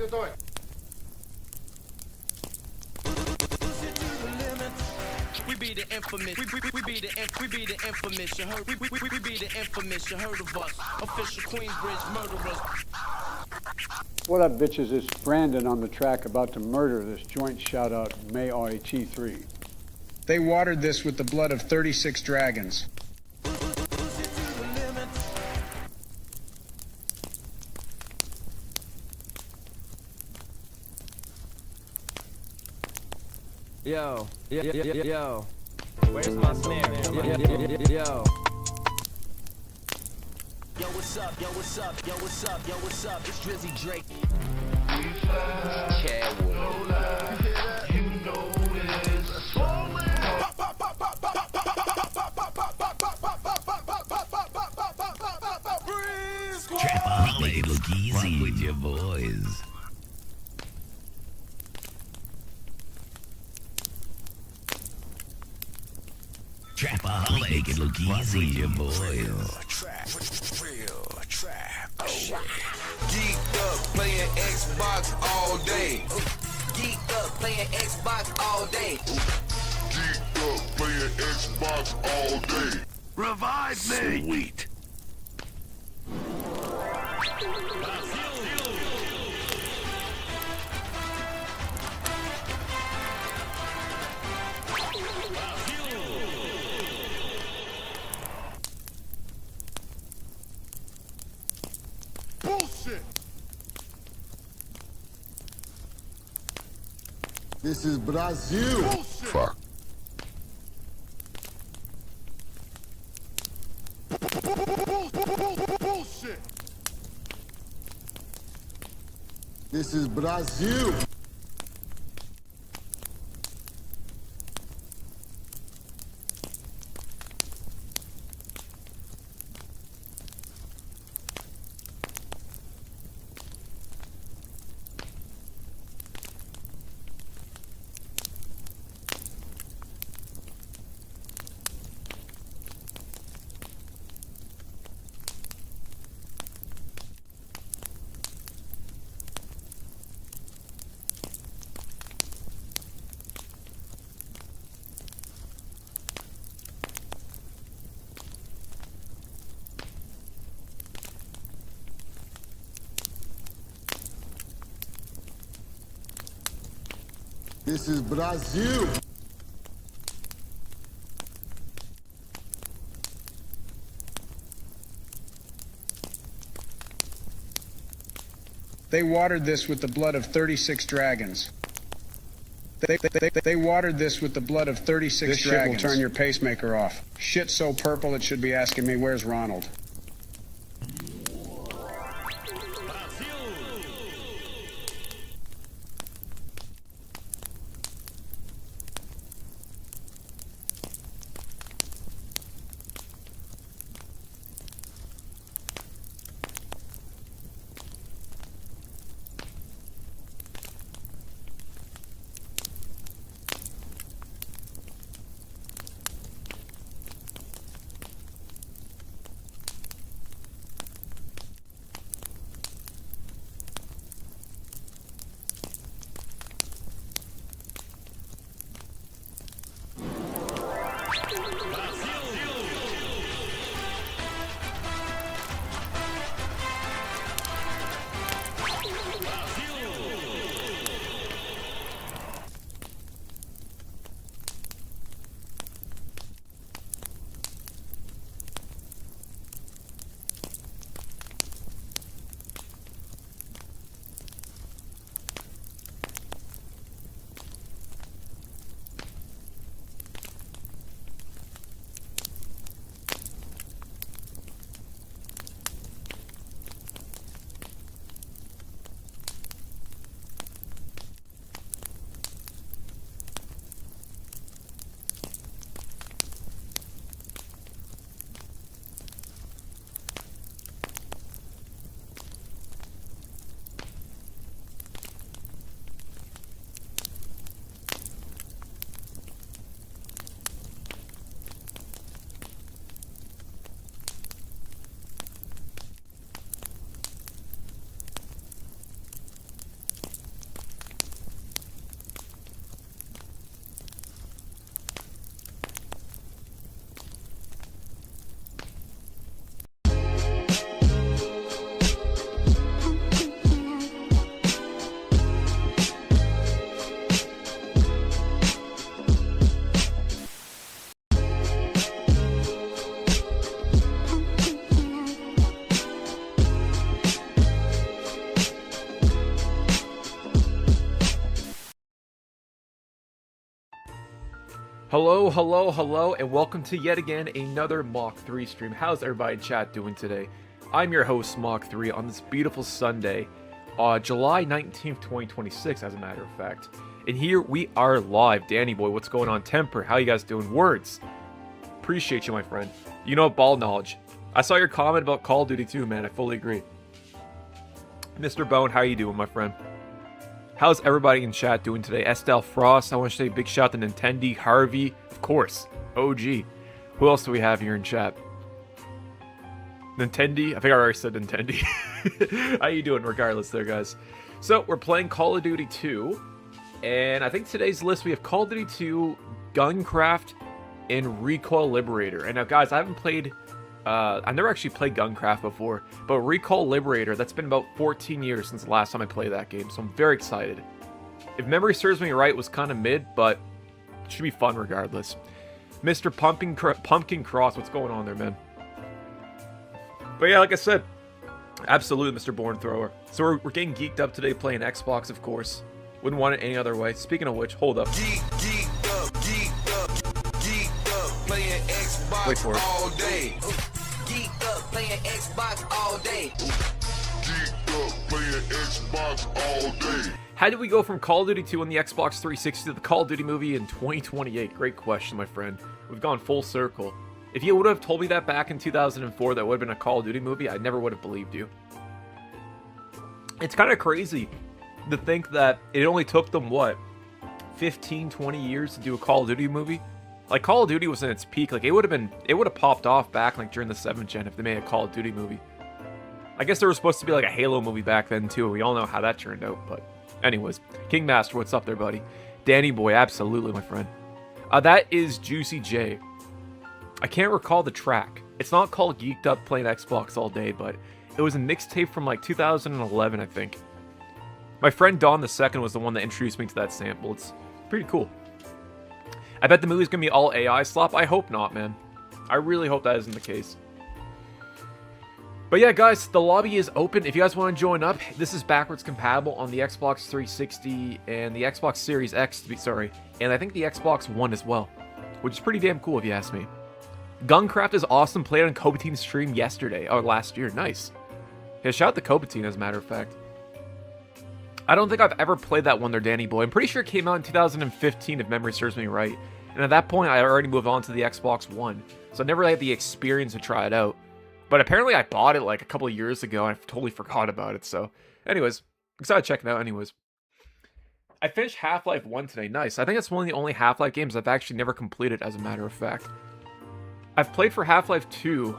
We be the infamous. We be the infamous. You heard? We be the infamous. You heard of us? Official Queensbridge murderers. What up, bitches? It's Brandon on the track about to murder this joint shout-out Mayoi T3. They watered this with the blood of 36 dragons. Yo. Where's my snare? Yo. Yo, what's up? Yo, what's up? Yo, what's up? Yo, what's up? It's Drizzy Drake. Trapaholic, make it look easy with your boys. Trapaholic, make it look easy with your boys. Real trap. Geeked up playing Xbox all day. Geeked up playing Xbox all day. Geeked up playing Xbox all day. Revive me! Sweet. Bullshit! This is Brazil. Bullshit! Fuck. Bullshit! This is Brazil. This is Brazil. They watered this with the blood of 36 dragons. They watered this with the blood of 36 This dragons. shit will turn your pacemaker off. Shit so purple it should be asking me, where's Ronald? Hello, hello, hello, and welcome to yet again another Mach 3 stream. How's everybody in chat doing today? I'm your host, Mach 3, on this beautiful Sunday, July 19th, 2026, as a matter of fact. And here we are live. Danny boy, what's going on? Temper, how you guys doing? Words. Appreciate you, my friend. You know, ball knowledge. I saw your comment about Call of Duty 2, man. I fully agree. Mr. Bone, how you doing, my friend? How's everybody in chat doing today? Estelle Frost, I want to say a big shout to Nintendi, Harvey, of course, OG. Who else do we have here in chat? Nintendi? I think I already said Nintendi. How you doing regardless there, guys? So, we're playing Call of Duty 2, and I think today's list we have Call of Duty 2, Guncraft, and Rekoil Liberator. And now, guys, I haven't played... I've never actually played Guncraft before, but Rekoil Liberator, that's been about 14 years since the last time I played that game, so I'm very excited. If memory serves me right, it was kind of mid, but it should be fun regardless. Mr. Pumpkin Cross, what's going on there, man? But yeah, like I said, absolutely Mr. Born Thrower. So we're getting geeked up today playing Xbox, of course. Wouldn't want it any other way. Speaking of which, hold up. Geeked up, playing Xbox Wait for it. all day. Geeked up playing Xbox all day. Geeked up, playing Xbox all day. How did we go from Call of Duty 2 on the Xbox 360 to the Call of Duty movie in 2028? Great question, my friend. We've gone full circle. If you would have told me that back in 2004 that would have been a Call of Duty movie, I never would have believed you. It's kind of crazy to think that it only took them, what, 15, 20 years to do a Call of Duty movie? Like, Call of Duty was in its peak. Like, it would have popped off back, like, during the 7th gen if they made a Call of Duty movie. I guess there was supposed to be, like, a Halo movie back then, too. We all know how that turned out, but... Anyways, King Master, what's up there, buddy? Danny Boy, absolutely, my friend. That is Juicy J. I can't recall the track. It's not called Geeked Up Playing Xbox All Day, but it was a mixtape from, like, 2011, I think. My friend Don II was the one that introduced me to that sample. It's pretty cool. I bet the movie's gonna be all AI slop. I hope not, man. I really hope that isn't the case. But yeah, guys, the lobby is open. If you guys want to join up, this is backwards compatible on the Xbox 360 and the Xbox Series X, to be sorry, and I think the Xbox One as well, which is pretty damn cool if you ask me. Guncraft is awesome. Played on Kobate's stream yesterday, or last year. Nice. Yeah, shout out to Kobate, as a matter of fact. I don't think I've ever played that one there, Danny Boy. I'm pretty sure it came out in 2015, if memory serves me right. And at that point, I already moved on to the Xbox One, so I never had the experience to try it out. But apparently I bought it like a couple of years ago, and I totally forgot about it, so... Anyways, excited to check it out anyways. I finished Half-Life 1 today, nice. I think that's one of the only Half-Life games I've actually never completed, as a matter of fact. I've played for Half-Life 2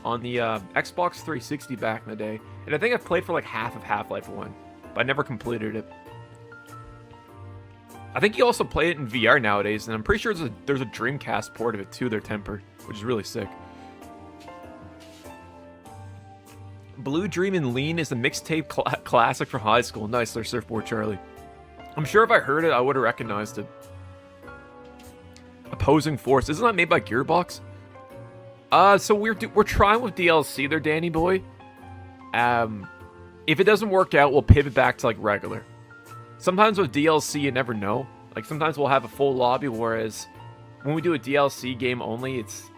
on the Xbox 360 back in the day, and I think I've played for like half of Half-Life 1, but I never completed it. I think you also play it in VR nowadays, and I'm pretty sure there's a Dreamcast port of it too, their Temper, which is really sick. Blue Dream and Lean is a mixtape classic from high school. Nice there, Surfboard Charlie. I'm sure if I heard it, I would have recognized it. Opposing Force. Isn't that made by Gearbox? So we're trying with DLC there, Danny Boy. If it doesn't work out, we'll pivot back to, like, regular. Sometimes with DLC, you never know. Like, sometimes we'll have a full lobby, whereas when we do a DLC game only, it's...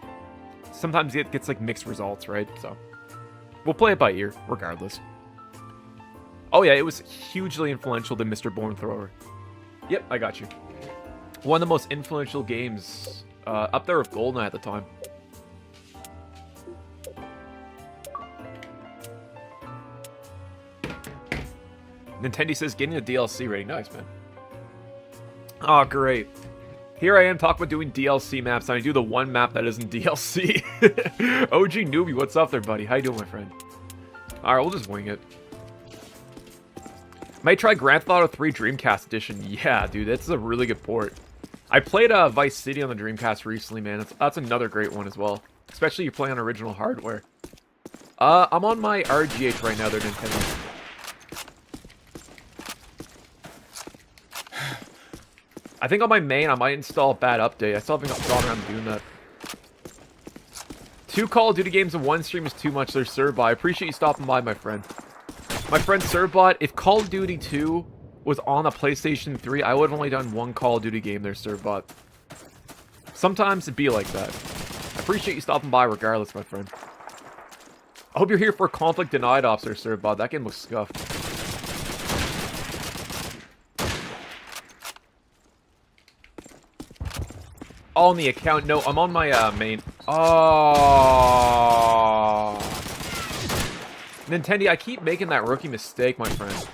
Sometimes it gets, like, mixed results, right? So... We'll play it by ear, regardless. Oh yeah, it was hugely influential to Mr. Born Thrower. Yep, I got you. One of the most influential games, up there with GoldenEye at the time. Nintendo says getting a DLC rating. Nice, man. Oh, great. Here I am talking about doing DLC maps, and I do the one map that isn't DLC. OG Newbie, what's up there, buddy? How you doing, my friend? Alright, we'll just wing it. Might try Grand Theft Auto 3 Dreamcast Edition. Yeah, dude, that's a really good port. I played Vice City on the Dreamcast recently, man. That's another great one as well. Especially if you're playing on original hardware. I'm on my RGH right now, there, Nintendo. I think on my main, I might install a bad update. I still haven't gone around doing that. 2 Call of Duty games in one stream is too much. There's Servbot. I appreciate you stopping by, my friend. My friend Servbot, if Call of Duty 2 was on a PlayStation 3, I would have only done 1 Call of Duty game there, Servbot. Sometimes it be like that. I appreciate you stopping by regardless, my friend. I hope you're here for a conflict denied officer, sir, Bob. That game looks scuffed. All on the account. No, I'm on my main. Oh. Nintendo, I keep making that rookie mistake, my friend.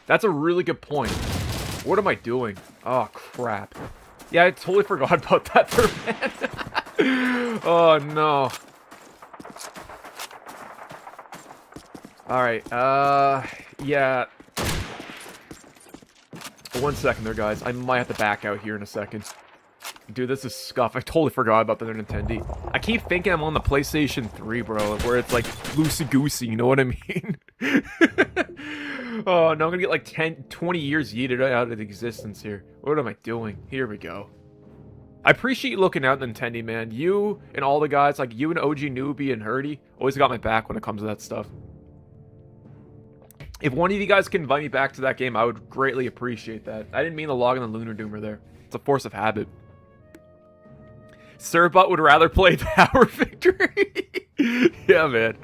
That's a really good point. What am I doing? Oh, crap. Yeah, I totally forgot about that third man. Oh, no. Alright, yeah. 1 second there, guys. I might have to back out here in a second. Dude, this is scuff. I totally forgot about the Nintendo. I keep thinking I'm on the PlayStation 3, bro, where it's like loosey-goosey, you know what I mean? Oh, no, I'm gonna get like 10, 20 years yeeted out of existence here. What am I doing? Here we go. I appreciate you looking out, Nintendo, man. You and all the guys, like you and OG Newbie and Hurdy, always got my back when it comes to that stuff. If one of you guys can invite me back to that game, I would greatly appreciate that. I didn't mean to log in the Lunar Doomer there. It's a force of habit. Sirbot would rather play Tower Victory. Yeah, man.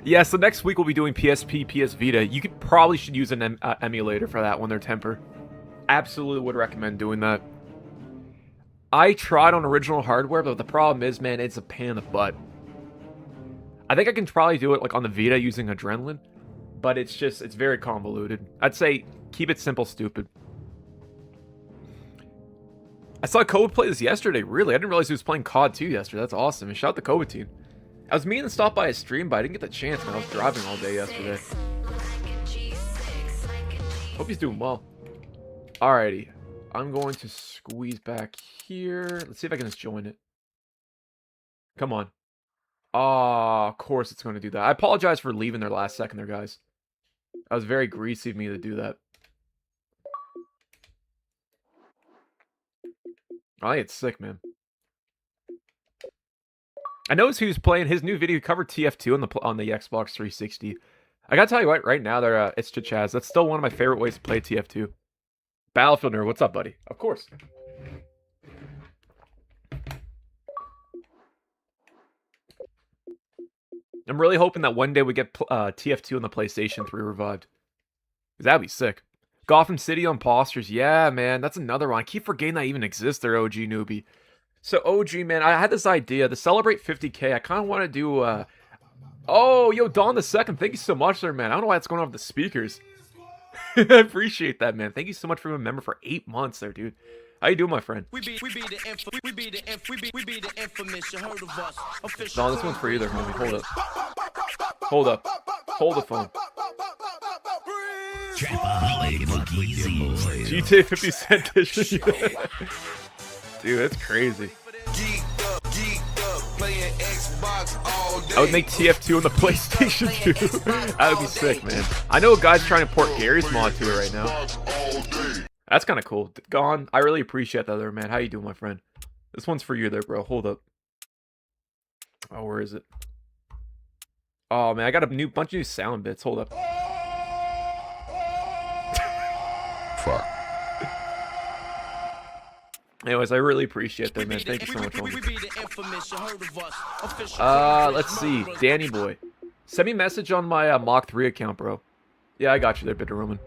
Yeah, so next week we'll be doing PSP, PS Vita. You probably should use an emulator for that one, their temper. Absolutely would recommend doing that. I tried on original hardware, but the problem is, man, it's a pain in the butt. I think I can probably do it like on the Vita using Adrenaline, but it's very convoluted. I'd say keep it simple, stupid. I saw Code play this yesterday, really. I didn't realize he was playing COD 2 yesterday. That's awesome. And shout out the Code team. I was meaning to stop by his stream, but I didn't get the chance, man. I was driving all day yesterday. Hope he's doing well. Alrighty. I'm going to squeeze back here. Let's see if I can just join it. Come on. Ah, of course it's going to do that. I apologize for leaving there last second there, guys. That was very greasy of me to do that. I think it's sick, man. I noticed he was playing his new video. He covered TF2 on the Xbox 360. I gotta tell you what, right now, it's Chaz. That's still one of my favorite ways to play TF2. Battlefield Nerd, what's up, buddy? Of course. I'm really hoping that one day we get TF2 on the PlayStation 3 revived. Because that'd be sick. Gotham City Imposters. Yeah, man. That's another one. I keep forgetting that even exists there, OG Newbie. So, OG, man, I had this idea. To celebrate 50K, I kind of want to do... Oh, yo, Dawn the Second. Thank you so much there, man. I don't know why it's going on with the speakers. I appreciate that, man. Thank you so much for being a member for 8 months there, dude. How you doing, my friend? We be the infamous. You heard of us. Official. Dawn, this one's for you there, homie. Hold up. Hold up. Hold the phone. GTA 50 Cent edition. Dude, that's crazy. I would make TF2 on the PlayStation 2. That would be sick, man. I know a guy's trying to port Gary's mod to it right now. That's kind of cool. Gone. I really appreciate that there, man. How you doing, my friend? This one's for you there, bro. Hold up. Oh, where is it? Oh, man, I got a bunch of new sound bits. Hold up. Fuck. Anyways, I really appreciate that, man. Thank you so much. Let's see. Danny Boy. Send me a message on my Mach 3 account, bro. Yeah, I got you there, Bitter Roman.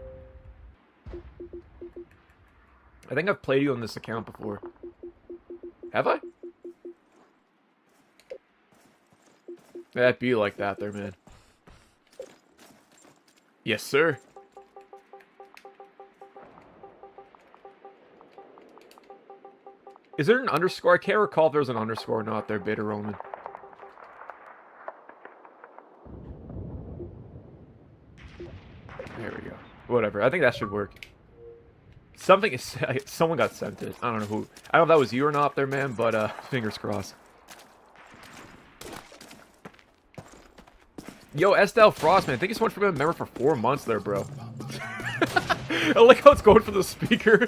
I think I've played you on this account before. Have I? That'd be like that there, man. Yes, sir. Is there an underscore? I can't recall if there's an underscore or not there, Bitter Roman. There we go. Whatever. I think that should work. Something is... Someone got sent it. I don't know who. I don't know if that was you or not there, man, but fingers crossed. Yo, Estelle Frost, man. Thank you so much for being a member for 4 months there, bro. I like how it's going for the speaker.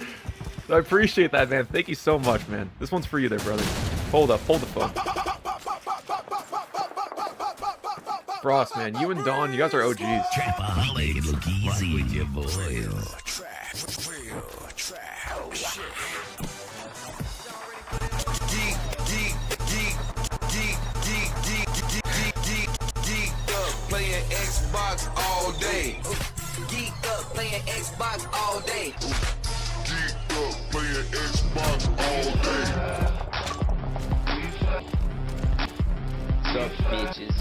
I appreciate that, man. Thank you so much, man. This one's for you there, brother. Hold up. Hold the phone. Frost, man. You and Dawn, you guys are OGs. Trapaholic, look easy with your boys. day. Geeked up playing Xbox all day. Geeked up playing Xbox all day. What's up, bitches?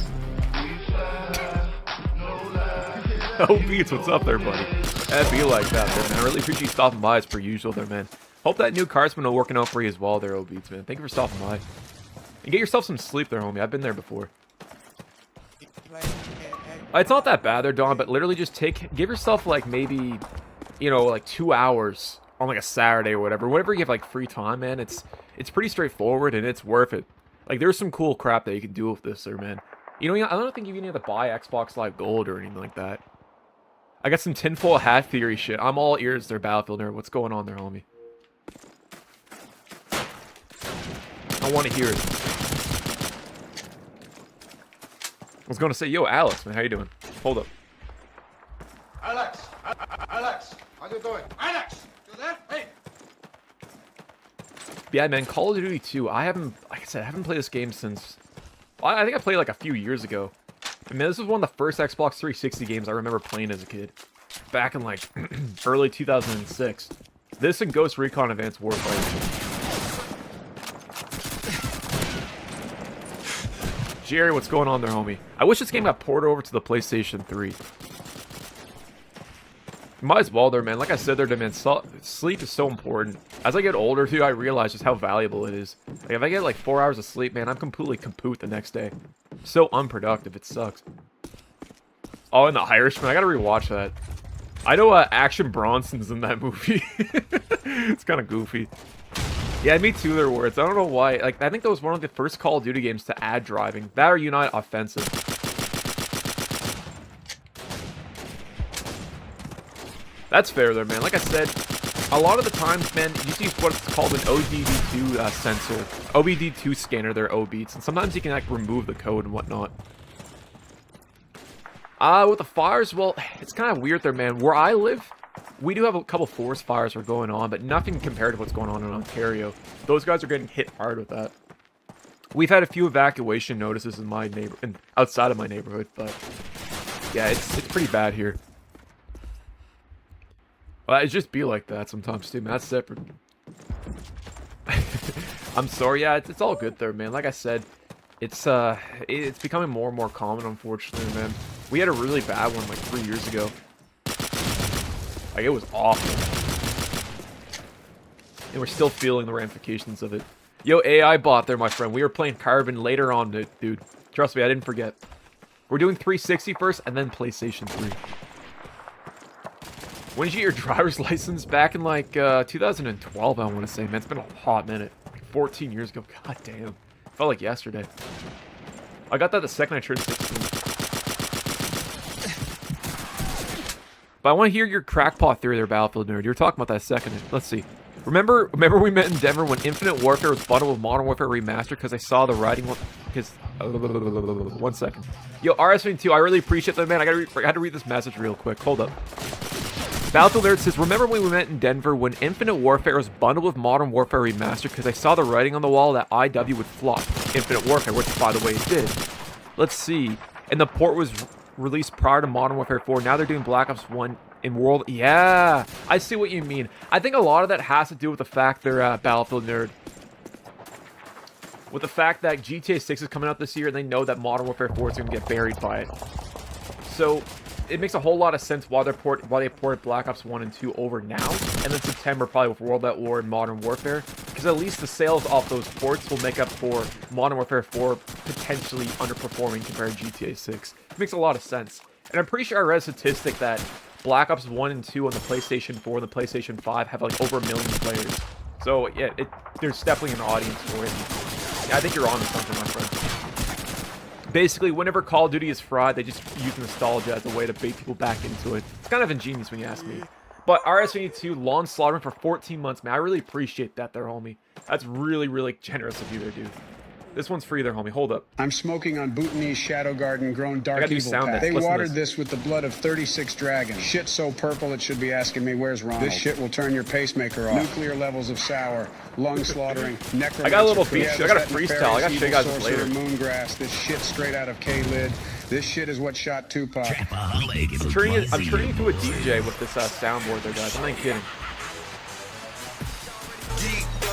Oh, Beats, what's up there, buddy? That'd be like that, there, man. I really appreciate you stopping by as per usual there, man. Hope that new car's been working out for you as well there, oh, Beats, man. Thank you for stopping by. And get yourself some sleep there, homie. I've been there before. It's not that bad there, Don, but literally just give yourself, like, maybe, you know, like 2 hours on, like, a Saturday or whatever. Whenever you have, like, free time, man, it's pretty straightforward, and it's worth it. Like, there's some cool crap that you can do with this there, man. You know, I don't think you even need to buy Xbox Live Gold or anything like that. I got some tinfoil hat theory shit. I'm all ears there, Battlefield nerd. What's going on there, homie? I want to hear it. I was going to say, yo, Alex, man, how you doing? Hold up. Alex, how you doing? Alex, you there? Hey. Yeah, man, Call of Duty 2. Like I said, I haven't played this game since. Well, I think I played like a few years ago. I mean, this was one of the first Xbox 360 games I remember playing as a kid. Back in like early 2006. This and Ghost Recon Advanced Warfighter. Jerry, what's going on there, homie? I wish this game got ported over to the PlayStation 3. Might as well there, man. Like I said there, man, sleep is so important. As I get older, too, I realize just how valuable it is. Like, if I get like 4 hours of sleep, man, I'm completely kaput the next day. So unproductive, it sucks. Oh, and The Irishman, I gotta rewatch that. I know Action Bronson's in that movie. It's kind of goofy. Yeah, me too, their words. I don't know why. Like, I think that was one of the first Call of Duty games to add driving. That or Unite Offensive. That's fair there, man. Like I said, a lot of the times, man, you see what's called an OBD2 sensor. OBD2 scanner there, OBeats. And sometimes you can, like, remove the code and whatnot. With the fires, well, it's kind of weird there, man. Where I live, we do have a couple forest fires that are going on, but nothing compared to what's going on in Ontario. Those guys are getting hit hard with that. We've had a few evacuation notices in my outside of my neighborhood, but yeah, it's pretty bad here. Well, it just be like that sometimes too, man. That's separate. I'm sorry, yeah, it's all good there, man. Like I said, it's becoming more and more common, unfortunately, man. We had a really bad one like 3 years ago. Like, it was awful. And we're still feeling the ramifications of it. Yo, AI bot there, my friend. We were playing Carbon later on, dude. Trust me, I didn't forget. We're doing 360 first, and then PlayStation 3. When did you get your driver's license? Back in, like, 2012, I want to say, man. It's been a hot minute. Like, 14 years ago. God damn. Felt like yesterday. I got that the second I turned 16. But I want to hear your crackpot theory there, Battlefield nerd. You were talking about that a second. Let's see. Remember we met in Denver when Infinite Warfare was bundled with Modern Warfare Remastered because I saw the writing. Because 1 second. Yo, RS22, I really appreciate that, man. I had to read this message real quick. Hold up. Battlefield nerd says, remember when we met in Denver when Infinite Warfare was bundled with Modern Warfare Remastered because I saw the writing on the wall that IW would flop Infinite Warfare, which by the way it did. Let's see. And the port was released prior to Modern Warfare 4. Now they're doing Black Ops 1 in World. Yeah, I see what you mean. I think a lot of that has to do with the fact they're Battlefield nerd. With the fact that GTA 6 is coming out this year and they know that Modern Warfare 4 is going to get buried by it. So it makes a whole lot of sense why they ported Black Ops 1 and 2 over now, and then September probably with World at War and Modern Warfare, because at least the sales off those ports will make up for Modern Warfare 4 potentially underperforming compared to GTA 6. It makes a lot of sense. And I'm pretty sure I read a statistic that Black Ops 1 and 2 on the PlayStation 4 and the PlayStation 5 have like over 1 million players. So yeah, there's definitely an audience for it. Yeah, I think you're on to something, my friend. Basically, whenever Call of Duty is fried, they just use nostalgia as a way to bait people back into it. It's kind of ingenious when you ask me. But RS22, lawn slaughtering for 14 months, man. I really appreciate that there, homie. That's really, really generous of you there, dude. This one's free there, homie. Hold up. I'm smoking on Bhutanese Shadow Garden grown dark evil path. They watered this with the blood of 36 dragons. Shit so purple it should be asking me where's Ronald. This shit will turn your pacemaker off. Nuclear levels of sour, lung slaughtering, necromancy. I got a little feature. I got a freestyle. I got to show you guys this later. Moongrass. This shit straight out of K-Lid. This shit is what shot Tupac. I'm turning into a DJ with this soundboard there, guys. I'm not kidding. Geeked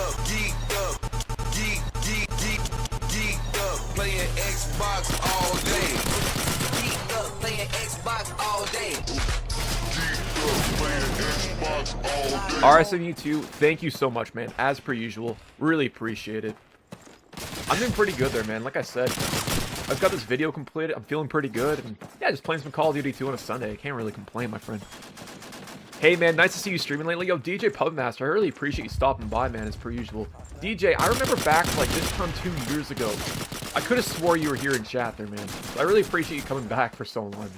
up, playing Xbox all day. Geeked up, playing Xbox all day. RSMU2, thank you so much, man. As per usual, really appreciate it. I'm doing pretty good there, man. Like I said, I've got this video completed. I'm feeling pretty good. And yeah, just playing some Call of Duty 2 on a Sunday. I can't really complain, my friend. Hey, man, nice to see you streaming lately. Yo, DJ Pubmaster, I really appreciate you stopping by, man, as per usual. DJ, I remember back, like, this time 2 years ago, I could have swore you were here in chat there, man. So I really appreciate you coming back for so long.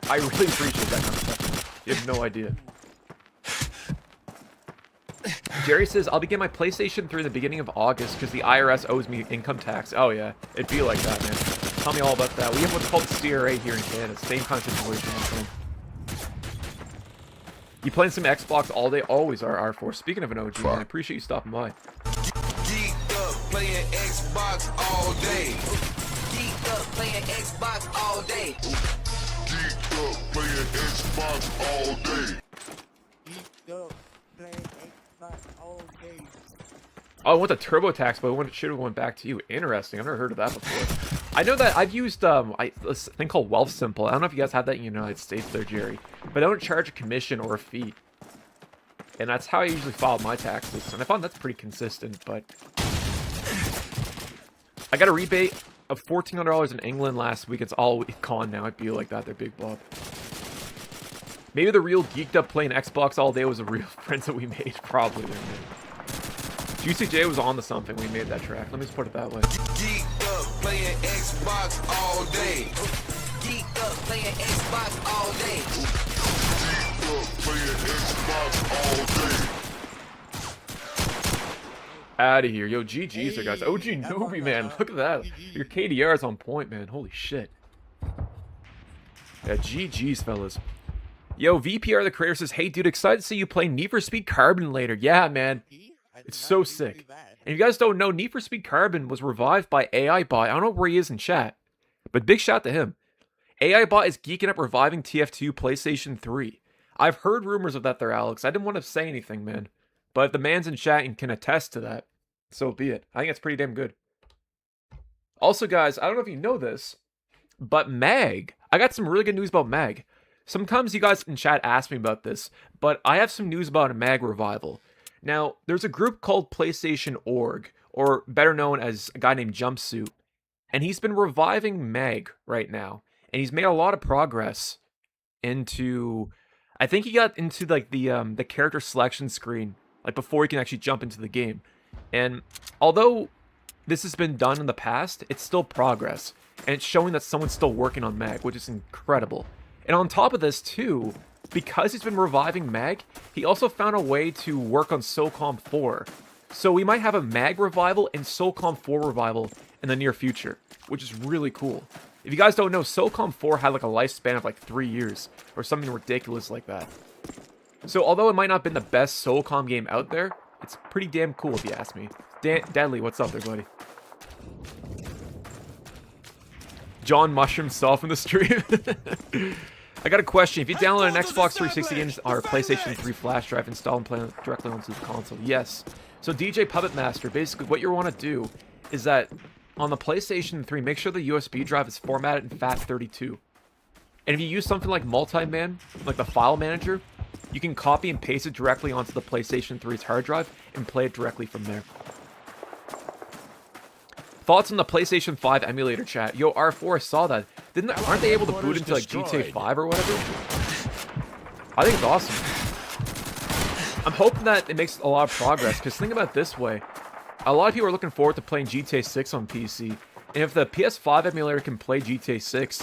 I really appreciate that kind of stuff. You have no idea. Jerry says, I'll begin my PlayStation 3 in the beginning of August because the IRS owes me income tax. Oh, yeah. It'd be like that, man. Tell me all about that. We have what's called CRA here in Canada. Same kind of situation, my friend. You playing some Xbox all day? Always are R4. Speaking of an OG, man, I appreciate you stopping by. Geeked up, playing Xbox all day. Geeked up, playing Xbox all day. Geeked up, playing Xbox all day. Geeked up, playing Xbox all day. Oh, I went to TurboTax, but I should have went back to you. Interesting. I've never heard of that before. I know that I've used this thing called Wealthsimple. I don't know if you guys have that in the United States there, Jerry. But I don't charge a commission or a fee. And that's how I usually file my taxes. And I found that's pretty consistent, but... I got a rebate of $1,400 in England last week. It's all gone now. I feel like that. They're big Bob. Maybe the real geeked up playing Xbox all day was a real friends that we made. Probably. Juicy J was on to something when we made that track. Let me just put it that way. Geeked up, playing Xbox all day. Geeked up, playing Xbox all day. Geeked up, playing Xbox all day. Out of here. Yo, GG's there, guys. OG Noobie, man. Look at that. Your KDR is on point, man. Holy shit. Yeah, GG's, fellas. Yo, VPR the creator says, hey, dude, excited to see you play Need for Speed Carbon later. Yeah, man. It's so sick. And if you guys don't know, Need for Speed Carbon was revived by AI Bot. I don't know where he is in chat, but big shout to him. AI Bot is geeking up reviving TF2 PlayStation 3. I've heard rumors of that there, Alex. I didn't want to say anything, man. But if the man's in chat and can attest to that, so be it. I think it's pretty damn good. Also, guys, I don't know if you know this, but Mag, I got some really good news about Mag. Sometimes you guys in chat ask me about this, but I have some news about a Mag revival. Now, there's a group called PlayStation.org, or better known as a guy named Jumpsuit, and he's been reviving Mag right now, and he's made a lot of progress into, I think he got into like the character selection screen, like before he can actually jump into the game. And although this has been done in the past, it's still progress, and it's showing that someone's still working on Mag, which is incredible. And on top of this too, because he's been reviving Mag, he also found a way to work on SOCOM 4. So we might have a Mag revival and SOCOM 4 revival in the near future, which is really cool. If you guys don't know, SOCOM 4 had like a lifespan of like 3 years, or something ridiculous like that. So although it might not have been the best SOCOM game out there, it's pretty damn cool if you ask me. Deadly, what's up there, buddy? John Mushroom self in the stream. I got a question. If you download an Xbox 360 game or PlayStation 3 flash drive, install and play directly onto the console. Yes. So DJ Puppet Master, basically what you want to do is that on the PlayStation 3, make sure the USB drive is formatted in FAT32. And if you use something like Multiman, like the file manager, you can copy and paste it directly onto the PlayStation 3's hard drive and play it directly from there. Thoughts on the PlayStation 5 emulator, chat? Yo, R4, I saw that. Aren't they able to boot into like GTA 5 or whatever? I think it's awesome. I'm hoping that it makes a lot of progress, because think about it this way. A lot of people are looking forward to playing GTA 6 on PC. And if the PS5 emulator can play GTA 6,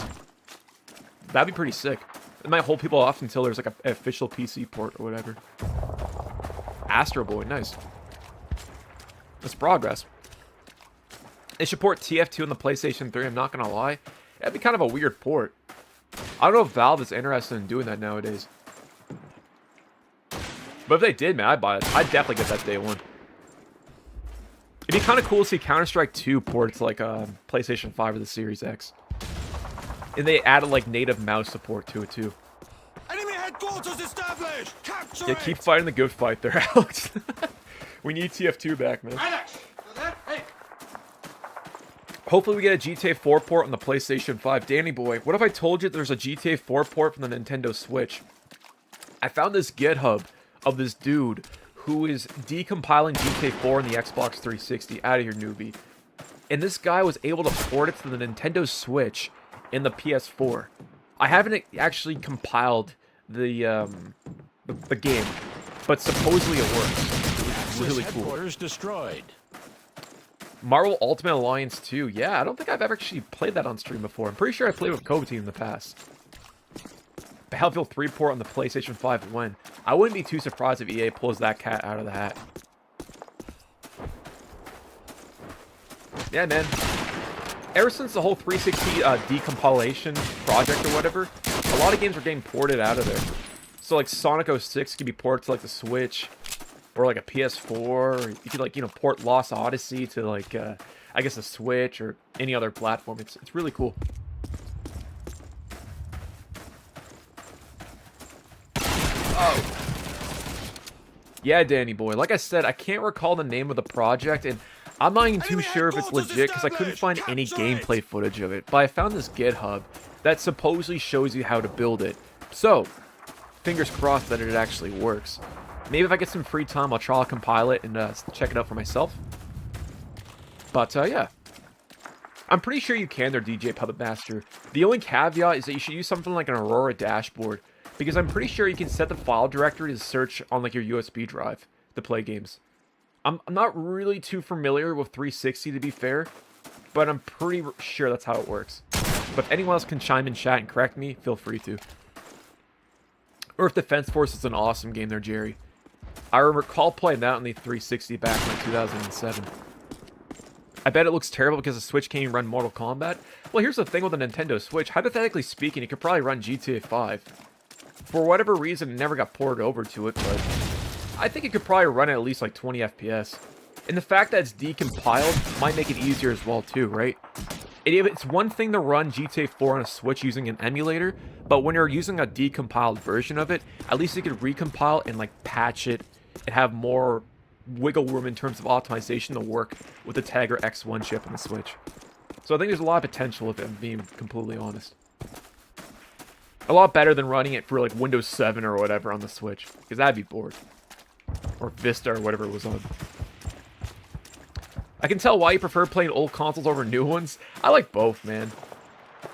that'd be pretty sick. It might hold people off until there's like an official PC port or whatever. Astro Boy, nice. That's progress. They support TF2 on the PlayStation 3, I'm not gonna lie. That'd be kind of a weird port. I don't know if Valve is interested in doing that nowadays. But if they did, man, I'd buy it. I'd definitely get that day one. It'd be kind of cool to see Counter-Strike 2 port to like PlayStation 5 or the Series X. And they added like native mouse support to it too. Enemy headquarters established. Capture Yeah, keep fighting the good fight there, Alex. We need TF2 back, man. Alex, you there? Hey. Hopefully we get a GTA 4 port on the PlayStation 5. Danny boy, what if I told you there's a GTA 4 port from the Nintendo Switch? I found this GitHub of this dude who is decompiling GTA 4 in the Xbox 360. Out of here, newbie. And this guy was able to port it to the Nintendo Switch in the PS4. I haven't actually compiled the game, but supposedly it works. It's really cool. Destroyed. Marvel Ultimate Alliance 2. Yeah, I don't think I've ever actually played that on stream before. I'm pretty sure I played with Kobe Team in the past. Battlefield 3 port on the PlayStation 5 when? I wouldn't be too surprised if EA pulls that cat out of the hat. Yeah, man. Ever since the whole 360 decompilation project or whatever, a lot of games are getting ported out of there. So like Sonic 06 can be ported to like the Switch, or like a PS4. Or you could like, you know, port Lost Odyssey to like, I guess a Switch or any other platform. It's really cool. Oh. Yeah, Danny boy. Like I said, I can't recall the name of the project, and I'm not even too sure if it's legit because I couldn't find any gameplay footage of it. But I found this GitHub that supposedly shows you how to build it. So, fingers crossed that it actually works. Maybe if I get some free time, I'll try to compile it and check it out for myself. But, yeah. I'm pretty sure you can there, DJ Puppet Master. The only caveat is that you should use something like an Aurora dashboard, because I'm pretty sure you can set the file directory to search on like your USB drive to play games. I'm not really too familiar with 360 to be fair, but I'm pretty sure that's how it works. But if anyone else can chime in chat and correct me, feel free to. Or if Defense Force is an awesome game there, Jerry. I recall playing that on the 360 back in 2007. I bet it looks terrible because the Switch can't even run Mortal Kombat. Well, here's the thing with the Nintendo Switch. Hypothetically speaking, it could probably run GTA 5. For whatever reason, it never got ported over to it, but I think it could probably run at least like 20 FPS. And the fact that it's decompiled might make it easier as well too, right? It's one thing to run GTA 4 on a Switch using an emulator, but when you're using a decompiled version of it, at least you could recompile and like patch it and have more wiggle room in terms of optimization to work with the Tegra X1 chip on the Switch. So I think there's a lot of potential if I'm being completely honest. A lot better than running it for like Windows 7 or whatever on the Switch, because that'd be bored. Or Vista or whatever it was on. I can tell why you prefer playing old consoles over new ones. I like both, man.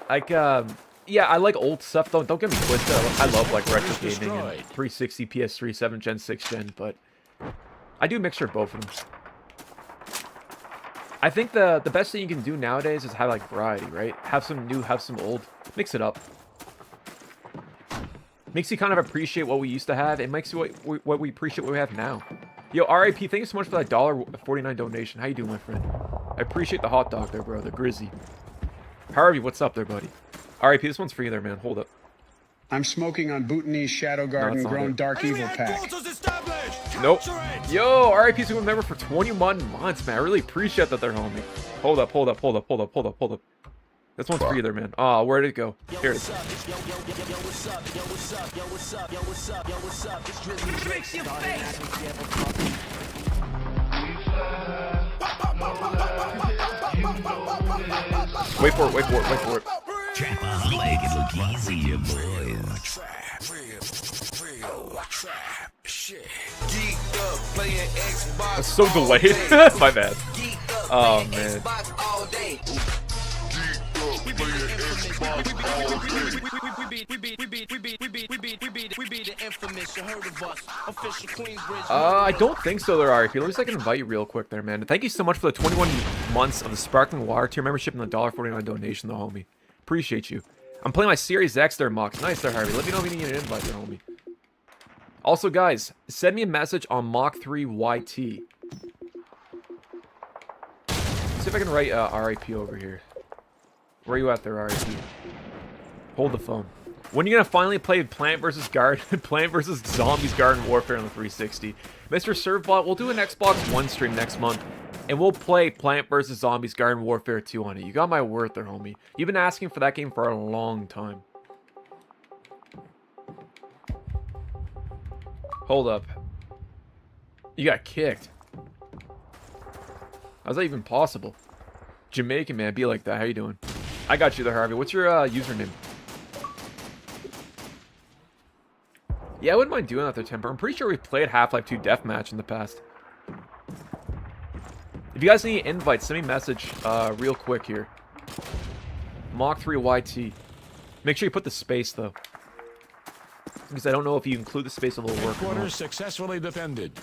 Like, yeah, I like old stuff. Don't get me twisted. I love like retro gaming and 360, PS3, 7th gen, 6th gen, but I do a mixture of both of them. I think the best thing you can do nowadays is have like variety, right? Have some new, have some old. Mix it up. Makes you kind of appreciate what we used to have. It makes you what we appreciate what we have now. Yo, RIP, thank you so much for that $1.49 donation. How you doing, my friend? I appreciate the hot dog there, bro. The Grizzy. Harvey, what's up there, buddy? RIP, this one's for you there, man. Hold up. I'm smoking on Bhutanese Shadow Garden Grown Dark Evil Pack. Nope. Yo, RIP's a member for 21 months, man. I really appreciate that there, homie. Hold up, hold up, hold up, hold up, hold up, hold up. This one's for you there, man. Oh, where did it go? Here it is. Wait for it, wait for it, wait for it. Make it look easier, boys. That's so delayed. My bad. Oh, man. I don't think so there, RP. Let me see if I can invite you real quick there, man. Thank you so much for the 21 months of the Sparkling Water tier membership and the $1.49 donation, though, homie. Appreciate you. I'm playing my Series X there, Mox. Nice there, Harvey. Let me know if you need an invite there, homie. Also, guys, send me a message on Mach3YT. See if I can write RIP over here. Where are you at there, RIP? Hold the phone. When are you gonna finally play Plant vs. Zombies Garden Warfare on the 360? Mr. Servbot, we'll do an Xbox One stream next month, and we'll play Plant vs. Zombies Garden Warfare 2 on it. You got my word there, homie. You've been asking for that game for a long time. Hold up. You got kicked. How's that even possible? Jamaican, man, be like that. How you doing? I got you there, Harvey. What's your username? Yeah, I wouldn't mind doing that there, Temper. I'm pretty sure we've played Half-Life 2 Deathmatch in the past. If you guys need invites, send me a message real quick here. Mach3YT. Make sure you put the space, though. Because I don't know if you include the space, it will work. Headquarters successfully defended.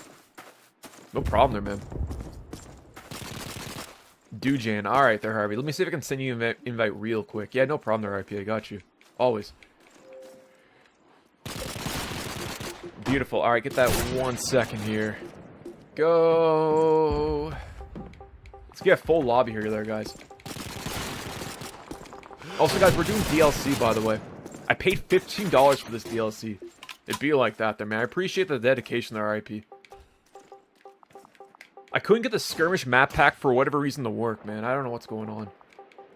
No problem there, man. Dujan. Alright there, Harvey. Let me see if I can send you an invite real quick. Yeah, no problem there, RP. I got you. Always. Beautiful. Alright, get that 1 second here. Go. Let's get a full lobby here, there, guys. Also, guys, we're doing DLC, by the way. I paid $15 for this DLC. It'd be like that there, man. I appreciate the dedication there, RIP. I couldn't get the skirmish map pack for whatever reason to work, man. I don't know what's going on.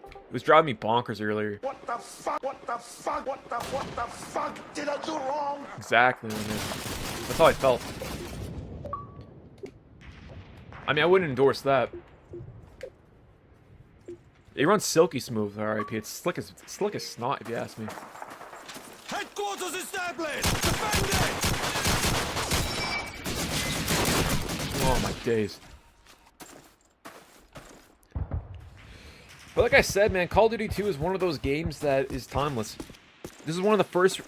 It was driving me bonkers earlier. What the fuck? What the fuck? What the fuck did I do wrong? Exactly, man. That's how I felt. I mean, I wouldn't endorse that. It runs silky smooth, RIP. It's slick as snot, if you ask me. Headquarters established! Defend it! Oh my days. But like I said, man, Call of Duty 2 is one of those games that is timeless. This is one of the first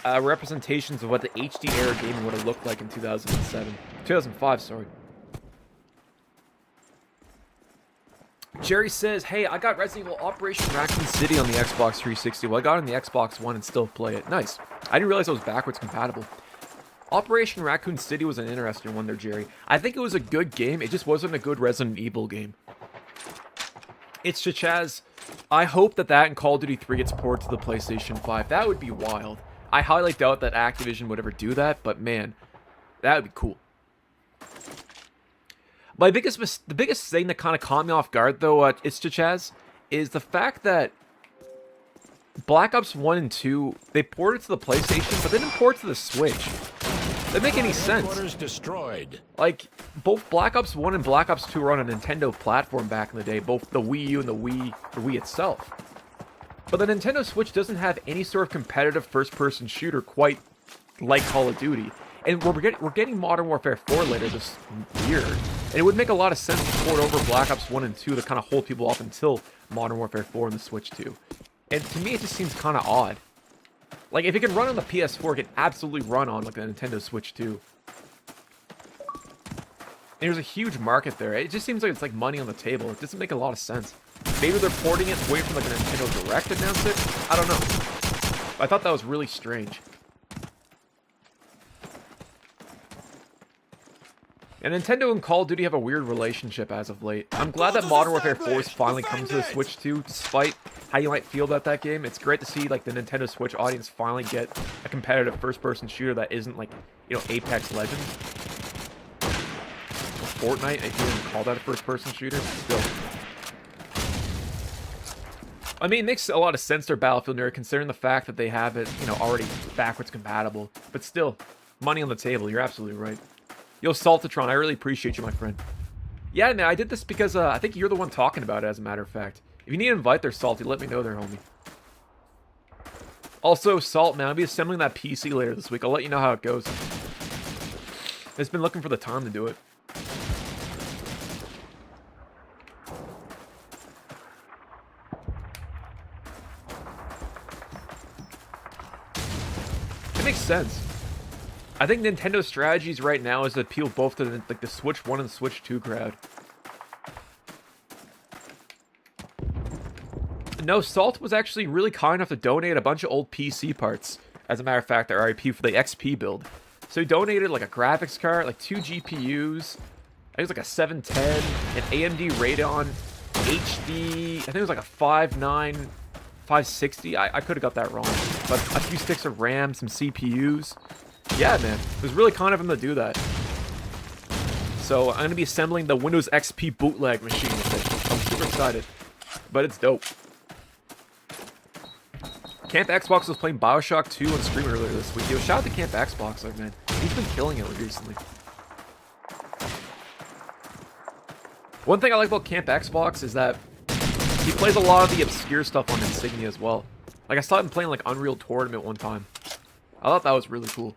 representations of what the HD era gaming would have looked like in 2005, sorry. Jerry says, hey, I got Resident Evil Operation Raccoon City on the Xbox 360. Well, I got it on the Xbox One and still play it. Nice. I didn't realize it was backwards compatible. Operation Raccoon City was an interesting one there, Jerry. I think it was a good game. It just wasn't a good Resident Evil game. It's Chaz. I hope that and Call of Duty 3 gets ported to the PlayStation 5. That would be wild. I highly doubt that Activision would ever do that, but man, that would be cool. The biggest thing that kind of caught me off guard, though, it's Chaz, is the fact that Black Ops 1 and 2, they ported to the PlayStation, but they didn't port to the Switch. That doesn't make any sense. Destroyed. Like, both Black Ops 1 and Black Ops 2 were on a Nintendo platform back in the day, both the Wii U and the Wii itself. But the Nintendo Switch doesn't have any sort of competitive first-person shooter quite like Call of Duty. And we're getting Modern Warfare 4 later this year, and it would make a lot of sense to port over Black Ops 1 and 2 to kind of hold people off until Modern Warfare 4 and the Switch 2. And to me, it just seems kind of odd. Like, if it can run on the PS4, it can absolutely run on, like, the Nintendo Switch 2. And there's a huge market there. It just seems like it's, like, money on the table. It doesn't make a lot of sense. Maybe they're porting it away from, like, a Nintendo Direct announce it? I don't know. I thought that was really strange. And Nintendo and Call of Duty have a weird relationship as of late. I'm glad that Modern Warfare 4 is finally coming to the Switch 2, despite how you might feel about that game. It's great to see, like, the Nintendo Switch audience finally get a competitive first-person shooter that isn't, like, you know, Apex Legends. Or Fortnite, if you wouldn't call that a first-person shooter, still. I mean, it makes a lot of sense their Battlefield era, considering the fact that they have it, you know, already backwards compatible. But still, money on the table, you're absolutely right. Yo, Saltatron, I really appreciate you, my friend. Yeah, man, I did this because I think you're the one talking about it, as a matter of fact. If you need to invite there, Salty, let me know there, homie. Also, Salt, man, I'll be assembling that PC later this week. I'll let you know how it goes. I've just been looking for the time to do it. It makes sense. I think Nintendo's strategies right now is to appeal both to the Switch 1 and the Switch 2 crowd. No, Salt was actually really kind enough to donate a bunch of old PC parts, as a matter of fact, the RIP for the XP build. So he donated like a graphics card, like 2 GPUs, I think it was like a 710, an AMD Radeon HD, I think it was like a 5.9 560. I could have got that wrong. But a few sticks of RAM, some CPUs. Yeah, man. It was really kind of him to do that. So I'm going to be assembling the Windows XP bootleg machine with it. I'm super excited. But it's dope. Camp Xbox was playing Bioshock 2 on stream earlier this week. Yo, shout out to Camp Xbox, though, man. He's been killing it recently. One thing I like about Camp Xbox is that he plays a lot of the obscure stuff on Insignia as well. Like, I saw him playing, like, Unreal Tournament one time. I thought that was really cool.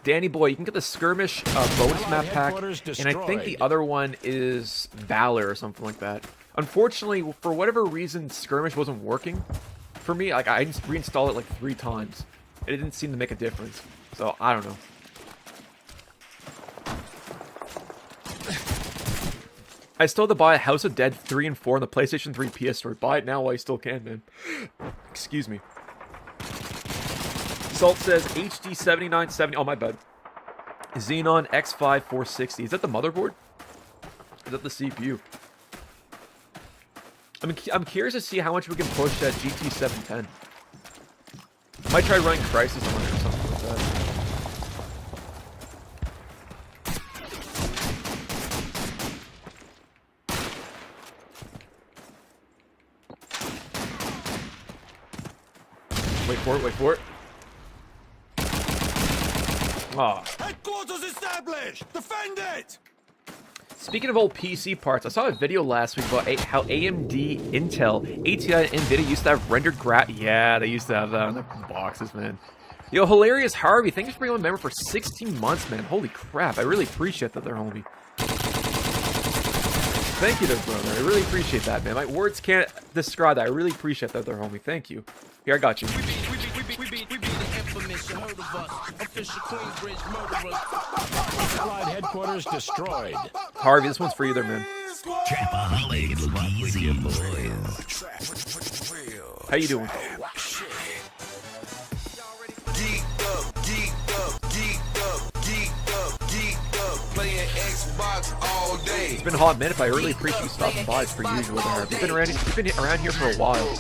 Danny Boy, you can get the Skirmish bonus map pack, and I think the other one is Valor or something like that. Unfortunately, for whatever reason, Skirmish wasn't working for me. Like, I just reinstalled it like 3 times. It didn't seem to make a difference. So, I don't know. I still have to buy House of Dead 3 and 4 on the PlayStation 3 PS Store. Buy it now while you still can, man. Excuse me. Salt says HD 7970. Oh, my bad. Xenon X5 460. Is that the motherboard? Is that the CPU? I'm curious to see how much we can push that GT 710. I might try running Crysis on it or something like that. Wait for it, wait for it. Ah. Headquarters established! Defend it! Speaking of old PC parts, I saw a video last week about how AMD, Intel, ATI, and NVIDIA used to have rendered Yeah, they used to have that on their boxes, man. Yo, Hilarious Harvey, thank you for being a member for 16 months, man. Holy crap, I really appreciate that there, homie. Thank you there, brother. I really appreciate that, man. My words can't describe that. I really appreciate that there, homie. Thank you. Here, I got you. Allied headquarters destroyed. Harvey, this one's for you there, man. Trapaholic Louise, boys. How you doing? Playing Xbox all day. It's been a hot minute, but I really appreciate you stopping by as per usual there. You've been around here for a while.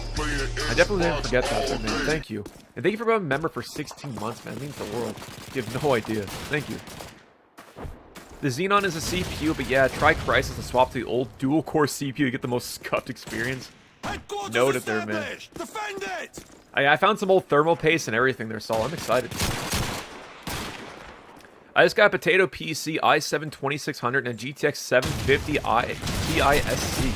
I definitely didn't forget that there, man. Thank you. And thank you for being a member for 16 months, man. It means the world. You have no idea. Thank you. The Xenon is a CPU, but yeah, try Crysis to swap to the old dual-core CPU to get the most scuffed experience. Noted there, man. Defend it! I found some old thermal paste and everything there, so I'm excited. I just got a Potato PC i7 2600 and a GTX 750 TISC.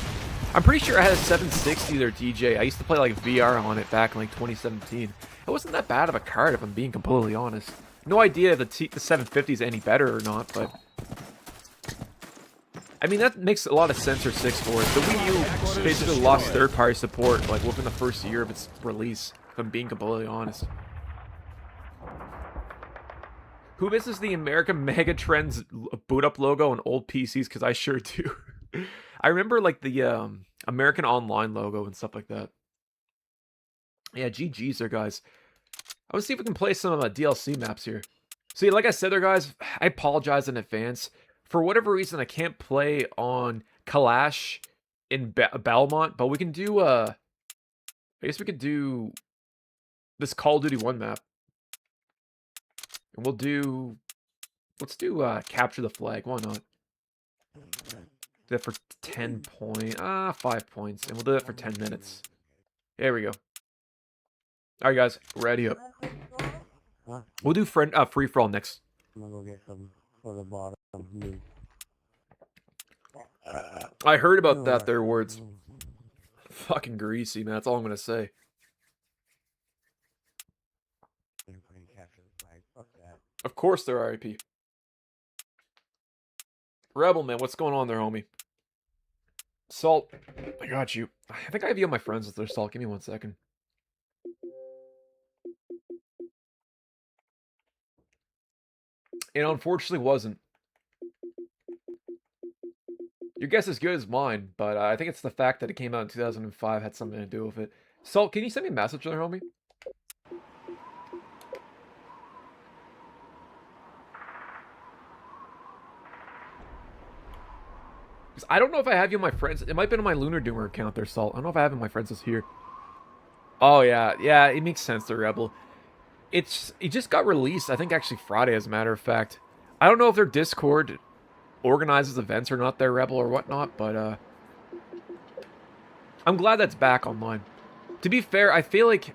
I'm pretty sure I had a 760 there, DJ. I used to play like VR on it back in like 2017. It wasn't that bad of a card, if I'm being completely honest. No idea if the 750 is any better or not, but I mean, that makes a lot of sense for 6 for it. The Wii U basically lost third-party support like within the first year of its release, if I'm being completely honest. Who misses the American Megatrends boot up logo on old PCs? Because I sure do. I remember like the American Online logo and stuff like that. Yeah, GG's there, guys. I want to see if we can play some DLC maps here. See, like I said there, guys, I apologize in advance. For whatever reason, I can't play on Kalash in Belmont, but we can do, I guess we could do this Call of Duty 1 map. And we'll do, let's do Capture the Flag, why not? Do that for 10 points, 5 points, and we'll do that for 10 minutes. There we go. Alright guys, ready up. We'll do free-for-all next. I'm gonna go get some for the bottom. I heard about that there, words. Fucking greasy, man, that's all I'm gonna say. Of course they're RIP. Rebel, man, what's going on there, homie? Salt, I got you. I think I have you on my friends with their Salt. Give me 1 second. It unfortunately wasn't. Your guess is good as mine, but I think it's the fact that it came out in 2005 had something to do with it. Salt, can you send me a message there, homie? I don't know if I have you on my friends. It might have been on my Lunar Doomer account there, Salt. I don't know if I have you on my friends list here. Oh, yeah. Yeah, it makes sense, the Rebel. It just got released, I think, actually Friday, as a matter of fact. I don't know if their Discord organizes events or not, their Rebel or whatnot, but, I'm glad that's back online. To be fair, I feel like...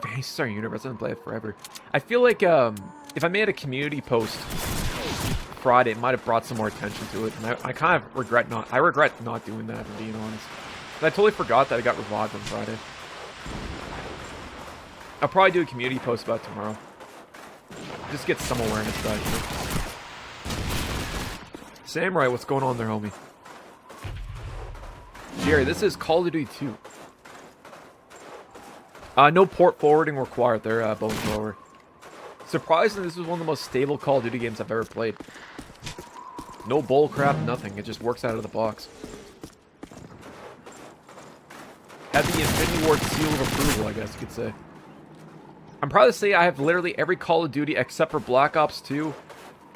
Faces Our Universe, I haven't played it forever. I feel like, if I made a community post Friday, it might have brought some more attention to it, and I kind of regret not... I regret not doing that, if I'm being honest. I totally forgot that it got revived on Friday. I'll probably do a community post about it tomorrow. Just get some awareness about it, you know? Samurai, what's going on there, homie? Jerry, this is Call of Duty 2. No port forwarding required there, Bone Thrower. Surprisingly, this is one of the most stable Call of Duty games I've ever played. No bullcrap, nothing. It just works out of the box. Had the Infinity Ward seal of approval, I guess you could say. I'm proud to say I have literally every Call of Duty except for Black Ops 2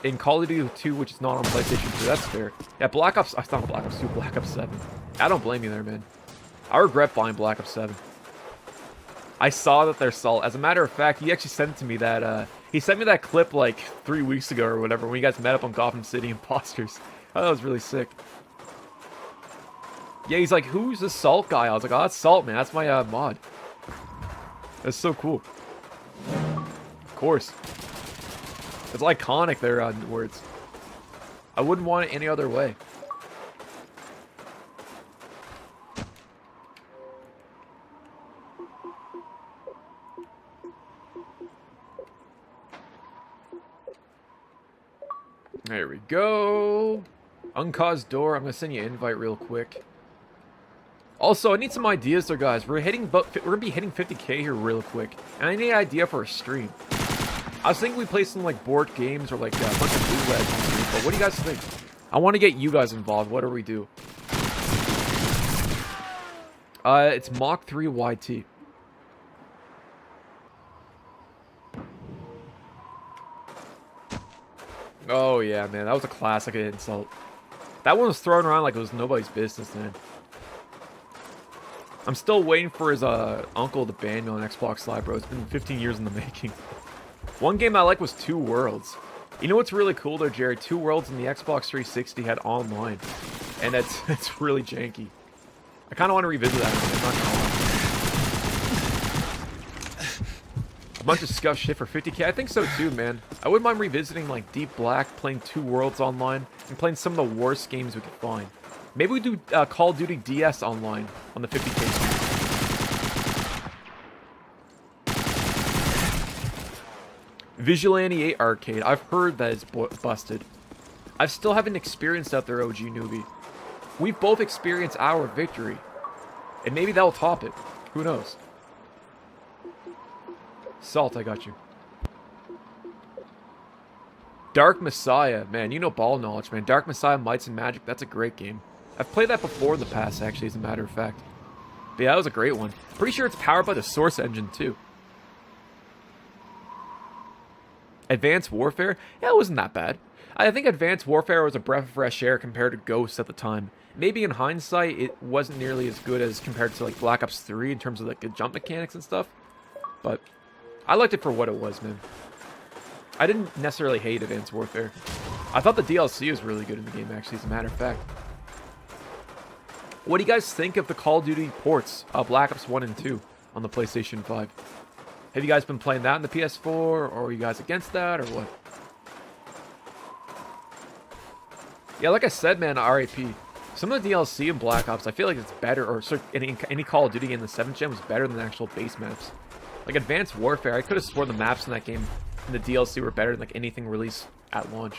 in Call of Duty 2, which is not on PlayStation 2. That's fair. Yeah, Black Ops... It's not Black Ops 2, Black Ops 7. I don't blame you there, man. I regret buying Black Ops 7. I saw that there's Salt. As a matter of fact, he actually sent to me that... he sent me that clip like 3 weeks ago or whatever when you guys met up on Gotham City Imposters. Oh, that was really sick. Yeah, he's like, who's this Salt guy? I was like, oh, that's Salt, man. That's my mod. That's so cool. Of course. It's iconic there, words. I wouldn't want it any other way. There we go. Uncaused door. I'm going to send you an invite real quick. Also, I need some ideas there, guys. We're going to be hitting 50k here real quick. And I need an idea for a stream. I was thinking we play some, like, board games or, like, a bunch of bootlegs. But what do you guys think? I want to get you guys involved. What do we do? It's Mach 3 YT. Oh, yeah, man. That was a classic insult. That one was thrown around like it was nobody's business, man. I'm still waiting for his uncle to ban me on Xbox Live, bro. It's been 15 years in the making. One game I like was Two Worlds. You know what's really cool, though, Jerry? Two Worlds in the Xbox 360 had online. And it's really janky. I kind of want to revisit that. I'm not gonna lie. A bunch of scuff shit for 50k. I think so too, man. I wouldn't mind revisiting like Deep Black, playing Two Worlds online, and playing some of the worst games we could find. Maybe we do Call of Duty DS online on the 50k stream. Vigilante 8 Arcade. I've heard that it's busted. I still haven't experienced out there, OG newbie. We've both experienced our victory. And maybe that'll top it. Who knows? Salt, I got you. Dark Messiah. Man, you know ball knowledge, man. Dark Messiah, Mights and Magic. That's a great game. I've played that before in the past, actually, as a matter of fact. But yeah, that was a great one. Pretty sure it's powered by the Source engine, too. Advanced Warfare? Yeah, it wasn't that bad. I think Advanced Warfare was a breath of fresh air compared to Ghosts at the time. Maybe in hindsight, it wasn't nearly as good as compared to like Black Ops 3 in terms of like the jump mechanics and stuff. But I liked it for what it was, man. I didn't necessarily hate Advanced Warfare. I thought the DLC was really good in the game, actually, as a matter of fact. What do you guys think of the Call of Duty ports, Black Ops 1 and 2 on the PlayStation 5? Have you guys been playing that on the PS4, or are you guys against that, or what? Yeah, like I said, man, RAP. Some of the DLC in Black Ops, I feel like it's better, or any Call of Duty in the 7th gen was better than the actual base maps. Like Advanced Warfare, I could have sworn the maps in that game and the DLC were better than like anything released at launch.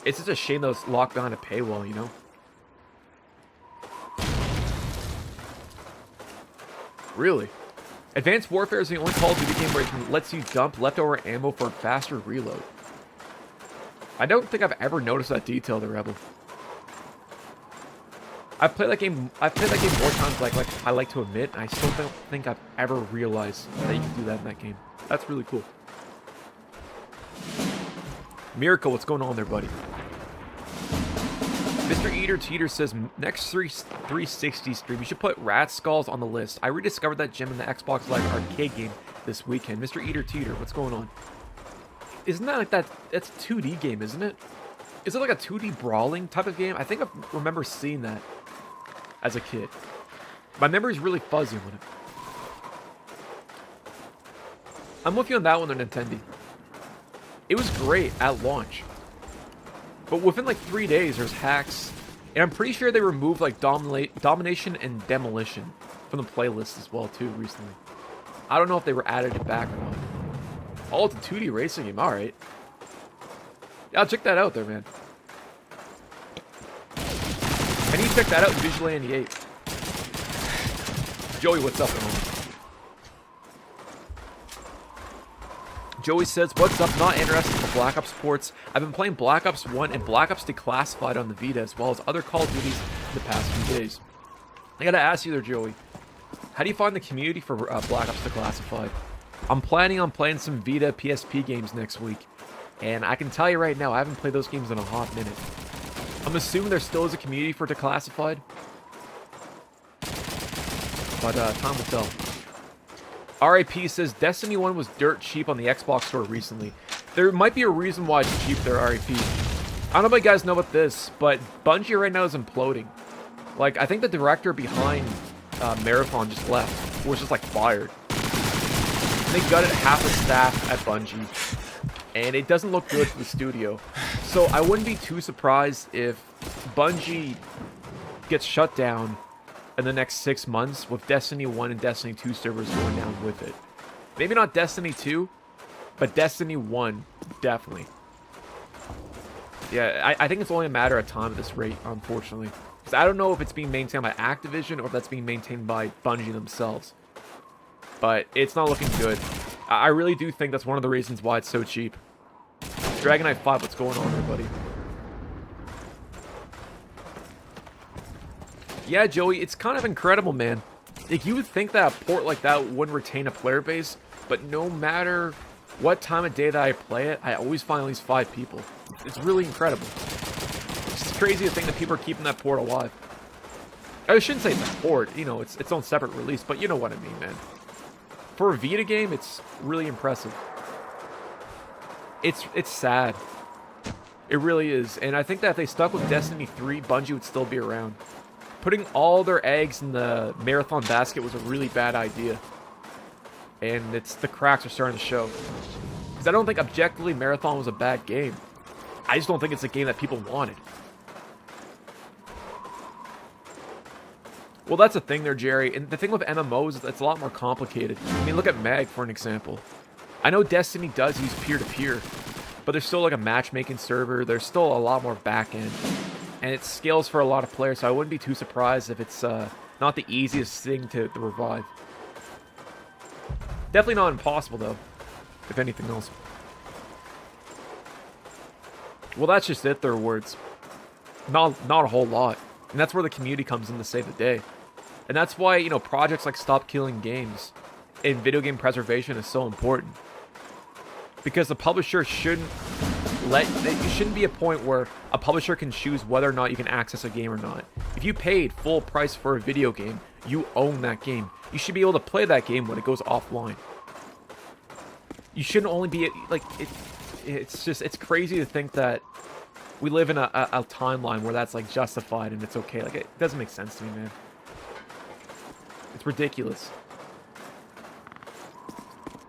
It's just a shame that was locked behind a paywall, you know? Really? Advanced Warfare is the only Call of Duty game where it lets you dump leftover ammo for a faster reload. I don't think I've ever noticed that detail, the Rebel. I've played that game more times like I like to admit, and I still don't think I've ever realized that you can do that in that game. That's really cool. Miracle, what's going on there, buddy? Mr. Eater Teeter says, next 360 stream, you should put Rat Skulls on the list. I rediscovered that gem in the Xbox Live arcade game this weekend. Mr. Eater Teeter, what's going on? Isn't that like that? That's a 2D game, isn't it? Is it like a 2D brawling type of game? I think I remember seeing that as a kid. My memory's really fuzzy on it. I'm with you on that one, on Nintendo. It was great at launch. But within like 3 days, there's hacks. And I'm pretty sure they removed like Domination and Demolition from the playlist as well too recently. I don't know if they were added it back or not. Oh, it's a 2D racing game. Alright. Yeah, I'll check that out there, man. I need to check that out in Visual 98. Joey, what's up, man? Joey says, what's up? Not interested in the Black Ops ports. I've been playing Black Ops 1 and Black Ops Declassified on the Vita, as well as other Call of Duties in the past few days. I gotta ask you there, Joey. How do you find the community for Black Ops Declassified? I'm planning on playing some Vita PSP games next week. And I can tell you right now, I haven't played those games in a hot minute. I'm assuming there still is a community for Declassified. But time will tell. RIP says, Destiny 1 was dirt cheap on the Xbox store recently. There might be a reason why it's cheap there, RIP. I don't know if you guys know about this, but Bungie right now is imploding. Like, I think the director behind Marathon just left, or was just like fired. And they gutted half the staff at Bungie. And it doesn't look good for the studio. So I wouldn't be too surprised if Bungie gets shut down in the next 6 months, with Destiny 1 and Destiny 2 servers going down with it. Maybe not Destiny 2, but Destiny 1, definitely. Yeah, I think it's only a matter of time at this rate, unfortunately. Because I don't know if it's being maintained by Activision or if that's being maintained by Bungie themselves. But it's not looking good. I really do think that's one of the reasons why it's so cheap. Dragon Knight 5, what's going on there, buddy? Yeah, Joey, it's kind of incredible, man. Like, you would think that a port like that wouldn't retain a player base, but no matter what time of day that I play it, I always find at least 5 people. It's really incredible. It's just crazy to think that people are keeping that port alive. I shouldn't say it's a port, you know, it's its own separate release, but you know what I mean, man. For a Vita game, it's really impressive. It's sad. It really is. And I think that if they stuck with Destiny 3, Bungie would still be around. Putting all their eggs in the Marathon basket was a really bad idea. And the cracks are starting to show. Because I don't think objectively Marathon was a bad game. I just don't think it's a game that people wanted. Well, that's the thing there, Jerry. And the thing with MMOs is it's a lot more complicated. I mean, look at Mag, for an example. I know Destiny does use peer-to-peer, but there's still like a matchmaking server. There's still a lot more back-end. And it scales for a lot of players, so I wouldn't be too surprised if it's not the easiest thing to revive. Definitely not impossible, though, if anything else. Well, that's just it, their words. Not a whole lot. And that's where the community comes in to save the day. And that's why, you know, projects like Stop Killing Games and video game preservation is so important. Because the publisher shouldn't it shouldn't be a point where a publisher can choose whether or not you can access a game or not. If you paid full price for a video game, you own that game. You should be able to play that game when it goes offline. You shouldn't only be like it's crazy to think that we live in a timeline where that's like justified and it's okay. Like, it doesn't make sense to me, man. It's ridiculous.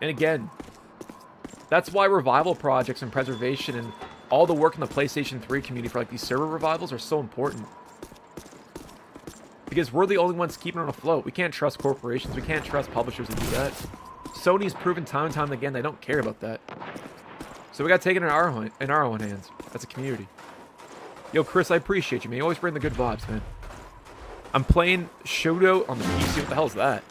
And again, that's why revival projects and preservation and all the work in the PlayStation 3 community for like these server revivals are so important. Because we're the only ones keeping it afloat. We can't trust corporations. We can't trust publishers to do that. Sony's proven time and time again they don't care about that. So we gotta take it in our own hands. That's a community. Yo, Chris, I appreciate you, man. You always bring the good vibes, man. I'm playing Shootout on the PC. What the hell is that?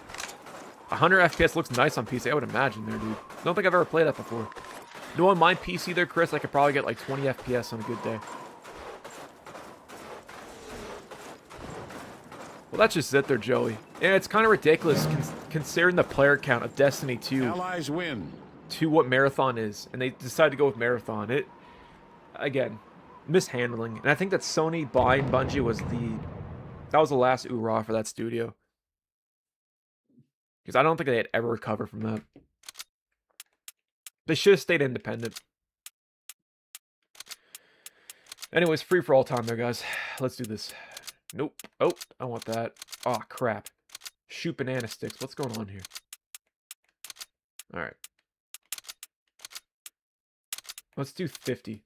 100 FPS looks nice on PC, I would imagine there, dude. I don't think I've ever played that before. You know, on my PC there, Chris, I could probably get like 20 FPS on a good day. Well, that's just it there, Joey. And it's kind of ridiculous considering the player count of Destiny 2 Allies win. to what Marathon is. And they decided to go with Marathon. Again, mishandling. And I think that Sony buying Bungie was that was the last hoorah for that studio. Because I don't think they'd ever recover from that. They should have stayed independent. Anyways, free for all time there, guys. Let's do this. Nope. Oh, I want that. Oh, crap. Shoot banana sticks. What's going on here? Alright. Let's do 50.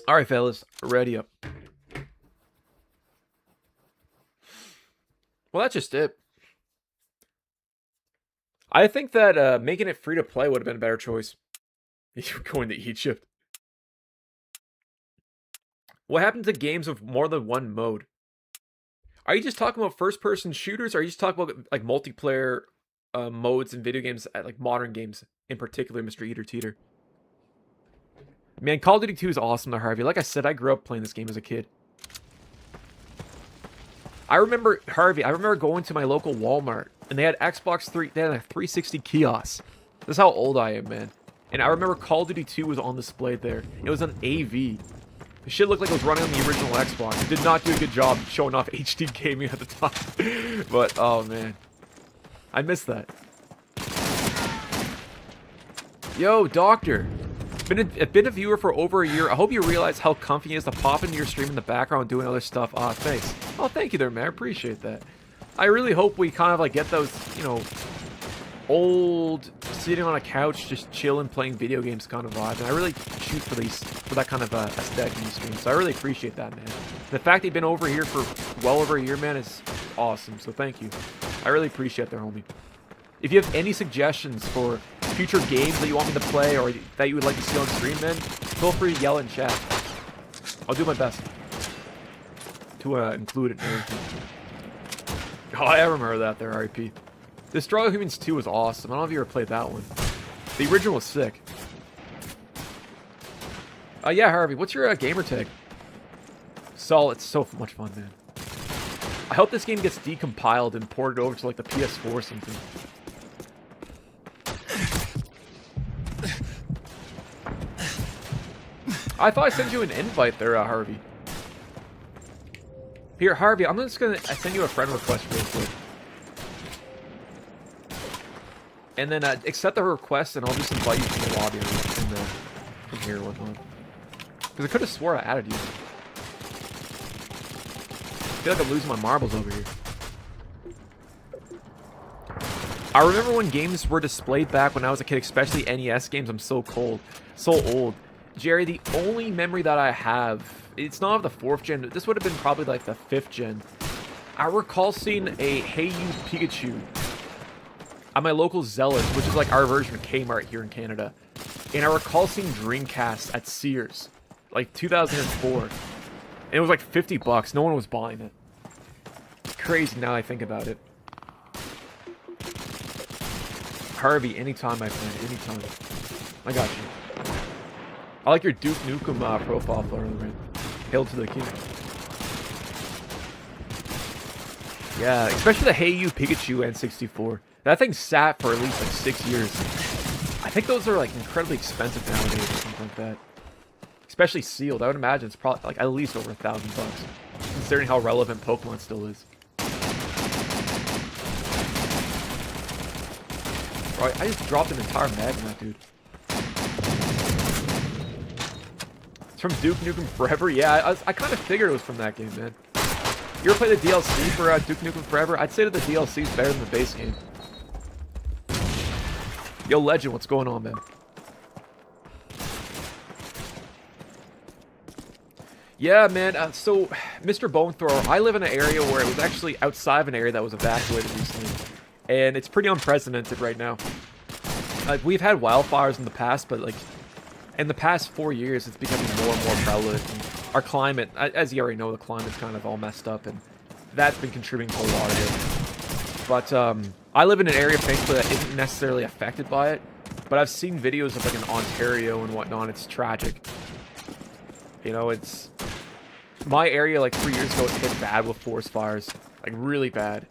Alright, fellas. Ready up. Well, that's just it. I think that making it free to play would have been a better choice. You're going to Egypt. What happened to games with more than one mode? Are you just talking about first-person shooters, or are you just talking about like multiplayer modes in video games, like modern games in particular, Mr. Eater Teeter? Man, Call of Duty 2 is awesome to Harvey. Like I said, I grew up playing this game as a kid. I remember, Harvey, going to my local Walmart, and they had Xbox 3, they had a 360 kiosk. This is how old I am, man. And I remember Call of Duty 2 was on display there. It was an AV. The shit looked like it was running on the original Xbox. It did not do a good job showing off HD gaming at the time. But, oh man. I miss that. Yo, Doctor. Been a viewer for over a year. I hope you realize how comfy it is to pop into your stream in the background doing other stuff. Ah, thanks. Oh, thank you there, man. I appreciate that. I really hope we kind of like get those, you know, old sitting on a couch just chilling playing video games kind of vibe, and I really shoot for that kind of aesthetic in these streams, so I really appreciate that, man. The fact they've been over here for well over a year, man, is awesome, so thank you. I really appreciate that, homie. If you have any suggestions for future games that you want me to play or that you would like to see on stream, man, feel free to yell in chat. I'll do my best to include it in everything. Oh, I remember that there, RIP. Destroy Humans 2 was awesome. I don't know if you ever played that one. The original was sick. Yeah, Harvey, what's your gamer tag? Sol, it's so much fun, man. I hope this game gets decompiled and ported over to like the PS4 or something. I thought I sent you an invite there, Harvey. Here, Harvey, I'm just gonna send you a friend request real quick. And then accept the request, and I'll just invite you to the lobby from here and whatnot. Because I could have swore I added you. I feel like I'm losing my marbles over here. I remember when games were displayed back when I was a kid, especially NES games. I'm so old. Jerry, the only memory that I have, it's not of the 4th gen. This would have been probably like the 5th gen. I recall seeing a Hey You Pikachu at my local Zealous, which is like our version of Kmart here in Canada. And I recall seeing Dreamcast at Sears, like 2004. And it was like $50. No one was buying it. Crazy now I think about it. Harvey, anytime, my friend, anytime. I got you. I like your Duke Nukem profile photo, man. Hail to the king. Yeah, especially the Hey You Pikachu N64. That thing sat for at least like 6 years. I think those are like incredibly expensive nowadays or something like that. Especially sealed. I would imagine it's probably like at least over $1,000, considering how relevant Pokemon still is. Bro, I just dropped an entire mag in that dude. It's from Duke Nukem Forever? Yeah, I kind of figured it was from that game, man. You ever play the DLC for Duke Nukem Forever? I'd say that the DLC is better than the base game. Yo, Legend, what's going on, man? Yeah, man, so, Mr. Bone Thrower, I live in an area where it was actually outside of an area that was evacuated recently. And it's pretty unprecedented right now. Like, we've had wildfires in the past, but, like, in the past 4 years, it's becoming more and more prevalent. And our climate, as you already know, the climate's kind of all messed up, and that's been contributing to a lot of it. But, I live in an area, thankfully, that isn't necessarily affected by it. But I've seen videos of, like, in Ontario and whatnot. It's tragic. You know, it's... My area, like, 3 years ago, was hit bad with forest fires. Like, really bad.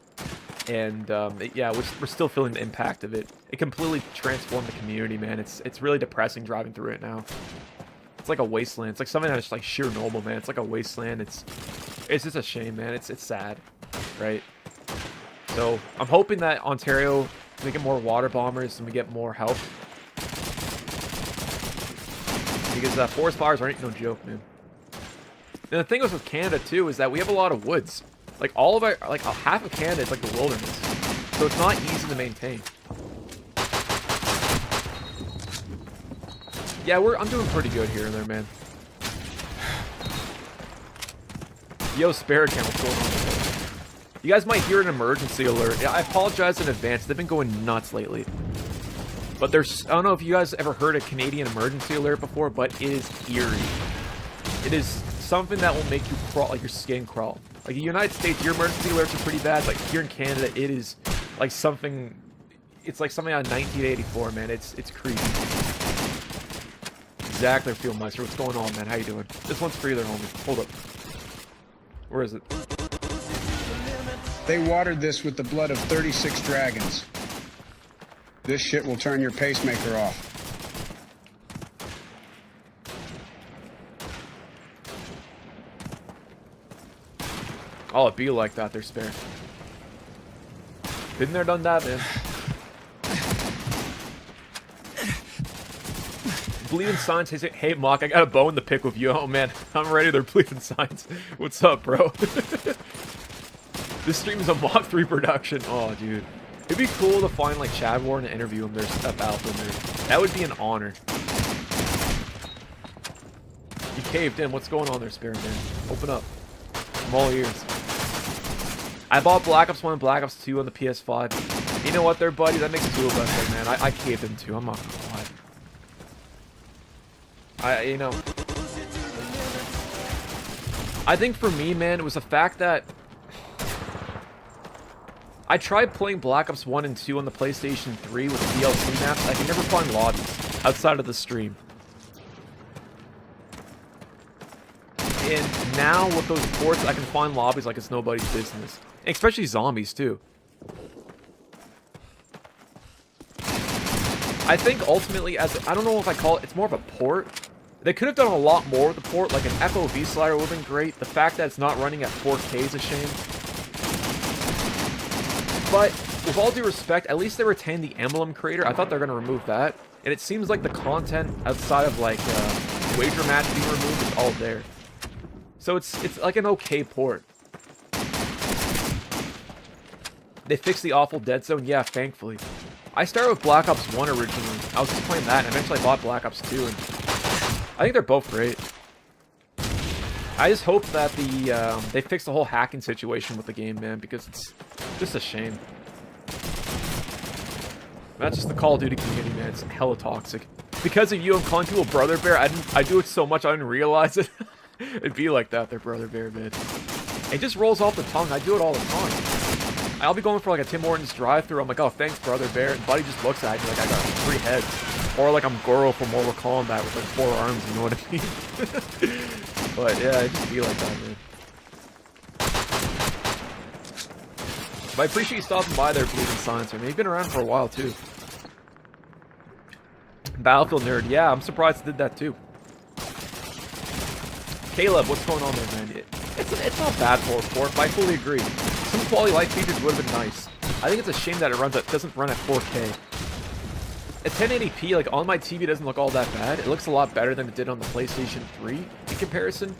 And, yeah, we're still feeling the impact of it. It completely transformed the community, man. It's really depressing driving through it now. It's like a wasteland. It's like something that's like sheer normal, man. It's like a wasteland. It's just a shame, man. It's sad, right? So I'm hoping that Ontario, we get more water bombers and we get more help. Because forest fires aren't no joke, man. And the thing is with Canada too is that we have a lot of woods. Like all of our, like half of Canada is like the wilderness, so it's not easy to maintain. Yeah, I'm doing pretty good here and there, man. Yo, spare account, what's going on? You guys might hear an emergency alert. Yeah, I apologize in advance. They've been going nuts lately. But there's, I don't know if you guys ever heard a Canadian emergency alert before, but it is eerie. It is something that will make you crawl, like your skin crawl. Like in the United States, your emergency alerts are pretty bad. Like here in Canada, it is like something, it's like something out of 1984, man. It's creepy. Exactly, Field Meister. What's going on, man? How you doing? This one's for you there, homie. Hold up. Where is it? They watered this with the blood of 36 dragons. This shit will turn your pacemaker off. Oh, it be like that, they're spare. Been there, done that, man. Bleeding Signs, hey Mock, I got a bone to pick with you. Oh man, I'm ready. They're Bleeding Signs. What's up, bro? This stream is a Mach 3 production. Oh, dude. It'd be cool to find like Chad Warren and interview him. There's a battle there. That would be an honor. You caved in. What's going on there, Spirit Man? Open up. I'm all ears. I bought Black Ops 1 and Black Ops 2 on the PS5. You know what there, buddy? That makes two of us, there, man. I caved in too. I'm not gonna lie. You know. I think for me, man, it was the fact that I tried playing Black Ops 1 and 2 on the PlayStation 3 with the DLC maps. I could never find lobbies outside of the stream. And now with those ports, I can find lobbies like it's nobody's business. And especially zombies, too. I think ultimately, I don't know if I call it, it's more of a port. They could have done a lot more with the port, like an FOV slider would have been great. The fact that it's not running at 4K is a shame. But, with all due respect, at least they retained the emblem creator. I thought they were going to remove that. And it seems like the content outside of, like, wager match being removed is all there. So it's like an okay port. They fixed the awful dead zone? Yeah, thankfully. I started with Black Ops 1 originally. I was just playing that, and eventually I bought Black Ops 2, and I think they're both great. I just hope that they fix the whole hacking situation with the game, man, because it's just a shame. That's just the Call of Duty community, man. It's hella toxic. Because of you, I'm calling people Brother Bear. I do it so much I didn't realize it. It'd be like that, they're Brother Bear, man. It just rolls off the tongue. I do it all the time. I'll be going for like a Tim Hortons drive-thru. I'm like, oh, thanks, Brother Bear. And Buddy just looks at me like I got 3 heads. Or like I'm Goro from Mortal Kombat with like 4 arms, you know what I mean? But yeah, it just be like that, man. But I appreciate you stopping by there, Bleeding Silencer. I mean, you've been around for a while, too. Battlefield Nerd. Yeah, I'm surprised it did that, too. Caleb, what's going on there, man? It's not bad for a port, but I fully agree. Some quality life features would have been nice. I think it's a shame that it doesn't run at 4K. At 1080p, like on my TV, it doesn't look all that bad. It looks a lot better than it did on the PlayStation 3 in comparison.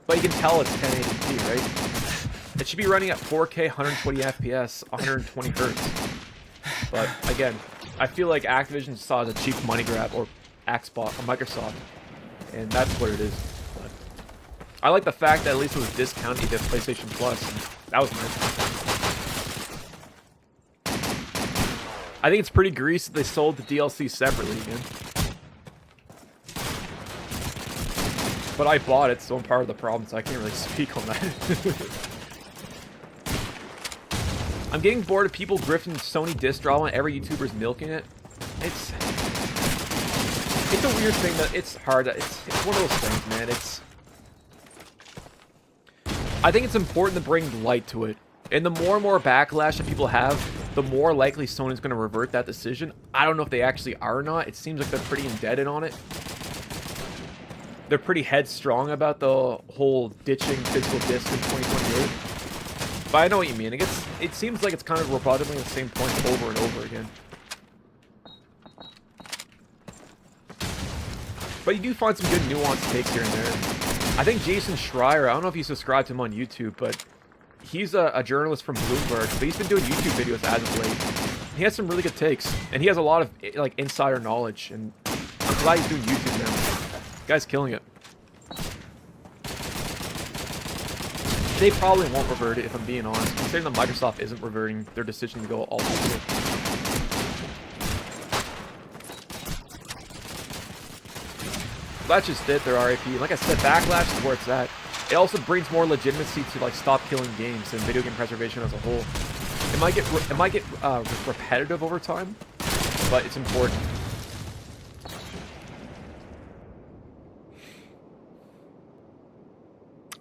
But you can tell it's 1080p, right? It should be running at 4K, 120 FPS, 120 Hz. But again, I feel like Activision saw it as a cheap money grab, or Xbox, or Microsoft, and that's what it is. But I like the fact that at least it was discounted to PlayStation Plus. And that was nice. I think it's pretty greasy that they sold the DLC separately again. But I bought it, so I'm part of the problem, so I can't really speak on that. I'm getting bored of people grifting Sony disc drama and every YouTuber's milking it. It's a weird thing that it's hard. It's one of those things, man. I think it's important to bring light to it. And the more and more backlash that people have, the more likely Sony's going to revert that decision. I don't know if they actually are or not. It seems like they're pretty indebted on it. they're pretty headstrong about the whole ditching physical disc in 2028. But I know what you mean. It seems like it's kind of repeatedly the same point over and over again. But you do find some good nuanced takes here and there. I think Jason Schreier, I don't know if you subscribe to him on YouTube, but he's a journalist from Bloomberg, but he's been doing YouTube videos as of late. He has some really good takes, and he has a lot of like insider knowledge, and I'm glad he's doing YouTube now. Guy's killing it. They probably won't revert it, if I'm being honest, considering that Microsoft isn't reverting their decision to go all digital. That's just it, their RIP. Like I said, Backlash is where it's at. It also brings more legitimacy to like stop killing games and video game preservation as a whole. It might get repetitive over time, but it's important.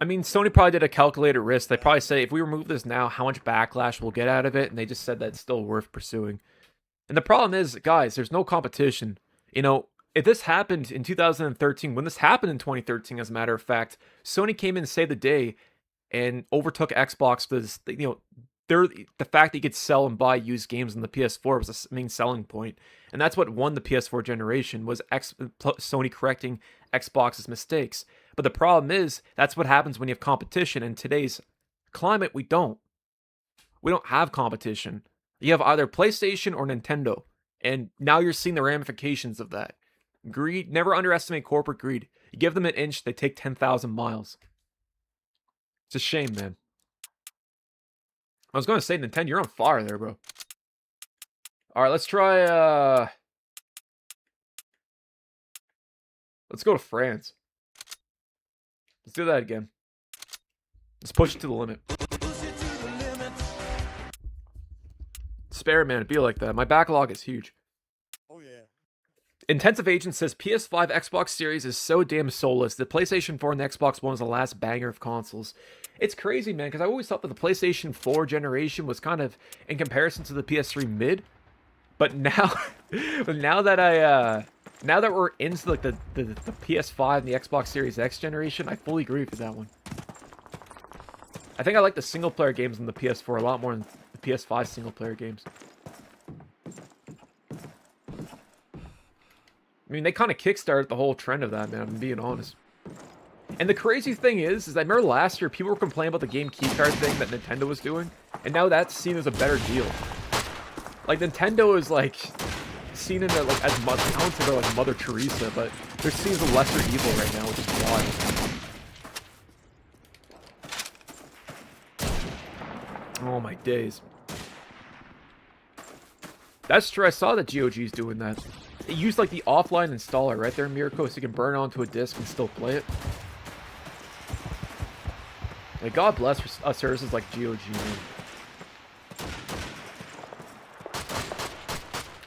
I mean, Sony probably did a calculated risk. They probably say, if we remove this now, how much backlash we'll get out of it? And they just said that it's still worth pursuing. And the problem is, guys, there's no competition. You know, if this happened in 2013, when this happened in 2013, as a matter of fact, Sony came in and saved the day and overtook Xbox for this, you know, the fact that you could sell and buy used games on the PS4 was the main selling point. And that's what won the PS4 generation, was Sony correcting Xbox's mistakes. But the problem is, that's what happens when you have competition. In today's climate, we don't. We don't have competition. You have either PlayStation or Nintendo. And now you're seeing the ramifications of that. Greed, never underestimate corporate greed. You give them an inch, they take 10,000 miles. It's a shame, man. I was going to say, Nintendo, you're on fire there, bro. Alright, let's try, let's go to France. Let's do that again. Let's push it to the limit. Spare, man, it'd be like that. My backlog is huge. Oh, yeah. Intensive Agent says, PS5 Xbox Series is so damn soulless. The PlayStation 4 and the Xbox One is the last banger of consoles. It's crazy, man, because I always thought that the PlayStation 4 generation was kind of in comparison to the PS3 mid. But now, now that we're into like the PS5 and the Xbox Series X generation, I fully agree with that one. I think I like the single player games on the PS4 a lot more than the PS5 single player games. I mean, they kind of kickstarted the whole trend of that, man, I'm being honest. And the crazy thing is I remember last year, people were complaining about the game keycard thing that Nintendo was doing, and now that's seen as a better deal. Like, Nintendo is, like, seen in, like, as much, I don't say they're like Mother Teresa, but they're seen as a lesser evil right now, which is wild. Oh, my days. That's true, I saw that GOG's doing that. It used, like, the offline installer right there, Mirko, so you can burn it onto a disc and still play it. Like, God bless services like GOG, man.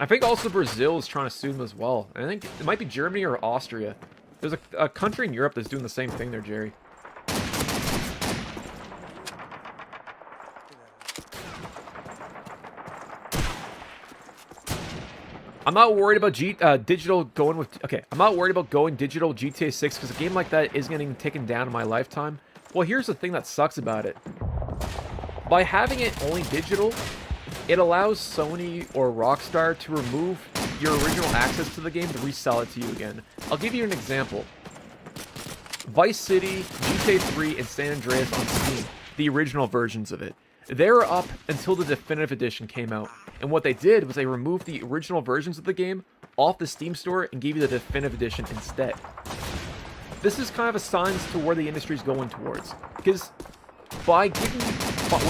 I think also Brazil is trying to sue them as well. And I think it might be Germany or Austria. There's a country in Europe that's doing the same thing there, Jerry. I'm not worried about digital going with... Okay, I'm not worried about going digital GTA 6 because a game like that is getting taken down in my lifetime. Well, here's the thing that sucks about it. By having it only digital, it allows Sony or Rockstar to remove your original access to the game to resell it to you again. I'll give you an example. Vice City, GTA 3, and San Andreas on Steam, the original versions of it. They were up until the Definitive Edition came out. And what they did was they removed the original versions of the game off the Steam store and gave you the Definitive Edition instead. This is kind of a sign to where the industry is going towards. Because when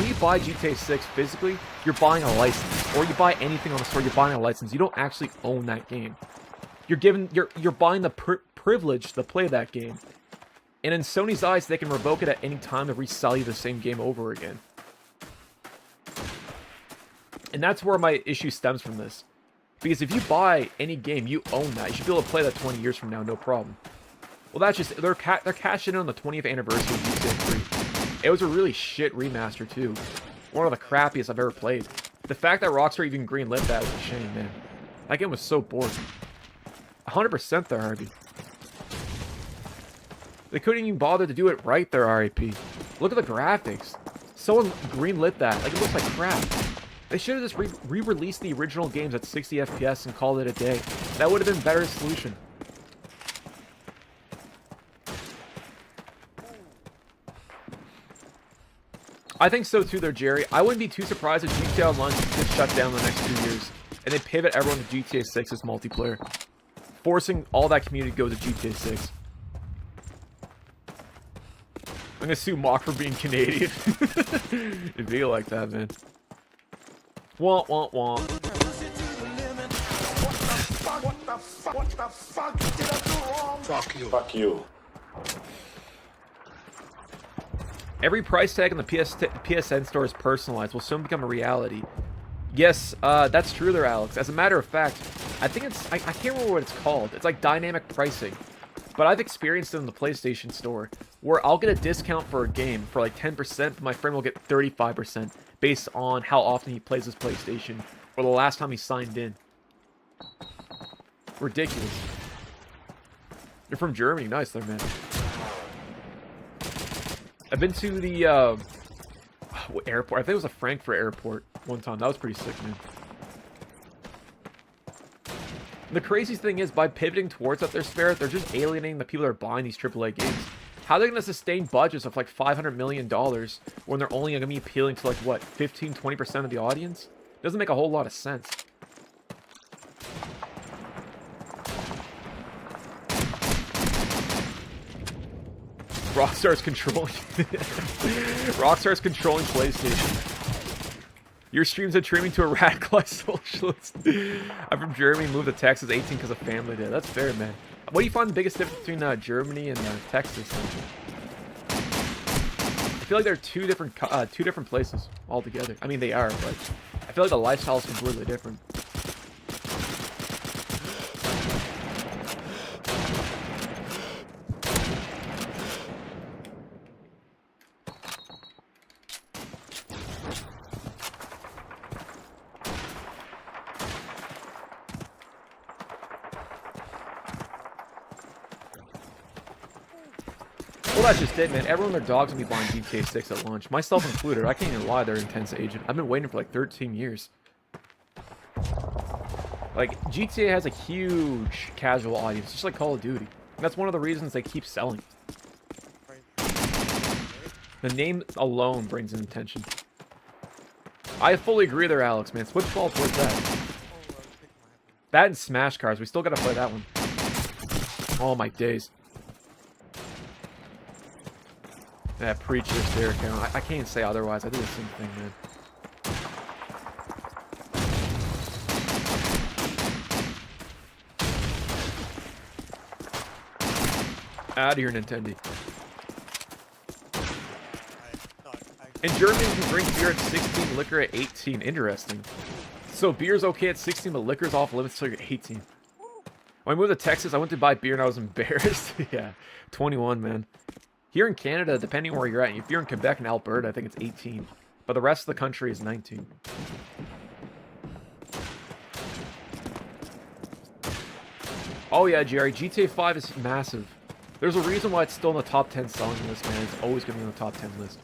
you buy GTA 6 physically, you're buying a license. Or you buy anything on the store, you're buying a license. You don't actually own that game. You're buying the privilege to play that game. And in Sony's eyes, they can revoke it at any time to resell you the same game over again. And that's where my issue stems from this. Because if you buy any game, you own that. You should be able to play that 20 years from now, no problem. Well, that's just... They're cashing in on the 20th anniversary of GTA 3. It was a really shit remaster, too. One of the crappiest I've ever played. The fact that Rockstar even greenlit that was a shame, man. That game was so boring. 100% there, Harvey. They couldn't even bother to do it right there, RAP. Look at the graphics. Someone greenlit that. Like, it looks like crap. They should have just re-released the original games at 60 FPS and called it a day. That would have been a better solution. I think so too, there, Jerry. I wouldn't be too surprised if GTA Online gets shut down in the next 2 years, and they pivot everyone to GTA 6 as multiplayer, forcing all that community to go to GTA 6. I'm gonna sue Mock for being Canadian. It'd be like that, man. Wah, wah, wah. What the fuck did I do wrong? Fuck you. Fuck you. Every price tag in the PSN store is personalized, will soon become a reality. Yes, that's true there, Alex. As a matter of fact, I think it's... I can't remember what it's called. It's like dynamic pricing. But I've experienced it in the PlayStation store, where I'll get a discount for a game for like 10%, but my friend will get 35% based on how often he plays his PlayStation, or the last time he signed in. Ridiculous. You're from Germany. Nice there, man. I've been to the airport. I think it was a Frankfurt airport one time. That was pretty sick, man. The craziest thing is, by pivoting towards that their Spirit, they're just alienating the people that are buying these AAA games. How are they going to sustain budgets of like $500 million when they're only going to be appealing to like, what, 15-20% of the audience? Doesn't make a whole lot of sense. Rockstar's controlling... Rockstar's controlling PlayStation. Your streams are streaming to a radicalized socialist. I'm from Germany, moved to Texas 18 because of family day. That's fair, man. What do you find the biggest difference between Germany and Texas? I feel like they're two different places altogether. I mean, they are, but I feel like the lifestyle is completely different. Well, that's just it, man. Everyone and their dogs will be buying GTA 6 at launch. Myself included. I can't even lie, they're intense agent. I've been waiting for like 13 years. Like, GTA has a huge casual audience, just like Call of Duty. And that's one of the reasons they keep selling. The name alone brings in attention. I fully agree there, Alex, man. Switch ball towards that. That and Smash Cars. We still gotta play that one. Oh, my days. That preacher there, I can't say otherwise. I do the same thing, man. Out of here, Nintendo. In Germany, you can drink beer at 16, liquor at 18. Interesting. So beer's okay at 16, but liquor's off limits till you're 18. When I moved to Texas, I went to buy beer and I was embarrassed. Yeah, 21, man. Here in Canada, depending where you're at, if you're in Quebec and Alberta, I think it's 18. But the rest of the country is 19. Oh yeah, Jerry, GTA 5 is massive. There's a reason why it's still in the top 10 selling list, man. It's always going to be on the top 10 list.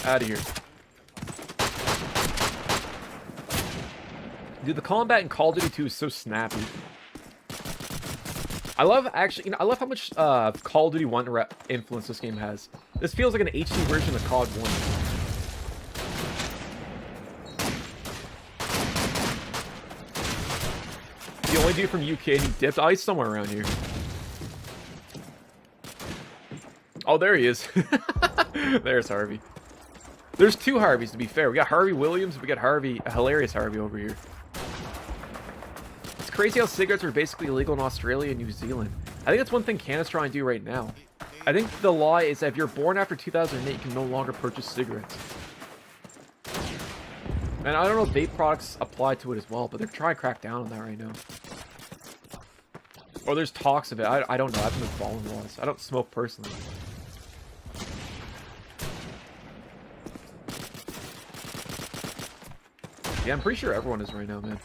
Out of here. Dude, the combat in Call of Duty 2 is so snappy. I love, actually, I love how much Call of Duty 1 influence this game has. This feels like an HD version of COD 1. The only dude from UK and he dipped. Oh, he's somewhere around here. Oh, there he is. There's Harvey. There's two Harveys, to be fair. We got Harvey Williams, we got Harvey, a hilarious Harvey over here. It's crazy how cigarettes are basically illegal in Australia and New Zealand. I think that's one thing Canada's trying to do right now. I think the law is that if you're born after 2008, you can no longer purchase cigarettes. And I don't know if vape products apply to it as well, but they're trying to crack down on that right now. Or there's talks of it. I don't know. I haven't been following laws. I don't smoke personally. Yeah, I'm pretty sure everyone is right now, man.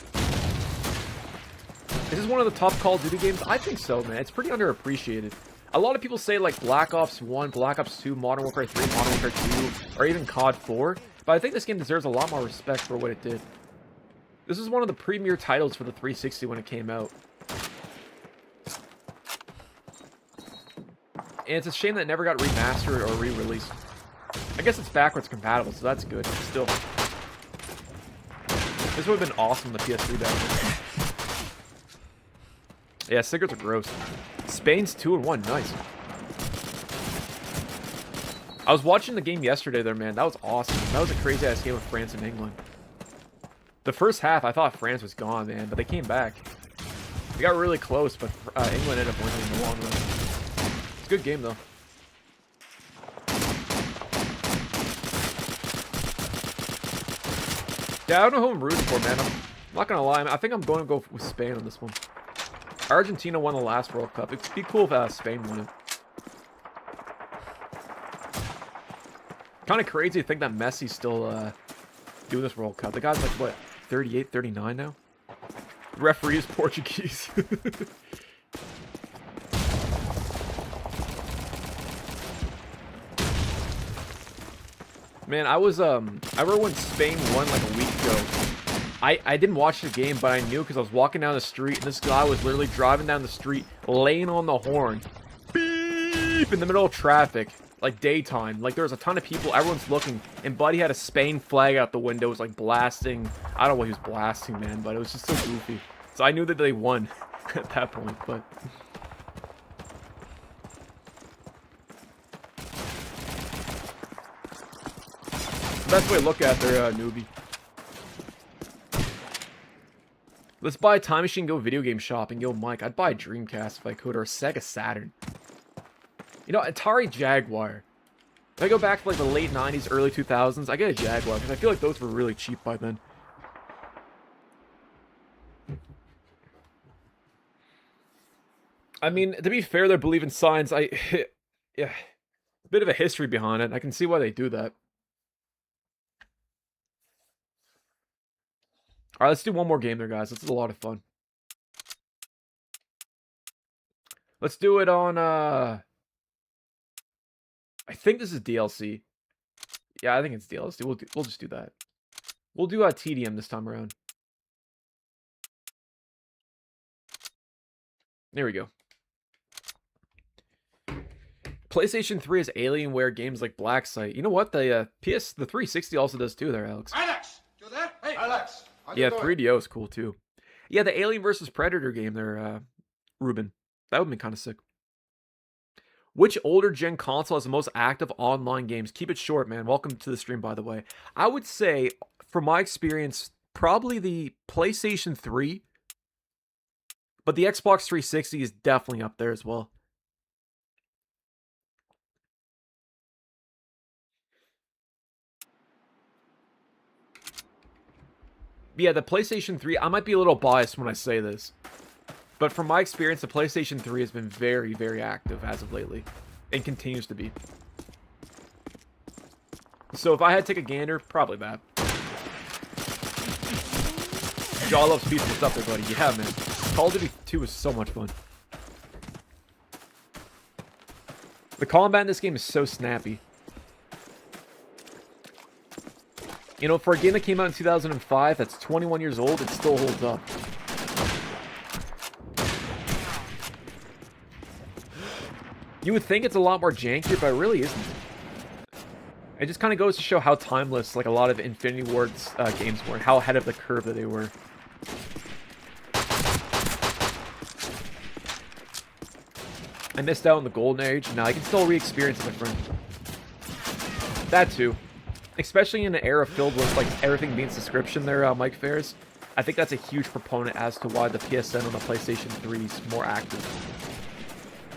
Is this one of the top Call of Duty games? I think so, man. It's pretty underappreciated. A lot of people say, like, Black Ops 1, Black Ops 2, Modern Warfare 3, Modern Warfare 2, or even COD 4. But I think this game deserves a lot more respect for what it did. This is one of the premier titles for the 360 when it came out. And it's a shame that it never got remastered or re-released. I guess it's backwards compatible, so that's good. Still. This would have been awesome, the PS3 back. Yeah, cigarettes are gross. Spain's 2-1, nice. I was watching the game yesterday there, man. That was awesome. That was a crazy-ass game with France and England. The first half, I thought France was gone, man, but they came back. They got really close, but England ended up winning in the long run. It's a good game, though. Yeah, I don't know who I'm rooting for, man. I'm not gonna lie. I think I'm going to go with Spain on this one. Argentina won the last World Cup. It'd be cool if Spain won it. Kind of crazy to think that Messi's still doing this World Cup. The guy's like, what, 38, 39 now? The referee is Portuguese. Man, I remember when Spain won like a week ago. I didn't watch the game, but I knew because I was walking down the street, and this guy was literally driving down the street, laying on the horn. Beep! In the middle of traffic. Like, daytime. Like, there was a ton of people, everyone's looking, and Buddy had a Spain flag out the window, was like blasting. I don't know what he was blasting, man, but it was just so goofy. So I knew that they won at that point, but... Best way to look at their newbie. Let's buy a time machine, go video game shopping. Yo, Mike, I'd buy a Dreamcast if I could, or a Sega Saturn. You know, Atari Jaguar. If I go back to like the late 90s, early 2000s, I get a Jaguar, because I feel like those were really cheap by then. I mean, to be fair, they're believing signs. Yeah, a bit of a history behind it. I can see why they do that. Alright, let's do one more game there, guys. This is a lot of fun. Let's do it on, I think this is DLC. Yeah, I think it's DLC. We'll just do that. We'll do TDM this time around. There we go. PlayStation 3 has Alienware games like Black Site. You know what? The 360 also does too there, Alex. Alex! You there? Hey, Alex! Yeah, 3DO is cool too. Yeah, the Alien vs. Predator game there, Ruben. That would be kind of sick. Which older gen console has the most active online games? Keep it short, man. Welcome to the stream, by the way. I would say, from my experience, probably the PlayStation 3. But the Xbox 360 is definitely up there as well. Yeah, the PlayStation 3, I might be a little biased when I say this. But from my experience, the PlayStation 3 has been very, very active as of lately. And continues to be. So if I had to take a gander, probably that. Jaw loves pizza. What's up there, buddy? Yeah, man. Call of Duty 2 is so much fun. The combat in this game is so snappy. You know, for a game that came out in 2005, that's 21 years old, it still holds up. You would think it's a lot more jankier, but it really isn't. It just kind of goes to show how timeless, like, a lot of Infinity Ward's games were, and how ahead of the curve that they were. I missed out on the Golden Age. Now I can still re-experience it, my friend. That too. Especially in an era filled with, like, everything being subscription there, Mike Ferris. I think that's a huge proponent as to why the PSN on the PlayStation 3 is more active.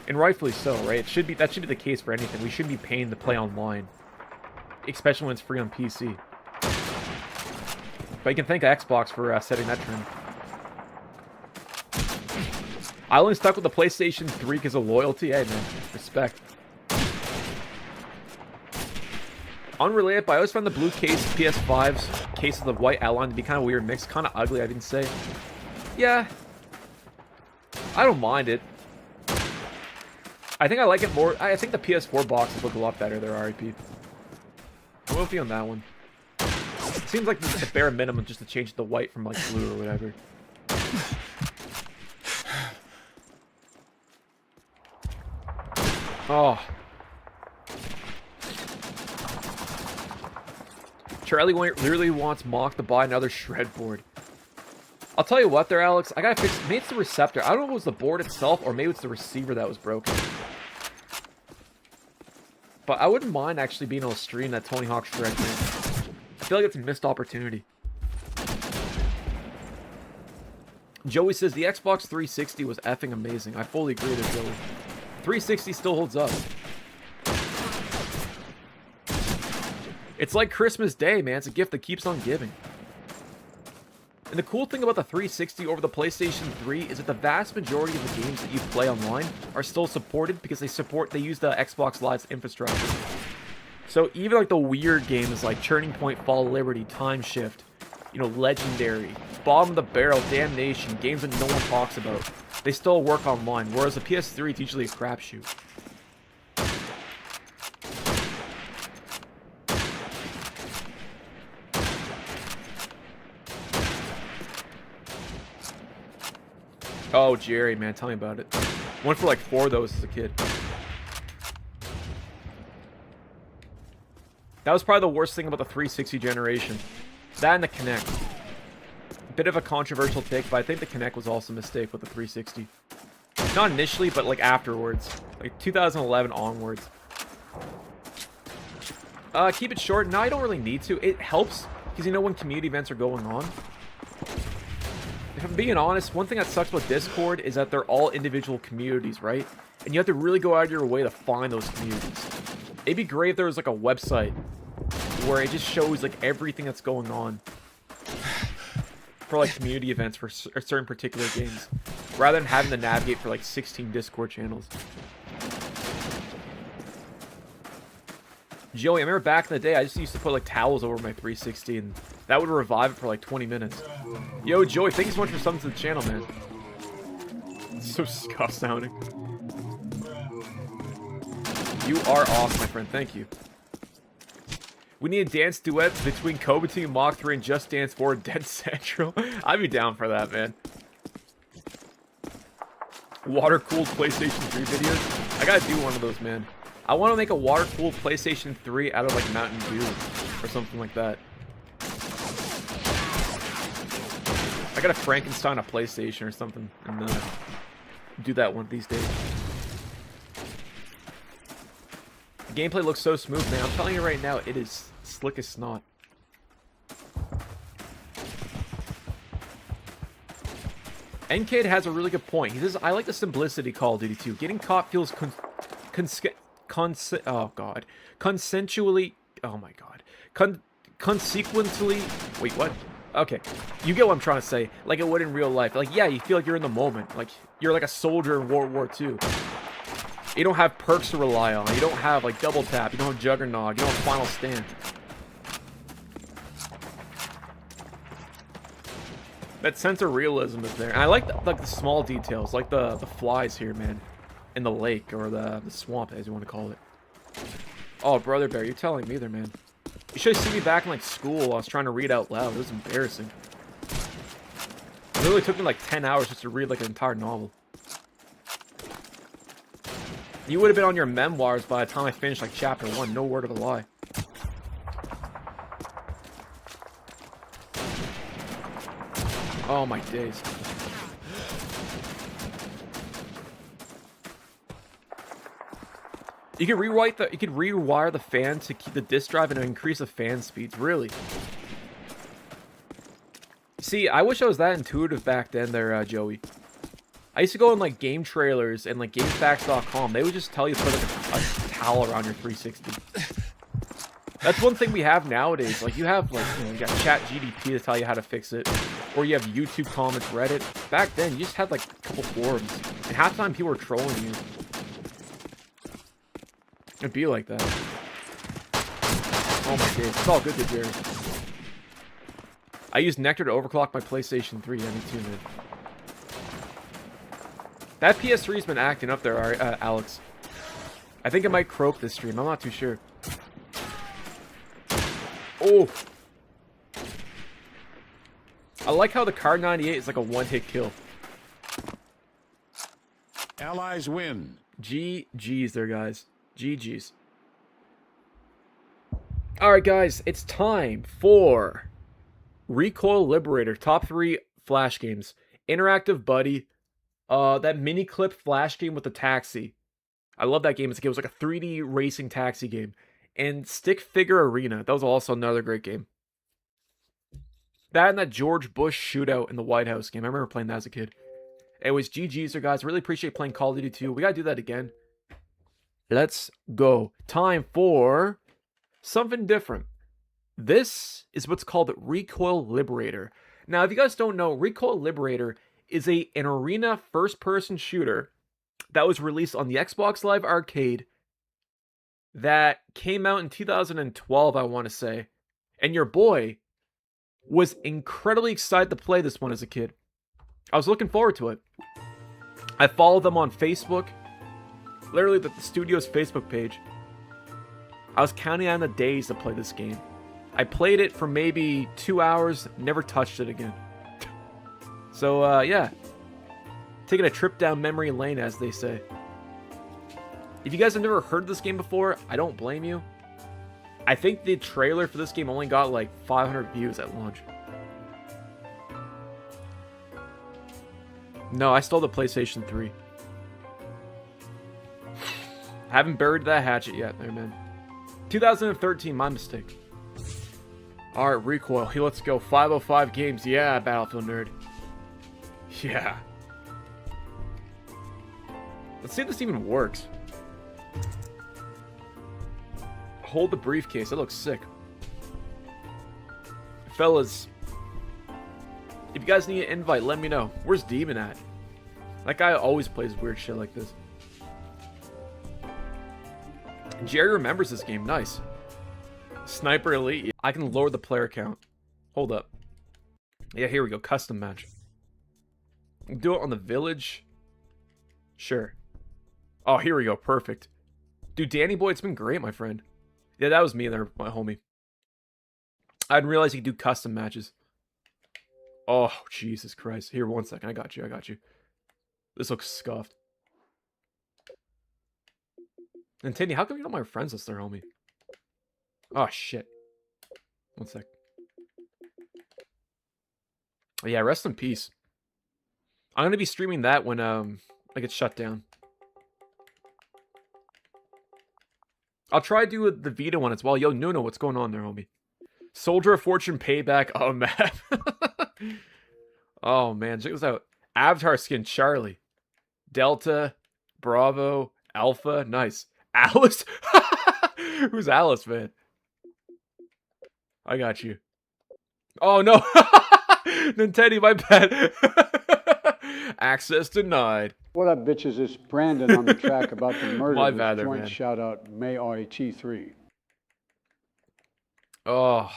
And rightfully so, right? That should be the case for anything. We shouldn't be paying to play online. Especially when it's free on PC. But you can thank Xbox for setting that trend. I only stuck with the PlayStation 3 because of loyalty. Hey, man. Respect. Unrelated, but I always found the blue case PS5's case of the white outline to be kind of weird mix. Kind of ugly, I didn't say. Yeah. I don't mind it. I think I like it more. I think the PS4 boxes look a lot better there, RIP. I'm with you on that one. It seems like the bare minimum just to change the white from like blue or whatever. Oh. Charlie literally wants Mock to buy another shred board. I'll tell you what there, Alex. I gotta fix... Maybe it's the receptor. I don't know if it was the board itself or maybe it's the receiver that was broken. But I wouldn't mind actually being able to stream that Tony Hawk shred game. I feel like it's a missed opportunity. Joey says the Xbox 360 was effing amazing. I fully agree with Joey. 360 still holds up. It's like Christmas Day, man. It's a gift that keeps on giving. And the cool thing about the 360 over the PlayStation 3 is that the vast majority of the games that you play online are still supported because they use the Xbox Live's infrastructure. So even like the weird games like Turning Point, Fall of Liberty, Time Shift, you know, Legendary, Bottom of the Barrel, Damnation, games that no one talks about, they still work online, whereas the PS3 it's usually a crapshoot. Oh, Jerry, man, tell me about it. Went for like 4 of those as a kid. That was probably the worst thing about the 360 generation. That and the Kinect. Bit of a controversial take, but I think the Kinect was also a mistake with the 360. Not initially, but like afterwards. Like 2011 onwards. Keep it short. No, I don't really need to. It helps, because you know when community events are going on. If I'm being honest, one thing that sucks about Discord is that they're all individual communities, right? And you have to really go out of your way to find those communities. It'd be great if there was like a website where it just shows like everything that's going on for like community events for certain particular games, rather than having to navigate for like 16 Discord channels. Joey, I remember back in the day, I just used to put like towels over my 360 and that would revive it for like 20 minutes. Yo, Joey, thank you so much for subbing to the channel, man. It's so scuff sounding. You are awesome, my friend. Thank you. We need a dance duet between Kobe Team Mach 3 and Just Dance 4 Dead Central. I'd be down for that, man. Water-cooled PlayStation 3 videos. I gotta do one of those, man. I want to make a water-cooled PlayStation 3 out of like Mountain Dew or something like that. I gotta Frankenstein a PlayStation or something and do that one of these days. The gameplay looks so smooth, man. I'm telling you right now, it is slick as snot. NKid has a really good point. He says, I like the simplicity Call of Duty 2. Getting caught feels consensually... Oh my god. Consequently... Wait, what? Okay. You get what I'm trying to say. Like it would in real life. Like, yeah, you feel like you're in the moment. Like, you're like a soldier in World War II. You don't have perks to rely on. You don't have, like, double tap. You don't have Juggernaut. You don't have Final Stand. That sense of realism is there. And I like the small details. Like the flies here, man. In the lake. Or the swamp, as you want to call it. Oh, Brother Bear, you're telling me there, man. You should have seen me back in, like, school. I was trying to read out loud. It was embarrassing. It literally took me, like, 10 hours just to read, like, an entire novel. You would have been on your memoirs by the time I finished, like, chapter 1. No word of a lie. Oh, my days. You could rewire the fan to keep the disk drive and increase the fan speeds. Really? See, I wish I was that intuitive back then there, Joey. I used to go on, like, game trailers and, like, GameFAQs.com. They would just tell you to put, like, a towel around your 360. That's one thing we have nowadays. Like, you have, like, you know, you got ChatGPT to tell you how to fix it. Or you have YouTube comments, Reddit. Back then, you just had, like, a couple forums. And half the time people are trolling you. It'd be like that. Oh my days. It's all good to Jerry. I use Nectar to overclock my PlayStation 3. Yeah, me too, man. That PS3's been acting up there, Alex. I think it might croak this stream. I'm not too sure. Oh. I like how the Car 98 is like a one-hit kill. Allies win. GG's there, guys. GG's. Alright, guys. It's time for Rekoil Liberator. Top 3 Flash games. Interactive Buddy. That mini clip Flash game with the taxi. I love that game. It was like a 3D racing taxi game. And Stick Figure Arena. That was also another great game. That and that George Bush shootout in the White House game. I remember playing that as a kid. Anyways, GG's there, guys. Really appreciate playing Call of Duty 2. We gotta do that again. Let's go. Time for something different. This is what's called Rekoil Liberator. Now, if you guys don't know, Rekoil Liberator is an arena first-person shooter that was released on the Xbox Live Arcade that came out in 2012, I want to say. And your boy was incredibly excited to play this one as a kid. I was looking forward to it. I followed them on Facebook. Literally the studio's Facebook page. I was counting down the days to play this game. I played it for maybe 2 hours, never touched it again. So, yeah. Taking a trip down memory lane, as they say. If you guys have never heard this game before, I don't blame you. I think the trailer for this game only got like 500 views at launch. No, I stole the PlayStation 3. Haven't buried that hatchet yet, there, man. 2013, my mistake. Alright, Recoil. Hey, let's go. 505 games. Yeah, Battlefield nerd. Yeah. Let's see if this even works. Hold the briefcase. That looks sick. Fellas, if you guys need an invite, let me know. Where's Demon at? That guy always plays weird shit like this. Jerry remembers this game. Nice. Sniper Elite. I can lower the player count. Hold up. Yeah, here we go. Custom match. Do it on the village. Sure. Oh, here we go. Perfect. Dude, Danny Boy, it's been great, my friend. Yeah, that was me there, my homie. I didn't realize you could do custom matches. Oh, Jesus Christ. Here, 1 second. I got you. This looks scuffed. Nintendo, how come you don't my friends list there, homie? Oh, shit. 1 sec. Oh, yeah, rest in peace. I'm going to be streaming that when I get shut down. I'll try to do the Vita one as well. Yo, Nuno, what's going on there, homie? Soldier of Fortune Payback. Oh, map. Oh, man. Check this out. Avatar skin, Charlie. Delta. Bravo. Alpha. Nice. Alice? Who's Alice, man? I got you. Oh, no. Nintendo, my bad. Access denied. What up, bitches? It's Brandon on the track about the murder. My bad there, joint man. shout out May T3. Oh.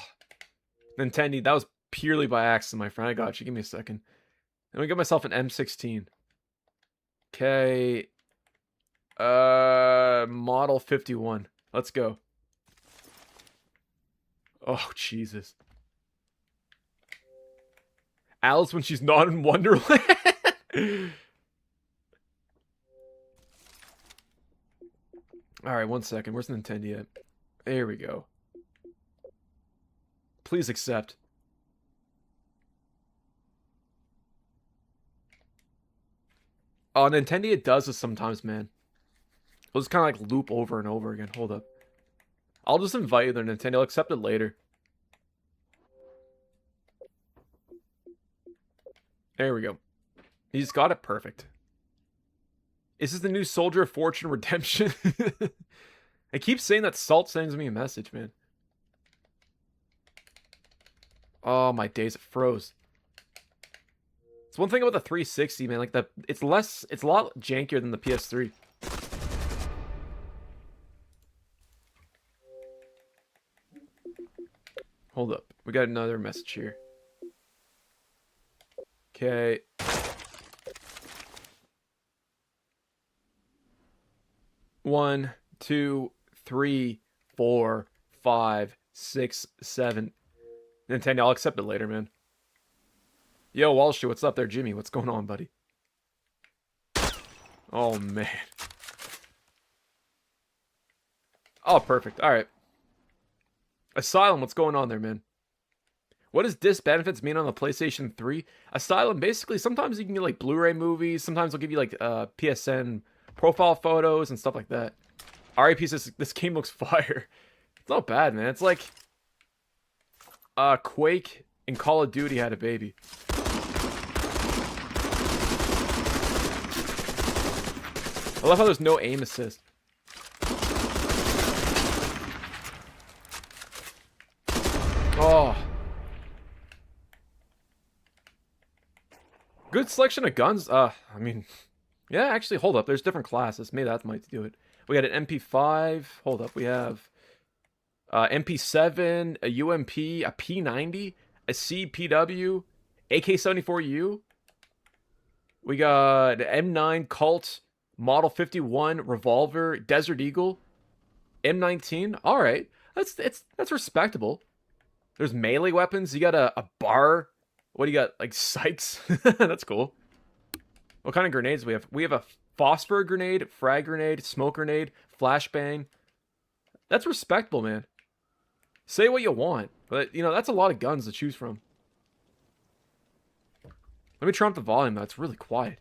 Nintendo, that was purely by accident, my friend. I got you. Give me a second. Let me get myself an M16. Okay. Model 51. Let's go. Oh, Jesus. Alice when she's not in Wonderland. Alright, 1 second. Where's Nintendo at? There we go. Please accept. Oh, Nintendo, it does this sometimes, man. It'll just kind of like loop over and over again. Hold up. I'll just invite you there, Nintendo. I'll accept it later. There we go. He's got it perfect. Is this the new Soldier of Fortune Redemption? I keep saying that Salt sends me a message, man. Oh, my days, it froze. It's one thing about the 360, man. Like it's a lot jankier than the PS3. Hold up, we got another message here. Okay. One, two, 3, 4, 5, 6, 7. Nintendo, I'll accept it later, man. Yo, Walshy, what's up there, Jimmy? What's going on, buddy? Oh, man. Oh, perfect. All right. Asylum, what's going on there, man? What does disc benefits mean on the PlayStation 3? Asylum, basically, sometimes you can get, like, Blu-ray movies. Sometimes they'll give you, like, PSN profile photos and stuff like that. RIP says, this game looks fire. It's not bad, man. It's like Quake and Call of Duty had a baby. I love how there's no aim assist. Oh. Good selection of guns. I mean, yeah, actually, hold up. There's different classes. Maybe that might do it. We got an MP5. Hold up. We have MP7, a UMP, a P90, a CPW, AK-74U. We got an M9 Colt, Model 51 revolver, Desert Eagle, M19. All right, that's respectable. There's melee weapons. You got a bar. What do you got? Like Sykes. That's cool. What kind of grenades do we have? We have a phosphor grenade, frag grenade, smoke grenade, flashbang. That's respectable, man. Say what you want, but you know that's a lot of guns to choose from. Let me turn up the volume though. It's really quiet.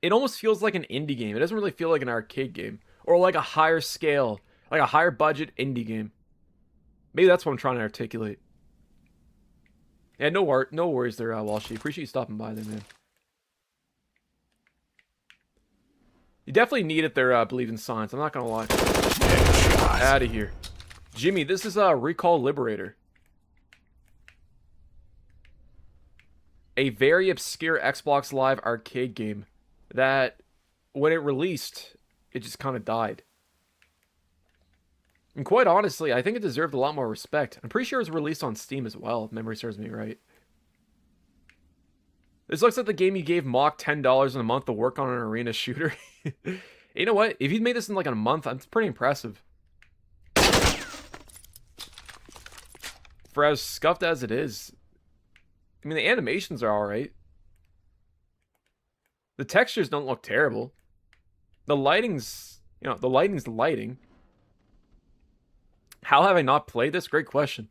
It almost feels like an indie game. It doesn't really feel like an arcade game or like a higher scale, like a higher budget indie game. Maybe that's what I'm trying to articulate. Yeah, no worries there, Walshy. Appreciate you stopping by there, man. You definitely need it there, believe in science. I'm not gonna lie. Out of here. Jimmy, this is Rekoil Liberator. A very obscure Xbox Live arcade game that, when it released, it just kind of died. And quite honestly, I think it deserved a lot more respect. I'm pretty sure it was released on Steam as well, if memory serves me right. This looks like the game you gave Mock $10 in a month to work on an arena shooter. You know what? If you made this in like a month, that's pretty impressive. For as scuffed as it is, I mean, the animations are alright. The textures don't look terrible. The lighting's, you know, the lighting's the lighting. How have I not played this? Great question.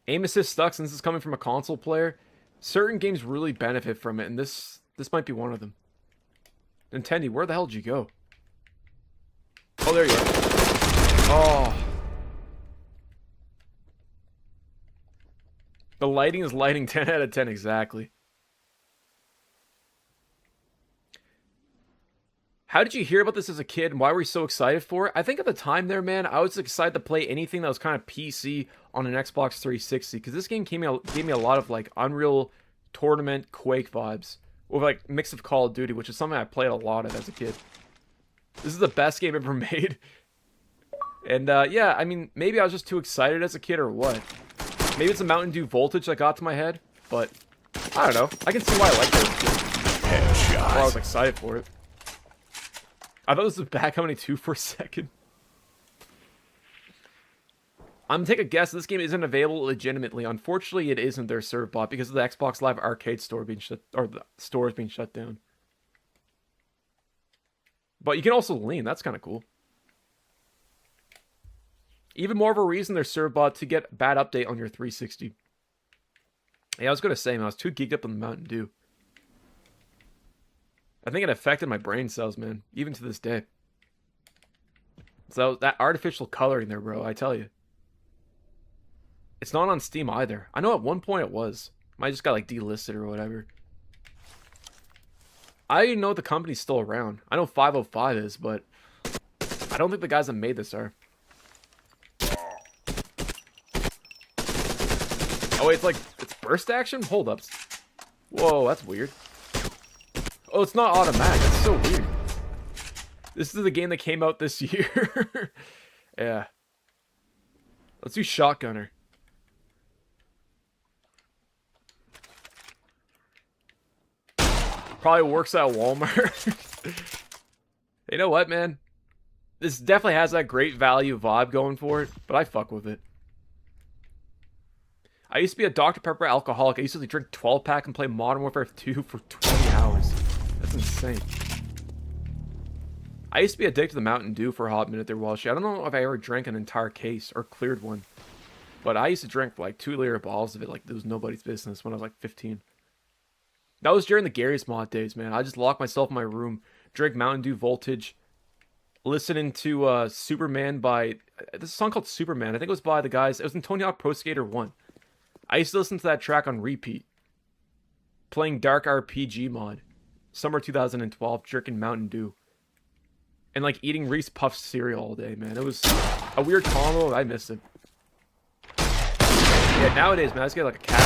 Aim assist sucks since it's coming from a console player. Certain games really benefit from it, and this might be one of them. Nintendo, where the hell did you go? Oh, there you are. Oh. The lighting is lighting 10 out of 10 exactly. How did you hear about this as a kid, and why were you so excited for it? I think at the time there, man, I was excited to play anything that was kind of PC on an Xbox 360, because this game gave me a lot of, like, Unreal Tournament Quake vibes, with, like, mix of Call of Duty, which is something I played a lot of as a kid. This is the best game ever made. And, yeah, I mean, maybe I was just too excited as a kid, or what? Maybe it's a Mountain Dew voltage that got to my head, but I don't know. I can see why I liked it as a kid. Headshot. Or I was excited for it. I thought this was Back Company 2 for a second. I'm gonna take a guess. This game isn't available legitimately. Unfortunately, it isn't their serve bot because of the Xbox Live Arcade store being shut, or the stores being shut down. But you can also lean. That's kind of cool. Even more of a reason their serve bot to get bad update on your 360. Yeah, I was gonna say, man, I was too geeked up on the Mountain Dew. I think it affected my brain cells, man. Even to this day. So, that artificial coloring there, bro, I tell you. It's not on Steam either. I know at one point it was. Might just got, like, delisted or whatever. I didn't know the company's still around. I know 505 is, but I don't think the guys that made this are. Oh, wait, it's burst action? Hold up. Whoa, that's weird. Oh, it's not automatic. That's so weird. This is the game that came out this year. Yeah. Let's do Shotgunner. Probably works at Walmart. You know what, man? This definitely has that great value vibe going for it, but I fuck with it. I used to be a Dr. Pepper alcoholic. I used to drink 12-pack and play Modern Warfare 2 for 20 hours. That's insane. I used to be addicted to Mountain Dew for a hot minute there, Walsh. I don't know if I ever drank an entire case or cleared one. But I used to drink like 2-liter bottles of it like it was nobody's business when I was like 15. That was during the Gary's Mod days, man. I just locked myself in my room, drank Mountain Dew Voltage, listening to Superman by... This song called Superman. I think it was by the guys... It was in Tony Hawk Pro Skater 1. I used to listen to that track on repeat. Playing Dark RPG Mod. Summer 2012, drinking Mountain Dew. And like eating Reese Puffs cereal all day, man. It was a weird combo. I miss it. Yeah, nowadays, man, I just get like a cat.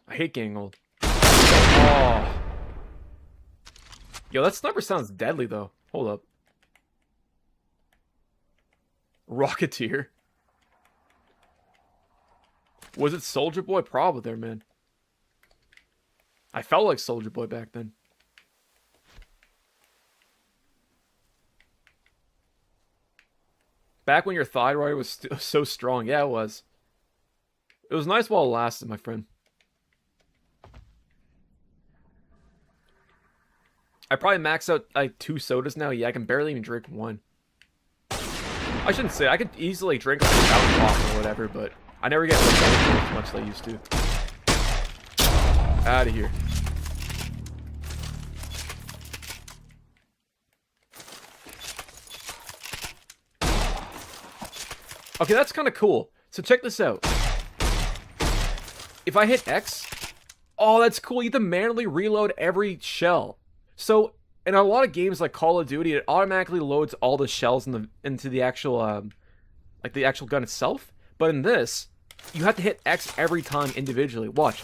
I hate getting old. Oh. Yo, that sniper sounds deadly, though. Hold up. Rocketeer. Was it Soldier Boy? Probably there, man. I felt like Soldier Boy back then. Back when your thyroid was so strong. Yeah, it was. It was nice while it lasted, my friend. I probably max out like 2 sodas now. Yeah, I can barely even drink one. I shouldn't say. I could easily drink like a fountain pop or whatever, but I never get like, as much as I used to. Out of here. Okay, that's kind of cool. So check this out. If I hit X, oh, that's cool. You have to manually reload every shell. So in a lot of games like Call of Duty, it automatically loads all the shells into the actual like the actual gun itself. But in this, you have to hit X every time individually. Watch.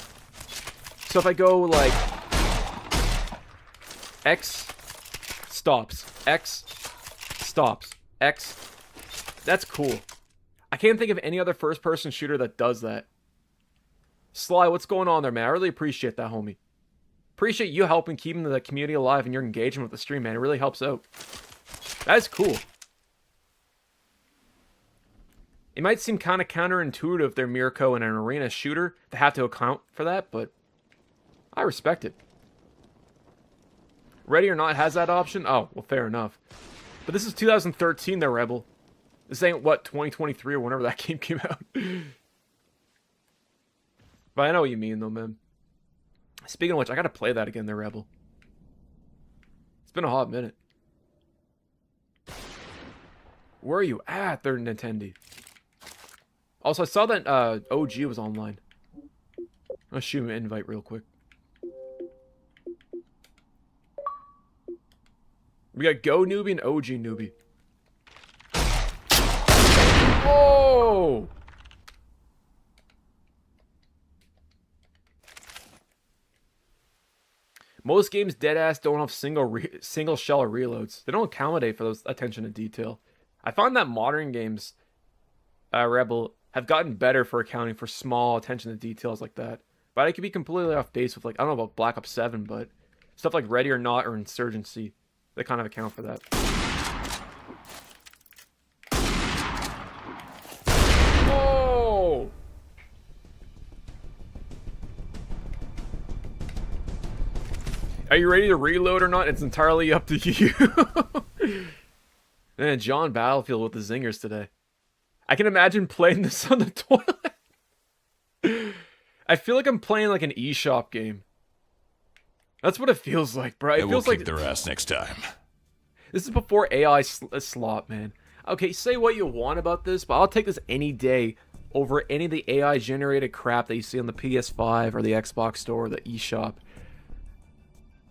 So if I go like X stops, X stops, X, that's cool. I can't think of any other first-person shooter that does that. Sly, what's going on there, man? I really appreciate that, homie. Appreciate you helping keeping the community alive and your engagement with the stream, man. It really helps out. That's cool. It might seem kind of counterintuitive if they're Mirko and an arena shooter to have to account for that, but I respect it. Ready or Not has that option? Oh, well, fair enough. But this is 2013, though, Rebel. This ain't, what, 2023 or whenever that game came out. But I know what you mean, though, man. Speaking of which, I gotta play that again there, Rebel. It's been a hot minute. Where are you at, third Nintendo? Also, I saw that OG was online. I'll shoot him an invite real quick. We got Go Newbie and OG Newbie. Oh! Most games deadass don't have single shell reloads. They don't accommodate for those attention to detail. I find that modern games, Rebel, have gotten better for accounting for small attention to details like that. But I could be completely off base with, like, I don't know about Black Ops 7, but stuff like Ready or Not or Insurgency, they kind of account for that. Oh! Are you ready to reload or not? It's entirely up to you. Man, John Battlefield with the zingers today. I can imagine playing this on the toilet. I feel like I'm playing like an eShop game. That's what it feels like, bro. It feels like their ass next time. This is before AI slop, man. Okay, say what you want about this, but I'll take this any day over any of the AI-generated crap that you see on the PS5 or the Xbox Store or the eShop.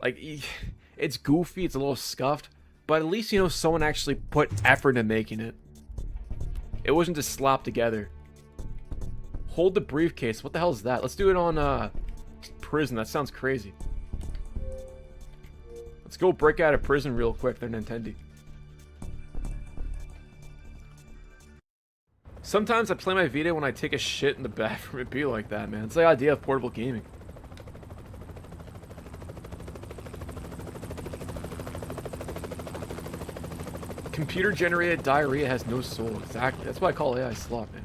Like, it's goofy, it's a little scuffed, but at least, you know, someone actually put effort in making it. It wasn't just slapped together. Hold the briefcase. What the hell is that? Let's do it on prison. That sounds crazy. Let's go break out of prison real quick. They're Nintendo. Sometimes I play my Vita when I take a shit in the bathroom. It'd be like that, man. It's the idea of portable gaming. Computer-generated diarrhea has no soul. Exactly. That's why I call AI slop, man.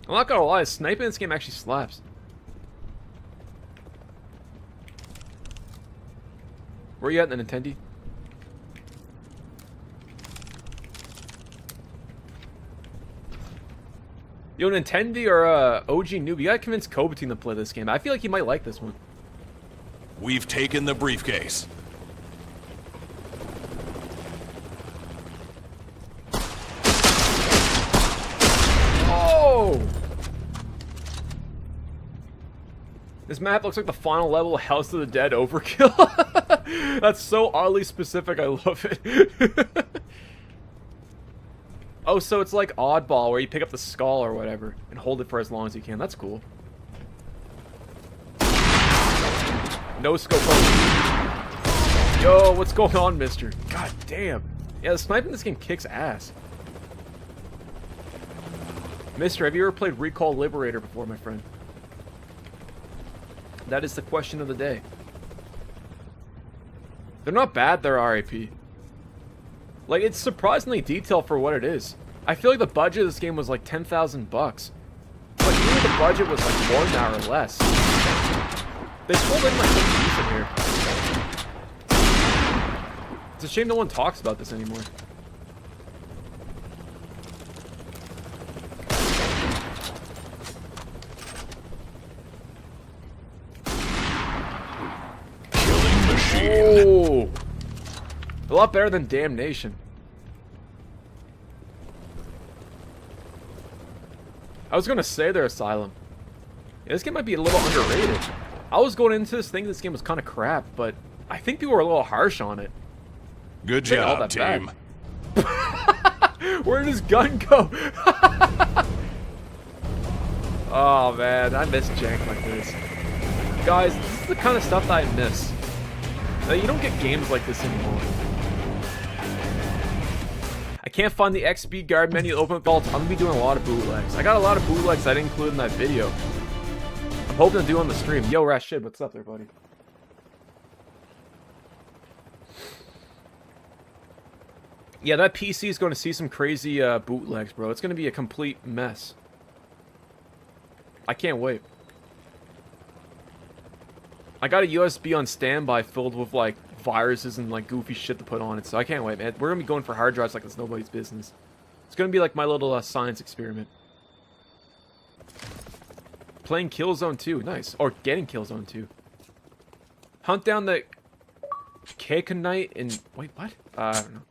I'm not gonna lie, sniping in this game actually slaps. Where you at in the Nintendo? Yo, Nintendo or OG noob, you gotta convince Kobatine to play this game. I feel like he might like this one. We've taken the briefcase. Oh! This map looks like the final level of House of the Dead Overkill. That's so oddly specific, I love it. Oh, so it's like Oddball, where you pick up the skull or whatever, and hold it for as long as you can. That's cool. No scope. Yo, what's going on, mister? God damn. Yeah, the sniping in this game kicks ass. Mister, have you ever played Rekoil Liberator before, my friend? That is the question of the day. They're not bad, they're RAP. Like, it's surprisingly detailed for what it is. I feel like the budget of this game was like 10,000 bucks. But even if the budget was like more than that or less, they pulled in like something decent here. It's a shame no one talks about this anymore. Oh, a lot better than Damnation. I was gonna say they're Asylum. Yeah, this game might be a little underrated. I was going into this thinking this game was kind of crap, but I think people were a little harsh on it. Good job, team. Where did his gun go? Oh man, I miss jank like this. Guys, this is the kind of stuff that I miss. You don't get games like this anymore. I can't find the XP guard menu to open up vaults. I'm gonna be doing a lot of bootlegs. I got a lot of bootlegs I didn't include in that video. I'm hoping to do on the stream. Yo, Rashid, what's up there, buddy? Yeah, that PC is going to see some crazy bootlegs, bro. It's going to be a complete mess. I can't wait. I got a USB on standby filled with, like, viruses and, like, goofy shit to put on it, so I can't wait, man. We're gonna be going for hard drives like it's nobody's business. It's gonna be like my little science experiment. Playing Killzone 2, nice. Or getting Killzone 2. Hunt down the Knight in... Wait, what? I don't know.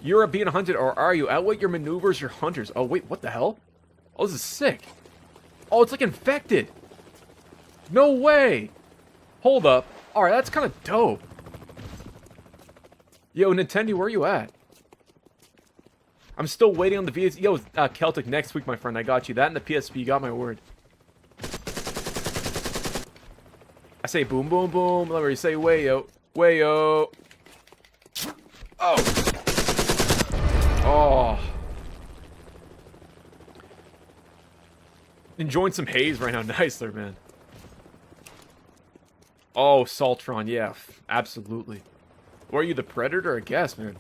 You're being hunted, or are you? Outwit your maneuvers, your hunters. Oh, wait, what the hell? Oh, this is sick. Oh, it's like infected. No way. Hold up. Alright, that's kind of dope. Yo, Nintendo, where are you at? I'm still waiting on the VS. Yo, Celtic, next week, my friend. I got you. That and the PSP, you got my word. I say boom, boom, boom. Let me say wayo. Wayo. Oh. Oh. Enjoying some haze right now. Nice there, man. Oh, Saltron. Yeah, absolutely. Or are you the Predator? I guess, man.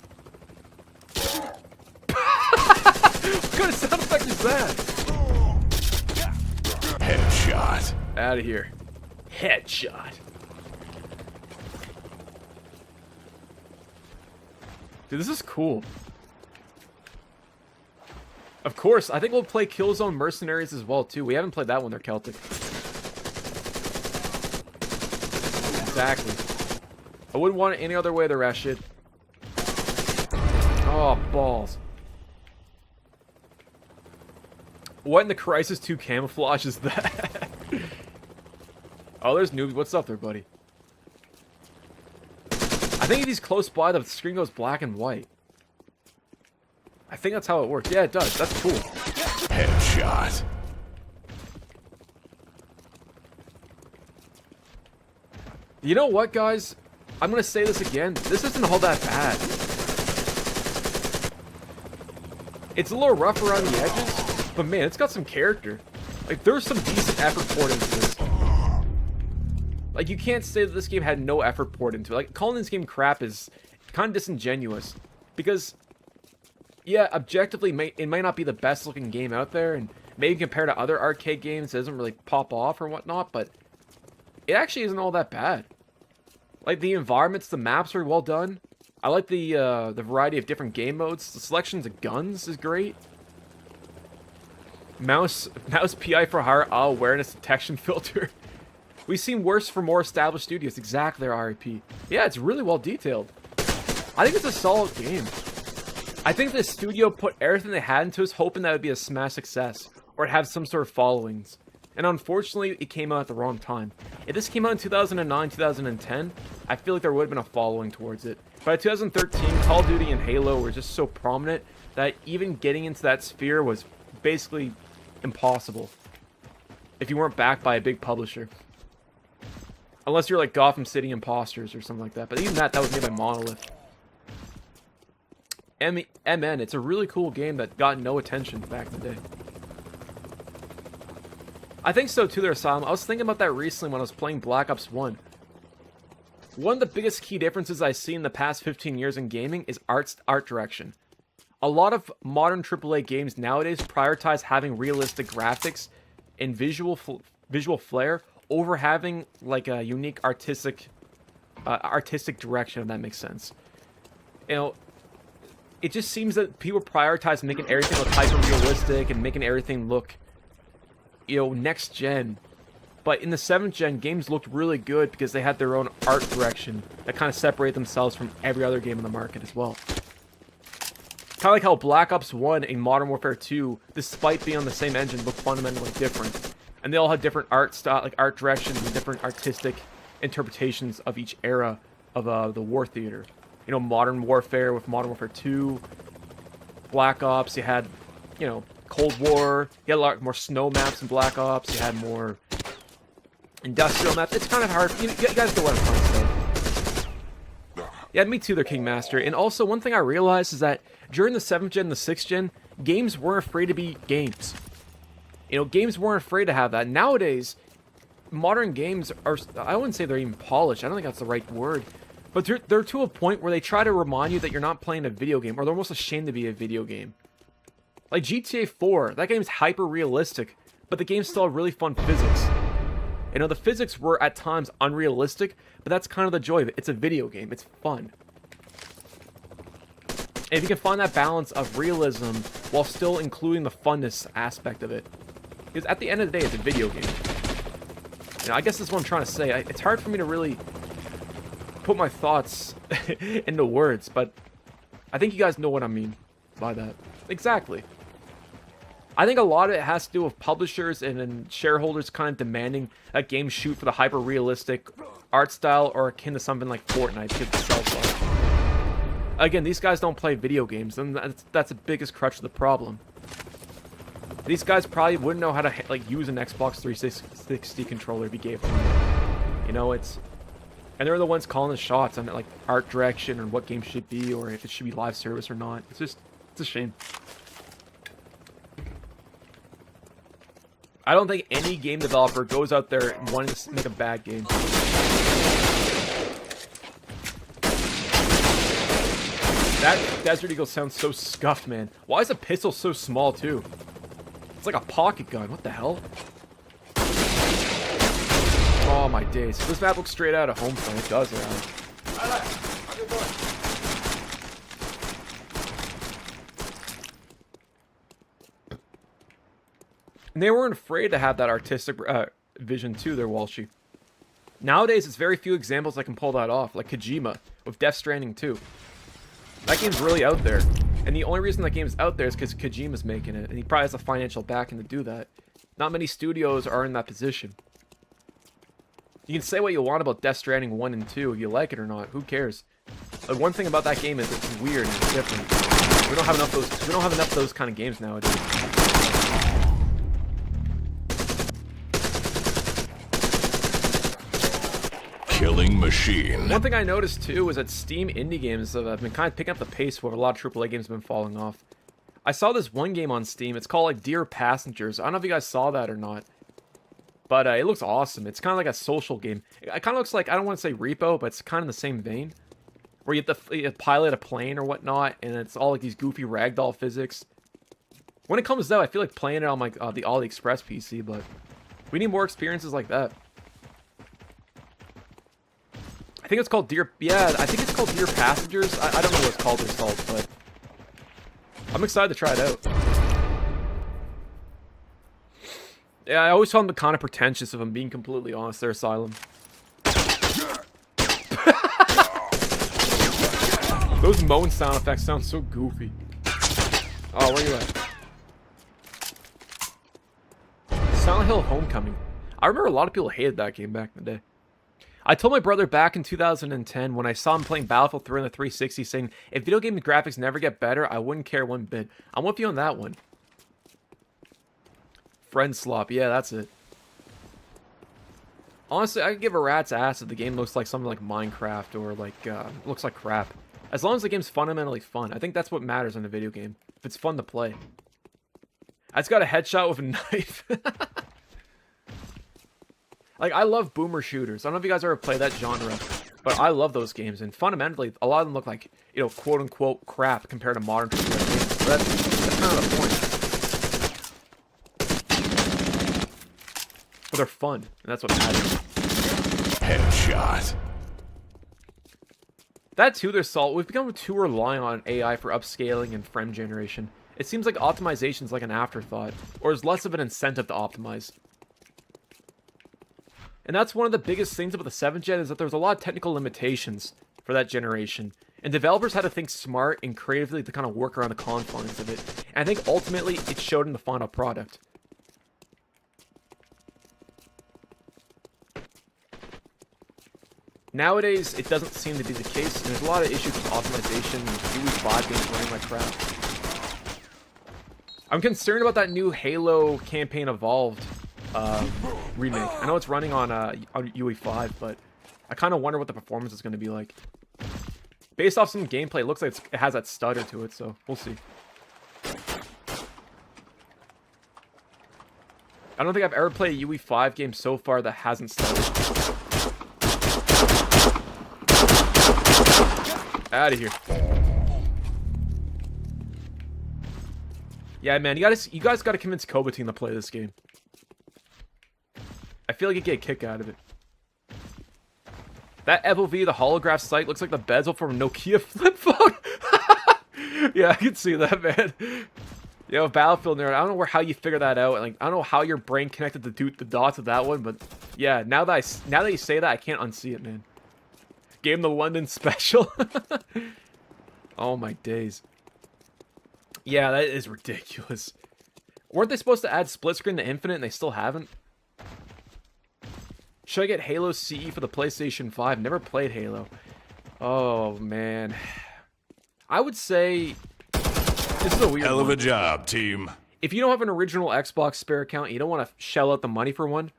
What kind of sound effect is that? Headshot. Out of here. Headshot. Dude, this is cool. Of course, I think we'll play Killzone Mercenaries as well, too. We haven't played that one, they're Celtic. Exactly. I wouldn't want it any other way, the Rashid. Oh, balls. What in the Crisis 2 camouflage is that? Oh, there's Noob. What's up there, buddy? I think if he's close by, the screen goes black and white. I think that's how it works. Yeah, it does. That's cool. Headshot. You know what, guys? I'm gonna say this again. This isn't all that bad. It's a little rough around the edges, but man, it's got some character. Like, there's some decent effort poured into this. Like, you can't say that this game had no effort poured into it. Like, calling this game crap is kind of disingenuous. Because, yeah, objectively, it might not be the best looking game out there, and maybe compared to other arcade games, it doesn't really pop off or whatnot, but it actually isn't all that bad. Like, the environments, the maps are well done. I like the variety of different game modes. The selections of guns is great. Mouse PI for higher awareness detection filter. We've seen worse for more established studios. Exactly, RIP. Yeah, it's really well detailed. I think it's a solid game. I think the studio put everything they had into it, hoping that it would be a smash success, or it have some sort of followings. And unfortunately, it came out at the wrong time. If this came out in 2009, 2010, I feel like there would have been a following towards it. By 2013, Call of Duty and Halo were just so prominent that even getting into that sphere was basically impossible if you weren't backed by a big publisher. Unless you're like Gotham City Imposters or something like that. But even that was made by Monolith. MN, it's a really cool game that got no attention back in the day. I think so too, there, Asylum. I was thinking about that recently when I was playing Black Ops 1. One of the biggest key differences I see in the past 15 years in gaming is art direction. A lot of modern AAA games nowadays prioritize having realistic graphics and visual flair over having like a unique artistic direction, if that makes sense. You know, it just seems that people prioritize making everything look hyper-realistic and making everything look, you know, next gen. But in the 7th gen, games looked really good because they had their own art direction that kind of separated themselves from every other game in the market as well. Kind of like how Black Ops 1 and Modern Warfare 2, despite being on the same engine, look fundamentally different. And they all had different art style, like art directions and different artistic interpretations of each era of the war theater. You know, Modern Warfare with Modern Warfare 2, Black Ops, you had, you know, Cold War, you had a lot more snow maps in Black Ops, you had more industrial maps. It's kind of hard. You guys know what I'm trying to say. Yeah, me too, they're Kingmaster. And also, one thing I realized is that during the 7th gen and the 6th gen, games weren't afraid to be games. You know, games weren't afraid to have that. Nowadays, modern games are, I wouldn't say they're even polished. I don't think that's the right word. But they're to a point where they try to remind you that you're not playing a video game, or they're almost ashamed to be a video game. Like GTA 4, that game's hyper-realistic, but the game still had really fun physics. You know, the physics were at times unrealistic, but that's kind of the joy of it. It's a video game. It's fun. And if you can find that balance of realism while still including the funness aspect of it. Because at the end of the day, it's a video game. You know, I guess that's what I'm trying to say. It's hard for me to really put my thoughts into words, but I think you guys know what I mean by that. Exactly. I think a lot of it has to do with publishers and shareholders kind of demanding that games shoot for the hyper-realistic art style or akin to something like Fortnite to get the sales up. Again, these guys don't play video games, and that's the biggest crutch of the problem. These guys probably wouldn't know how to like use an Xbox 360 controller if you gave them. You know, it's... And they're the ones calling the shots on like art direction or what games should be or if it should be live service or not. It's a shame. I don't think any game developer goes out there wanting to make a bad game. That Desert Eagle sounds so scuffed, man. Why is a pistol so small, too? It's like a pocket gun. What the hell? Oh, my days. This map looks straight out of Homefront. It does, right? Alex, how you doing? And they weren't afraid to have that artistic vision, too, there, Walshy. Nowadays, it's very few examples that can pull that off, like Kojima with Death Stranding 2. That game's really out there. And the only reason that game's out there is because Kojima's making it, and he probably has the financial backing to do that. Not many studios are in that position. You can say what you want about Death Stranding 1 and 2, if you like it or not, who cares? The one thing about that game is it's weird and it's different. We don't have enough of those. We don't have enough of those kind of games nowadays. Killing machine. One thing I noticed too is that Steam indie games have been kind of picking up the pace where a lot of AAA games have been falling off. I saw this one game on Steam. It's called like Dear Passengers. I don't know if you guys saw that or not, but it looks awesome. It's kind of like a social game. It kind of looks like, I don't want to say Repo, but it's kind of the same vein, where you have to pilot a plane or whatnot, and it's all like these goofy ragdoll physics. When it comes out, I feel like playing it on like the AliExpress PC, but we need more experiences like that. I think it's called Dear... Yeah, I think it's called Dear Passengers. I don't know what it's called itself, but I'm excited to try it out. Yeah, I always found them kind of pretentious, if I'm being completely honest, their Asylum. Those moan sound effects sound so goofy. Oh, where you at? Silent Hill Homecoming. I remember a lot of people hated that game back in the day. I told my brother back in 2010 when I saw him playing Battlefield 3 on the 360 saying, if video game graphics never get better, I wouldn't care one bit. I'm with you on that one. Friend slop, yeah, that's it. Honestly, I could give a rat's ass if the game looks like something like Minecraft or like, looks like crap. As long as the game's fundamentally fun. I think that's what matters in a video game. If it's fun to play. I just got a headshot with a knife. Like, I love boomer shooters. I don't know if you guys ever play that genre, but I love those games. And fundamentally, a lot of them look like, you know, quote-unquote crap compared to modern AAA games. But that's kind of the point. But they're fun, and that's what matters. Headshot. That too, there's salt. We've become too reliant on AI for upscaling and frame generation. It seems like optimization's like an afterthought, or there's less of an incentive to optimize. And that's one of the biggest things about the 7th gen is that there's a lot of technical limitations for that generation. And developers had to think smart and creatively to kind of work around the confines of it. And I think ultimately it showed in the final product. Nowadays, it doesn't seem to be the case, and there's a lot of issues with optimization and UE5 games running like crap. I'm concerned about that new Halo Campaign Evolved remake. I know it's running on UE5, but I kind of wonder what the performance is going to be like. Based off some gameplay, it looks like it has that stutter to it, so we'll see. I don't think I've ever played a UE5 game so far that hasn't stuttered. Out of here. Yeah, man, you guys gotta convince Kobateen to play this game. I feel like you get a kick out of it. That Evo V, the holograph sight, looks like the bezel from a Nokia flip phone. Yeah, I can see that, man. Yo, Battlefield nerd, I don't know how you figure that out. Like, I don't know how your brain connected the dots of that one, but yeah, now that you say that, I can't unsee it, man. Game the London special. Oh my days. Yeah, that is ridiculous. Weren't they supposed to add split screen to Infinite and they still haven't? Should I get Halo CE for the PlayStation 5? Never played Halo. Oh, man. I would say... This is a weird Hell of one. a job, team. If you don't have an original Xbox spare account, you don't want to shell out the money for one,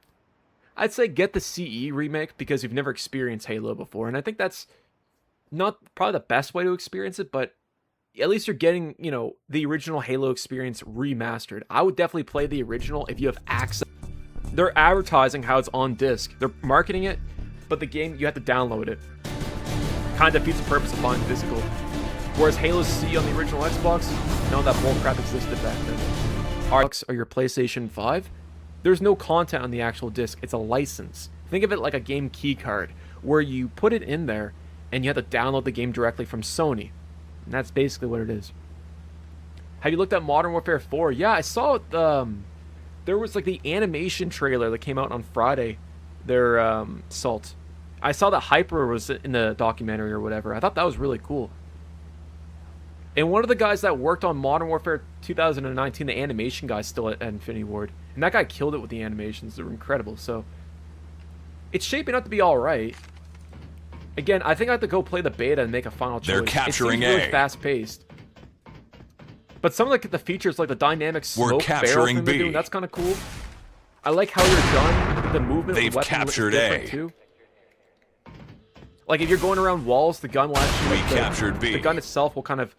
I'd say get the CE remake because you've never experienced Halo before. And I think that's not probably the best way to experience it, but at least you're getting, you know, the original Halo experience remastered. I would definitely play the original if you have access. They're advertising how it's on disc. They're marketing it, but the game, you have to download it. Kind of defeats the purpose of buying physical. Whereas Halo C on the original Xbox, none of that bullcrap existed back then. Or your PlayStation 5, there's no content on the actual disc. It's a license. Think of it like a game key card, where you put it in there, and you have to download the game directly from Sony. And that's basically what it is. Have you looked at Modern Warfare 4? Yeah, I saw it, there was like the animation trailer that came out on Friday. Their Salt. I saw that Hyper was in the documentary or whatever. I thought that was really cool. And one of the guys that worked on Modern Warfare 2019, the animation guy, still at Infinity Ward. And that guy killed it with the animations. They were incredible. So it's shaping up to be all right. Again, I think I have to go play the beta and make a final choice. They're capturing it seems really A. fast-paced. But some of the features, like the dynamic smoke barrel thing they're doing, that's kind of cool. I like how you're done. The movement of the weapon captured is different A. too. Like if you're going around walls, the gun will actually. Captured B. The gun itself will kind of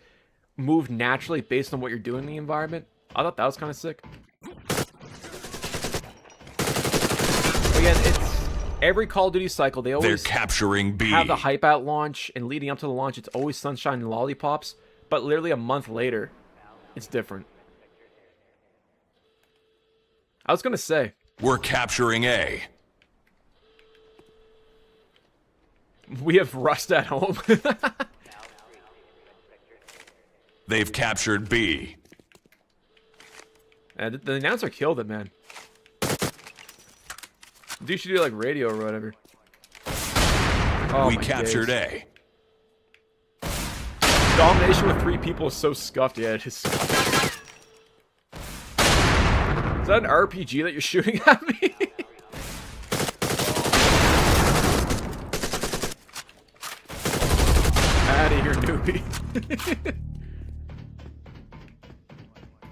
move naturally based on what you're doing in the environment. I thought that was kind of sick. Again, it's every Call of Duty cycle. They always capturing B. have the hype at launch, and leading up to the launch, it's always sunshine and lollipops. But literally a month later, it's different. I was gonna say, we're capturing A. We have Rust at home. They've captured B. And the announcer killed it, man. Dude should do like radio or whatever. Oh, we captured A. Domination with 3 people is so scuffed. Yeah, it is scuffed. Is that an RPG that you're shooting at me? Out of here, newbie.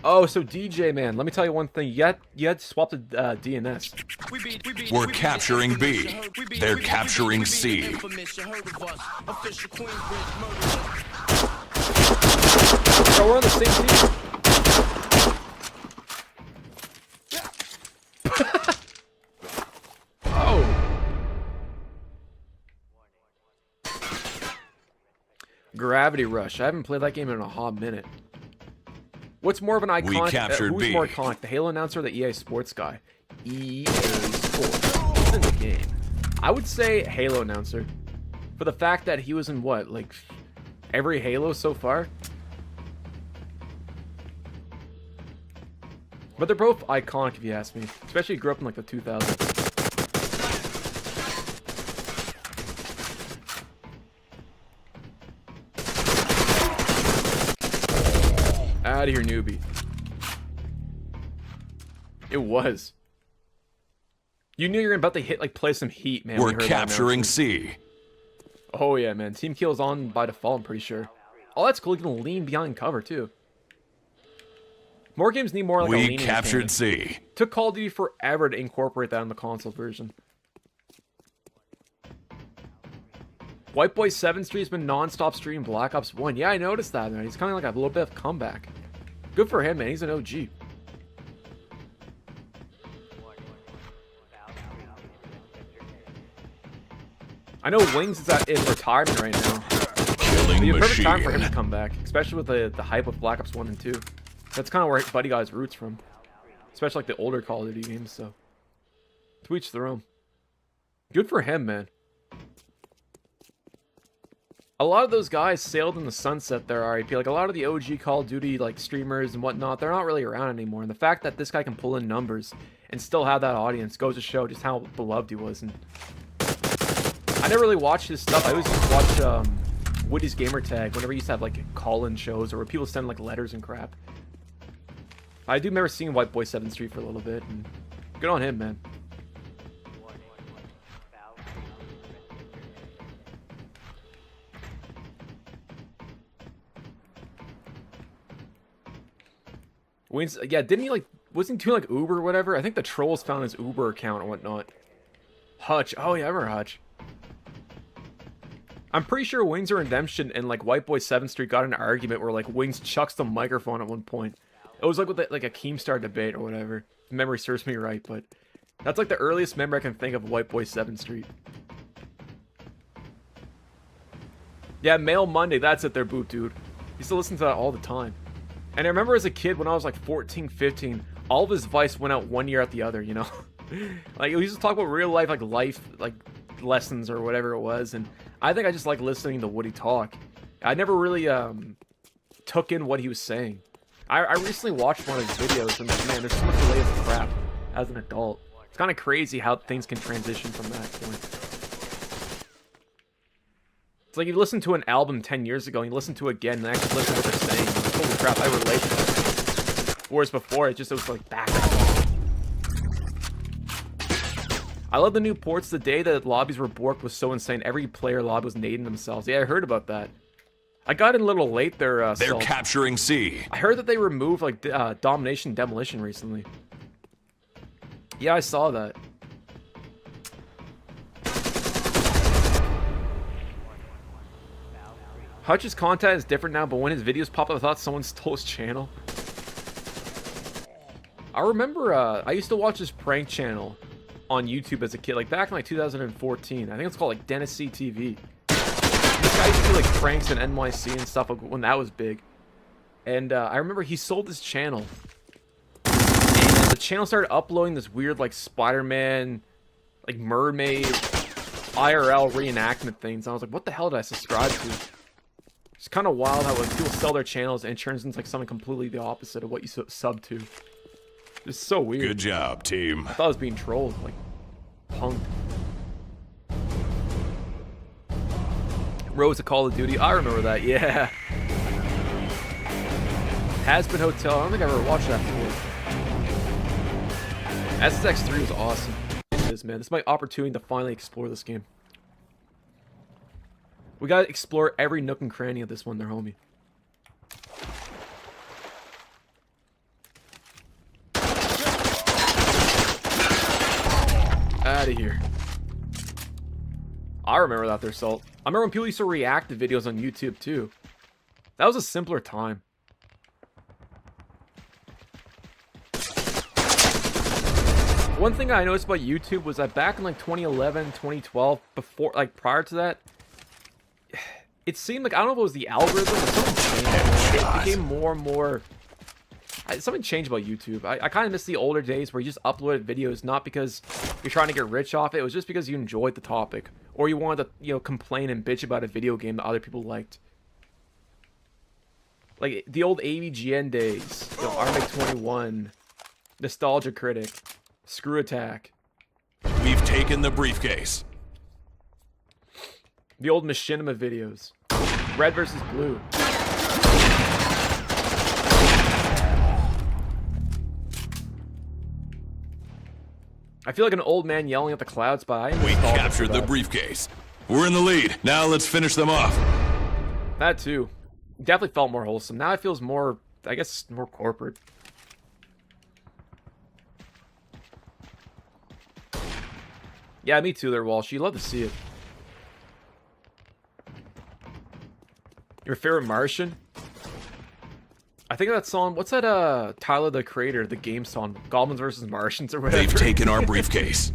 Oh, so DJ, man, let me tell you one thing. You had to swap the DNS. We're capturing B. They're capturing C. So we're on the same team. Oh. Gravity Rush. I haven't played that game in a hot minute. What's more of an iconic? We captured who's B. more iconic, the Halo announcer or the EA Sports guy? EA Sports. Who's in the game? I would say Halo announcer. For the fact that he was in what, like every Halo so far? But they're both iconic if you ask me. Especially grew up in like the 2000s. Out of here, newbie. It was. You knew you were about to hit, like, play some heat, man. We're capturing C. Oh, yeah, man. Team kill's on by default, I'm pretty sure. Oh, that's cool. You can lean behind cover, too. More games need more, like, a leaning mechanic. We captured C. Took Call of Duty forever to incorporate that in the console version. White Boy 7 Street's been non-stop streaming Black Ops 1. Yeah, I noticed that, man. He's kind of like a little bit of comeback. Good for him, man. He's an OG. I know Wings is in retirement right now. It'd be a perfect time for him to come back, especially with the hype of Black Ops 1 and 2. That's kind of where Buddy got his roots from. Especially like the older Call of Duty games, so. To each their own. Good for him, man. A lot of those guys sailed in the sunset there, RIP. Like, a lot of the OG Call of Duty, like, streamers and whatnot, they're not really around anymore. And the fact that this guy can pull in numbers and still have that audience goes to show just how beloved he was. And I never really watched his stuff. I always used to watch Woody's Gamertag whenever he used to have, like, call-in shows or where people send, like, letters and crap. I do remember seeing White Boy 7th Street for a little bit. And good on him, man. Wayne's, yeah, didn't he, like, wasn't he doing, like, Uber or whatever? I think the trolls found his Uber account or whatnot. Hutch. Oh, yeah, I remember Hutch. I'm pretty sure Wings or Redemption and, like, White Boy 7th Street got in an argument where, like, Wings chucks the microphone at one point. It was, like, with, like, a Keemstar debate or whatever. If memory serves me right, but that's, like, the earliest memory I can think of White Boy 7th Street. Yeah, Mail Monday, that's it there, Boot Dude. I used to listen to that all the time. And I remember as a kid, when I was like 14, 15, all of his advice went out one year at the other, you know? Like, he used to talk about real life, like, lessons or whatever it was. And I think I just like listening to Woody talk. I never really took in what he was saying. I recently watched one of his videos, and man, there's so much layers of crap as an adult. It's kind of crazy how things can transition from that point. It's like you listen to an album 10 years ago, and you listen to it again, and actually listen to what they're saying. Like, holy crap, I relate to that. Whereas before, it was like background. I love the new ports. The day that lobbies were borked was so insane. Every player lobby was nading themselves. Yeah, I heard about that. I got in a little late there. They're capturing C. I heard that they removed like domination demolition recently. Yeah, I saw that. Hutch's content is different now, but when his videos pop up, I thought someone stole his channel. I remember I used to watch this prank channel on YouTube as a kid, like back in like 2014. I think it's called like Dennis CTV. This guy used to do like pranks in NYC and stuff when that was big. And I remember he sold his channel. And the channel started uploading this weird like Spider-Man, like mermaid, IRL reenactment things. And I was like, what the hell did I subscribe to? It's kind of wild how like, people sell their channels and it turns into like something completely the opposite of what you sub to. It's so weird. Good job, team. I thought I was being trolled, like, punked. Rose of Call of Duty, I remember that, yeah. Has-Been Hotel, I don't think I've ever watched that before. SSX3 was awesome. It is, man. This is my opportunity to finally explore this game. We gotta explore every nook and cranny of this one there, homie. Out of here. I remember that there, Salt. I remember when people used to react to videos on YouTube too. That was a simpler time. One thing I noticed about YouTube was that back in like 2011, 2012, before, like prior to that, it seemed like, I don't know if it was the algorithm or something changed. It became more and more, something changed about YouTube. I kind of miss the older days where you just uploaded videos not because you're trying to get rich off it. It was just because you enjoyed the topic. Or you wanted to, you know, complain and bitch about a video game that other people liked. Like, the old AVGN days. You know, Armic21. Nostalgia Critic. Screw Attack. We've taken the briefcase. The old Machinima videos. Red versus Blue. I feel like an old man yelling at the clouds, but we captured the briefcase. We're in the lead. Now let's finish them off. That too. Definitely felt more wholesome. Now it feels more, I guess, more corporate. Yeah, me too there, Walsh. You love to see it. Your favorite Martian? I think that song, what's that, Tyler, the Creator, the game song, Goblins vs. Martians or whatever? They've taken our briefcase.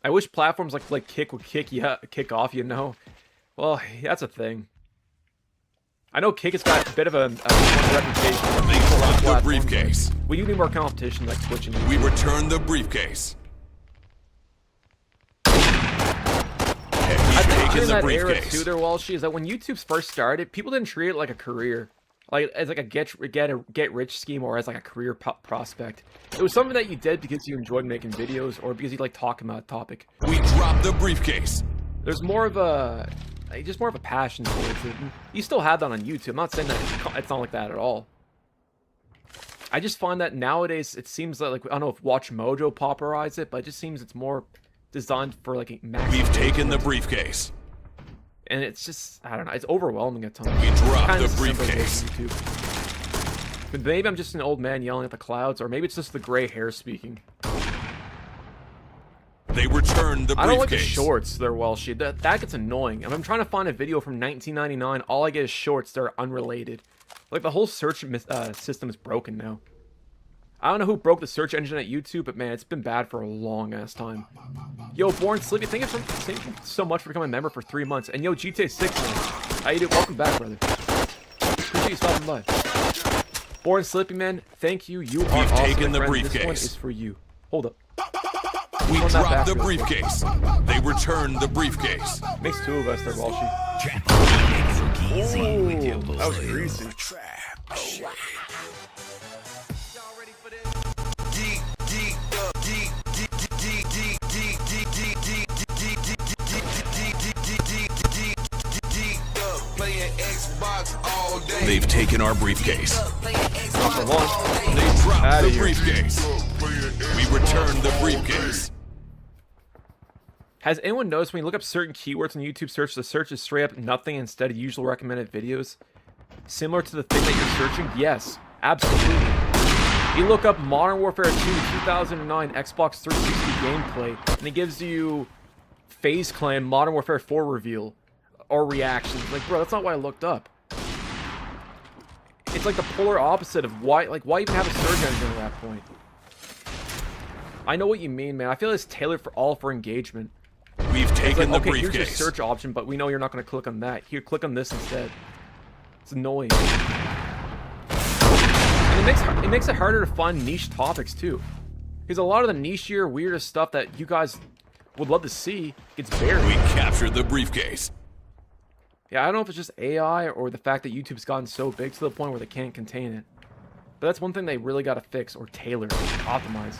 I wish platforms like Kick would kick off, you know? Well, that's a thing. I know Kick has got a bit of a reputation. They dropped the briefcase. We do need more competition like Twitch and YouTube. We returned the briefcase. I think in that era too, there, Walshy, is that when YouTube first started, people didn't treat it like a career, like as like a get rich scheme or as like a career prospect. It was something that you did because you enjoyed making videos or because you like talking about a topic. We dropped the briefcase. There's more of a, just more of a passion towards it. You still have that on YouTube. I'm not saying that it's not like that at all. I just find that nowadays it seems like I don't know if Watch Mojo popularized it, but it just seems it's more designed for like a maximum. We've taken the briefcase. And it's just, I don't know, it's overwhelming at times. We dropped the briefcase. But maybe I'm just an old man yelling at the clouds, or maybe it's just the gray hair speaking. They returned the briefcase. I don't like the shorts, they're Welsh. That gets annoying. If I'm trying to find a video from 1999, all I get is shorts that are unrelated. Like, the whole search system is broken now. I don't know who broke the search engine at YouTube, but man, it's been bad for a long-ass time. Yo, Born Sleepy, thank you so much for becoming a member for 3 months. And yo, GTA 6, man. How you doing? Welcome back, brother. Appreciate you stopping by. Born Sleepy, man, thank you. You are awesome, taken the friend. briefcase. This one is for you. Hold up. We dropped the briefcase. They returned the briefcase. Makes two of us, they're Walshy. Ooh, that was greasy. They've taken our briefcase. not for long. They dropped Outta the here. briefcase. We returned the briefcase. Has anyone noticed when you look up certain keywords on YouTube search, the search is straight up nothing instead of usual recommended videos? Similar to the thing that you're searching? Yes, absolutely. You look up Modern Warfare 2 2009 Xbox 360 gameplay, and it gives you FaZe Clan Modern Warfare 4 reveal or reactions. Like, bro, that's not what I looked up. It's like the polar opposite of why even have a search engine at that point? I know what you mean, man. I feel it's tailored for engagement. We've taken the okay, briefcase. Here's your search option, but we know you're not going to click on that. Here, click on this instead. It's annoying. And it makes it harder to find niche topics too, because a lot of the nichier, weirdest stuff that you guys would love to see gets buried. We captured the briefcase. Yeah, I don't know if it's just AI or the fact that YouTube's gotten so big to the point where they can't contain it. But that's one thing they really got to fix or tailor, optimize.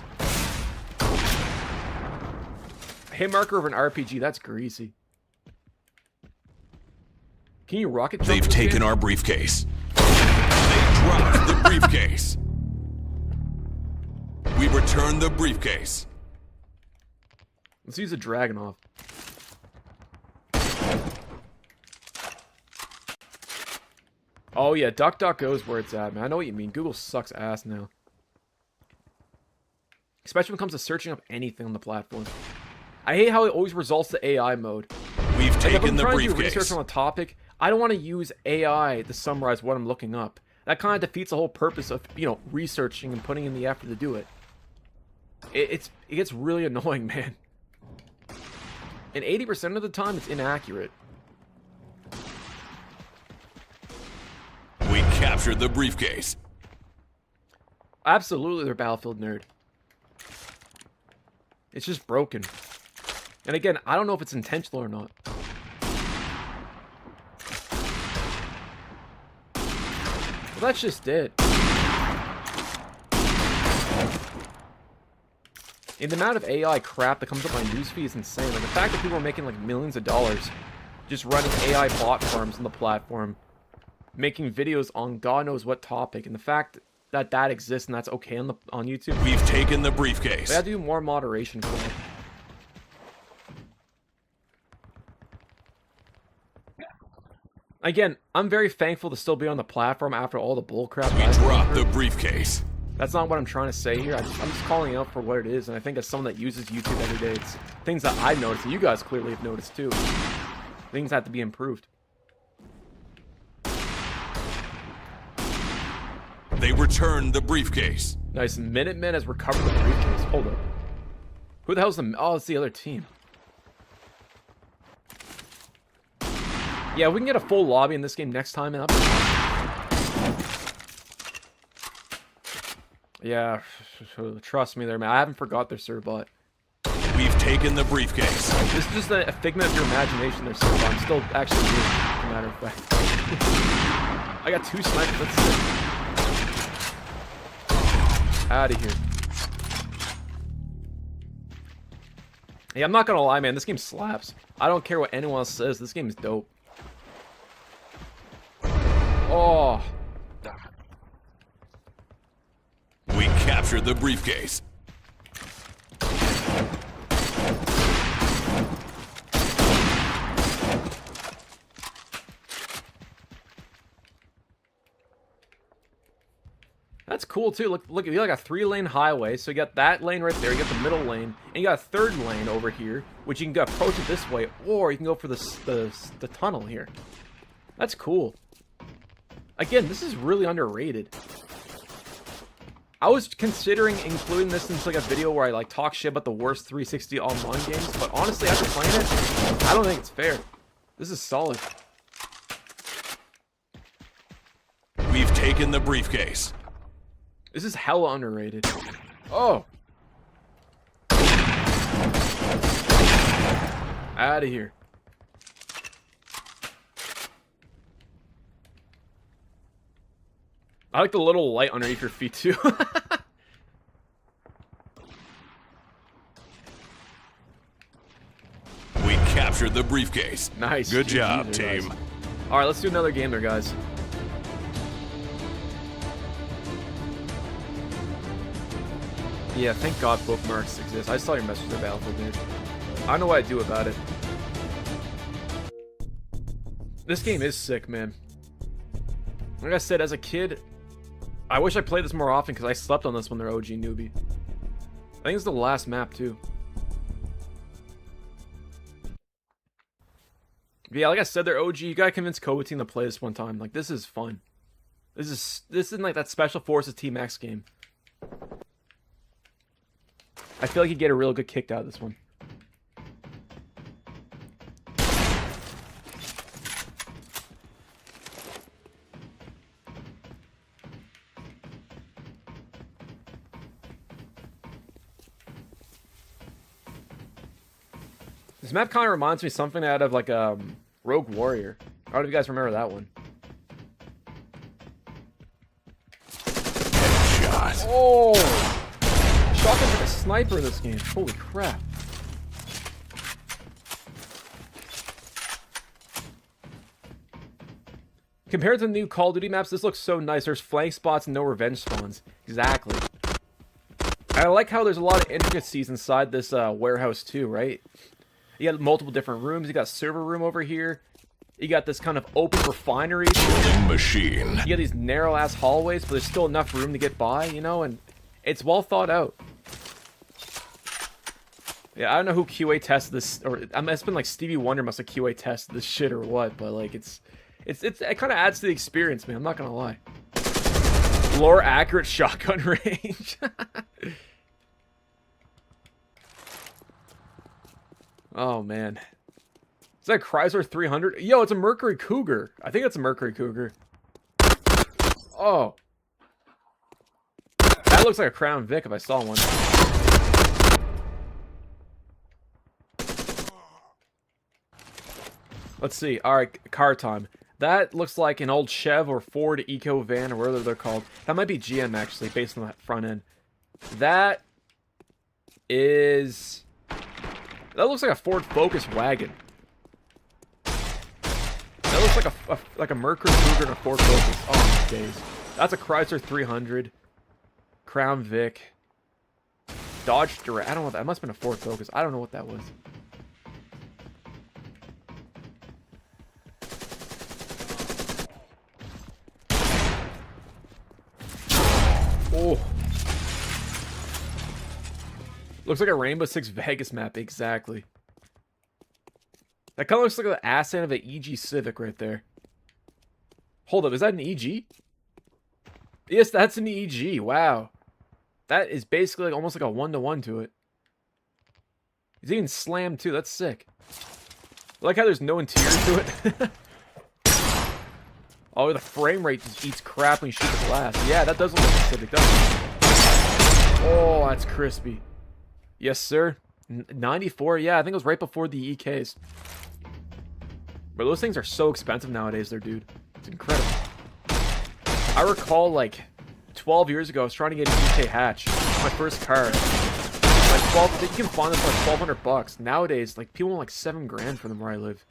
Hit marker of an RPG, that's greasy. Can you rocket jump? They've taken our briefcase. They dropped the briefcase. We returned the briefcase. Let's use a dragon off. Oh yeah, DuckDuckGo's where it's at, man. I know what you mean. Google sucks ass now. Especially when it comes to searching up anything on the platform. I hate how it always results to AI mode. We've taken the briefcase. If I'm trying to do research on a topic, I don't want to use AI to summarize what I'm looking up. That kind of defeats the whole purpose of, you know, researching and putting in the effort to do it. It gets really annoying, man. And 80% of the time, it's inaccurate. We captured the briefcase. Absolutely, they're Battlefield nerd. It's just broken. And again, I don't know if it's intentional or not. Well, that's just it. And the amount of AI crap that comes up my newsfeed is insane. Like the fact that people are making like millions of dollars just running AI bot farms on the platform, making videos on God knows what topic, and the fact that that exists and that's okay on YouTube. We've taken the briefcase. They gotta do more moderation for that. Again, I'm very thankful to still be on the platform after all the bullcrap. We dropped the briefcase. That's not what I'm trying to say here. I'm just calling it out for what it is, and I think as someone that uses YouTube every day, it's things that I've noticed, and you guys clearly have noticed too. Things have to be improved. They returned the briefcase. Nice. Minutemen has recovered the briefcase. Hold up. Who the hell's the... Oh, it's the other team. Yeah, we can get a full lobby in this game next time. And yeah, trust me there, man. I haven't forgot their Surbot. We've taken the briefcase. This is just a figment of your imagination there, Surbot. I'm still actually doing it, as a matter of fact. I got 2 snipers. That's sick. Out of here. Yeah, I'm not gonna lie, man. This game slaps. I don't care what anyone else says. This game is dope. Oh. We captured the briefcase. That's cool too. Look, you got like a 3-lane highway, so you got that lane right there, you got the middle lane, and you got a 3rd lane over here, which you can go approach it this way, or you can go for the tunnel here. That's cool. Again, this is really underrated. I was considering including this into like a video where I like talk shit about the worst 360 online games, but honestly, after playing it, I don't think it's fair. This is solid. We've taken the briefcase. This is hella underrated. Oh. Out of here. I like the little light underneath your feet too. We captured the briefcase. Nice. Good GG job, there, team. guys. Alright, let's do another game there, guys. Yeah, thank God bookmarks exist. I saw your message there, Battlefield, dude. I don't know what I'd do about it. This game is sick, man. Like I said, as a kid, I wish I played this more often because I slept on this when they're OG newbie. I think it's the last map, too. But yeah, like I said, they're OG. You gotta convince Koba Team to play this one time. Like, this is fun. This isn't like that Special Forces Team X game. I feel like you get a real good kick out of this one. This map kind of reminds me of something out of like Rogue Warrior. I don't know if you guys remember that one. Shot. Oh! Shotgun's like a sniper in this game. Holy crap. Compared to the new Call of Duty maps, this looks so nice. There's flank spots and no revenge spawns. Exactly. And I like how there's a lot of intricacies inside this warehouse too, right? You got multiple different rooms. You got server room over here. You got this kind of open refinery. Machine. You got these narrow-ass hallways, but there's still enough room to get by, you know? And it's well thought out. Yeah, I don't know who QA tested this, or it's been like Stevie Wonder must have QA tested this shit or what, but like it kind of adds to the experience, man. I'm not gonna lie. More accurate shotgun range. Oh man, is that a Chrysler 300? Yo, it's a Mercury Cougar. I think it's a Mercury Cougar. Oh, that looks like a Crown Vic if I saw one. Let's see. All right, car time. That looks like an old Chev or Ford Eco van or whatever they're called. That might be GM actually, based on that front end. That looks like a Ford Focus wagon. That looks like a Mercury Cougar and a Ford Focus. Oh my days. That's a Chrysler 300, Crown Vic, Dodge Durant. I don't know. That must have been a Ford Focus. I don't know what that was. Oh. Looks like a Rainbow Six Vegas map, exactly. That kind of looks like the ass end of an EG Civic right there. Hold up, is that an EG? Yes, that's an EG, wow. That is basically like, almost like a 1-to-1 to it. It's even slammed too, that's sick. I like how there's no interior to it. Oh, the frame rate just eats crap when you shoot the glass. Yeah, that does look like a Civic, doesn't it? Oh, that's crispy. Yes, sir. 94, yeah, I think it was right before the EKs. But those things are so expensive nowadays, there, dude. It's incredible. I recall, like, 12 years ago, I was trying to get an EK hatch. My first car. Like, 12, you can find them for like 1,200 bucks. Nowadays, like, people want like 7 grand for them where I live.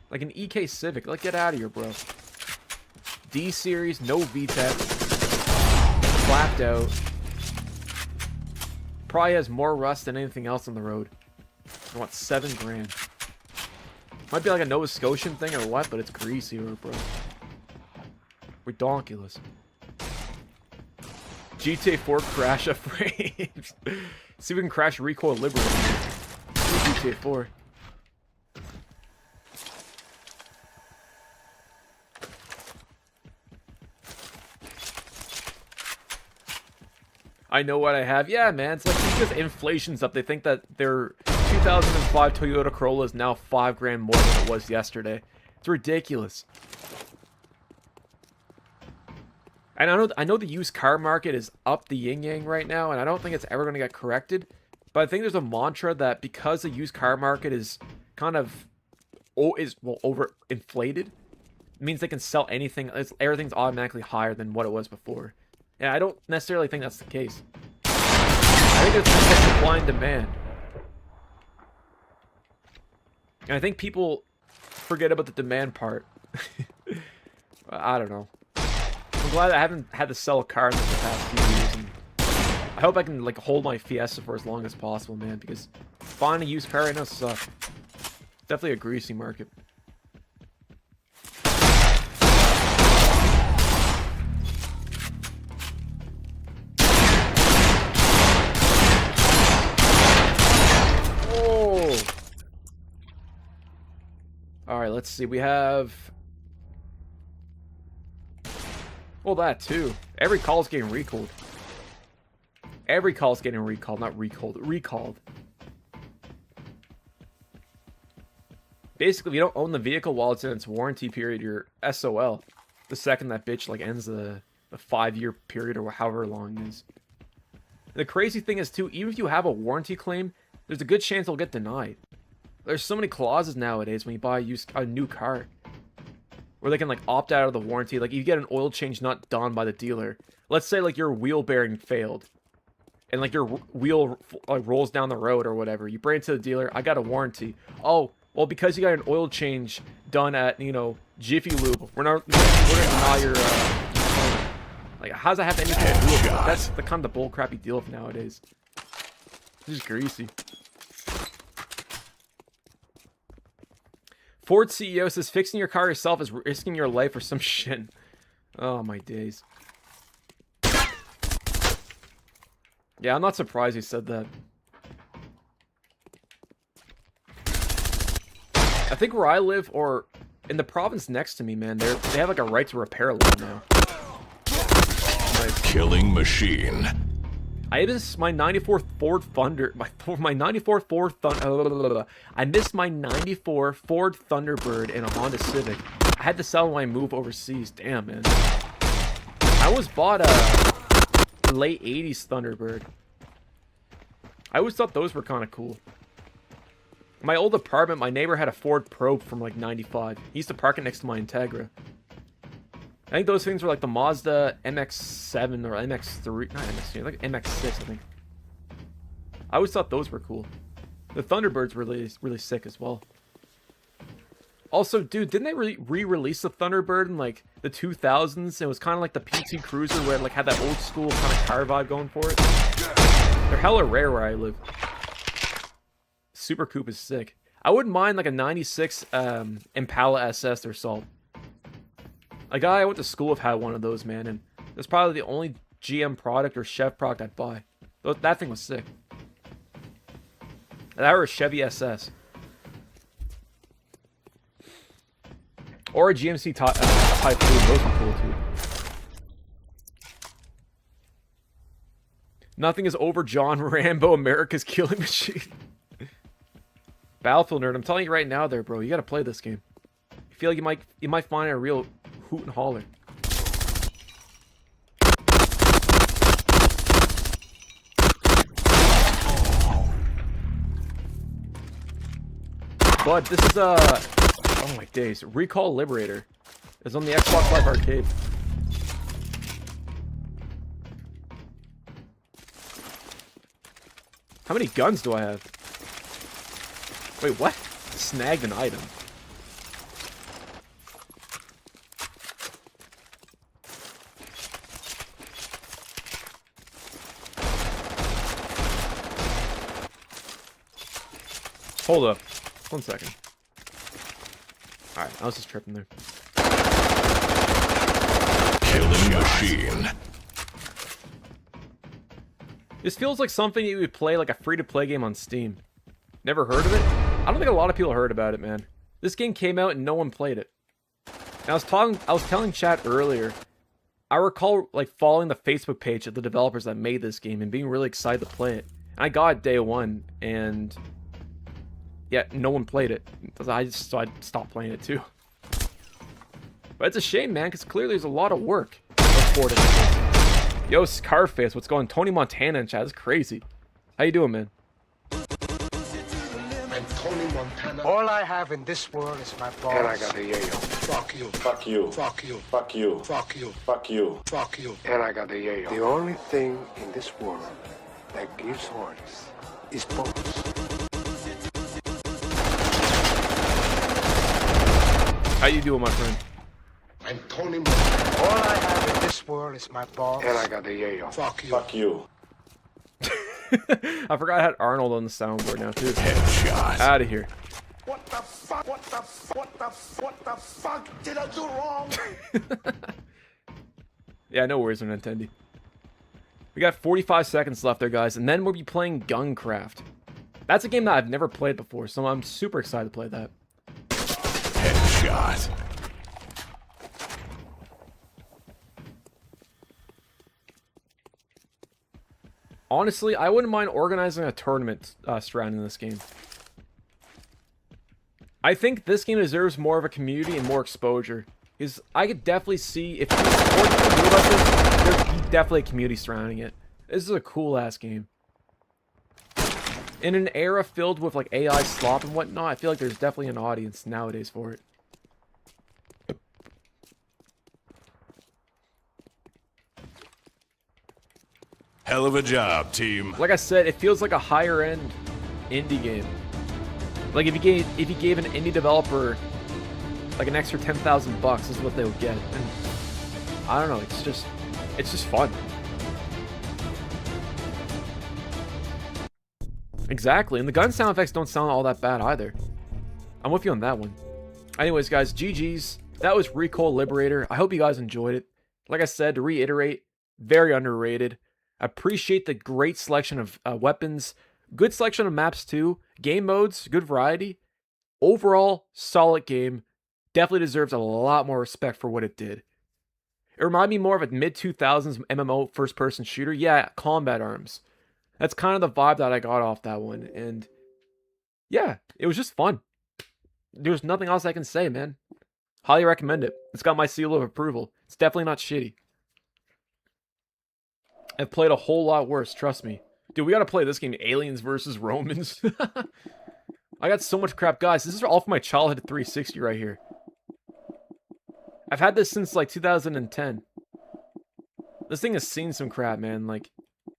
Like an EK Civic. Like, get out of here, bro. D-Series, no VTEC. Flapped out. Probably has more rust than anything else on the road. I want 7 grand. Might be like a Nova Scotian thing or what, but it's greasy, bro. Redonkulous. GTA 4 crash of frames. See if we can crash Rekoil Liberator. GTA 4. I know what I have. Yeah, man. It's like because inflation's up. They think that their 2005 Toyota Corolla is now 5 grand more than it was yesterday. It's ridiculous. And I know the used car market is up the yin-yang right now, and I don't think it's ever going to get corrected. But I think there's a mantra that because the used car market is kind of overinflated, it means they can sell anything. Everything's automatically higher than what it was before. Yeah, I don't necessarily think that's the case. I think it's just supply and demand. And I think people forget about the demand part. I don't know. I'm glad I haven't had to sell a car in the past few years. And I hope I can like hold my Fiesta for as long as possible, man, because finding a used car right now sucks. Definitely a greasy market. Oh. All right, let's see. We have. Well, that too. Every call's getting recalled. Every call's getting recalled, not recalled. Recalled. Basically, if you don't own the vehicle while it's in its warranty period, you're SOL. The second that bitch like ends the 5-year period or however long it is. The crazy thing is too, even if you have a warranty claim, there's a good chance it'll get denied. There's so many clauses nowadays when you buy a new car, where they can like opt out of the warranty. Like you get an oil change not done by the dealer. Let's say like your wheel bearing failed, and like your wheel rolls down the road or whatever. You bring it to the dealer. I got a warranty. Oh, well, because you got an oil change done at, you know, Jiffy Lube, we're gonna deny your. Like, how does that have anything to do with it? That's the kind of bull crappy deal of nowadays. It's just greasy. Ford CEO says fixing your car yourself is risking your life or some shit. Oh my days. Yeah, I'm not surprised he said that. I think where I live, or in the province next to me, man, they have like a right to repair law now. Nice. Killing machine. I missed my 94 Ford Thunder, my 94 Ford Thunder. I missed my 94 Ford Thunderbird in a Honda Civic. I had to sell my move overseas. Damn, man. I almost bought a late 80s Thunderbird. I always thought those were kind of cool. My old apartment, my neighbor had a Ford Probe from like 95. He used to park it next to my Integra. I think those things were like the Mazda MX-7 or MX-3, not MX-3, like MX-6, I think. I always thought those were cool. The Thunderbird's really sick as well. Also, dude, didn't they re-release the Thunderbird in like the 2000s? It was kind of like the PT Cruiser where it like had that old school kind of car vibe going for it. They're hella rare where I live. Super Coupe is sick. I wouldn't mind like a 96 Impala SS or Salt. A guy I went to school with had one of those, man, and that's probably the only GM product or Chev product I'd buy. That thing was sick. That or a Chevy SS. Or a GMC Type 2, those were cool too. Nothing is over John Rambo, America's killing machine. Battlefield nerd, I'm telling you right now there, bro, you gotta play this game. I feel like you might find a real hoot and holler. But this is oh my days, Rekoil Liberator. It's on the Xbox Live Arcade. How many guns do I have? Wait, what? Snagged an item. Hold up. 1 second. Alright, I was just tripping there. Killing machine. This feels like something you would play like a free-to-play game on Steam. Never heard of it? I don't think a lot of people heard about it, man. This game came out and no one played it. And I was telling chat earlier, I recall like following the Facebook page of the developers that made this game and being really excited to play it. And I got it day one, and yeah, no one played it. So I stopped playing it too. But it's a shame, man, because clearly there's a lot of work for it. Yo, Scarface, what's going on? Tony Montana in chat, that's crazy. How you doing, man? I'm Tony Montana. All I have in this world is my balls. And I gotta hear you. Fuck you. Fuck you. Fuck you. Fuck you. Fuck you. Fuck you. Fuck you. And I gotta hear you. The only thing in this world that gives orders is balls. How you doing, my friend? I'm Tony Montana. All I have in this world is my balls. And I gotta hear you. Fuck you. Fuck you. I forgot I had Arnold on the soundboard now, too. Headshot. Out of here. What the fuck? What the fuck did I do wrong? Yeah, no worries on Nintendo. We got 45 seconds left there, guys, and then we'll be playing Guncraft. That's a game that I've never played before, so I'm super excited to play that. Headshot. Honestly, I wouldn't mind organizing a tournament surrounding this game. I think this game deserves more of a community and more exposure. Because I could definitely see, if you support what you do about this, there's definitely a community surrounding it. This is a cool-ass game. In an era filled with like AI slop and whatnot, I feel like there's definitely an audience nowadays for it. Hell of a job, team. Like I said, it feels like a higher-end indie game. Like if you gave an indie developer like an extra $10,000, this is what they would get. And I don't know, it's just fun. Exactly, and the gun sound effects don't sound all that bad either. I'm with you on that one. Anyways, guys, GG's. That was Rekoil Liberator. I hope you guys enjoyed it. Like I said, to reiterate, very underrated. I appreciate the great selection of weapons, good selection of maps too, game modes, good variety. Overall, solid game. Definitely deserves a lot more respect for what it did. It reminded me more of a mid-2000s MMO first-person shooter. Yeah, combat arms. That's kind of the vibe that I got off that one. And yeah, it was just fun. There's nothing else I can say, man. Highly recommend it. It's got my seal of approval. It's definitely not shitty. I've played a whole lot worse, trust me. Dude, we gotta play this game, Aliens versus Romans. I got so much crap. Guys, this is all from my childhood 360 right here. I've had this since like 2010. This thing has seen some crap, man. Like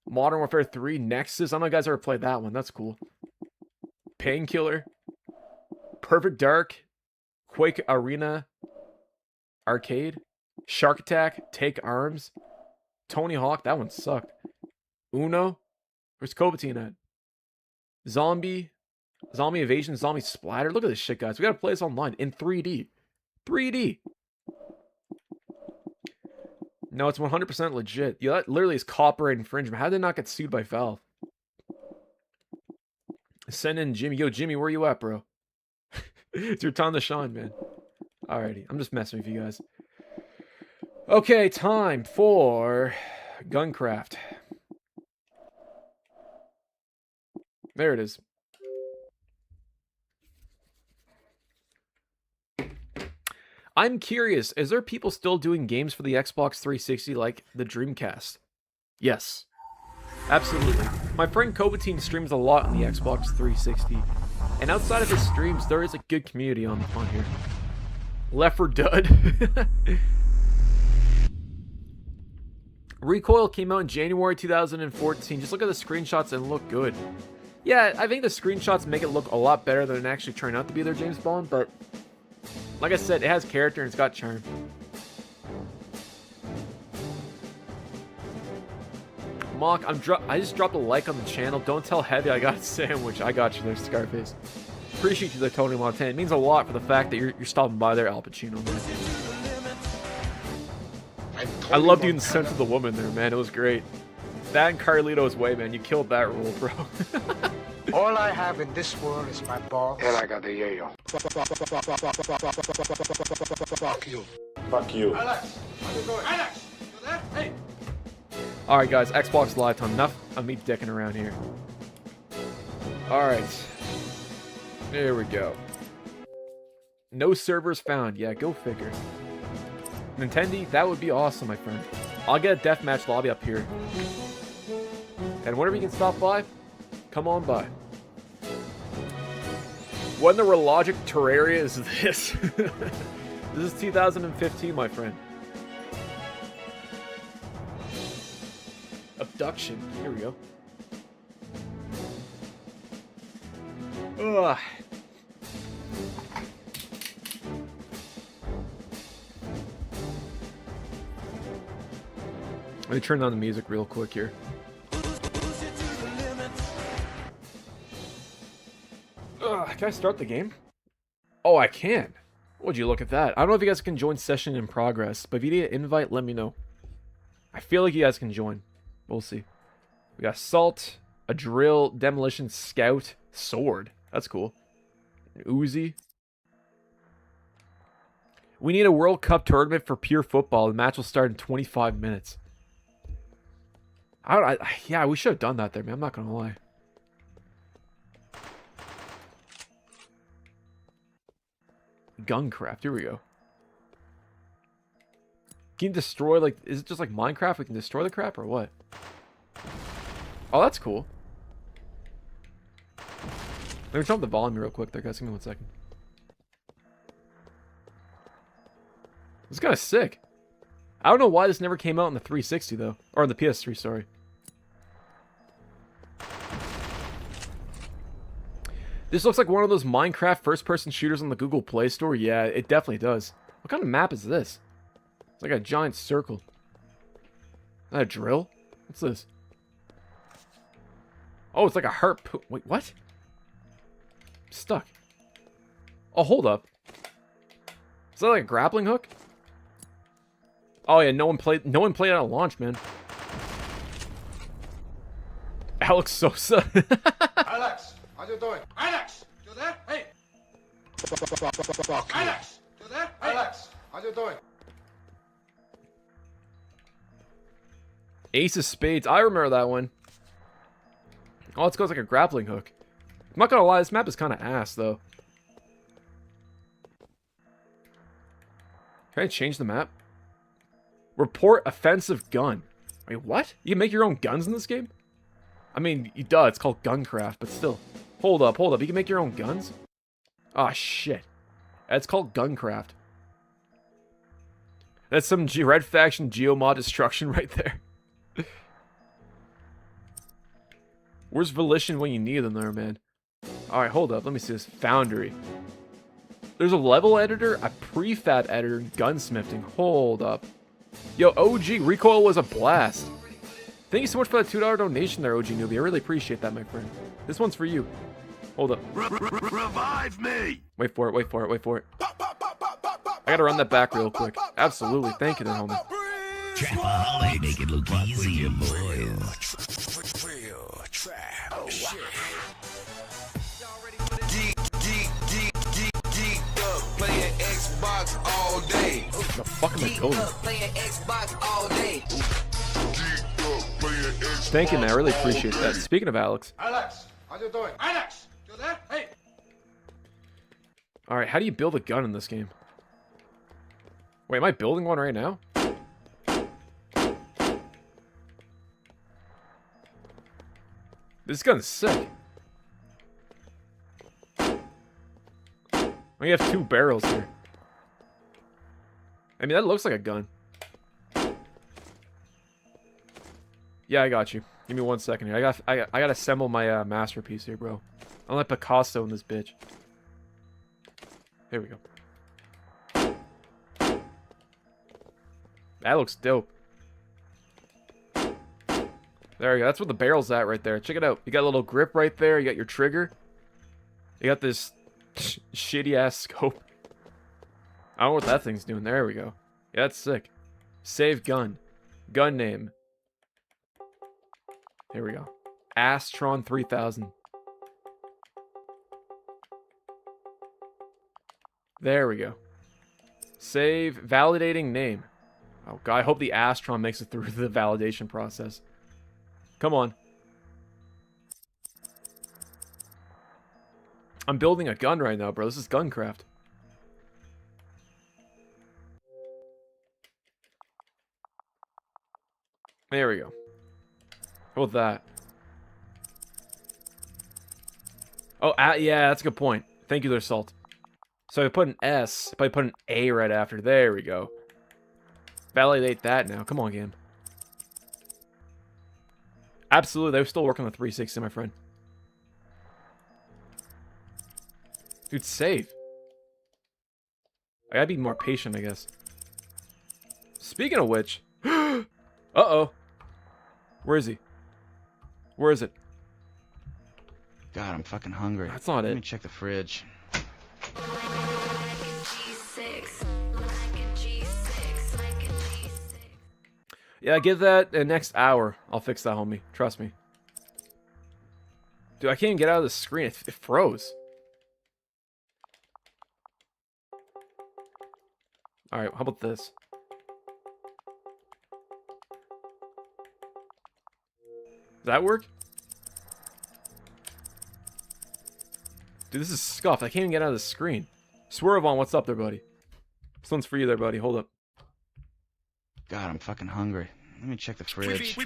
Modern Warfare 3, Nexus. I don't know if you guys ever played that one. That's cool. Painkiller. Perfect Dark. Quake Arena. Arcade. Shark Attack. Take Arms. Tony Hawk. That one sucked. Uno. Where's Cobatine at? Zombie Evasion. Zombie Splatter. Look at this shit, guys. We gotta play this online in 3D. 3D. No, it's 100% legit. Yeah, that literally is copyright infringement. How did they not get sued by Valve? Send in Jimmy. Yo, Jimmy, where you at, bro? It's your time to shine, man. Alrighty, I'm just messing with you guys. Okay, time for Guncraft. There it is. I'm curious, is there people still doing games for the Xbox 360 like the Dreamcast? Yes. Absolutely. My friend Cobatine streams a lot on the Xbox 360. And outside of his streams, there is a good community on here. Left 4 Dead. Rekoil came out in January 2014. Just look at the screenshots and look good. Yeah, I think the screenshots make it look a lot better than it actually turned out to be their James Bond, but like I said, it has character and it's got charm. Mock, I just dropped a like on the channel. Don't tell Heavy I got a sandwich. I got you there, Scarface. Appreciate you there, Tony Montana. It means a lot for the fact that you're stopping by there, Al Pacino, man. I loved you in Sense of the Woman there, man. It was great. That and Carlito's Way, man. You killed that role, bro. All I have in this world is my balls. And I got the yayo. Fuck you. Fuck you. Alex, how you doing? Alex, you there? Hey. Alright, guys. Xbox Live time. Enough of me dicking around here. Alright. There we go. No servers found. Yeah, go figure. Nintendo, that would be awesome, my friend. I'll get a deathmatch lobby up here. And whenever you can stop by, come on by. What in the Relogic Terraria is this? This is 2015, my friend. Abduction. Here we go. Ugh. Let me turn down the music real quick here. Can I start the game? Oh, I can. Would you look at that? I don't know if you guys can join session in progress, but if you need an invite, let me know. I feel like you guys can join. We'll see. We got Salt, a Drill, Demolition Scout, Sword. That's cool. An Uzi. We need a World Cup tournament for pure football. The match will start in 25 minutes. Yeah, we should have done that there, man. I'm not gonna lie. Guncraft. Here we go. Can you destroy, like, is it just like Minecraft? We can destroy the crap or what? Oh, that's cool. Let me turn up the volume real quick there, guys. Give me 1 second. This is kind of sick. I don't know why this never came out in the 360, though. Or in the PS3, sorry. This looks like one of those Minecraft first-person shooters on the Google Play Store. Yeah, it definitely does. What kind of map is this? It's like a giant circle. Is that a drill? What's this? Oh, it's like a harpoon. Wait, what? I'm stuck. Oh, hold up. Is that like a grappling hook? Oh yeah, no one played out of launch, man. Alex Sosa. Alex, how you doing? Alex, you there? Hey. Alex, you there? Hey. Alex, how you doing? Ace of Spades. I remember that one. Oh, let's go with like a grappling hook. I'm not gonna lie, this map is kind of ass, though. Can I change the map? Report offensive gun. Wait, what? You can make your own guns in this game? I mean, duh, it's called Guncraft, but still. Hold up. You can make your own guns? Ah, shit. It's called Guncraft. That's some Red Faction Geomod destruction right there. Where's Volition when you need them there, man? Alright, hold up. Let me see this. Foundry. There's a level editor, a prefab editor, gunsmithing. Hold up. Yo, OG, Recoil was a blast. Thank you so much for that $2 donation there, OG Newbie. I really appreciate that, my friend. This one's for you. Hold up. Revive me! Wait for it. I gotta run that back real quick. Absolutely. Thank you there, homie. Trapaholic, make it look easy, boys. Oh, shit. Playing Xbox all day. The fuck am I going? Playing Xbox all day. Thank you, man. I really appreciate that. Speaking of Alex. Alex, how you doing? Alex, you there? Hey. Alright, how do you build a gun in this game? Wait, am I building one right now? This gun's sick. We have 2 barrels here. I mean, that looks like a gun. Yeah, I got you. Give me 1 second here. I gotta assemble my masterpiece here, bro. I'm like Picasso in this bitch. There we go. That looks dope. There we go. That's where the barrel's at right there. Check it out. You got a little grip right there. You got your trigger. You got this shitty ass scope. I don't know what that thing's doing. There we go. Yeah, that's sick. Save gun. Gun name. Here we go. Astron 3000. There we go. Save. Validating name. Oh god, I hope the Astron makes it through the validation process. Come on. I'm building a gun right now, bro. This is Guncraft. There we go. How about that? Oh, yeah, that's a good point. Thank you there, Salt. So I put an S, but I put an A right after. There we go. Validate that now. Come on, game. Absolutely, they're still working on the 360, my friend. Dude, save. I gotta be more patient, I guess. Speaking of which... Uh-oh. Where is he? Where is it? God, I'm fucking hungry. That's not it. Let me check the fridge. Yeah, give that the next hour. I'll fix that, homie. Trust me. Dude, I can't even get out of the screen. It froze. Alright, how about this? Does that work? Dude, this is scuffed. I can't even get out of the screen. Swerve on, what's up there, buddy? This one's for you there, buddy. Hold up. God, I'm fucking hungry. Let me check the fridge.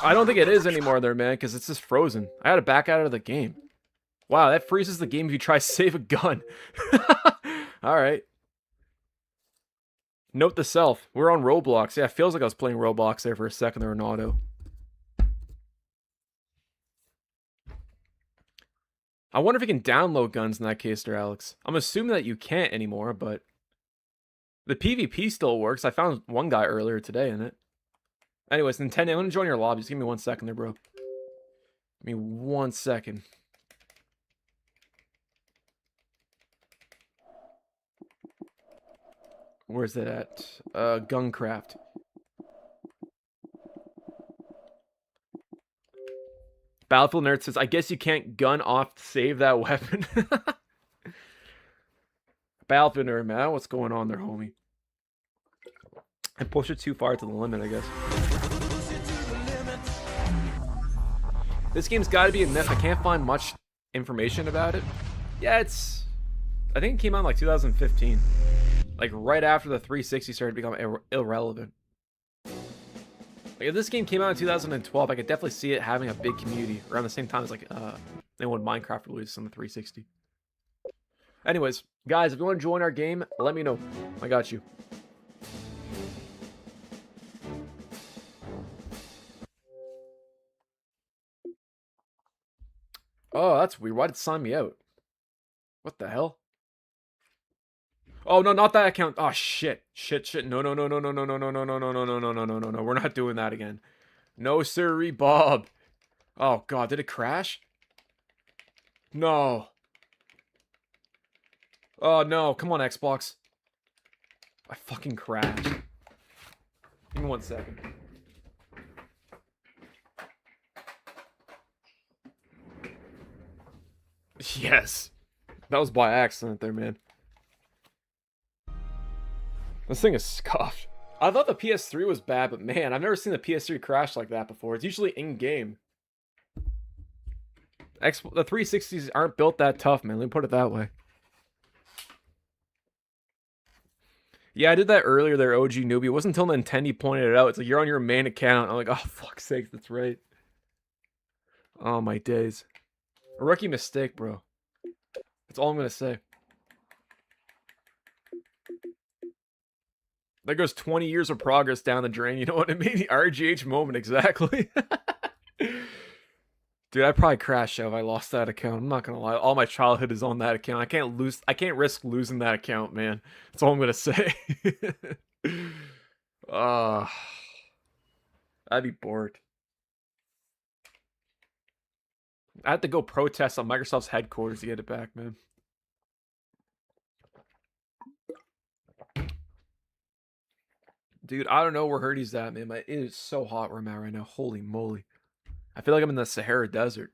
I don't think it is anymore there, man, because it's just frozen. I had to back out of the game. Wow, that freezes the game if you try to save a gun. Alright. Note to self. We're on Roblox. Yeah, it feels like I was playing Roblox there for a second there in auto. I wonder if you can download guns in that case there, Alex. I'm assuming that you can't anymore, but the PvP still works. I found one guy earlier today in it. Anyways, Nintendo, I'm going to join your lobby. Just give me 1 second there, bro. Give me 1 second. Where's it at? Guncraft. Battlefield Nerd says, I guess you can't gun off to save that weapon. Battlefield Nerd, man. What's going on there, homie? I push it too far to the limit, I guess. This game's got to be a myth. I can't find much information about it. Yeah, it's... I think it came out in like 2015. Like right after the 360 started to become irrelevant. Like if this game came out in 2012, I could definitely see it having a big community around the same time as like when Minecraft released on the 360. Anyways, guys, if you want to join our game, let me know. I got you. Oh, that's weird. Why did it sign me out? What the hell? Oh, no, not that account. Oh, shit. Shit. No. We're not doing that again. No, sirree, Bob. Oh, God. Did it crash? No. Oh, no. Come on, Xbox. I fucking crashed. Give me 1 second. Yes. That was by accident there, man. This thing is scuffed. I thought the PS3 was bad, but man, I've never seen the PS3 crash like that before. It's usually in-game. The 360s aren't built that tough, man. Let me put it that way. Yeah, I did that earlier there, OG newbie. It wasn't until Nintendo pointed it out. It's like, you're on your main account. I'm like, oh, fuck's sake, that's right. Oh, my days. A rookie mistake, bro. That's all I'm going to say. There goes 20 years of progress down the drain. You know what I mean? The RGH moment, exactly. Dude, I'd probably crash out if I lost that account. I'm not gonna lie. All my childhood is on that account. I can't risk losing that account, man. That's all I'm gonna say. I'd be bored. I had to go protest on Microsoft's headquarters to get it back, man. Dude, I don't know where Hurdy's at, man, but it is so hot where I'm at right now. Holy moly. I feel like I'm in the Sahara Desert.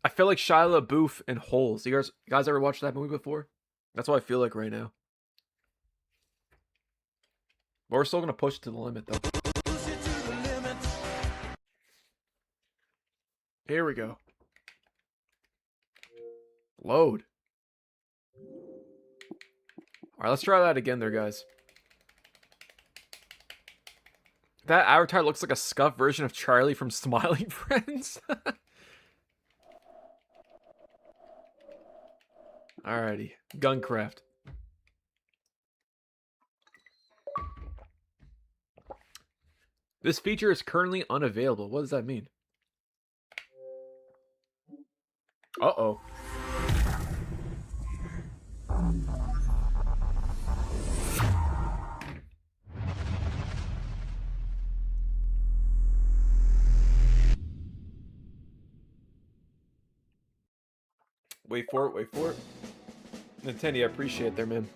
I feel like Shia LaBeouf in Holes. You guys ever watched that movie before? That's what I feel like right now. But we're still going to push it to the limit, though. Here we go. Load. Alright, let's try that again there, guys. That avatar looks like a scuffed version of Charlie from Smiling Friends. Alrighty. Guncraft. This feature is currently unavailable. What does that mean? Uh-oh. Wait for it, wait for it. Nintendo, I appreciate it there, man.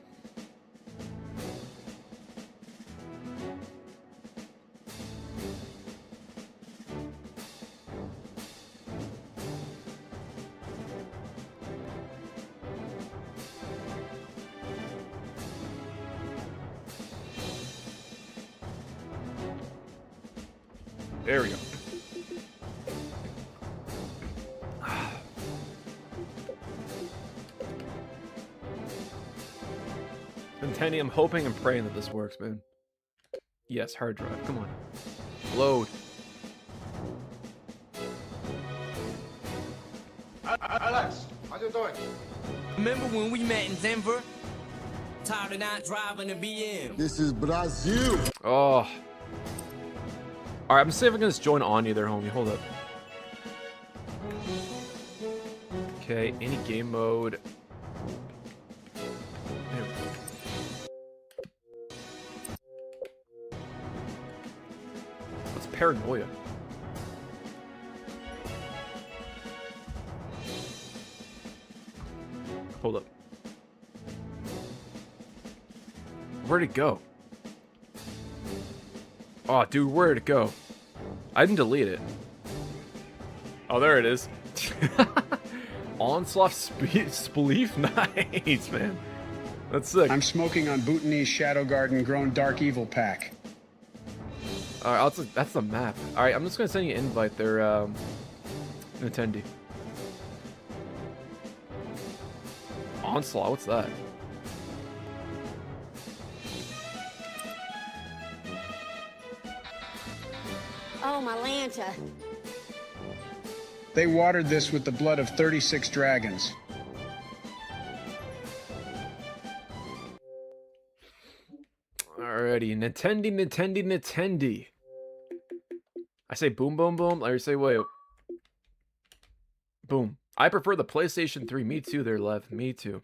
There we go. Nintendo, I'm hoping and praying that this works, man. Yes, hard drive. Come on. Load. Alex, how you doing? Remember when we met in Denver? Tired of not driving a BM. This is Brazil. Oh. Alright, I'm see if I can just join Anya there, homie. Hold up. Okay, any game mode. There we go. What's paranoia? Hold up. Where'd it go? Oh, dude, where'd it go? I didn't delete it. Oh, there it is. Onslaught Spleef? Nice, man. That's sick. I'm smoking on Bhutanese Shadow Garden Grown Dark Evil Pack. Alright, that's the map. Alright, I'm just gonna send you an invite there, Nintendo. Onslaught, what's that? Oh, my Lanta. They watered this with the blood of 36 dragons. Alrighty, Nintendo. I say boom, boom, boom. Or say wait. Boom. I prefer the PlayStation 3. Me too, there, Lev. Me too.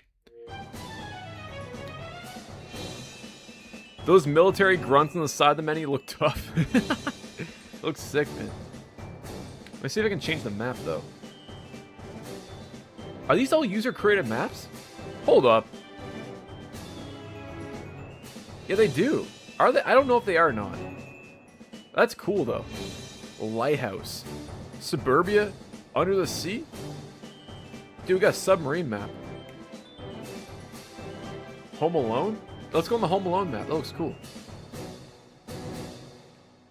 Those military grunts on the side of the menu look tough. Looks sick, man. Let me see if I can change the map, though. Are these all user-created maps? Hold up. Yeah, they do. Are they? I don't know if they are or not. That's cool, though. Lighthouse. Suburbia? Under the sea? Dude, we got a submarine map. Home Alone? Let's go on the Home Alone map. That looks cool.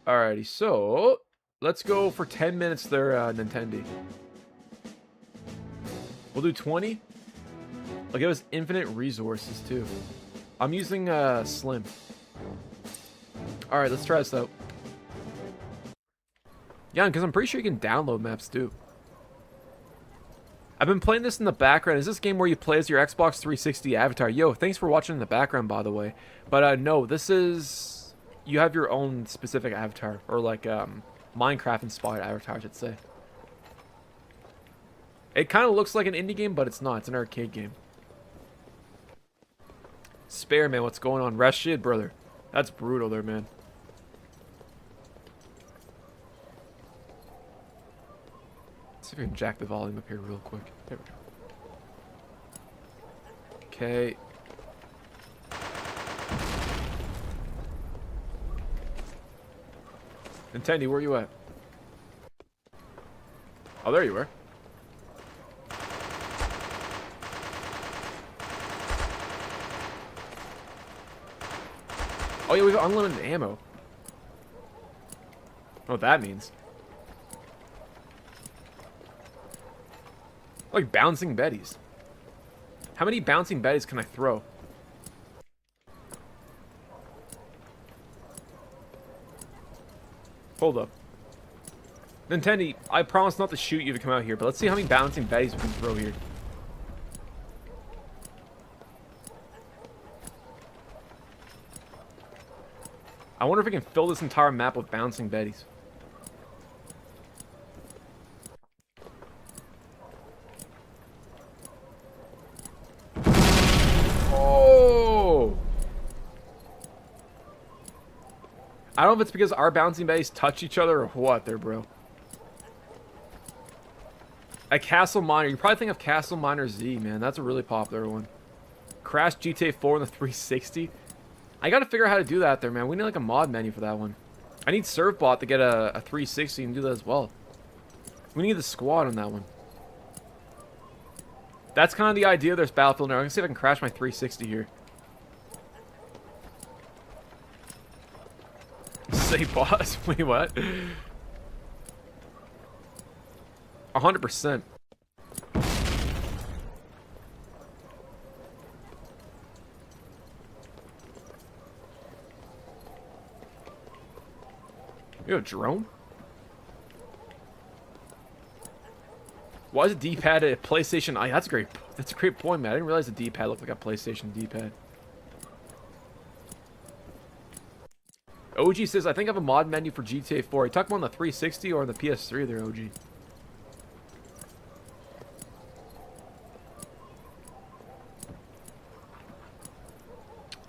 Alrighty, so let's go for 10 minutes there, Nintendo. We'll do 20. I'll give us infinite resources too. I'm using Slim. Alright, let's try this out. Yeah, because I'm pretty sure you can download maps too. I've been playing this in the background. Is this game where you play as your Xbox 360 avatar? Yo, thanks for watching in the background, by the way. But no, this is... You have your own specific avatar. Or like, Minecraft-inspired avatar, I should say. It kind of looks like an indie game, but it's not. It's an arcade game. Spare, man, what's going on? Rashid, brother. That's brutal there, man. Let's see if we can jack the volume up here real quick. There we go. Okay. Nintendo, where you at? Oh, there you were. Oh yeah, we've unlimited ammo. I don't know what that means. Like bouncing betties. How many bouncing betties can I throw? Hold up. Nintendo, I promise not to shoot you to come out here, but let's see how many bouncing betties we can throw here. I wonder if we can fill this entire map with bouncing betties. Oh! I don't know if it's because our bouncing betties touch each other or what there, bro. A Castle Miner. You probably think of Castle Miner Z, man. That's a really popular one. Crash GTA 4 on the 360. I gotta figure out how to do that there, man. We need like a mod menu for that one. I need Servbot to get a 360 and do that as well. We need the squad on that one. That's kind of the idea of this Battlefield now. I'm gonna see if I can crash my 360 here. Say boss. Wait, what? 100%. You have a drone? Why is a D-pad a PlayStation? That's a great point, man. I didn't realize the D-pad looked like a PlayStation D-pad. OG says, I think I have a mod menu for GTA 4. Are you talking about on the 360 or on the PS3 there, OG?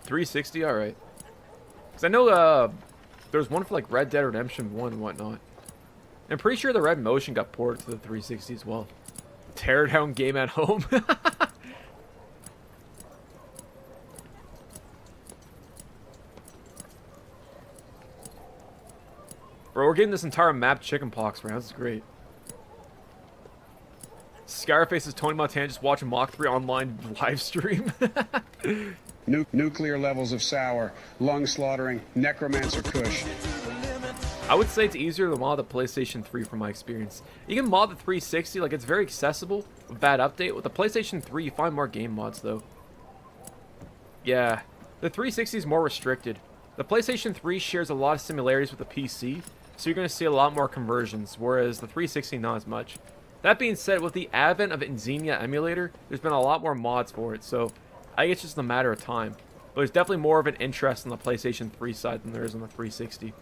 $360, alright. Because I know there's one for like Red Dead Redemption 1 and whatnot. I'm pretty sure the Red Motion got ported to the 360 as well. Tear down game at home. Bro, we're getting this entire map chickenpox round. This is great. Scarface's Tony Montana just watching Mach 3 online live stream. Nuclear levels of sour, lung slaughtering, necromancer kush. I would say it's easier to mod the PlayStation 3 from my experience. You can mod the 360, like it's very accessible, a bad update. With the PlayStation 3, you find more game mods though. Yeah, the 360 is more restricted. The PlayStation 3 shares a lot of similarities with the PC, so you're going to see a lot more conversions, whereas the 360 not as much. That being said, with the advent of Xenia Emulator, there's been a lot more mods for it, so I think it's just a matter of time. But there's definitely more of an interest on the PlayStation 3 side than there is on the 360.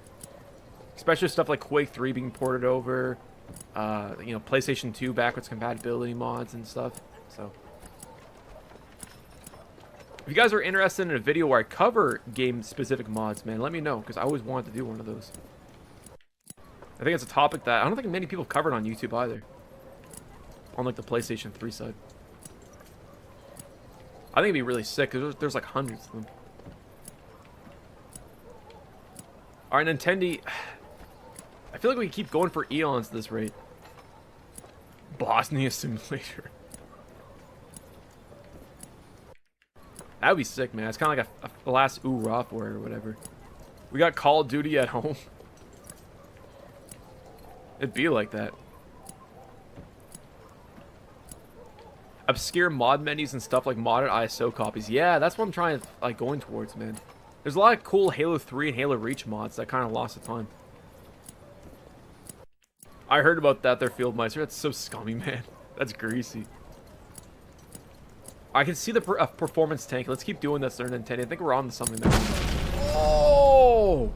Especially stuff like Quake 3 being ported over, you know, PlayStation 2 backwards compatibility mods and stuff. So, if you guys are interested in a video where I cover game-specific mods, man, let me know, because I always wanted to do one of those. I think it's a topic that I don't think many people have covered on YouTube either. On, like, the PlayStation 3 side. I think it'd be really sick, because there's like hundreds of them. Alright, Nintendo. I feel like we can keep going for eons at this rate. Bosnia Simulator. That would be sick, man. It's kind of like a last ooh-rah for it or whatever. We got Call of Duty at home. It'd be like that. Obscure mod menus and stuff like modded ISO copies. Yeah, that's what I'm trying to, like, going towards, man. There's a lot of cool Halo 3 and Halo Reach mods that kind of lost the time. I heard about that there, Fieldmeister. That's so scummy, man. That's greasy. I can see the performance tank. Let's keep doing this there, Nintendo. I think we're on to something there. Oh!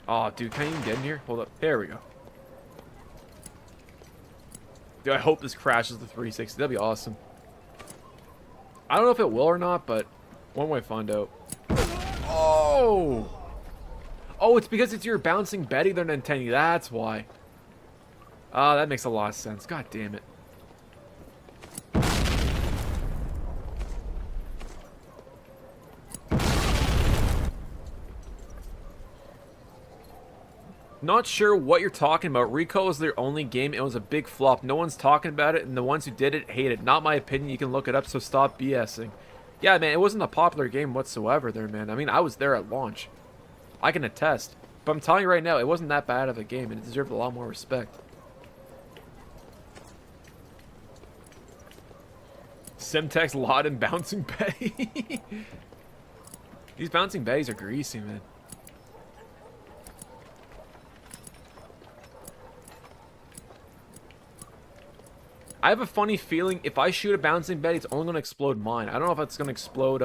Oh, dude, can I even get in here? Hold up. There we go. Dude, I hope this crashes the 360. That'd be awesome. I don't know if it will or not, but one way to find out. Oh! Oh, it's because it's your bouncing Betty there, Nintendo. That's why. Ah, that makes a lot of sense. God damn it. Not sure what you're talking about. Rekoil is their only game. It was a big flop. No one's talking about it, and the ones who did it hate it. Not my opinion. You can look it up, so stop BSing. Yeah, man, it wasn't a popular game whatsoever there, man. I mean, I was there at launch. I can attest. But I'm telling you right now, it wasn't that bad of a game, and it deserved a lot more respect. Simtex, Lot, and Bouncing Betty. These Bouncing Betties are greasy, man. I have a funny feeling if I shoot a Bouncing Betty, it's only going to explode mine. I don't know if it's going to explode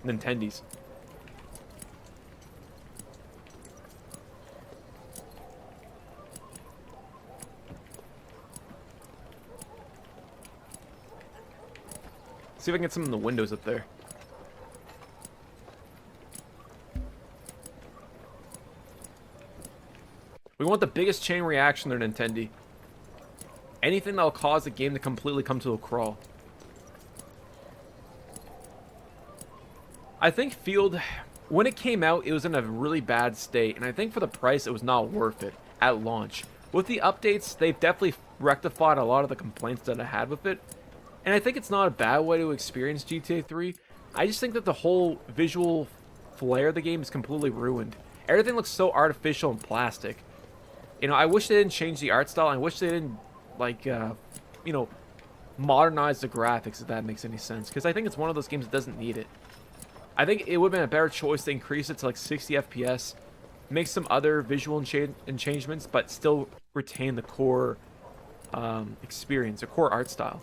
Nintendo's. See if I can get some in the windows up there. We want the biggest chain reaction there, Nintendo. Anything that'll cause the game to completely come to a crawl. I think Field, when it came out, it was in a really bad state, and I think for the price, it was not worth it at launch. With the updates, they've definitely rectified a lot of the complaints that I had with it, and I think it's not a bad way to experience GTA 3. I just think that the whole visual flair of the game is completely ruined. Everything looks so artificial and plastic. You know, I wish they didn't change the art style. I wish they didn't, like, you know, modernize the graphics, if that makes any sense. Because I think it's one of those games that doesn't need it. I think it would have been a better choice to increase it to, like, 60 FPS. Make some other visual changements, but still retain the core experience, the core art style.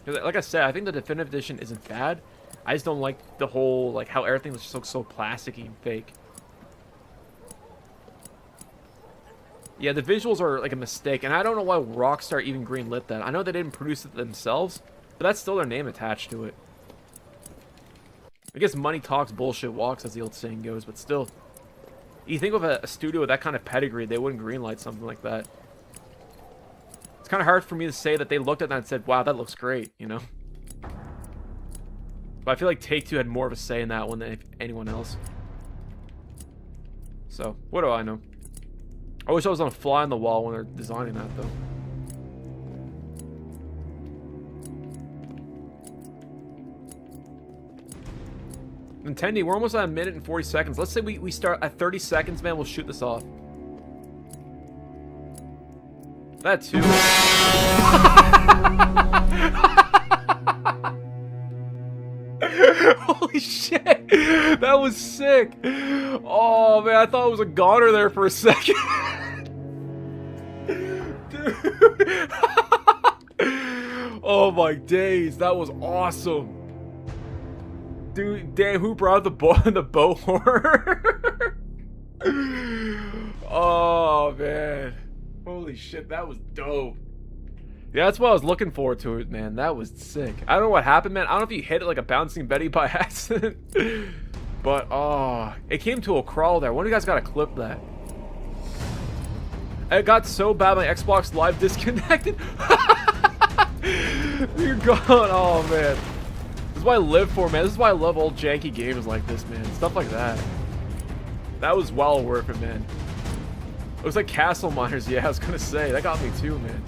Because, like I said, I think the Definitive Edition isn't bad. I just don't like the whole, like, how everything just looks so plasticky and fake. Yeah, the visuals are like a mistake, and I don't know why Rockstar even greenlit that. I know they didn't produce it themselves, but that's still their name attached to it. I guess money talks, bullshit walks, as the old saying goes, but still. You think of a studio with that kind of pedigree, they wouldn't greenlight something like that. It's kind of hard for me to say that they looked at that and said, wow, that looks great, you know? But I feel like Take-Two had more of a say in that one than anyone else. So, what do I know? I wish I was on a fly on the wall when they're designing that, though. Nintendo, we're almost at 1 minute and 40 seconds. Let's say we start at 30 seconds, man. We'll shoot this off. That too. Holy shit. That was sick. Oh, man. I thought it was a goner there for a second. Dude. Oh, my days. That was awesome. Dude, damn, who brought the bow horn? Oh, man. Holy shit, that was dope. Yeah, that's what I was looking forward to, it, man. That was sick. I don't know what happened, man. I don't know if you hit it like a bouncing Betty by accident. But, oh, it came to a crawl there. One of you guys gotta clip that. It got so bad my Xbox Live disconnected. You're gone. Oh, man. This is what I live for, man. This is why I love old janky games like this, man. Stuff like that. That was well worth it, man. It was like Castle Miners, yeah, I was gonna say. That got me too, man.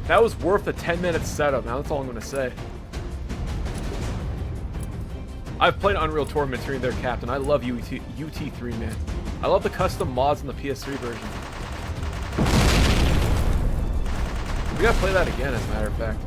That was worth the 10-minute setup, now that's all I'm gonna say. I've played Unreal Tournament here and there, Captain. I love UT3, man. I love the custom mods in the PS3 version. We gotta play that again, as a matter of fact.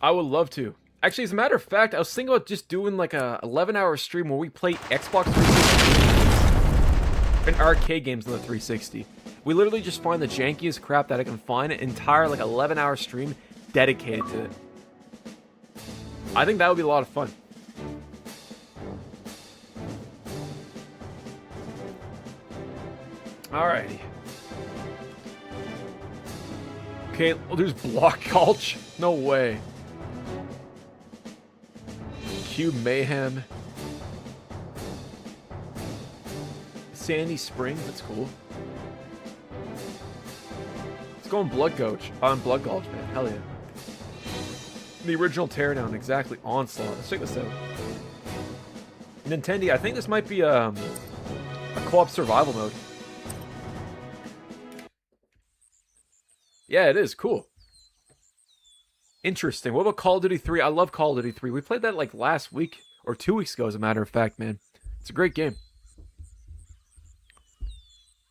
I would love to. Actually, as a matter of fact, I was thinking about just doing like a 11-hour stream where we play Xbox 360 and arcade games on the 360. We literally just find the jankiest crap that I can find, an entire like 11-hour stream dedicated to it. I think that would be a lot of fun. Alrighty. Okay, well, there's Block Gulch. No way. Cube Mayhem. Sandy Springs, that's cool. Let's go on Blood Gulch. On Blood Gulch, man. Hell yeah. The original Teardown, exactly. Onslaught. Let's check this out. Nintendo, I think this might be a co-op survival mode. Yeah, it is. Cool. Interesting. What about Call of Duty 3? I love Call of Duty 3. We played that like last week or 2 weeks ago, as a matter of fact, man. It's a great game.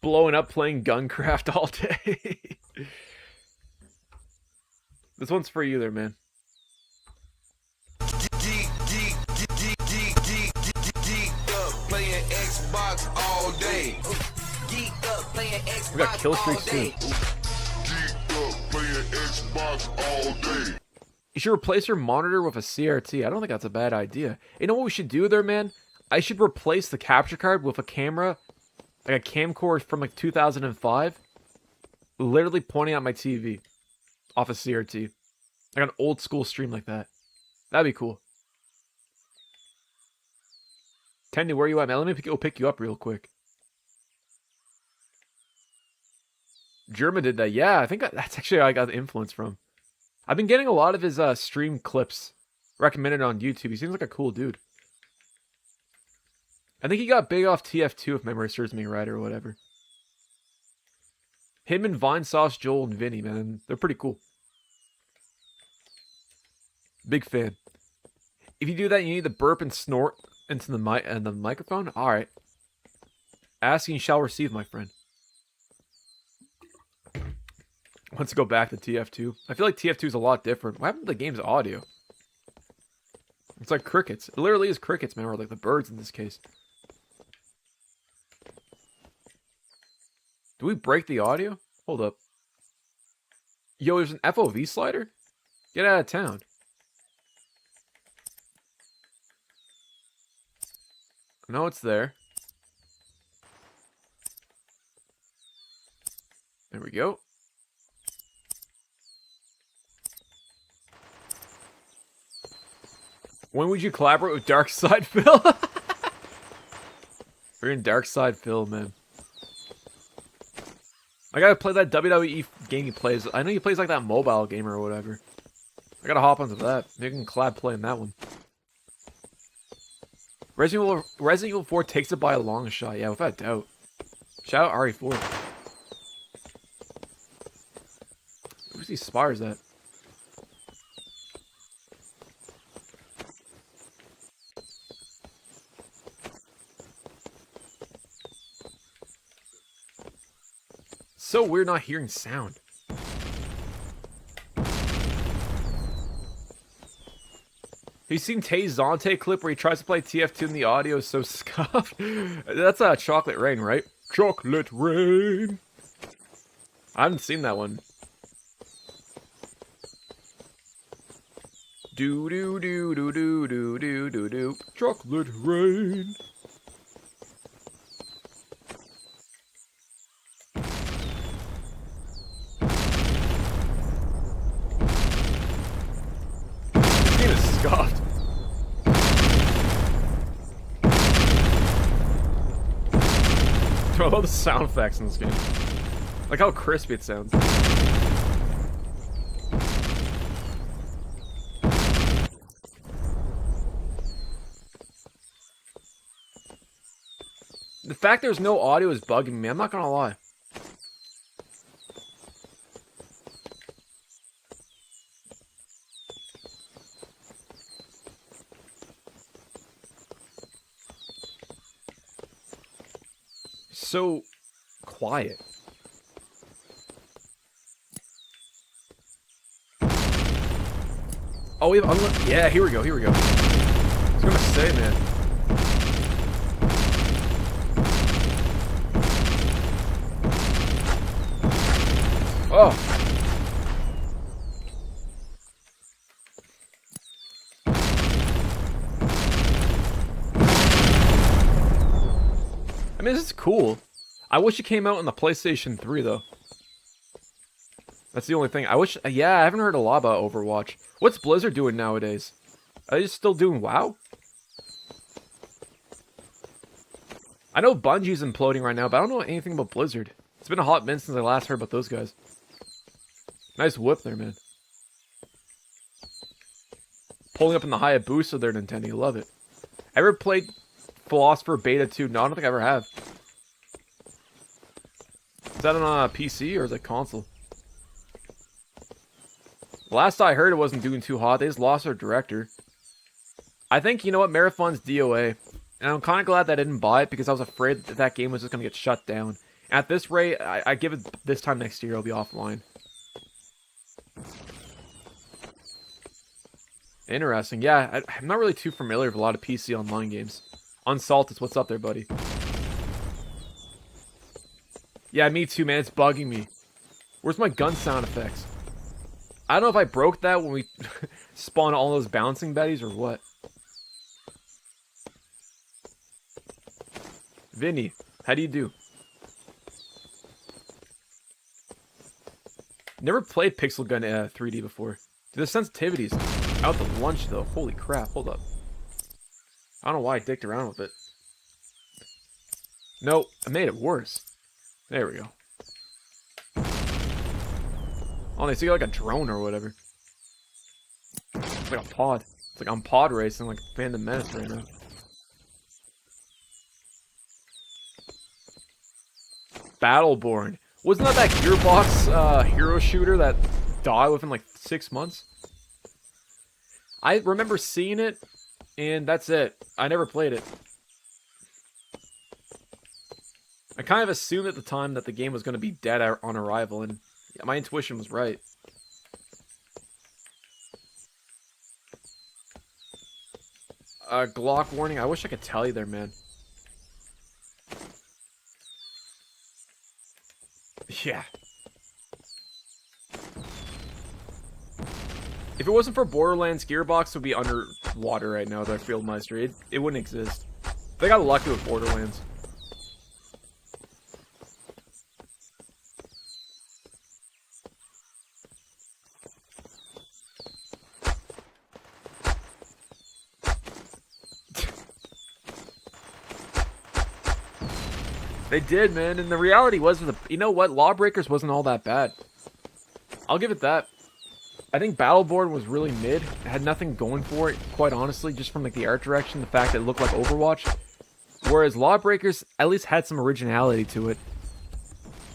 Blowing up playing Guncraft all day. This one's for you there, man. We got kill streaks too. You should replace your monitor with a CRT. I don't think that's a bad idea. You know what we should do there, man? I should replace the capture card with a camera, like a camcorder from like 2005, literally pointing at my TV off a CRT. Like an old school stream like that. That'd be cool. Tendy, where you at, man? Let me go pick you up real quick. Germa did that. Yeah, I think that's actually how I got the influence from. I've been getting a lot of his stream clips recommended on YouTube. He seems like a cool dude. I think he got big off TF2 if memory serves me right or whatever. Him and Vine Sauce, Joel, and Vinny, man. They're pretty cool. Big fan. If you do that, you need to burp and snort into the mic and the microphone? Alright. Asking shall receive, my friend. Let's go back to TF2. I feel like TF2 is a lot different. What happened to the game's audio? It's like crickets. It literally is crickets, man. Or like the birds in this case. Do we break the audio? Hold up. Yo, there's an FOV slider? Get out of town. No, it's there. There we go. When would you collaborate with Darkside Phil? We're in Darkside Phil, man. I gotta play that WWE game he plays. I know he plays like that mobile game or whatever. I gotta hop onto that. Maybe we can collab playing that one. Resident Evil 4 takes it by a long shot. Yeah, without doubt. Shout out RE4. Who's these spires at? So weird not hearing sound. Have you seen Tay's Zante clip where he tries to play TF2 and the audio is so scuffed? That's Chocolate Rain, right? Chocolate Rain. I haven't seen that one. Do do do do do do do do do. Chocolate Rain. This game is scuffed. I love the sound effects in this game. Like how crispy it sounds. The fact there's no audio is bugging me, I'm not gonna lie. So quiet. Oh, we have yeah, here we go, here we go. I was gonna say, man. Oh. I mean, this is cool. I wish it came out on the PlayStation 3, though. That's the only thing. I wish... Yeah, I haven't heard a lot about Overwatch. What's Blizzard doing nowadays? Are they just still doing WoW? I know Bungie's imploding right now, but I don't know anything about Blizzard. It's been a hot minute since I last heard about those guys. Nice whip there, man. Pulling up in the Hayabusa there, Nintendo. You love it. Ever played Philosopher Beta 2? No, I don't think I ever have. Is that on a PC or is it console? Last I heard, it wasn't doing too hot. They just lost their director. I think, you know what, Marathon's DOA. And I'm kind of glad that I didn't buy it because I was afraid that that game was just going to get shut down. At this rate, I give it this time next year, it'll be offline. Interesting. Yeah, I'm not really too familiar with a lot of PC online games. Unsalted, what's up there, buddy? Yeah, me too, man. It's bugging me. Where's my gun sound effects? I don't know if I broke that when we spawned all those bouncing betties or what. Vinny, how do you do? Never played Pixel Gun 3D before. The sensitivity's out the lunch though. Holy crap! Hold up. I don't know why I dicked around with it. No, I made it worse. There we go. Oh, they see like a drone or whatever. It's like a pod. It's like I'm pod racing like Phantom Menace right now. Battleborn. Wasn't that Gearbox hero shooter that died within like 6 months? I remember seeing it, and that's it. I never played it. I kind of assumed at the time that the game was going to be dead on arrival, and my intuition was right. Glock warning. I wish I could tell you there, man. Yeah. If it wasn't for Borderlands, Gearbox would be underwater right now, their Fieldmeister. It wouldn't exist. They got lucky with Borderlands. They did, man, and the reality was, you know what? Lawbreakers wasn't all that bad. I'll give it that. I think Battleborn was really mid. It had nothing going for it, quite honestly, just from like the art direction, the fact that it looked like Overwatch. Whereas Lawbreakers at least had some originality to it.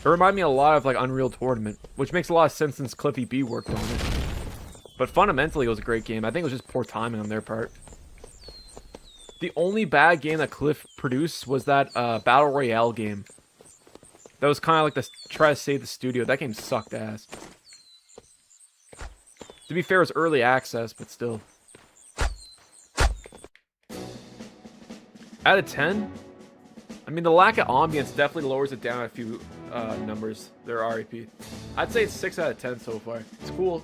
It reminded me a lot of like Unreal Tournament, which makes a lot of sense since Cliffy B worked on it. But fundamentally, it was a great game. I think it was just poor timing on their part. The only bad game that Cliff produced was that Battle Royale game. That was kind of like the try to save the studio. That game sucked ass. To be fair, it was early access, but still. Out of 10? I mean, the lack of ambience definitely lowers it down a few numbers. Their RAP. I'd say it's 6 out of 10 so far. It's cool.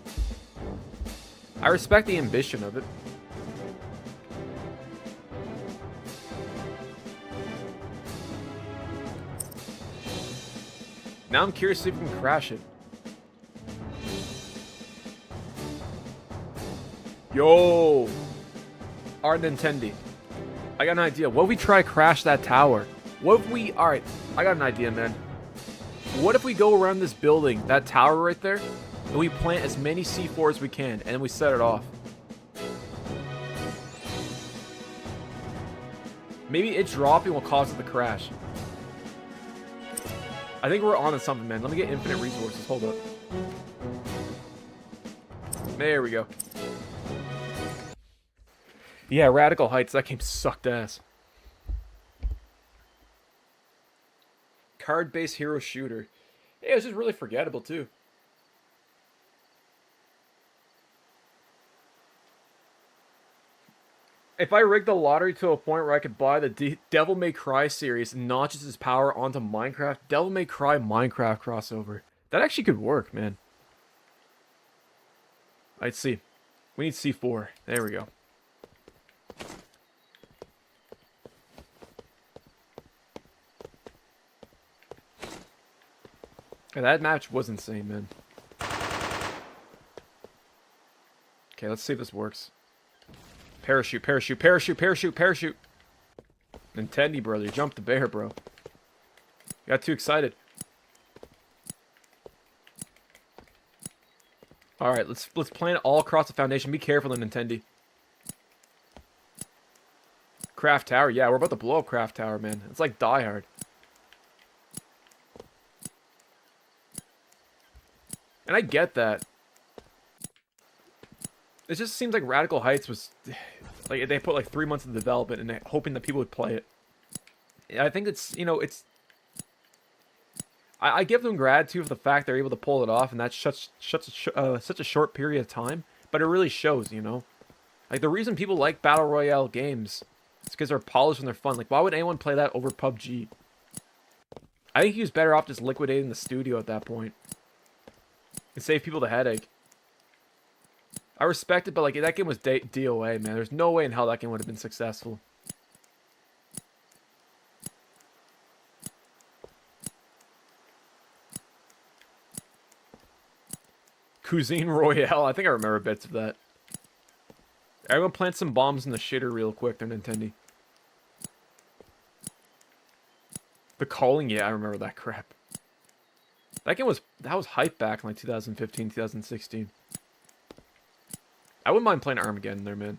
I respect the ambition of it. Now I'm curious to see if we can crash it. Yo! Our Nintendo. I got an idea. What if we try to crash that tower? What if we... Alright, I got an idea, man. What if we go around this building, that tower right there, and we plant as many C4 as we can, and then we set it off? Maybe it dropping will cause it to crash. I think we're on to something, man. Let me get infinite resources. Hold up. There we go. Yeah, Radical Heights. That game sucked ass. Card-based hero shooter. Yeah, it was just really forgettable, too. If I rigged the lottery to a point where I could buy the Devil May Cry series and notches its power onto Minecraft, Devil May Cry Minecraft crossover. That actually could work, man. I'd see. We need C4. There we go. Yeah, that match was insane, man. Okay, let's see if this works. Parachute, parachute, parachute, parachute, parachute. Nintendo, brother. You jumped the bear, bro. Got too excited. Alright, let's plant it all across the foundation. Be careful, Nintendo. Craft Tower. Yeah, we're about to blow up Craft Tower, man. It's like Die Hard. And I get that. It just seems like Radical Heights was... Like, they put like 3 months of development and hoping that people would play it. I think it's, you know, it's... I give them gratitude for the fact they're able to pull it off, and that's such a short period of time. But it really shows, you know? Like, the reason people like Battle Royale games is because they're polished and they're fun. Like, why would anyone play that over PUBG? I think he was better off just liquidating the studio at that point. And save people the headache. I respect it, but like that game was DOA, man. There's no way in hell that game would have been successful. Cuisine Royale. I think I remember bits of that. I'm gonna plant some bombs in the shitter real quick there, Nintendo. The Calling, yeah, I remember that crap. That was hype back in like 2015, 2016. I wouldn't mind playing Armageddon there, man.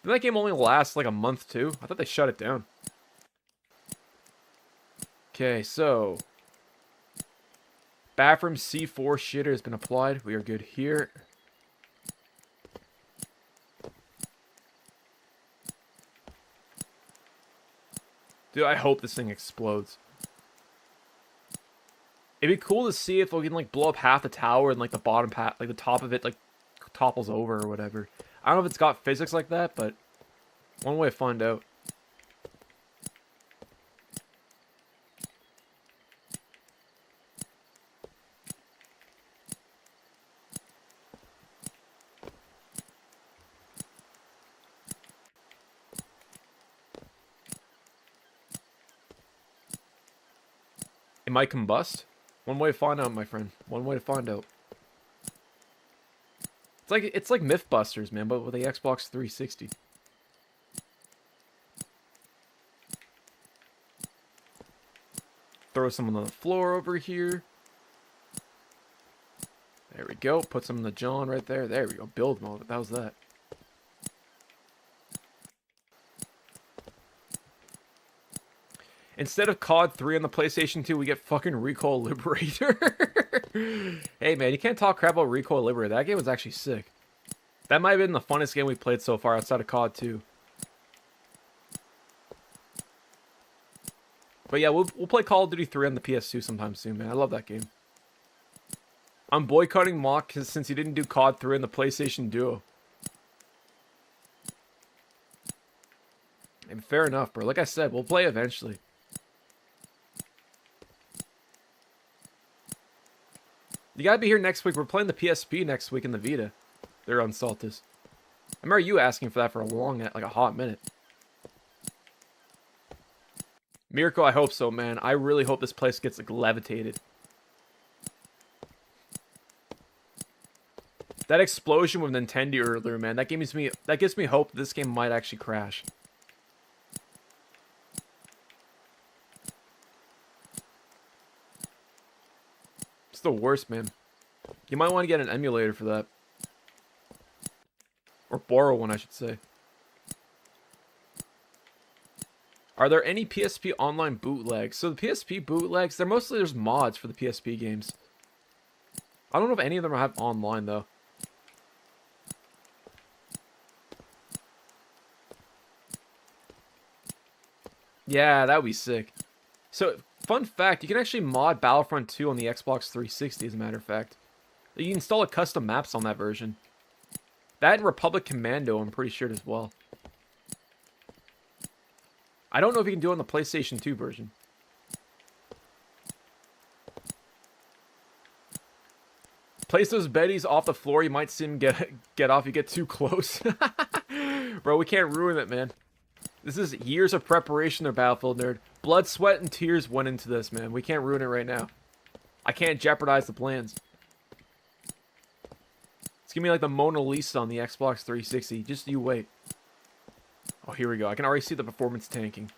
Did that game only last like a month too? I thought they shut it down. Okay, so bathroom C4 shitter has been applied. We are good here. Dude, I hope this thing explodes. It'd be cool to see if we can like blow up half the tower and like the bottom part, like the top of it like topples over or whatever. I don't know if it's got physics like that, but one way to find out. It might combust. One way to find out, my friend. One way to find out. It's like Mythbusters, man, but with the Xbox 360. Throw some on the floor over here. There we go. Put some in the John right there. There we go. Build mode. That was that. Instead of COD 3 on the PlayStation 2, we get fucking Rekoil Liberator. Hey, man, you can't talk crap about Rekoil Liberator. That game was actually sick. That might have been the funnest game we played so far outside of COD 2. But yeah, we'll play Call of Duty 3 on the PS2 sometime soon, man. I love that game. I'm boycotting Mock since he didn't do COD 3 on the PlayStation Duo. And fair enough, bro. Like I said, we'll play eventually. You gotta be here next week. We're playing the PSP next week in the Vita. They're on Saltus. I remember you asking for that for a long, like a hot minute. Miracle, I hope so, man. I really hope this place gets like levitated. That explosion with Nintendo earlier, man, that gives me hope that this game might actually crash. It's the worst, man. You might want to get an emulator for that. Or borrow one, I should say. Are there any PSP online bootlegs? So the PSP bootlegs, there's mods for the PSP games. I don't know if any of them have online, though. Yeah, that would be sick. So, fun fact, you can actually mod Battlefront 2 on the Xbox 360, as a matter of fact. You can install custom maps on that version. That and Republic Commando, I'm pretty sure as well. I don't know if you can do it on the PlayStation 2 version. Place those Bettys off the floor, you might see them get off, you get too close. Bro, we can't ruin it, man. This is years of preparation there, Battlefield Nerd. Blood, sweat, and tears went into this, man. We can't ruin it right now. I can't jeopardize the plans. It's gonna be like the Mona Lisa on the Xbox 360. Just you wait. Oh, here we go. I can already see the performance tanking.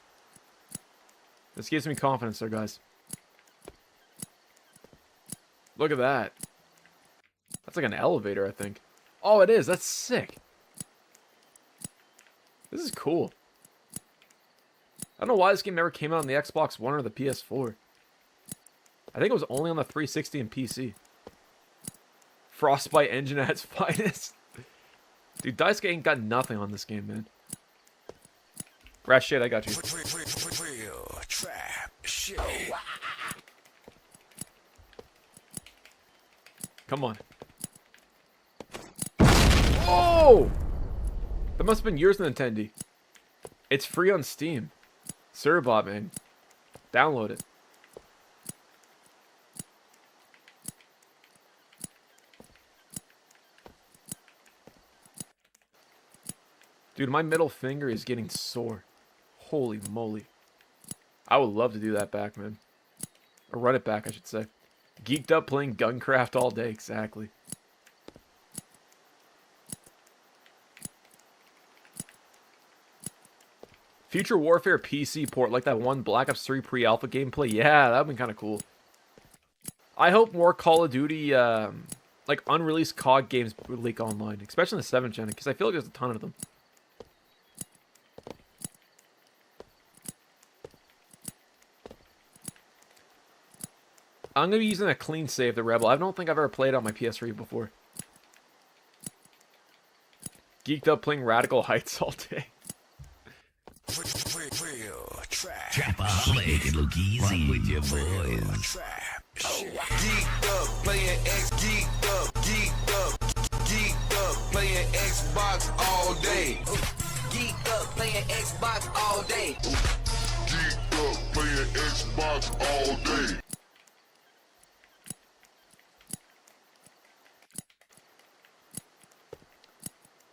This gives me confidence there, guys. Look at that. That's like an elevator, I think. Oh, it is. That's sick. This is cool. I don't know why this game never came out on the Xbox One or the PS4. I think it was only on the 360 and PC. Frostbite engine at its finest. Dude, Daisuke ain't got nothing on this game, man. Rat shit, I got you. Real trap shit. Come on. Oh! That must have been yours, Nintendo. It's free on Steam. Cerebot, man. Download it. Dude, my middle finger is getting sore. Holy moly. I would love to do that back, man. Or run it back, I should say. Geeked up playing Guncraft all day, exactly. Future Warfare PC port, like that one Black Ops 3 pre-alpha gameplay. Yeah, that would be kind of cool. I hope more Call of Duty, like unreleased COD games leak online, especially in the 7th gen, because I feel like there's a ton of them. I'm going to be using a clean save, the Rebel. I don't think I've ever played on my PS3 before. Geeked up playing Radical Heights all day. Trap out, make it look easy with your boys. Geeked up, playing X, geeked up, playing Xbox all day. Geeked up, playing Xbox all day. Geeked up, playing Xbox all day.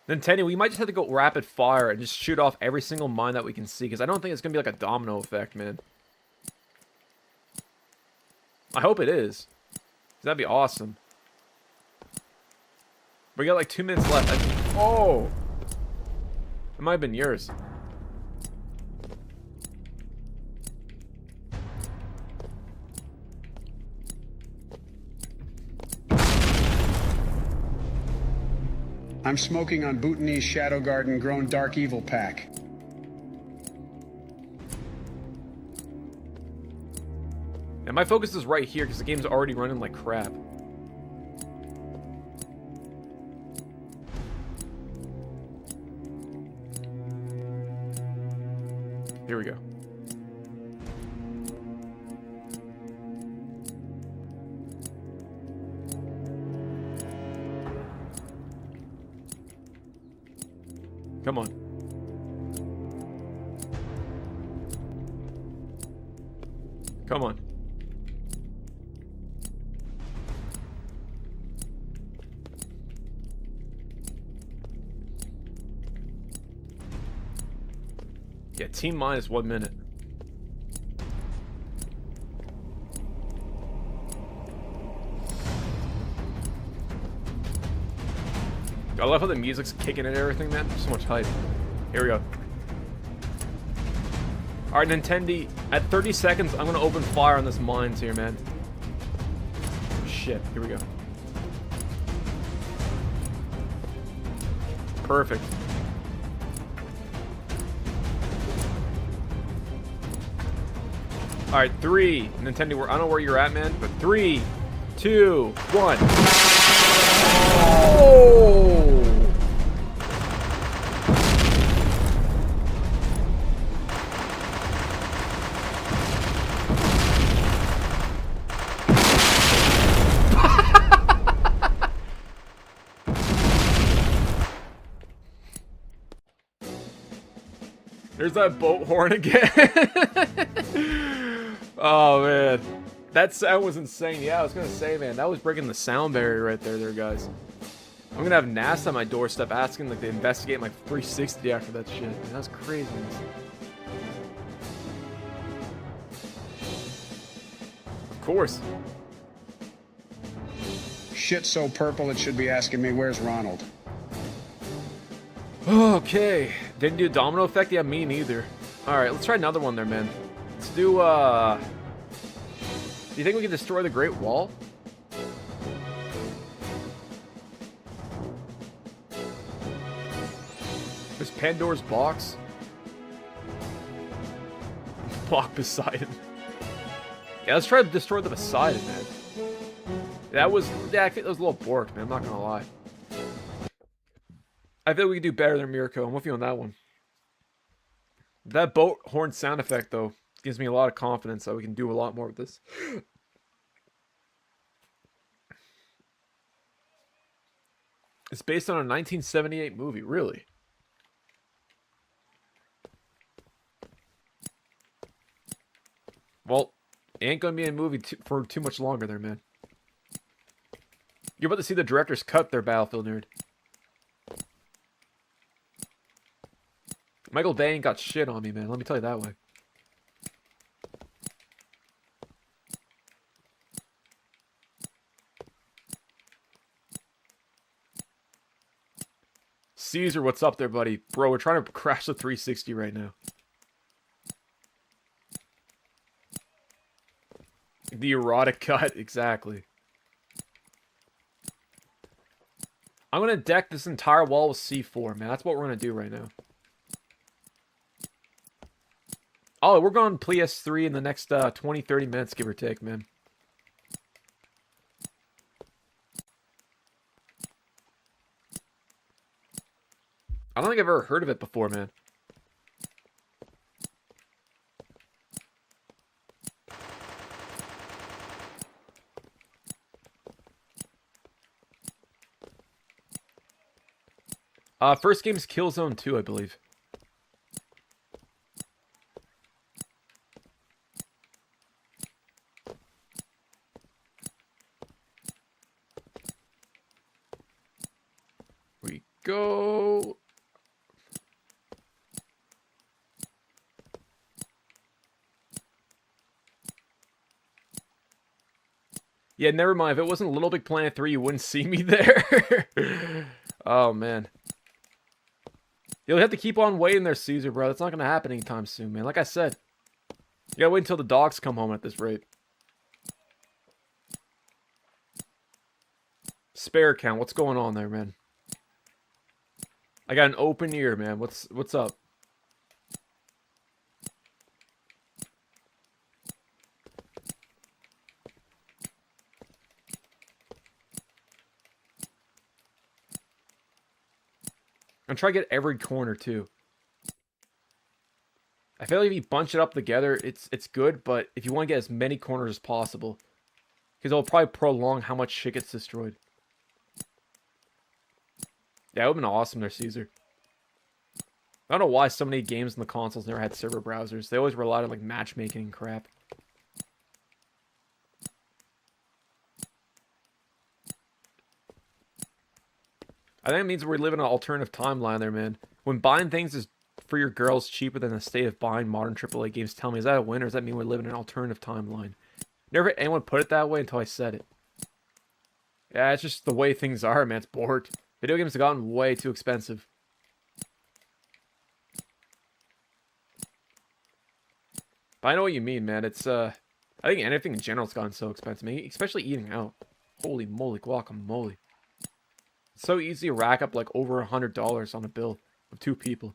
Nintendo, we might just have to go rapid fire and just shoot off every single mine that we can see, because I don't think it's going to be like a domino effect, man. I hope it is. That'd be awesome. We got like 2 minutes left. Oh! It might have been yours. I'm smoking on Bhutanese Shadow Garden grown Dark Evil pack. And my focus is right here because the game's already running like crap. Here we go. Come on. Come on. Yeah, team minus 1 minute. I love how the music's kicking and everything, man. There's so much hype. Here we go. Alright, Nintendo, at 30 seconds, I'm gonna open fire on this mines here, man. Shit, here we go. Perfect. Alright, 3. Nintendo, I don't know where you're at, man, but 3, 2, 1. Oh! There's that boat horn again. Oh, man. That sound was insane. Yeah, I was going to say, man, that was breaking the sound barrier right there, guys. I'm going to have NASA on my doorstep asking, like, to investigate my 360 after that shit. Man, that's crazy. Of course. Shit so purple it should be asking me, where's Ronald? Okay. Didn't do a domino effect? Yeah, me neither. Alright, let's try another one there, man. Let's do, do you think we can destroy the Great Wall? There's Pandora's box. Block Poseidon. Yeah, let's try to destroy the Poseidon, man. That was, yeah, I think that was a little borked, man. I'm not gonna lie. I think we can do better than Mirko. I'm with you on that one. That boat horn sound effect, though, gives me a lot of confidence that we can do a lot more with this. It's based on a 1978 movie, really. Well, it ain't gonna be in a movie for too much longer there, man. You're about to see the director's cut there, Battlefield nerd. Michael Bay ain't got shit on me, man. Let me tell you that way. Caesar, what's up there, buddy? Bro, we're trying to crash the 360 right now. The erotic cut, exactly. I'm going to deck this entire wall with C4, man. That's what we're going to do right now. Oh, we're going PS3 in the next 20, 30 minutes, give or take, man. I don't think I've ever heard of it before, man. First game is Killzone 2, I believe. We go. Yeah, never mind. If it wasn't Little Big Planet 3, you wouldn't see me there. Oh, man. You'll have to keep on waiting there, Caesar, bro. That's not going to happen anytime soon, man. Like I said, you gotta wait until the dogs come home at this rate. Spare count. What's going on there, man? I got an open ear, man. What's up? I'm trying to get every corner too. I feel like if you bunch it up together, it's good, but if you want to get as many corners as possible, because it'll probably prolong how much shit gets destroyed. Yeah, it would have been awesome there, Caesar. I don't know why so many games in the consoles never had server browsers. They always relied on like matchmaking and crap. I think it means we live in an alternative timeline there, man. When buying things is for your girls cheaper than the state of buying modern AAA games, tell me, is that a win or does that mean we're living in an alternative timeline? Never heard anyone put it that way until I said it. Yeah, it's just the way things are, man. It's bored. Video games have gotten way too expensive. But I know what you mean, man. It's, I think anything in general has gotten so expensive, man. Especially eating out. Holy moly, guacamole. It's so easy to rack up like over $100 on a bill of 2 people.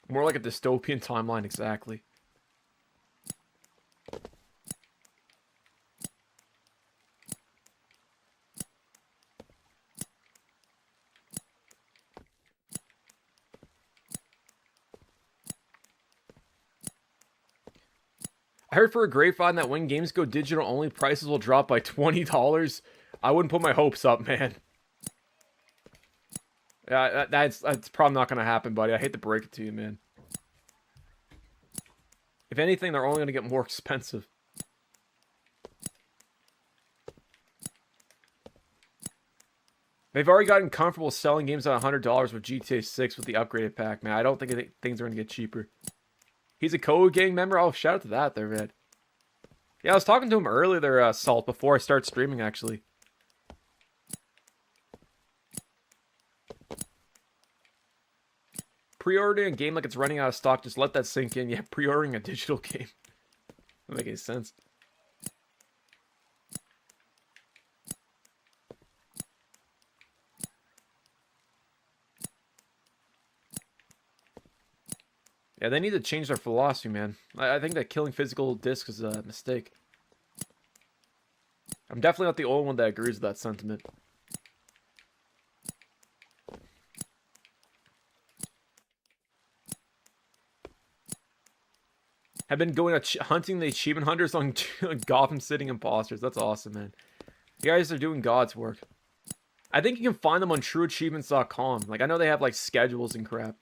More like a dystopian timeline, exactly. I heard for a grapevine that when games go digital only, prices will drop by $20. I wouldn't put my hopes up, man. Yeah, that's probably not going to happen, buddy. I hate to break it to you, man. If anything, they're only going to get more expensive. They've already gotten comfortable selling games at $100 with GTA 6 with the upgraded pack, man. I don't think things are going to get cheaper. He's a COD gang member? Oh, shout out to that there, man. Yeah, I was talking to him earlier there, Salt, before I start streaming, actually. Pre-ordering a game like it's running out of stock, just let that sink in. Yeah, pre-ordering a digital game. Doesn't make any sense. Yeah, they need to change their philosophy, man. I think that killing physical discs is a mistake. I'm definitely not the only one that agrees with that sentiment. I've been going hunting the achievement hunters on Gotham City imposters. That's awesome, man. You guys are doing God's work. I think you can find them on trueachievements.com. Like, I know they have, like, schedules and crap.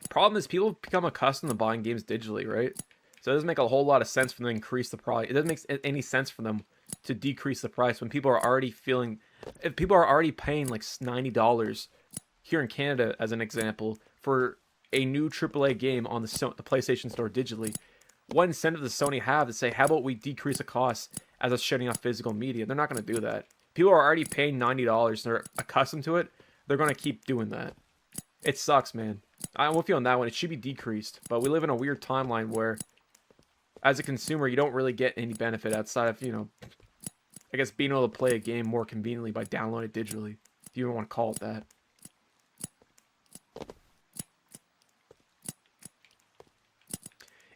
Problem is, people become accustomed to buying games digitally, right? So it doesn't make a whole lot of sense for them to increase the price. It doesn't make any sense for them to decrease the price when people are already feeling... If people are already paying like $90 here in Canada, as an example, for a new AAA game on the PlayStation Store digitally, what incentive does Sony have to say, how about we decrease the cost as us shutting off physical media? They're not going to do that. People are already paying $90. They're accustomed to it. They're going to keep doing that. It sucks, man. I'm with you on that one. It should be decreased. But we live in a weird timeline where, as a consumer, you don't really get any benefit outside of, you know, I guess being able to play a game more conveniently by downloading it digitally. If you even want to call it that.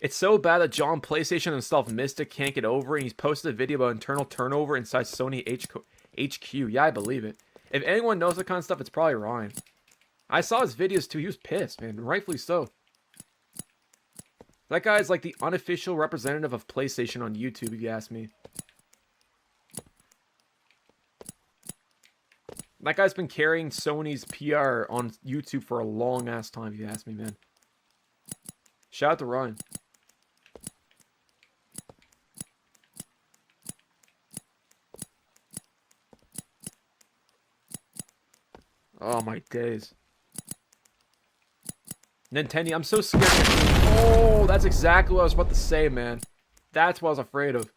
It's so bad that John PlayStation himself Mystic can't get over it, and he's posted a video about internal turnover inside Sony HQ. Yeah, I believe it. If anyone knows that kind of stuff, it's probably Ryan. I saw his videos too. He was pissed, man. Rightfully so. That guy's like the unofficial representative of PlayStation on YouTube, if you ask me. That guy's been carrying Sony's PR on YouTube for a long ass time, if you ask me, man. Shout out to Ryan. Oh my days. Nintendo, I'm so scared. Oh, that's exactly what I was about to say, man. That's what I was afraid of.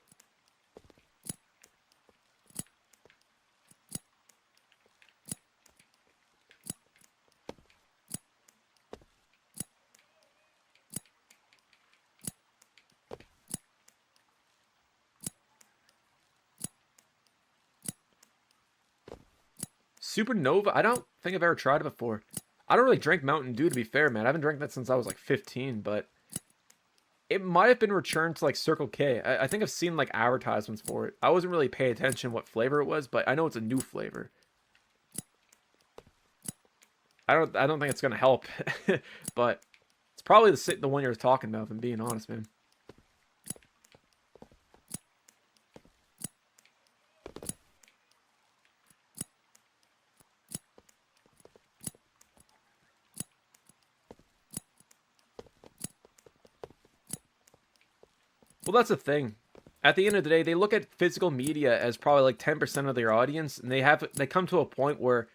Supernova? I don't think I've ever tried it before. I don't really drink Mountain Dew, to be fair, man. I haven't drank that since I was like 15, but it might have been returned to like Circle K. I think I've seen like advertisements for it. I wasn't really paying attention what flavor it was, but I know it's a new flavor. I don't think it's gonna help, but it's probably the one you're talking about, if I'm being honest, man. Well, that's the thing. At the end of the day, they look at physical media as probably like 10% of their audience, and they come to a point where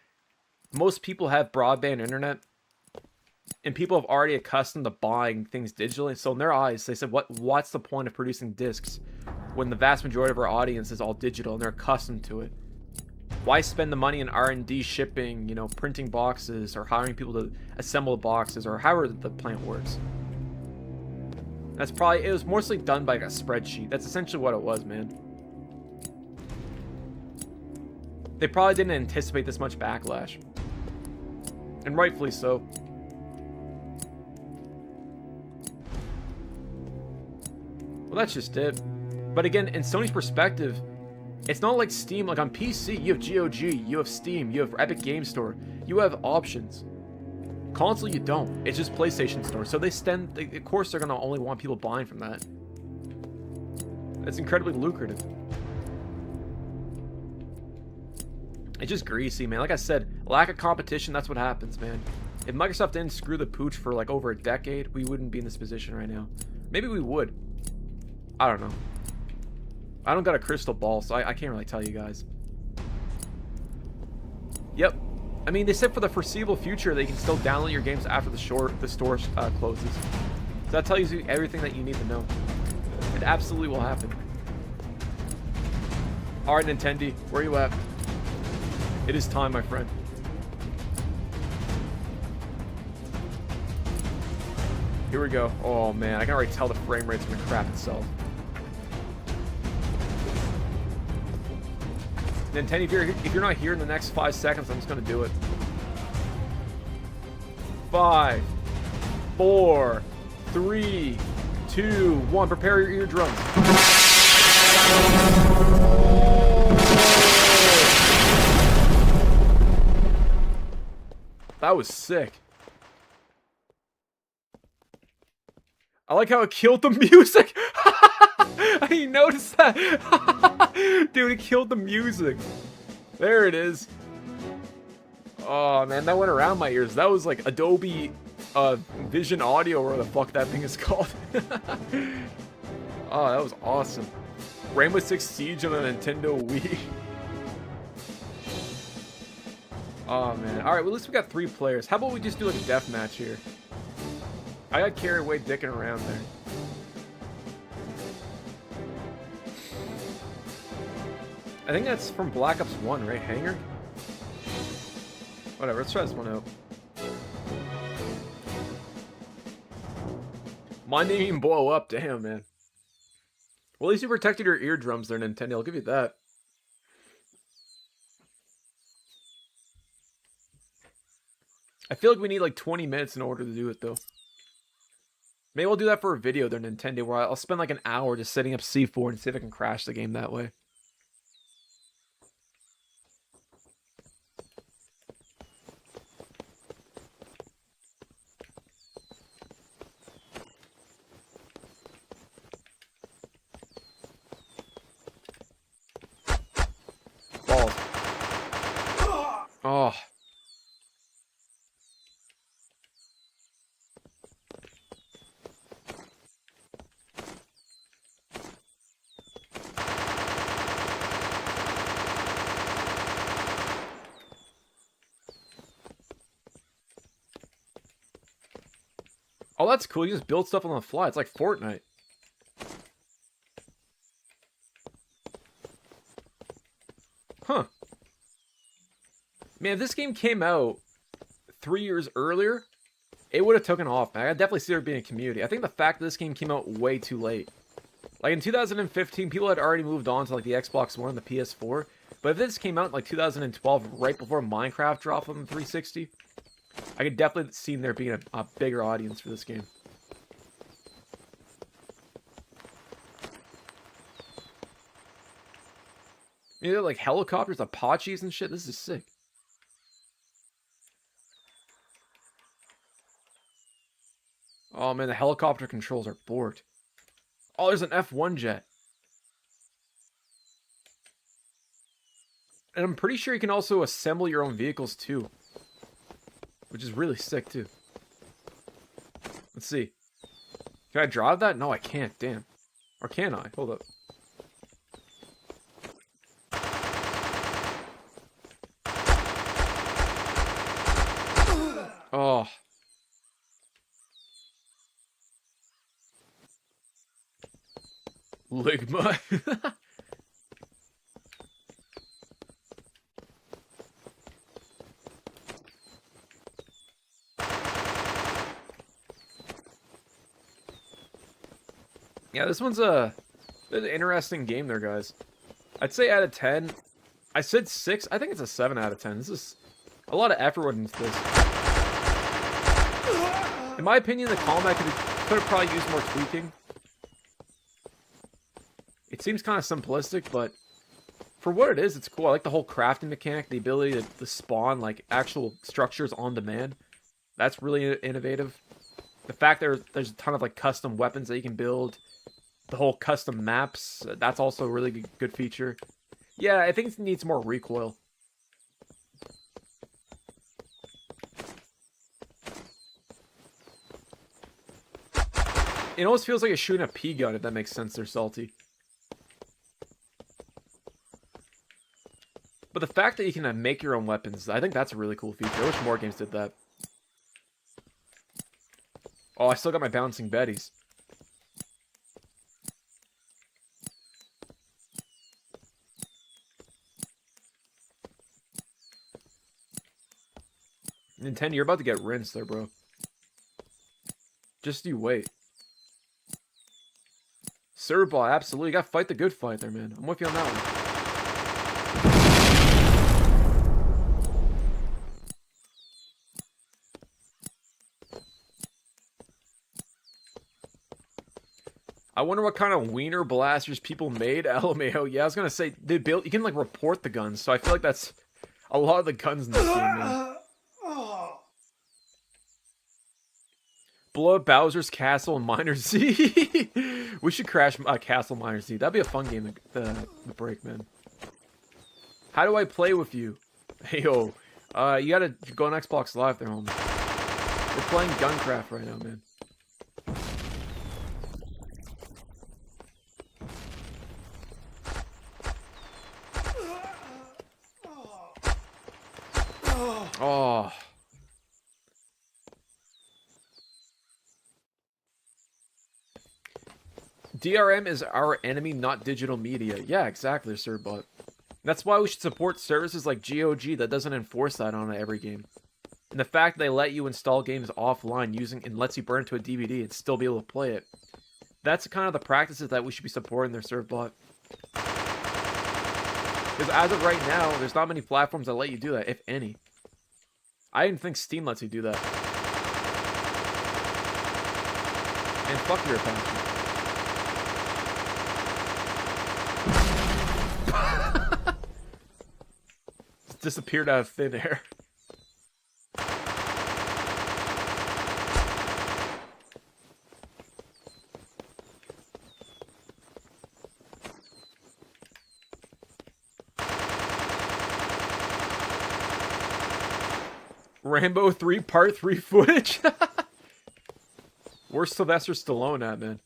most people have broadband internet, and people have already accustomed to buying things digitally. So in their eyes, they said, what's the point of producing discs when the vast majority of our audience is all digital and they're accustomed to it? Why spend the money in R&D, shipping, you know, printing boxes, or hiring people to assemble the boxes, or however the plant works? That's probably, it was mostly done by like a spreadsheet. That's essentially what it was, man. They probably didn't anticipate this much backlash. And rightfully so. Well, that's just it. But again, in Sony's perspective, it's not like Steam. Like on PC, you have GOG, you have Steam, you have Epic Game Store. You have options. Console, you don't. It's just PlayStation Store. So of course they're going to only want people buying from that. It's incredibly lucrative. It's just greasy, man. Like I said, lack of competition, that's what happens, man. If Microsoft didn't screw the pooch for like over a decade, we wouldn't be in this position right now. Maybe we would. I don't know. I don't got a crystal ball, so I can't really tell you guys. Yep. I mean, they said for the foreseeable future, they can still download your games after the store closes. So that tells you everything that you need to know. It absolutely will happen. Alright, Nintendo, where you at? It is time, my friend. Here we go. Oh, man, I can already tell the frame rate's gonna crap itself. Nintendo, if you're not here in the next 5 seconds, I'm just gonna do it. 5, 4, 3, 2, 1. Prepare your eardrums. That was sick. I like how it killed the music. I didn't notice that. Dude, it killed the music. There it is. Oh, man, that went around my ears. That was like Adobe Vision Audio, or whatever the fuck that thing is called. Oh, that was awesome. Rainbow Six Siege on a Nintendo Wii. Oh, man. Alright, well, at least we got 3 players. How about we just do like a deathmatch here? I got carried away dicking around there. I think that's from Black Ops 1, right? Hangar? Whatever, let's try this one out. Mine didn't even blow up, damn, man. Well, at least you protected your eardrums there, Nintendo. I'll give you that. I feel like we need like 20 minutes in order to do it, though. Maybe I'll do that for a video there, Nintendo, where I'll spend like an hour just setting up C4 and see if I can crash the game that way. Balls. Oh. Oh, that's cool. You just build stuff on the fly. It's like Fortnite. Huh. Man, if this game came out 3 years earlier, it would have taken off, man. I definitely see there being a community. I think the fact that this game came out way too late. Like in 2015, people had already moved on to like the Xbox One and the PS4. But if this came out in like 2012, right before Minecraft dropped on the 360, I could definitely see there being a bigger audience for this game. You know, like helicopters, Apaches and shit. This is sick. Oh man, the helicopter controls are borked. Oh, there's an F1 jet. And I'm pretty sure you can also assemble your own vehicles too. Which is really sick too. Let's see. Can I drive that? No, I can't. Damn. Or can I? Hold up. Oh. Ligma. Yeah, this one's an interesting game there, guys. I'd say out of 10. I said 6. I think it's a 7 out of 10. This is a lot of effort went into this. In my opinion, the combat could have probably used more tweaking. It seems kind of simplistic, but for what it is, it's cool. I like the whole crafting mechanic, the ability to spawn like actual structures on demand. That's really innovative. The fact there's a ton of like custom weapons that you can build. The whole custom maps, that's also a really good feature. Yeah, I think it needs more recoil. It almost feels like it's shooting a pea gun, if that makes sense. They're salty. But the fact that you can make your own weapons, I think that's a really cool feature. I wish more games did that. Oh, I still got my bouncing Bettys. Nintendo, you're about to get rinsed there, bro. Just you wait. Serval, absolutely. You gotta fight the good fight there, man. I'm with you on that one. I wonder what kind of wiener blasters people made. LMAO. Yeah, I was gonna say, they built. You can like report the guns, so I feel like that's a lot of the guns in this game, man. Blow up Bowser's Castle and Miners Z. We should crash Castle Miners Z. That'd be a fun game to break, man. How do I play with you? Hey, yo. You gotta go on Xbox Live there, homie. We're playing Guncraft right now, man. Oh. DRM is our enemy, not digital media. Yeah, exactly, Sirbot. That's why we should support services like GOG that doesn't enforce that on every game. And the fact that they let you install games offline using and lets you burn it to a DVD and still be able to play it. That's kind of the practices that we should be supporting their Sirbot. Because as of right now, there's not many platforms that let you do that, if any. I didn't think Steam lets you do that. And fuck your Apache. Disappeared out of thin air. Rambo 3 Part 3 footage? Where's Sylvester Stallone at, man?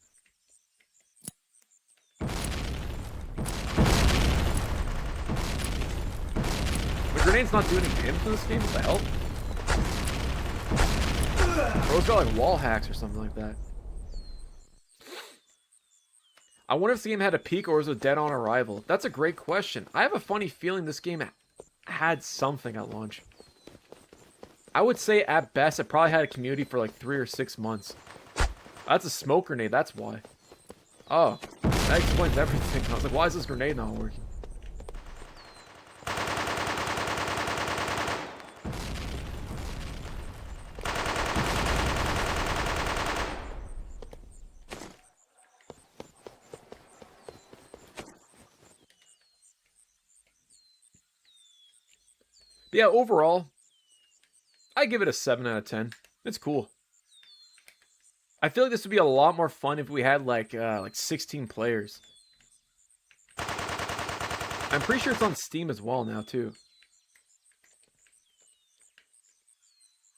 The grenade's not doing any damage to this game? What the hell? Bro's got like wall hacks or something like that. I wonder if the game had a peak or was it dead on arrival? That's a great question. I have a funny feeling this game had something at launch. I would say at best it probably had a community for like 3 or 6 months. That's a smoke grenade, that's why. Oh, that explains everything. I was like, why is this grenade not working? Yeah, overall, I give it a 7 out of 10. It's cool. I feel like this would be a lot more fun if we had like 16 players. I'm pretty sure it's on Steam as well now too.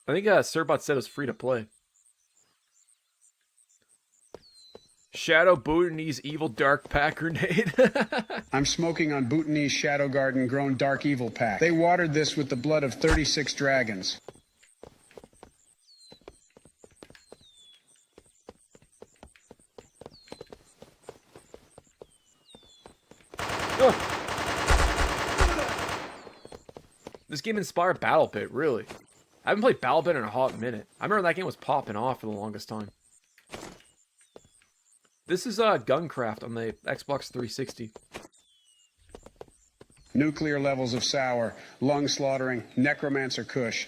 I think Sirbot said it was free to play. Shadow Bhutanese Evil Dark Pack Grenade. I'm smoking on Bhutanese Shadow Garden Grown Dark Evil Pack. They watered this with the blood of 36 dragons. This game inspired Battle Pit, really. I haven't played Battle Pit in a hot minute. I remember that game was popping off for the longest time. This is Guncraft on the Xbox 360. Nuclear levels of sour, lung slaughtering, necromancer kush.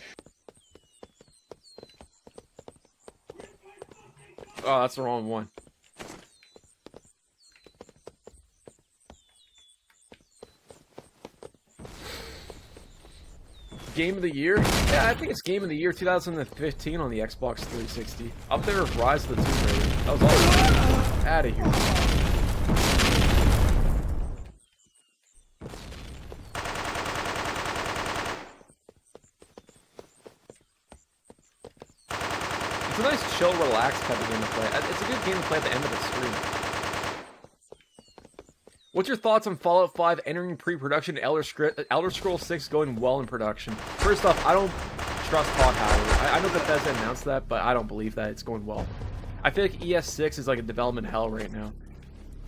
Oh, that's the wrong one. Game of the Year? Yeah, I think it's Game of the Year 2015 on the Xbox 360. Up there with Rise of the Tomb Raider. That was all out of here. It's a nice, chill, relaxed type of game to play. It's a good game to play at the end of the stream. What's your thoughts on Fallout 5 entering pre-production, Elder Scrolls 6 going well in production? First off, I don't trust Todd Howard. I know Bethesda announced that, but I don't believe that it's going well. I feel like ES6 is like a development hell right now.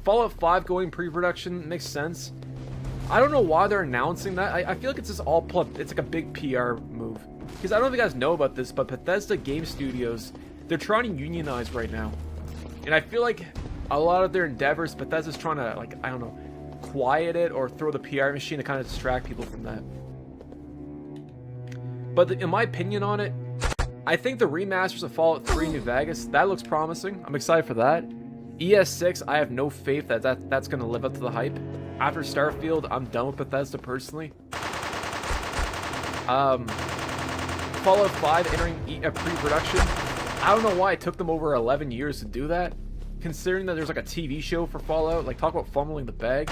Fallout 5 going pre-production makes sense. I don't know why they're announcing that. I feel like it's just it's like a big PR move. Because I don't know if you guys know about this, but Bethesda Game Studios, they're trying to unionize right now. And I feel like a lot of their endeavors, Bethesda's trying to, like, I don't know, quiet it or throw the PR machine to kind of distract people from that. But in my opinion on it, I think the remasters of Fallout 3 New Vegas, that looks promising. I'm excited for that. ES6, I have no faith that that's going to live up to the hype. After Starfield, I'm done with Bethesda personally. Fallout 5 entering pre-production. I don't know why it took them over 11 years to do that. Considering that there's like a TV show for Fallout, like talk about fumbling the bag.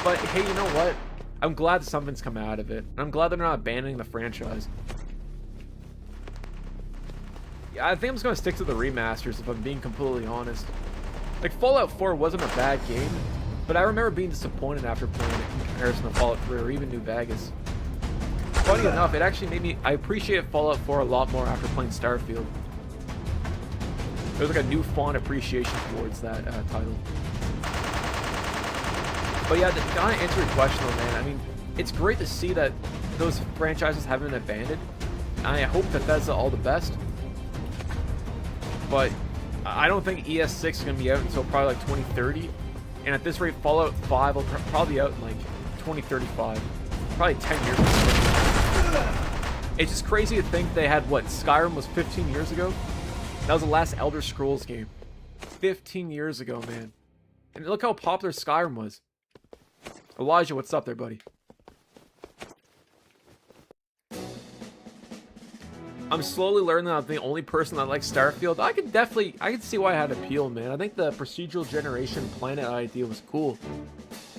But hey, you know what? I'm glad that something's come out of it. And I'm glad they're not abandoning the franchise. Yeah, I think I'm just going to stick to the remasters if I'm being completely honest. Like Fallout 4 wasn't a bad game, but I remember being disappointed after playing it in comparison to Fallout 3 or even New Vegas. Funny enough, it actually made me... I appreciated Fallout 4 a lot more after playing Starfield. There's like a newfound appreciation towards that title. But yeah, to kind of answer your question though, man, I mean, it's great to see that those franchises haven't been abandoned. I hope Bethesda all the best. But I don't think ES6 is going to be out until probably like 2030. And at this rate, Fallout 5 will probably be out in like 2035. Probably 10 years ago. It's just crazy to think they had, what, Skyrim was 15 years ago? That was the last Elder Scrolls game. 15 years ago, man. And look how popular Skyrim was. Elijah, what's up there, buddy? I'm slowly learning that I'm the only person that likes Starfield. I can see why it had appeal, man. I think the procedural generation planet idea was cool.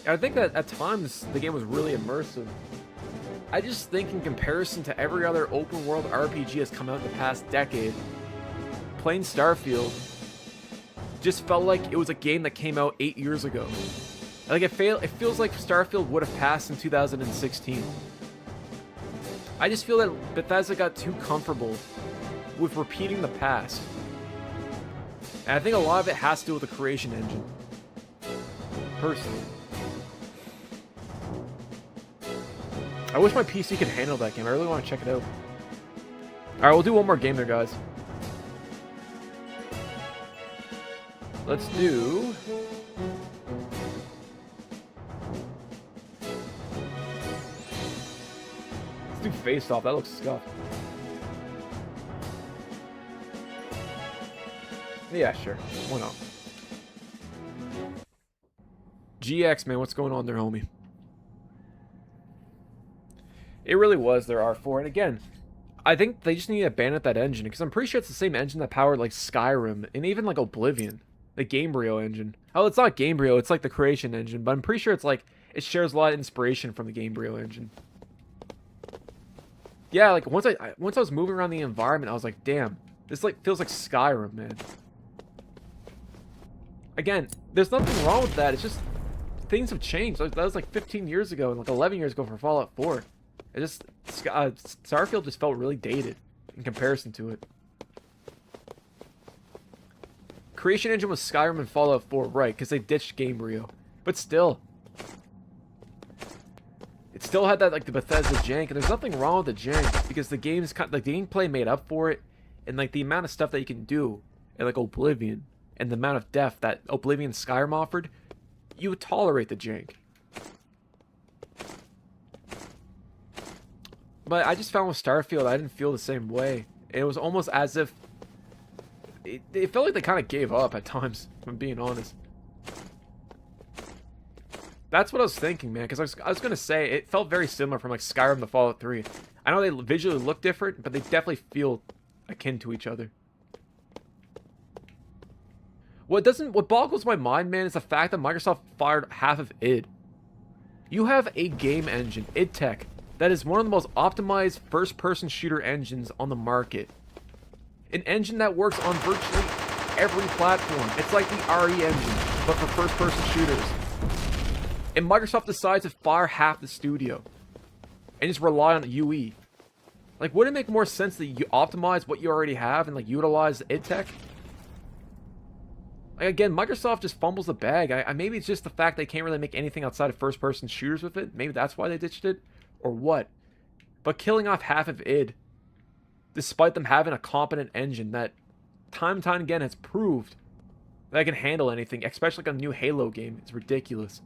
And I think that at times the game was really immersive. I just think in comparison to every other open world RPG that's come out in the past decade, playing Starfield just felt like it was a game that came out 8 years ago. Like it feels like Starfield would have passed in 2016. I just feel that Bethesda got too comfortable with repeating the past. And I think a lot of it has to do with the creation engine. Personally. I wish my PC could handle that game. I really want to check it out. Alright, we'll do one more game there, guys. Let's do... Face Off. That looks scuffed. Yeah, sure. Why not? GX, man, what's going on there, homie? It really was their R4, and again, I think they just need to abandon that engine, because I'm pretty sure it's the same engine that powered, like, Skyrim, and even, like, Oblivion. The Gamebryo engine. Oh, it's not Gamebryo, it's, like, the creation engine, but I'm pretty sure it's, like, it shares a lot of inspiration from the Gamebryo engine. Yeah, like, once I was moving around the environment, I was like, damn, this, like, feels like Skyrim, man. Again, there's nothing wrong with that, it's just, things have changed. That was, like, 15 years ago, and, like, 11 years ago for Fallout 4. It just, Starfield just felt really dated in comparison to it. Creation engine was Skyrim and Fallout 4, right, because they ditched Gamebryo. But still... It still had that, like, the Bethesda jank, and there's nothing wrong with the jank, because the game's kind of, like, the gameplay made up for it, and, like, the amount of stuff that you can do, and, like, Oblivion, and the amount of depth that Oblivion and Skyrim offered, you would tolerate the jank. But I just found with Starfield, I didn't feel the same way. It was almost as if, it felt like they kind of gave up at times, if I'm being honest. That's what I was thinking, man, because I was going to say, it felt very similar from, like, Skyrim to Fallout 3. I know they visually look different, but they definitely feel akin to each other. What boggles my mind, man, is the fact that Microsoft fired half of id. You have a game engine, id Tech, that is one of the most optimized first-person shooter engines on the market. An engine that works on virtually every platform. It's like the RE engine, but for first-person shooters. And Microsoft decides to fire half the studio and just rely on UE. Like, wouldn't it make more sense that you optimize what you already have and, like, utilize id Tech? Like, again, Microsoft just fumbles the bag. Maybe it's just the fact they can't really make anything outside of first-person shooters with it. Maybe that's why they ditched it, or what. But killing off half of id, despite them having a competent engine that, time and time again, has proved that it can handle anything, especially like a new Halo game, it's ridiculous.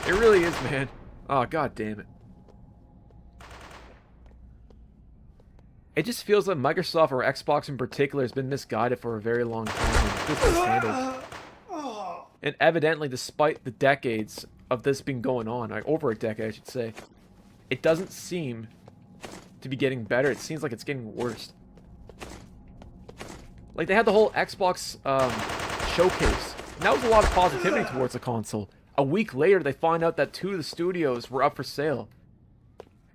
It really is, man. Oh, god damn it. It just feels like Microsoft, or Xbox in particular, has been misguided for a very long time. It's just mishandled. And evidently, despite the decades of this being going on, like over a decade, I should say, it doesn't seem to be getting better. It seems like it's getting worse. Like, they had the whole Xbox showcase. And that was a lot of positivity towards the console. A week later, they find out that 2 of the studios were up for sale.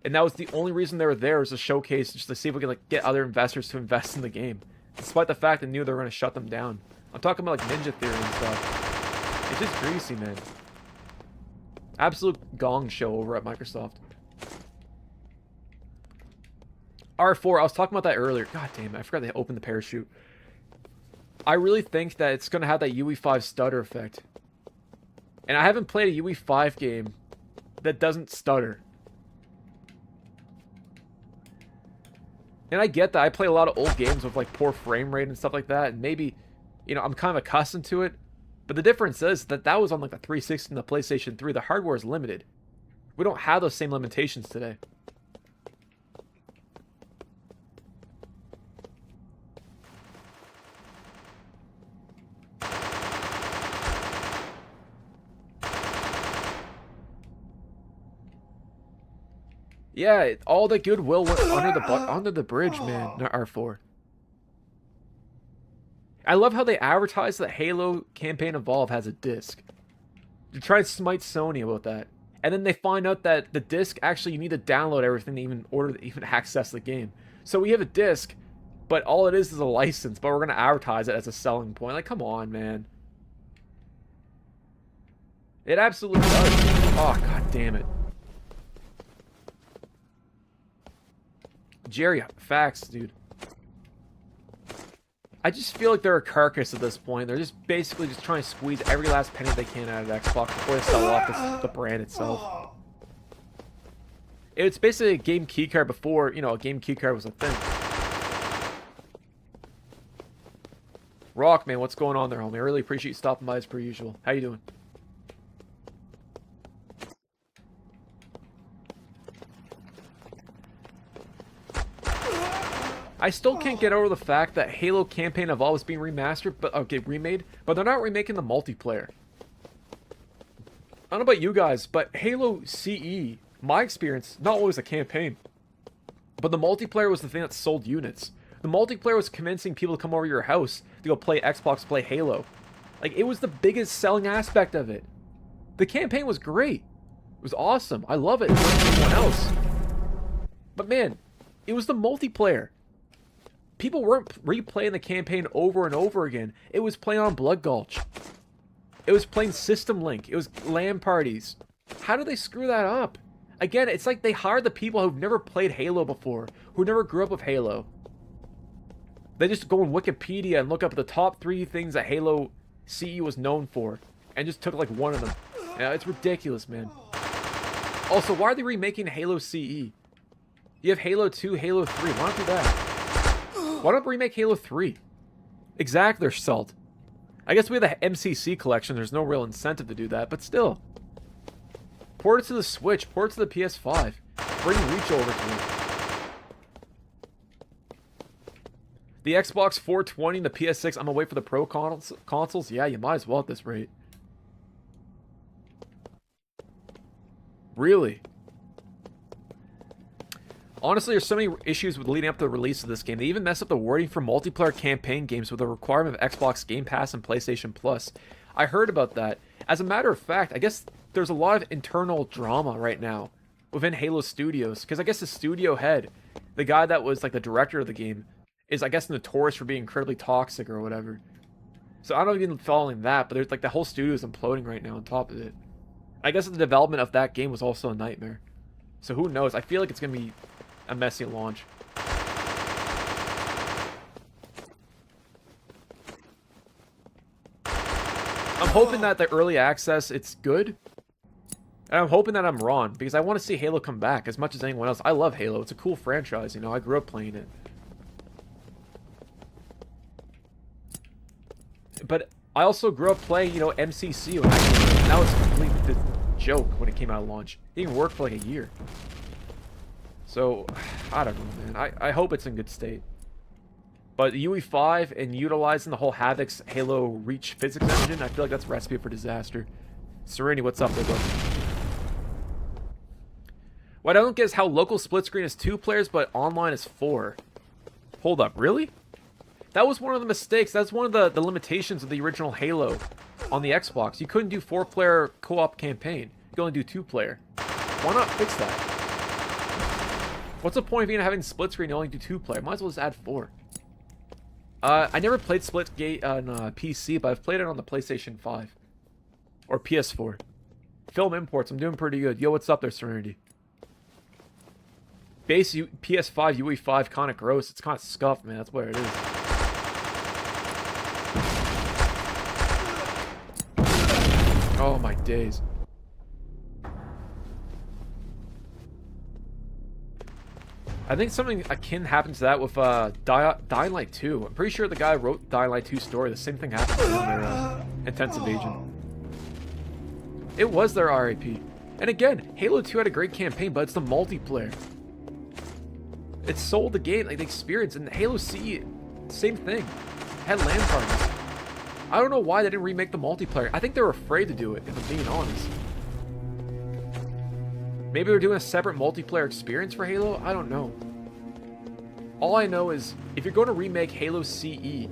And that was the only reason they were there, was to showcase, just to see if we could, like, get other investors to invest in the game. Despite the fact they knew they were going to shut them down. I'm talking about, like, Ninja Theory and stuff. It's just greasy, man. Absolute gong show over at Microsoft. R4, I was talking about that earlier. God damn it, I forgot to open the parachute. I really think that it's going to have that UE5 stutter effect. And I haven't played a UE5 game that doesn't stutter. And I get that. I play a lot of old games with like poor frame rate and stuff like that. And maybe, you know, I'm kind of accustomed to it. But the difference is that that was on like the 360 and the PlayStation 3. The hardware is limited. We don't have those same limitations today. Yeah, all the goodwill went under the bridge, man. R4. I love how they advertise that Halo Campaign Evolve has a disc. You try and smite Sony about that, and then they find out that the disc actually you need to download everything to even access the game. So we have a disc, but all it is a license. But we're gonna advertise it as a selling point. Like, come on, man. It absolutely does. Oh, god damn it. Jerry, facts, dude. I just feel like they're a carcass at this point. They're just basically just trying to squeeze every last penny they can out of Xbox before they sell off the brand itself. It's basically a game keycard before, you know, a game keycard was a thing. Rock, man, what's going on there, homie? I really appreciate you stopping by as per usual. How you doing? I still can't get over the fact that Halo Campaign Evolve is being remastered, remade, but they're not remaking the multiplayer. I don't know about you guys, but Halo CE, my experience, not always a campaign, but the multiplayer was the thing that sold units. The multiplayer was convincing people to come over to your house to go play Xbox, play Halo. Like, it was the biggest selling aspect of it. The campaign was great. It was awesome. I love it more than anyone else. But man, it was the multiplayer. People weren't replaying the campaign over and over again. It was playing on Blood Gulch. It was playing System Link. It was LAN parties. How do they screw that up? Again, it's like they hired the people who've never played Halo before, who never grew up with Halo. They just go on Wikipedia and look up the top 3 things that Halo CE was known for, and just took like one of them. Yeah, it's ridiculous, man. Also, why are they remaking Halo CE? You have Halo 2, Halo 3. Why not do that? Why not remake Halo 3? Exactly, there's salt. I guess we have the MCC collection. There's no real incentive to do that, but still. Port it to the Switch. Port it to the PS5. Bring Reach over to me. The Xbox 420 and the PS6. I'm gonna wait for the Pro consoles. Yeah, you might as well at this rate. Really? Honestly, there's so many issues with leading up to the release of this game. They even messed up the wording for multiplayer campaign games with a requirement of Xbox Game Pass and PlayStation Plus. I heard about that. As a matter of fact, I guess there's a lot of internal drama right now within Halo Studios. Because I guess the studio head, the guy that was like the director of the game, is I guess notorious for being incredibly toxic or whatever. So I don't even following that, but there's like the whole studio is imploding right now on top of it. I guess the development of that game was also a nightmare. So who knows? I feel like it's going to be a messy launch. I'm hoping that the early access, it's good. And I'm hoping that I'm wrong, because I want to see Halo come back as much as anyone else. I love Halo. It's a cool franchise, you know. I grew up playing it. But I also grew up playing, you know, MCC when I came out. And that was a complete joke when it came out of launch. It didn't work for like a year. So, I don't know, man. I hope it's in good state. But UE5 and utilizing the whole Havoc's Halo Reach physics engine, I feel like that's a recipe for disaster. Serenity, what's up there, bud? What I don't get is how local split screen is 2 players, but online is 4. Hold up, really? That was one of the mistakes. That's one of the limitations of the original Halo on the Xbox. You couldn't do 4-player co-op campaign. You could only do 2-player. Why not fix that? What's the point of even having split screen and only do 2-player? Might as well just add 4. I never played Splitgate on PC, but I've played it on the PlayStation 5. Or PS4. Film imports, I'm doing pretty good. Yo, what's up there, Serenity? base PS5 UE5 kind of gross. It's kind of scuffed, man. That's what it is. Oh my days. I think something akin happened to that with Dying Light 2. I'm pretty sure the guy who wrote Dying Light 2 story. The same thing happened to their intensive agent. It was their RAP. And again, Halo 2 had a great campaign, but it's the multiplayer. It sold the game, like the experience. And Halo C, same thing. Had LAN parties. I don't know why they didn't remake the multiplayer. I think they were afraid to do it, if I'm being honest. Maybe they're doing a separate multiplayer experience for Halo? I don't know. All I know is, if you're going to remake Halo CE,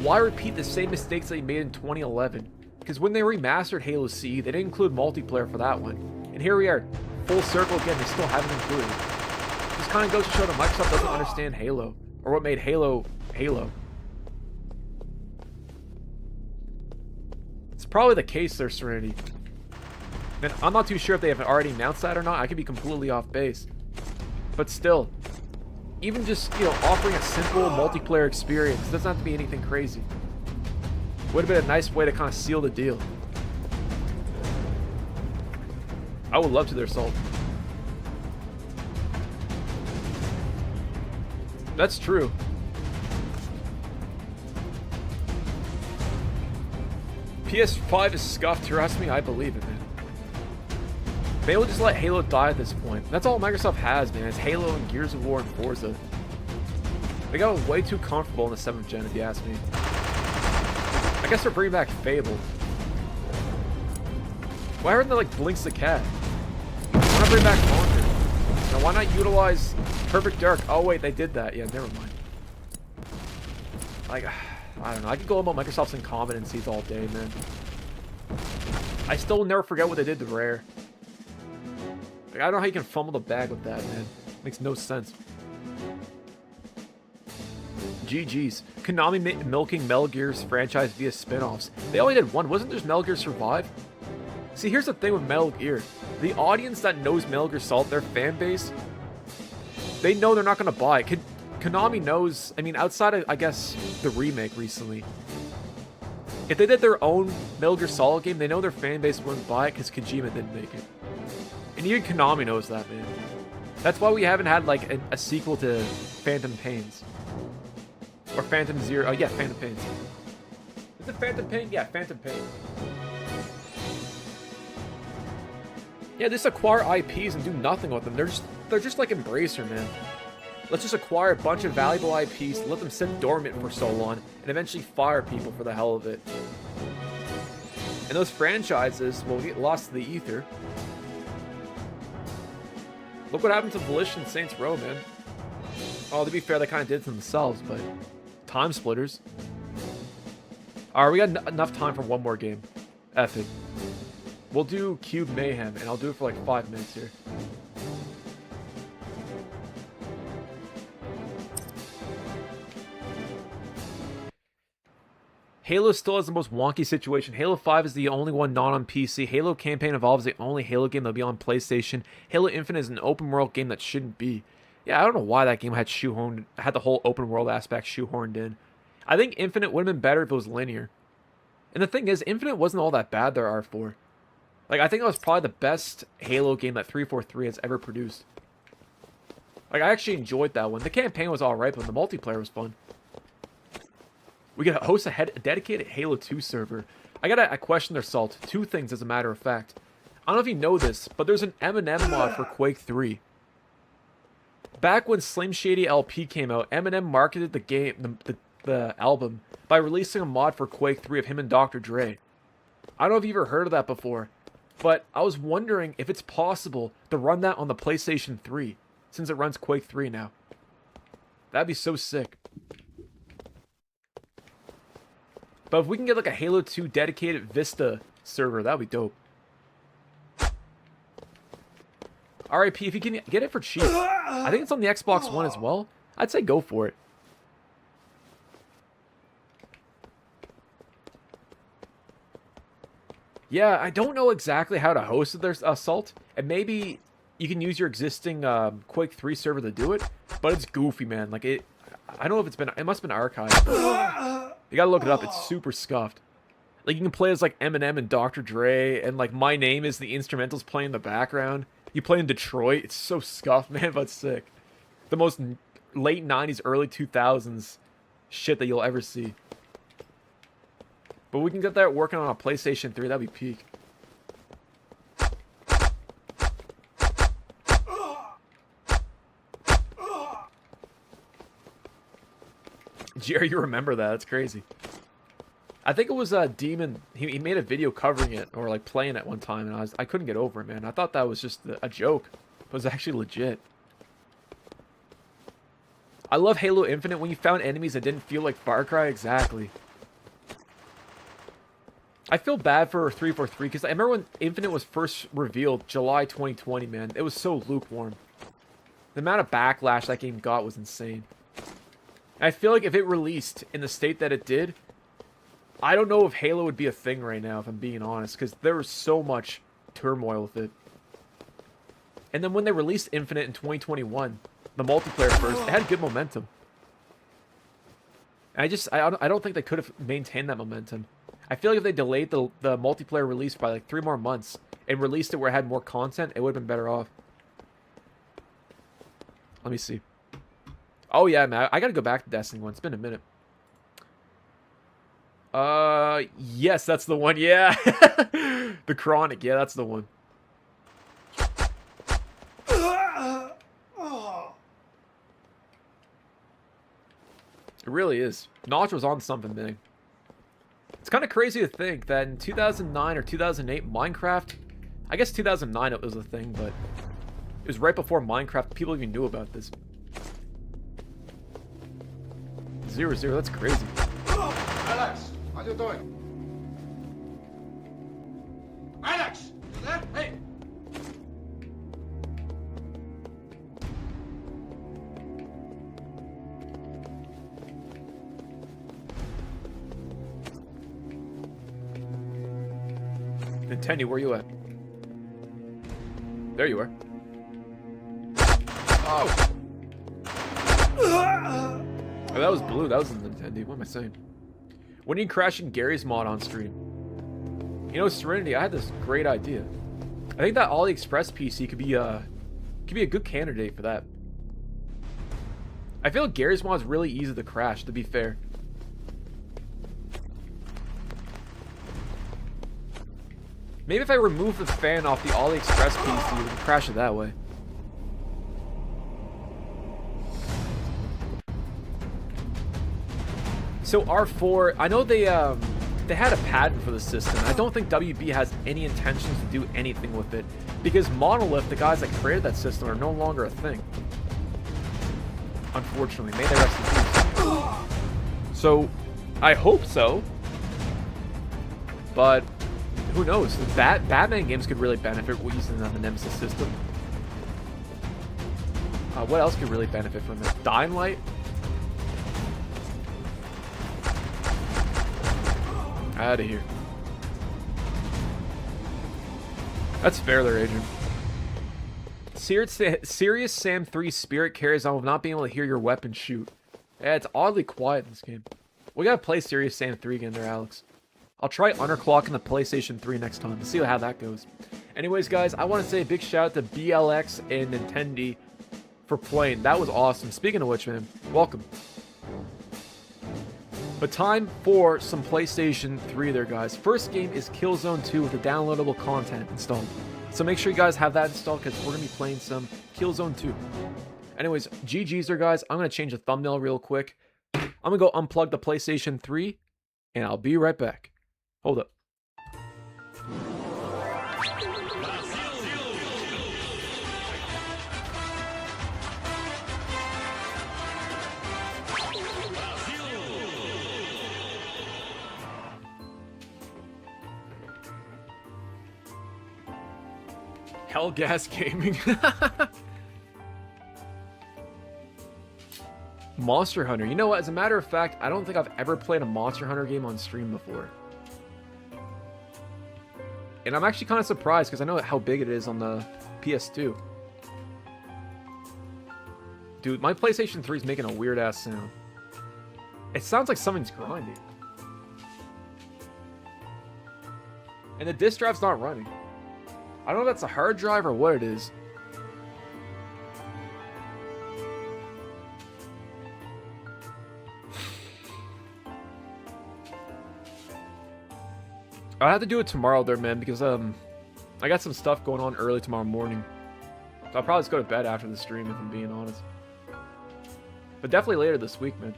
why repeat the same mistakes that you made in 2011? Because when they remastered Halo CE, they didn't include multiplayer for that one. And here we are, full circle again, they still haven't included it. Just kind of goes to show that Microsoft doesn't understand Halo, or what made Halo, Halo. It's probably the case there, Serenity. And I'm not too sure if they have already announced that or not. I could be completely off base. But still, even just, you know, offering a simple multiplayer experience doesn't have to be anything crazy. Would have been a nice way to kind of seal the deal. I would love to their Salt. That's true. PS5 is scuffed. Trust me, I believe it, man. They will just let Halo die at this point. That's all Microsoft has, man. It's Halo and Gears of War and Forza. They got way too comfortable in the 7th gen, if you ask me. I guess they're bringing back Fable. Why aren't they like Blinks the Cat? Why not bring back Conquer? Now, why not utilize Perfect Dark? Oh wait, they did that. Yeah, never mind. Like, I don't know. I could go about Microsoft's incompetencies all day, man. I still will never forget what they did to Rare. Like, I don't know how you can fumble the bag with that, man. Makes no sense. GG's. Konami milking Metal Gear's franchise via spin-offs. They only did one. Wasn't there Metal Gear Survive? See, here's the thing with Metal Gear. The audience that knows Metal Gear Solid, their fan base, they know they're not going to buy it. Konami knows, I mean, outside of, I guess, the remake recently, if they did their own Metal Gear Solid game, they know their fan base wouldn't buy it because Kojima didn't make it. And even Konami knows that, man. That's why we haven't had, like, a sequel to Phantom Pains. Or Phantom Zero. Oh, yeah, Phantom Pains. Is it Phantom Pain? Yeah, Phantom Pain. Yeah, just acquire IPs and do nothing with them. They're just like Embracer, man. Let's just acquire a bunch of valuable IPs, let them sit dormant for so long, and eventually fire people for the hell of it. And those franchises will get lost to the ether. Look what happened to Volition and Saints Row, man. Oh, to be fair, they kind of did it to themselves, but... Time splitters. Alright, we got enough time for one more game. Epic. We'll do Cube Mayhem, and I'll do it for like 5 minutes here. Halo still has the most wonky situation. Halo 5 is the only one not on PC. Halo Campaign Evolved is the only Halo game that'll be on PlayStation. Halo Infinite is an open world game that shouldn't be. Yeah, I don't know why that game had the whole open world aspect shoehorned in. I think Infinite would have been better if it was linear. And the thing is, Infinite wasn't all that bad there are for. Like, I think it was probably the best Halo game that 343 has ever produced. Like, I actually enjoyed that one. The campaign was alright, but the multiplayer was fun. We could host a dedicated Halo 2 server. I got a question there, Salt. 2 things, as a matter of fact. I don't know if you know this, but there's an Eminem mod for Quake 3. Back when Slim Shady LP came out, Eminem marketed the game, the album, by releasing a mod for Quake 3 of him and Dr. Dre. I don't know if you've ever heard of that before, but I was wondering if it's possible to run that on the PlayStation 3, since it runs Quake 3 now. That'd be so sick. But if we can get like a Halo 2 dedicated Vista server, that'd be dope. RIP, if you can get it for cheap. I think it's on the Xbox One as well. I'd say go for it. Yeah, I don't know exactly how to host their Assault. And maybe you can use your existing Quake 3 server to do it, but it's goofy, man. Like I don't know if it's been, it must have been archived. But you gotta look it up. It's super scuffed. Like you can play as like Eminem and Dr. Dre, and like My Name is the instrumentals playing in the background. You play in Detroit. It's so scuffed, man, but sick. The most late 90s, early 2000s shit that you'll ever see. But we can get that working on a PlayStation 3. That'd be peak. Jerry, you remember that? That's crazy. I think it was Demon. He made a video covering it or like playing it one time, and I couldn't get over it, man. I thought that was just a joke, but it was actually legit. I love Halo Infinite when you found enemies that didn't feel like Far Cry. Exactly. I feel bad for 343 because I remember when Infinite was first revealed, July 2020, man. It was so lukewarm. The amount of backlash that game got was insane. I feel like if it released in the state that it did, I don't know if Halo would be a thing right now, if I'm being honest, because there was so much turmoil with it. And then when they released Infinite in 2021, the multiplayer first, it had good momentum. And I don't think they could have maintained that momentum. I feel like if they delayed the multiplayer release by like 3 more months and released it where it had more content, it would have been better off. Let me see. Oh yeah, man, I gotta go back to Destiny 1. It's been a minute. Yes, that's the one. Yeah. The Chronic. Yeah, that's the one. It really is. Notch was on something big. It's kind of crazy to think that in 2009 or 2008, Minecraft, I guess 2009 it was a thing, but it was right before Minecraft people even knew about this. 0-0, that's crazy. Alex, how you doing? Alex, you there? Hey! Nintendo, where you at? There you are. Oh! Oh, that was blue. That was the Nintendo. What am I saying? When are you crashing Gary's mod on stream? You know, Serenity, I had this great idea. I think that AliExpress PC could be a good candidate for that. I feel like Gary's mod is really easy to crash, to be fair. Maybe if I remove the fan off the AliExpress PC, we can crash it that way. So R4, I know they had a patent for the system. I don't think WB has any intentions to do anything with it because Monolith, the guys that created that system, are no longer a thing. Unfortunately, may they rest in peace. So, I hope so, but who knows? Batman games could really benefit using the Nemesis system. What else could really benefit from it? Dying Light? Out of here. That's fair there, Adrian. Serious Sam 3 Spirit carries on with not being able to hear your weapon shoot. Yeah, it's oddly quiet in this game. We gotta play Serious Sam 3 again there, Alex. I'll try underclocking the PlayStation 3 next time to see how that goes. Anyways, guys, I want to say a big shout out to BLX and Nintendo for playing. That was awesome. Speaking of which, man, welcome. But time for some PlayStation 3 there, guys. First game is Killzone 2 with the downloadable content installed. So make sure you guys have that installed because we're going to be playing some Killzone 2. Anyways, GG's there, guys. I'm going to change the thumbnail real quick. I'm going to go unplug the PlayStation 3, and I'll be right back. Hold up. Hellgas Gaming. Monster Hunter. You know what? As a matter of fact, I don't think I've ever played a Monster Hunter game on stream before. And I'm actually kind of surprised because I know how big it is on the PS2. Dude, my PlayStation 3 is making a weird-ass sound. It sounds like something's grinding. And the disk drive's not running. I don't know if that's a hard drive or what it is. I'll have to do it tomorrow there, man, because I got some stuff going on early tomorrow morning. So I'll probably just go to bed after the stream, if I'm being honest. But definitely later this week, man.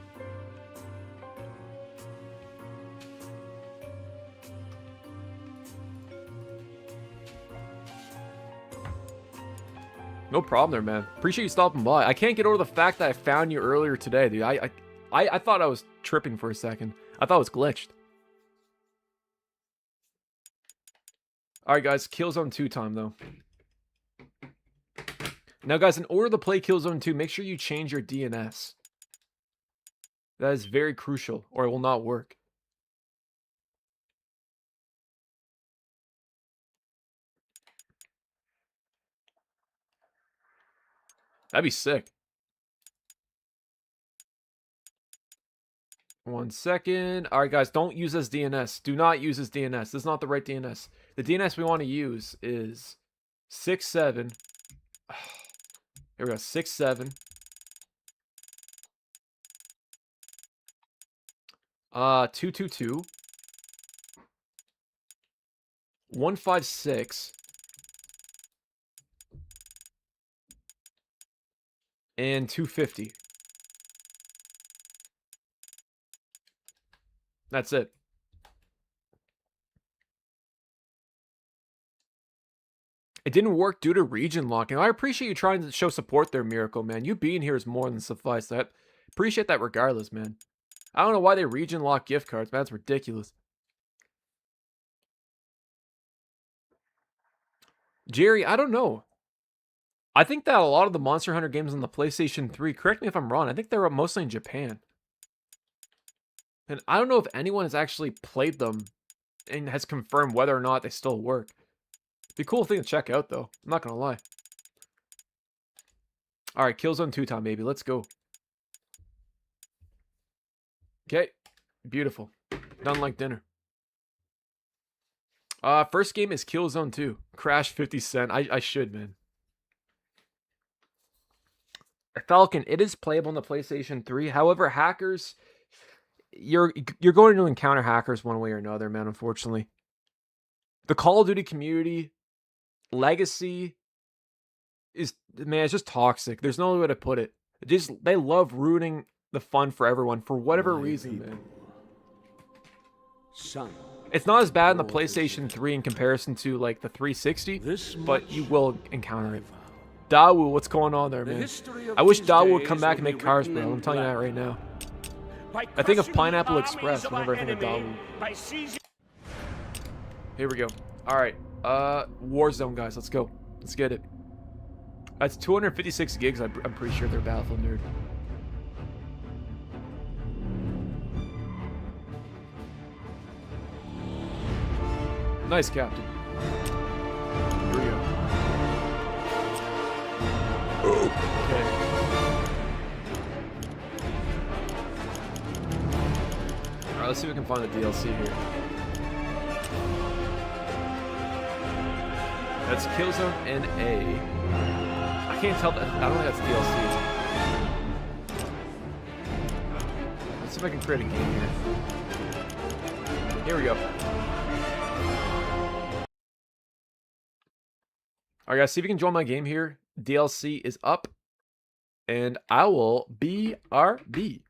No problem there, man. Appreciate you stopping by. I can't get over the fact that I found you earlier today, dude. I thought I was tripping for a second. I thought it was glitched. Alright, guys. Killzone 2 time, though. Now, guys, in order to play Killzone 2, make sure you change your DNS. That is very crucial, or it will not work. That'd be sick. 1 second. Alright, guys, don't use this DNS. Do not use this DNS. This is not the right DNS. The DNS we want to use is 67. Here we go. 67. 222. 156. And 250. That's it. It didn't work due to region locking. I appreciate you trying to show support there, Miracle, man. You being here is more than suffice. I appreciate that regardless, man. I don't know why they region lock gift cards, man. That's ridiculous. Jerry, I don't know. I think that a lot of the Monster Hunter games on the PlayStation 3, correct me if I'm wrong, I think they were mostly in Japan. And I don't know if anyone has actually played them and has confirmed whether or not they still work. Be a cool thing to check out, though. I'm not going to lie. Alright, Killzone 2 time, baby. Let's go. Okay. Beautiful. Done like dinner. First game is Killzone 2. Crash 50 Cent. I should, man. Falcon, it is playable on the PlayStation 3. However, hackers, you're going to encounter hackers one way or another, man, unfortunately. The Call of Duty community, Legacy, is, man, it's just toxic. There's no other way to put it. They love ruining the fun for everyone for whatever reason, man. Son, it's not as bad in the PlayStation 3 in comparison to, like, the 360, but you will encounter it. Dawu, what's going on there, man? I wish Dawu would come back and make cars, bro. I'm telling you that right now. I think of Pineapple Express whenever I think of Dawu. Here we go. Alright. Warzone, guys. Let's go. Let's get it. That's 256 gigs. I'm pretty sure they're Battlefield Nerd. Nice, Captain. Here we go. Okay. Alright, let's see if we can find the DLC here. That's Killzone NA. I can't tell that. I don't think that's DLC. Let's see if I can create a game here. Here we go. Alright, guys, see if you can join my game here. DLC is up. And I will BRB.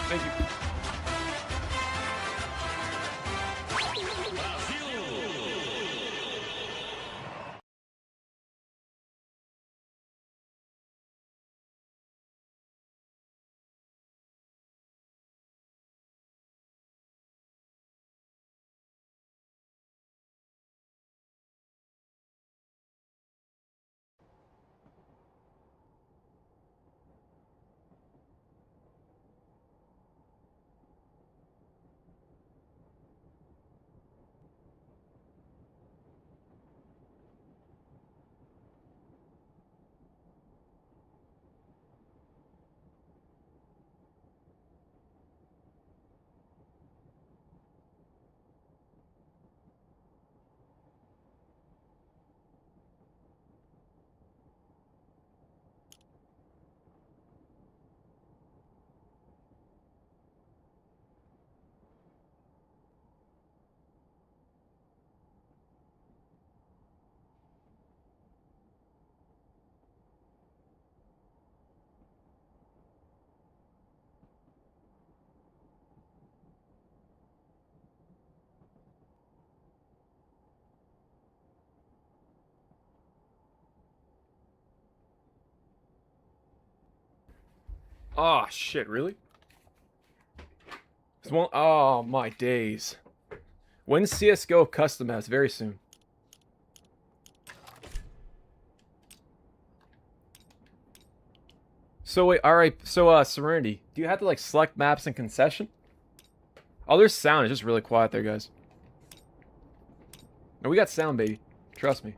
Thank you. Oh, shit, really? Oh, my days. When's CSGO custom maps? Very soon. So wait, alright, so Serenity, do you have to like select maps in concession? Oh, there's sound, it's just really quiet there, guys. No, we got sound, baby. Trust me.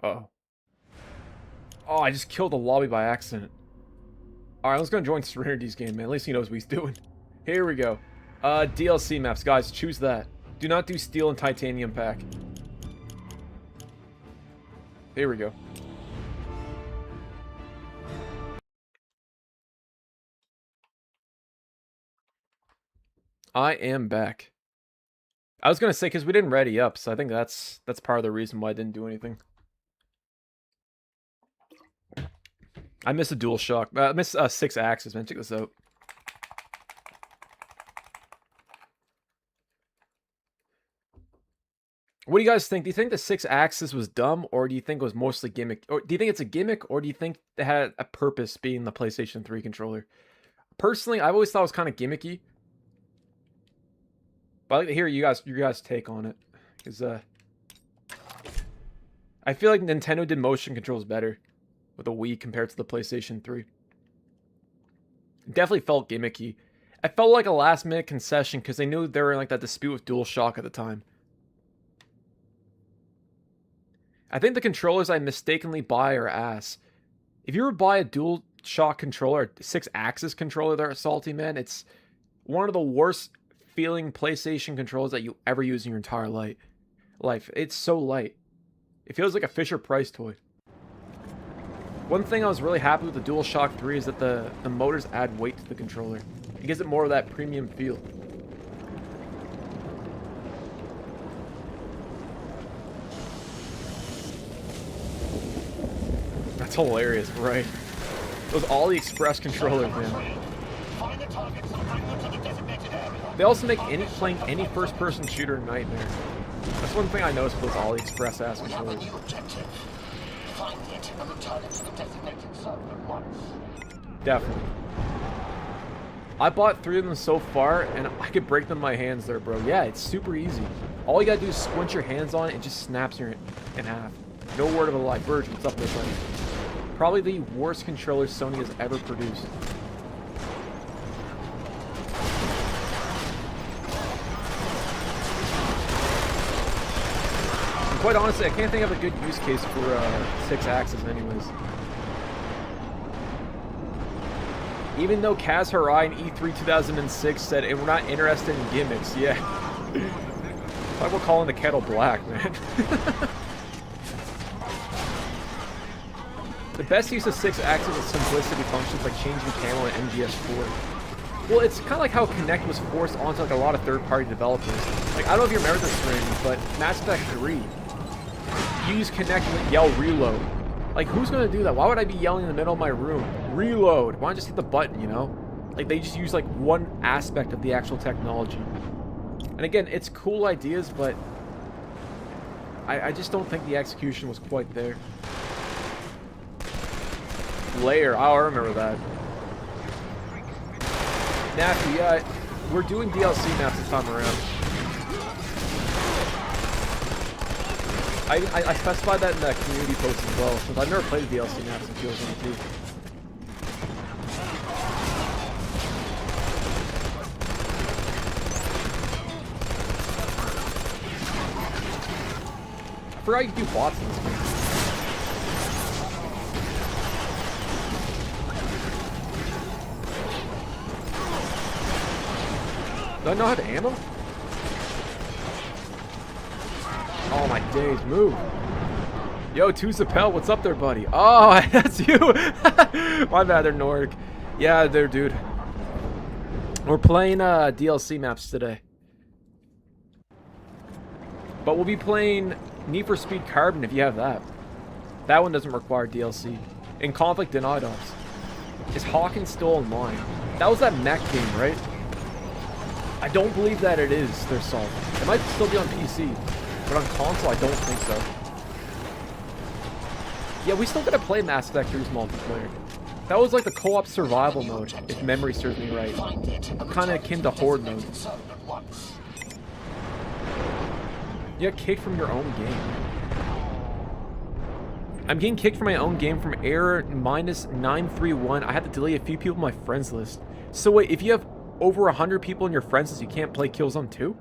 Uh-oh. Oh, I just killed the lobby by accident. Alright, let's go join Serenity's game, man. At least he knows what he's doing. Here we go. DLC maps, guys, choose that. Do not do steel and titanium pack. Here we go. I am back. I was gonna say, because we didn't ready up, so I think that's part of the reason why I didn't do anything. I miss a DualShock. I miss 6 axes, man. Check this out. What do you guys think? Do you think the 6 axis was dumb, or do you think it was mostly gimmick? Or do you think it's a gimmick, or do you think it had a purpose being the PlayStation 3 controller? Personally, I've always thought it was kind of gimmicky. But I'd like to hear your guys' take on it, because I feel like Nintendo did motion controls better with the Wii compared to the PlayStation 3. It definitely felt gimmicky. I felt like a last-minute concession because they knew they were in like that dispute with DualShock at the time. I think the controllers I mistakenly buy are ass. If you ever buy a DualShock controller, 6-axis controller that are salty, man, it's one of the worst feeling PlayStation controllers that you ever use in your entire life. It's so light. It feels like a Fisher-Price toy. One thing I was really happy with the DualShock 3 is that the motors add weight to the controller. It gives it more of that premium feel. That's hilarious, right? Those AliExpress controllers, man. They also make playing any first-person shooter a nightmare. That's one thing I noticed with those AliExpress-ass controllers. Definitely. I bought 3 of them so far, and I could break them in my hands there, bro. Yeah, it's super easy. All you gotta do is squint your hands on it, and it just snaps you in half. No word of a lie. Virgin, what's up there, buddy? Probably the worst controller Sony has ever produced. And quite honestly, I can't think of a good use case for 6 axes anyways. Even though Kaz Hirai in E3 2006 said, and we're not interested in gimmicks, yeah. Talk about calling the kettle black, man. The best use of 6 axes is simplicity functions like changing camo in MGS4. Well, it's kind of like how Kinect was forced onto like a lot of third-party developers. Like, I don't know if you remember this, Randy, but Mass Effect 3, you use Kinect with yell reload. Like, who's gonna do that? Why would I be yelling in the middle of my room? Reload! Why not just hit the button, you know? Like, they just use like one aspect of the actual technology. And again, it's cool ideas, but I just don't think the execution was quite there. Layer, oh, I remember that. Nappy, yeah, we're doing DLC maps this time around. I specified that in the community post as well, since I've never played DLC maps in Killzone 2. I forgot you could do bots in this game. Do I know how to ammo? Oh my days, move. Yo, Tuzapel, what's up there, buddy? Oh, that's you! My bad there, Nordic. Yeah, there, dude. We're playing DLC maps today. But we'll be playing Need for Speed Carbon if you have that. That one doesn't require DLC. And Conflict Denied Ops. Is Hawkins still online? That was that mech game, right? I don't believe that it is their salt. It might still be on PC, but on console, I don't think so. Yeah, we still gotta play Mass Effect 3's multiplayer. That was like the co-op survival mode, if memory serves me right. Kind of akin to Horde mode. You got kicked from your own game. I'm getting kicked from my own game from error -931. I had to delete a few people on my friends list. So wait, if you have over 100 people in your friends list, you can't play Killzone 2?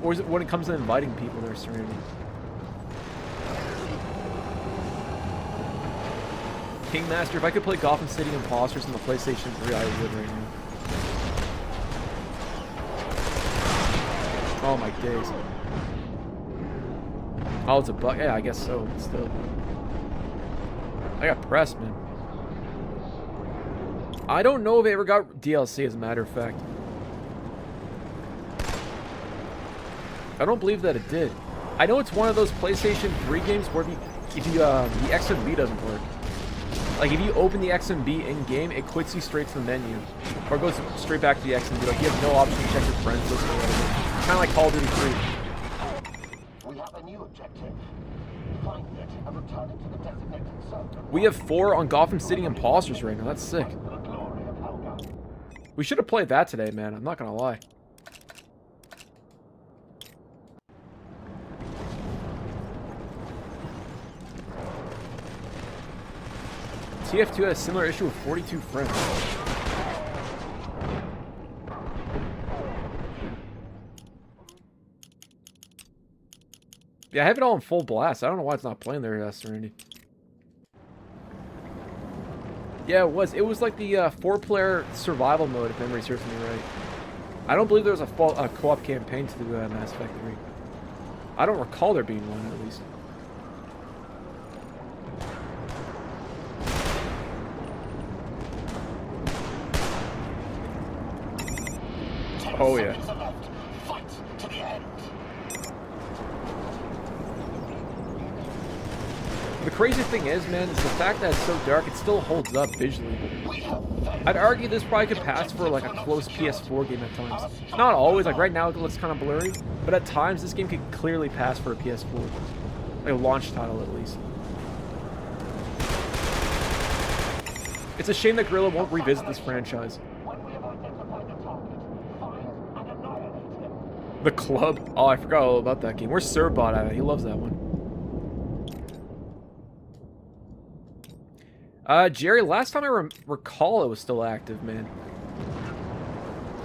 Or is it when it comes to inviting people there, Serenity? Kingmaster, if I could play Gotham City Imposters on the PlayStation 3, I would right now. Oh my days. Oh, it's a bug. Yeah, I guess so. Still. I got pressed, man. I don't know if it ever got DLC, as a matter of fact. I don't believe that it did. I know it's one of those PlayStation 3 games where the XMB doesn't work. Like, if you open the XMB in-game, it quits you straight to the menu. Or it goes straight back to the XMB. Like, you have no option to check your friends list or whatever. Kind of like Call of Duty 3. We have a new objective. Find it and return it to the designated server. We have 4 on Gotham City Imposters right now. That's sick. We should have played that today, man. I'm not gonna lie. TF2 had a similar issue with 42 friends. Yeah, I have it all in full blast. I don't know why it's not playing there, Serenity. Yeah, it was. It was like the 4-player survival mode, if memory serves me right. I don't believe there was a co-op campaign to Mass Effect 3. I don't recall there being one, at least. Oh, yeah. The crazy thing is, man, is the fact that it's so dark, it still holds up visually. I'd argue this probably could pass for like a close PS4 game at times. Not always, like right now it looks kind of blurry, but at times this game could clearly pass for a PS4. Like a launch title, at least. It's a shame that Guerrilla won't revisit this franchise. The Club? Oh, I forgot all about that game. Where's Surbot at? He loves that one. Jerry, last time I recall it was still active, man.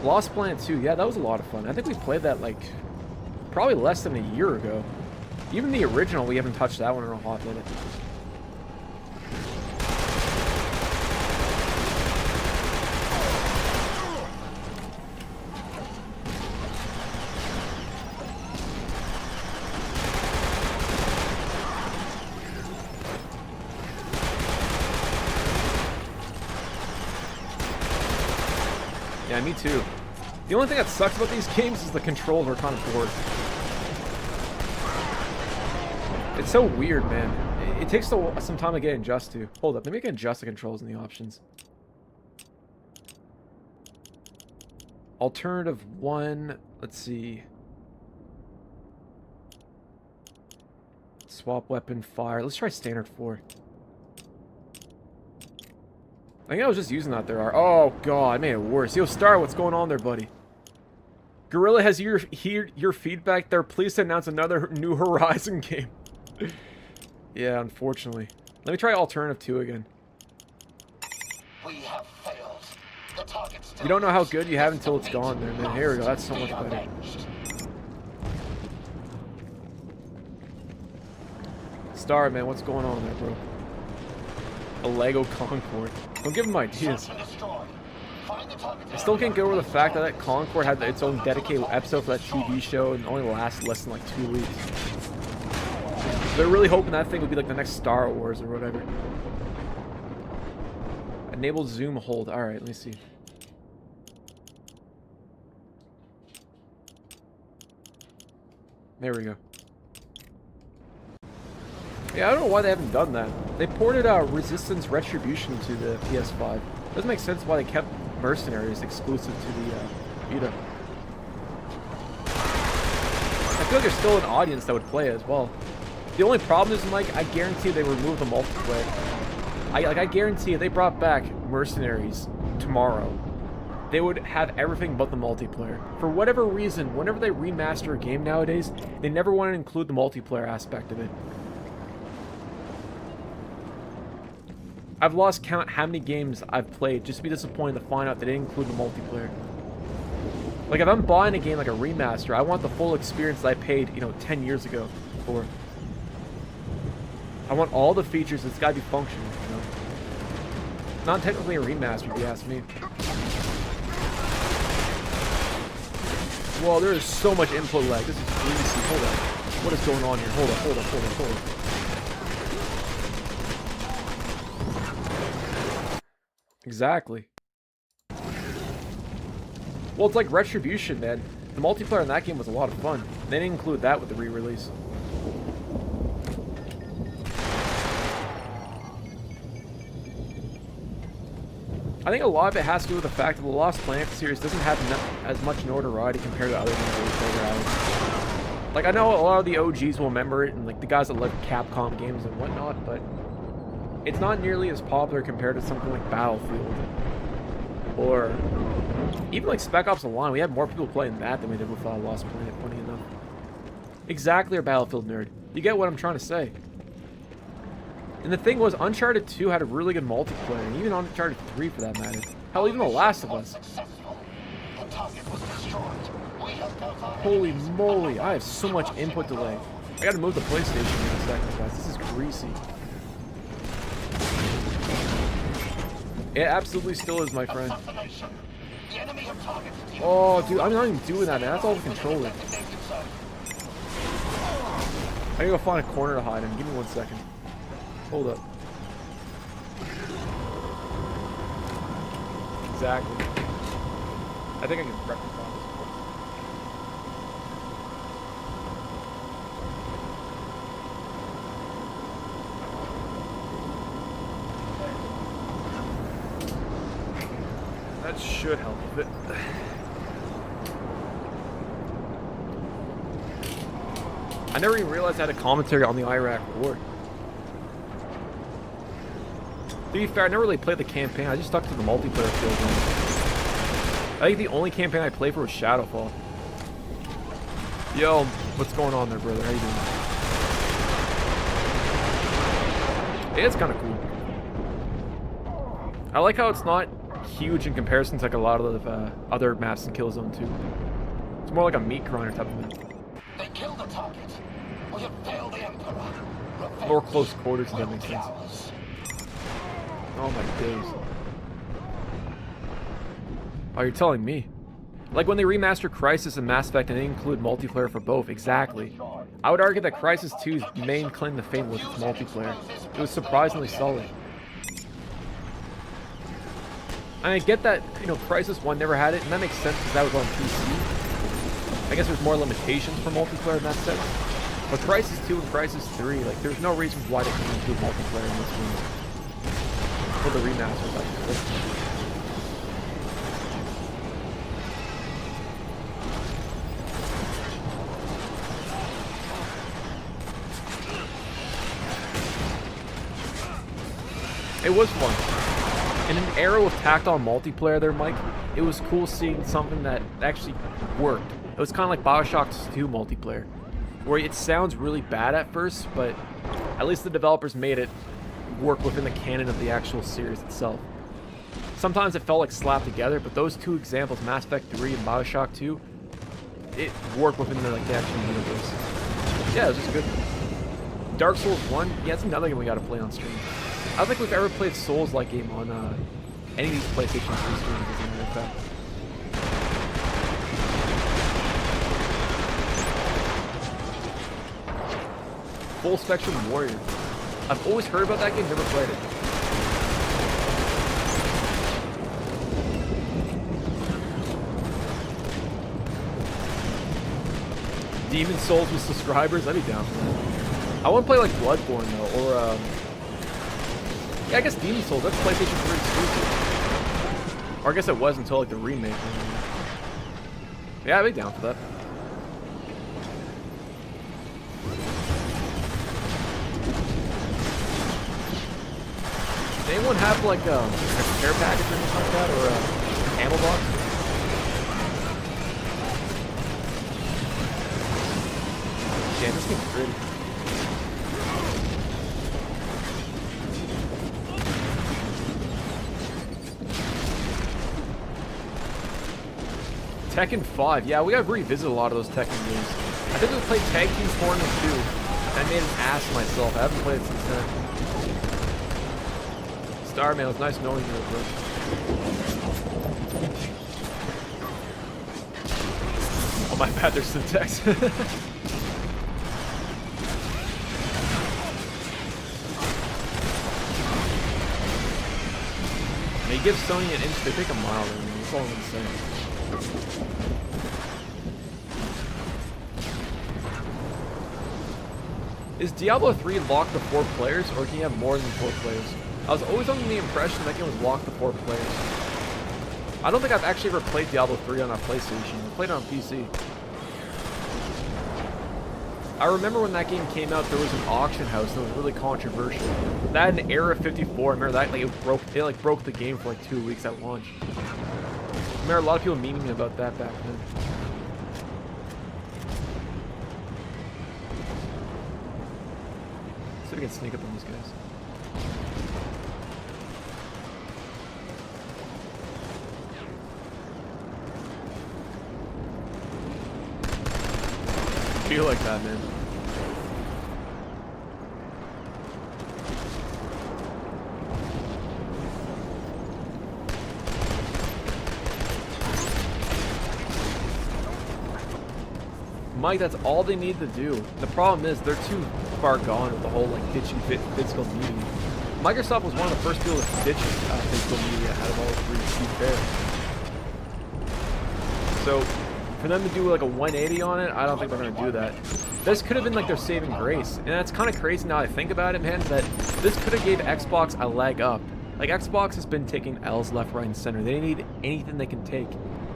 Lost Planet 2, yeah, that was a lot of fun. I think we played that, like, probably less than a year ago. Even the original, we haven't touched that one in a hot minute. Yeah, me too. The only thing that sucks about these games is the controls are kind of bored. It's so weird, man. It takes some time to get adjusted to. Hold up, let me get adjust the controls in the options. Alternative 1, let's see. Swap weapon, fire. Let's try standard 4. I think I was just using that there. Oh, God, I made it worse. Yo, Star, what's going on there, buddy? Guerrilla has your feedback there. Please announce another New Horizon game. Yeah, unfortunately. Let me try Alternative 2 again. We have failed. The target's still you don't know how good you have until it's gone there, man. Here we go. That's so much better. Star, man, what's going on there, bro? A Lego Concorde. Don't give him ideas. I still can't get over the fact that Concorde had its own dedicated episode for that TV show and only lasted less than like 2 weeks. They're really hoping that thing would be like the next Star Wars or whatever. Enable zoom hold. Alright, let me see. There we go. Yeah, I don't know why they haven't done that. They ported Resistance Retribution to the PS5. Doesn't make sense why they kept Mercenaries exclusive to the Vita. I feel like there's still an audience that would play it as well. The only problem is, Mike, I guarantee they remove the multiplayer. I guarantee if they brought back Mercenaries tomorrow, they would have everything but the multiplayer. For whatever reason, whenever they remaster a game nowadays, they never want to include the multiplayer aspect of it. I've lost count how many games I've played just to be disappointed to find out they didn't include the multiplayer. Like, if I'm buying a game like a remaster, I want the full experience that I paid, 10 years ago for. I want all the features. It's got to be functional, Not technically a remaster, if you ask me. Whoa, there is so much input lag. This is crazy. Hold on. What is going on here? Hold on. Exactly. Well, it's like Retribution, man. The multiplayer in that game was a lot of fun. They didn't include that with the re-release. I think a lot of it has to do with the fact that the Lost Planet series doesn't have as much notoriety compared to other games that we played. Like, I know a lot of the OGs will remember it, and like the guys that love Capcom games and whatnot, but it's not nearly as popular compared to something like Battlefield. Or even like Spec Ops The Line. We had more people playing that than we did with Lost Planet, funny enough. Exactly, a Battlefield nerd. You get what I'm trying to say. And the thing was, Uncharted 2 had a really good multiplayer, and even Uncharted 3 for that matter. Hell, even The Last of Us. Holy moly, I have so much input delay. I gotta move the PlayStation in a second, guys. This is greasy. It absolutely still is, my friend. Oh, dude, I'm not even doing that, man. That's all the controller. I gotta go find a corner to hide in. Give me 1 second. Hold up. Exactly. I think I can rectify this. That should help a bit. I never even realized I had a commentary on the Iraq War. To be fair, I never really played the campaign. I just stuck to the multiplayer field. I think the only campaign I played for was Shadowfall. Yo, what's going on there, brother? How you doing? Yeah, it's kind of cool. I like how it's not huge in comparison to like a lot of the other maps in Killzone 2. It's more like a meat grinder type of map. They killed the target. We have failed the Emperor. More close quarters, if that makes sense. Oh my days. Oh, you're telling me. Like when they remastered Crysis and Mass Effect and they include multiplayer for both, exactly. I would argue that Crysis 2's main claim to fame was its multiplayer. It was surprisingly solid. And I get that, Crysis 1 never had it, and that makes sense because that was on PC. I guess there's more limitations for multiplayer in that sense. But Crysis 2 and Crysis 3, like, there's no reason why they couldn't include multiplayer in this game. For the remasters, I should say. It was fun. In an era with tacked-on multiplayer there, Mike, it was cool seeing something that actually worked. It was kind of like Bioshock 2 multiplayer, where it sounds really bad at first, but at least the developers made it work within the canon of the actual series itself. Sometimes it felt like slapped together, but those two examples, Mass Effect 3 and Bioshock 2, it worked within the actual universe. Yeah, it was just good. Dark Souls 1, yeah, it's another game we gotta play on stream. I don't think we've ever played Souls-like game on any of these PlayStation 3 streams, as a matter of fact. Full Spectrum Warrior. I've always heard about that game, never played it. Demon Souls with subscribers, I'd be down for that. I want to play like Bloodborne though, or yeah, I guess Demon Souls, that's PlayStation 3 exclusive. Or I guess it was until like the remake. Yeah, I'd be down for that. Does anyone have like a care package or anything like that, or a ammo box? Damn, this game's pretty. Tekken 5, yeah, we have revisited a lot of those Tekken games. I think we played Tag Team Tournament 2. I made an ass of myself. I haven't played it since then. Starman, it was nice knowing you, bro. Oh my bad, there's syntax. They give Sony an inch, they take a mile, I mean, that's all I'm saying. Is Diablo 3 locked to 4 players, or can you have more than 4 players? I was always under the impression that game was locked to 4 players. I don't think I've actually ever played Diablo 3 on a PlayStation. I played it on PC. I remember when that game came out, there was an auction house that was really controversial. That and Era 54, I remember that, like, it broke the game for like 2 weeks at launch. I remember a lot of people memeing about that back then. See if we can sneak up on these guys. I feel like that, man. Mike, that's all they need to do. The problem is they're too far gone with the whole like ditching physical media. Microsoft was one of the first people to ditch physical media out of all three, to be fair. So for them to do like a 180 on it, I don't think they're going to do that. This could have been like their saving grace. And that's kind of crazy now I think about it, man, that this could have gave Xbox a leg up. Like, Xbox has been taking L's left, right, and center. They need anything they can take.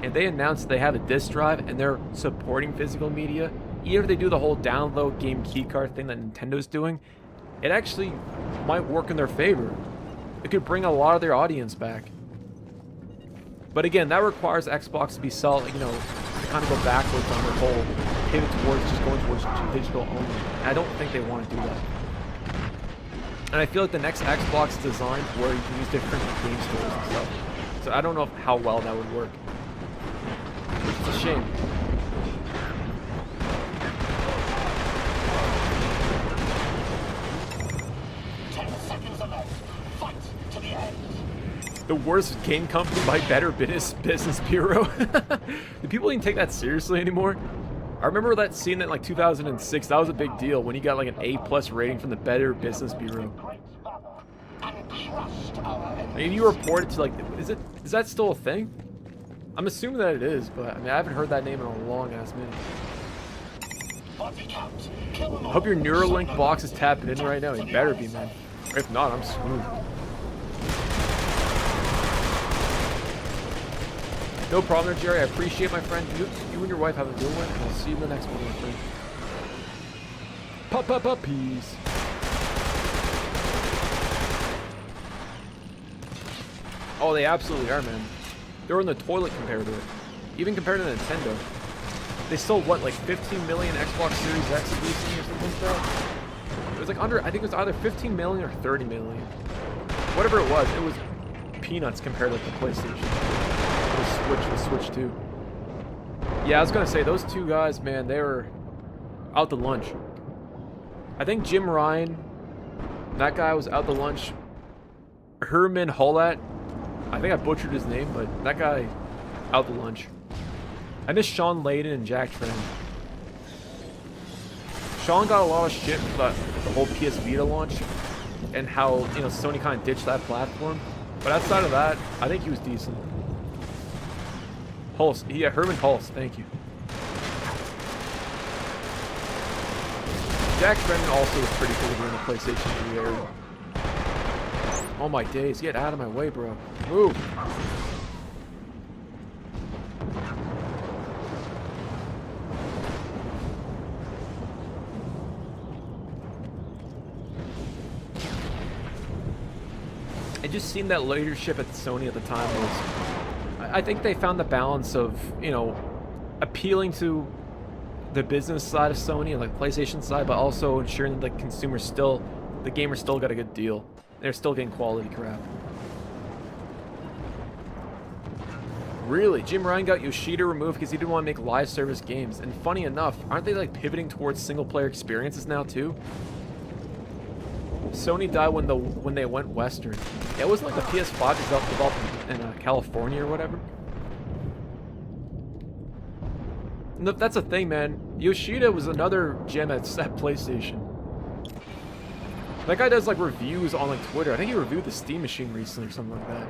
And they announced they have a disk drive and they're supporting physical media. Even if they do the whole download game keycard thing that Nintendo's doing, it actually might work in their favor. It could bring a lot of their audience back. But again, that requires Xbox to be solid, you know, to kind of go backwards on their whole pivot towards just going towards digital only. And I don't think they want to do that. And I feel like the next Xbox is designed where you can use different game stores and stuff. So I don't know how well that would work. Which is a shame. The worst game company by Better Business Bureau. Do people even take that seriously anymore? I remember that scene in like 2006. That was a big deal when he got like an A+ rating from the Better Business Bureau. And you reported to like, is that still a thing? I'm assuming that it is, but I mean I haven't heard that name in a long ass minute. I hope your Neuralink box is tapping in right now. It better be, man. Or if not, I'm screwed. No problem there, Jerry. I appreciate my friend. You and your wife have a good one, and I'll see you in the next one, my friend. Peace. Oh, they absolutely are, man. They're in the toilet compared to it. Even compared to Nintendo. They sold, what, like 15 million Xbox Series X recently or something like that? It was like under, I think it was either 15 million or 30 million. Whatever it was peanuts compared to the PlayStation. The Switch 2. Yeah, I was gonna say, those two guys, man, they were out to lunch. I think Jim Ryan, that guy was out to lunch. Herman Hollat, I think I butchered his name, but that guy out to lunch. I miss Sean Layden and Jack Tran. Sean got a lot of shit for the whole PS Vita launch and how, you know, Sony kind of ditched that platform. But outside of that, I think he was decent. Hulse, yeah, Herman Hulse, thank you. Jack Tran also was pretty cool during the PlayStation 3 era. Oh my days, get out of my way, bro. Move. it just seemed that leadership at Sony at the time was, I think they found the balance of, you know, appealing to the business side of Sony and like PlayStation side, but also ensuring that the consumer still, the gamer still got a good deal. They're still getting quality crap. Really, Jim Ryan got Yoshida removed because he didn't want to make live service games. And funny enough, aren't they like pivoting towards single player experiences now too? Sony died when they went Western. Yeah, it wasn't like the PS5 developed in California or whatever. No, that's a thing, man. Yoshida was another gem at PlayStation. That guy does like reviews on like Twitter. I think he reviewed the Steam Machine recently or something like that.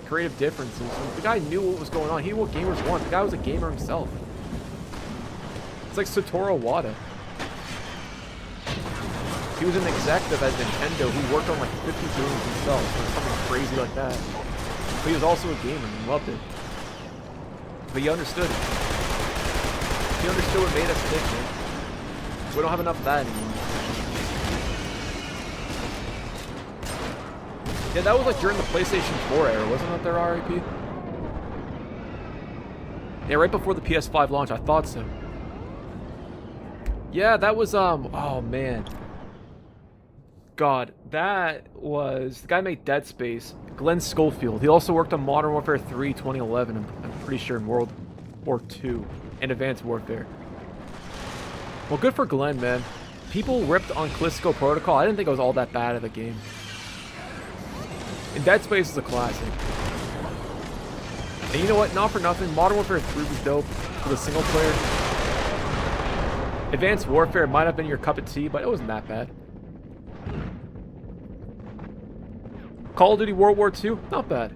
Creative differences. The guy knew what was going on. He knew what gamers want. The guy was a gamer himself. It's like Satoru Iwata. He was an executive at Nintendo who worked on like 50 games himself or something crazy like that. But he was also a gamer and loved it. But he understood it. He understood what made us tick, man. We don't have enough of that anymore. Yeah, that was like during the PlayStation 4 era, wasn't that their RIP? Yeah, right before the PS5 launch, I thought so. Yeah, that was, oh man. God, that was, the guy made Dead Space, Glenn Schofield. He also worked on Modern Warfare 3 2011, I'm pretty sure, in World War II, and Advanced Warfare. Well, good for Glenn, man. People ripped on Callisto Protocol. I didn't think it was all that bad of a game. And Dead Space is a classic. And you know what? Not for nothing, Modern Warfare 3 was dope for the single player. Advanced Warfare might have been your cup of tea, but it wasn't that bad. Call of Duty World War II, not bad.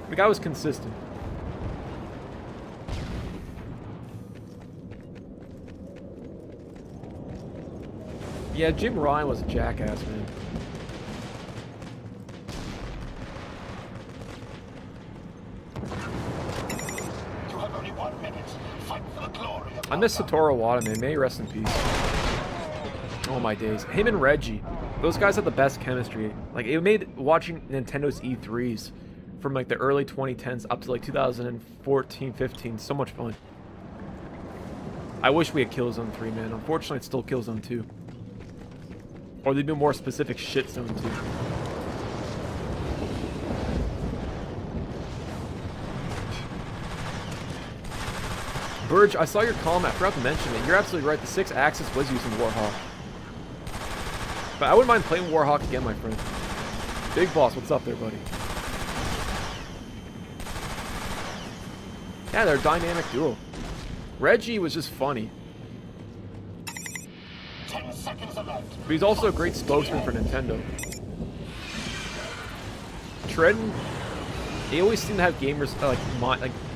The guy was consistent. Yeah, Jim Ryan was a jackass, man. I miss Satoru Iwata, man. May he rest in peace. Oh my days. Him and Reggie. Those guys had the best chemistry. Like, it made watching Nintendo's E3s from like the early 2010s up to like 2014, 15 so much fun. I wish we had Killzone 3, man. Unfortunately, it's still Killzone 2. Or they do more specific shit Zone 2. Burge, I saw your comment. I forgot to mention it. You're absolutely right. The 6-axis was using Warhawk. But I wouldn't mind playing Warhawk again, my friend. Big Boss, what's up there, buddy? Yeah, they're a dynamic duo. Reggie was just funny. 10 seconds left. But he's also a great spokesman for Nintendo. Tredden, they always seem to have gamers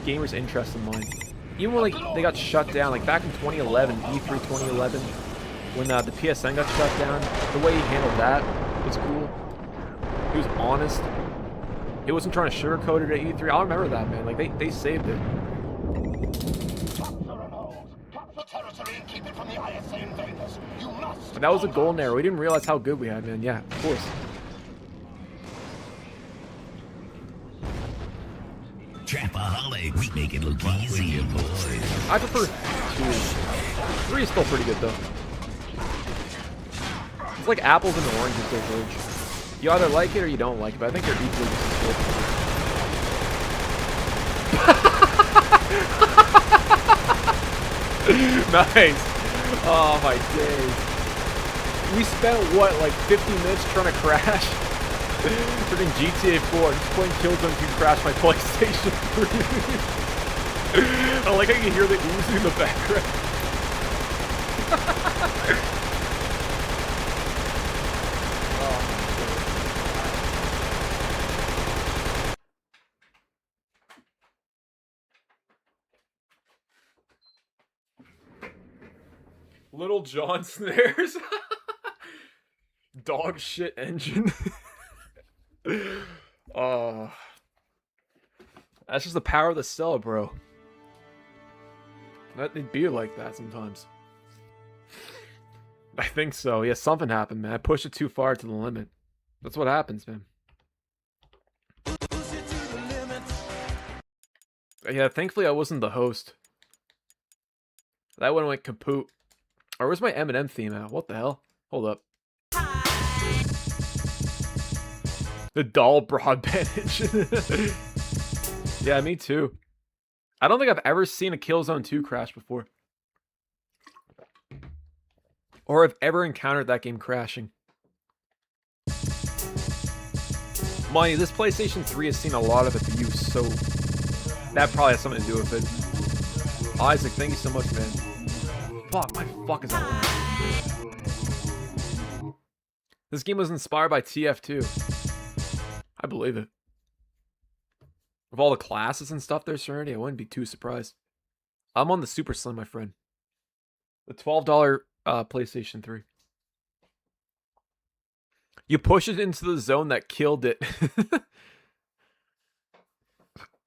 gamers' interest in mind. Even when like they got shut down, like back in 2011, E3 2011, when the PSN got shut down, the way he handled that was cool. He was honest. He wasn't trying to sugarcoat it at E3. I remember that, man. Like they saved it. But that was a golden era. We didn't realize how good we had, man. Yeah, of course. Trapaholic, we make it look easy, boys. I prefer 2. 3 is still pretty good, though. It's like apples and oranges, though, Verge. You either like it or you don't like it, but I think they're equally good. Nice. Oh, my days. We spent, what, like 50 minutes trying to crash? Freaking GTA 4, just playing Killzone 2 crash my PlayStation 3. I like how you can hear the ooze in the background. Little John snares. Dog shit engine. That's just the power of the cell, bro. It'd be like that sometimes. I think so. Yeah, something happened, man. I pushed it too far to the limit. That's what happens, man. Yeah, thankfully I wasn't the host. That one went kaput. Or where's my Eminem theme at? What the hell? Hold up. The doll broadbandage. Yeah, me too. I don't think I've ever seen a Killzone 2 crash before. Or I've ever encountered that game crashing. Mind you, this PlayStation 3 has seen a lot of abuse, so that probably has something to do with it. Isaac, thank you so much, man. Fuck, my fuck is that? This game was inspired by TF2. I believe it. With all the classes and stuff there's already, I wouldn't be too surprised. I'm on the Super Slim, my friend. The $12 PlayStation 3. You push it into the zone that killed it.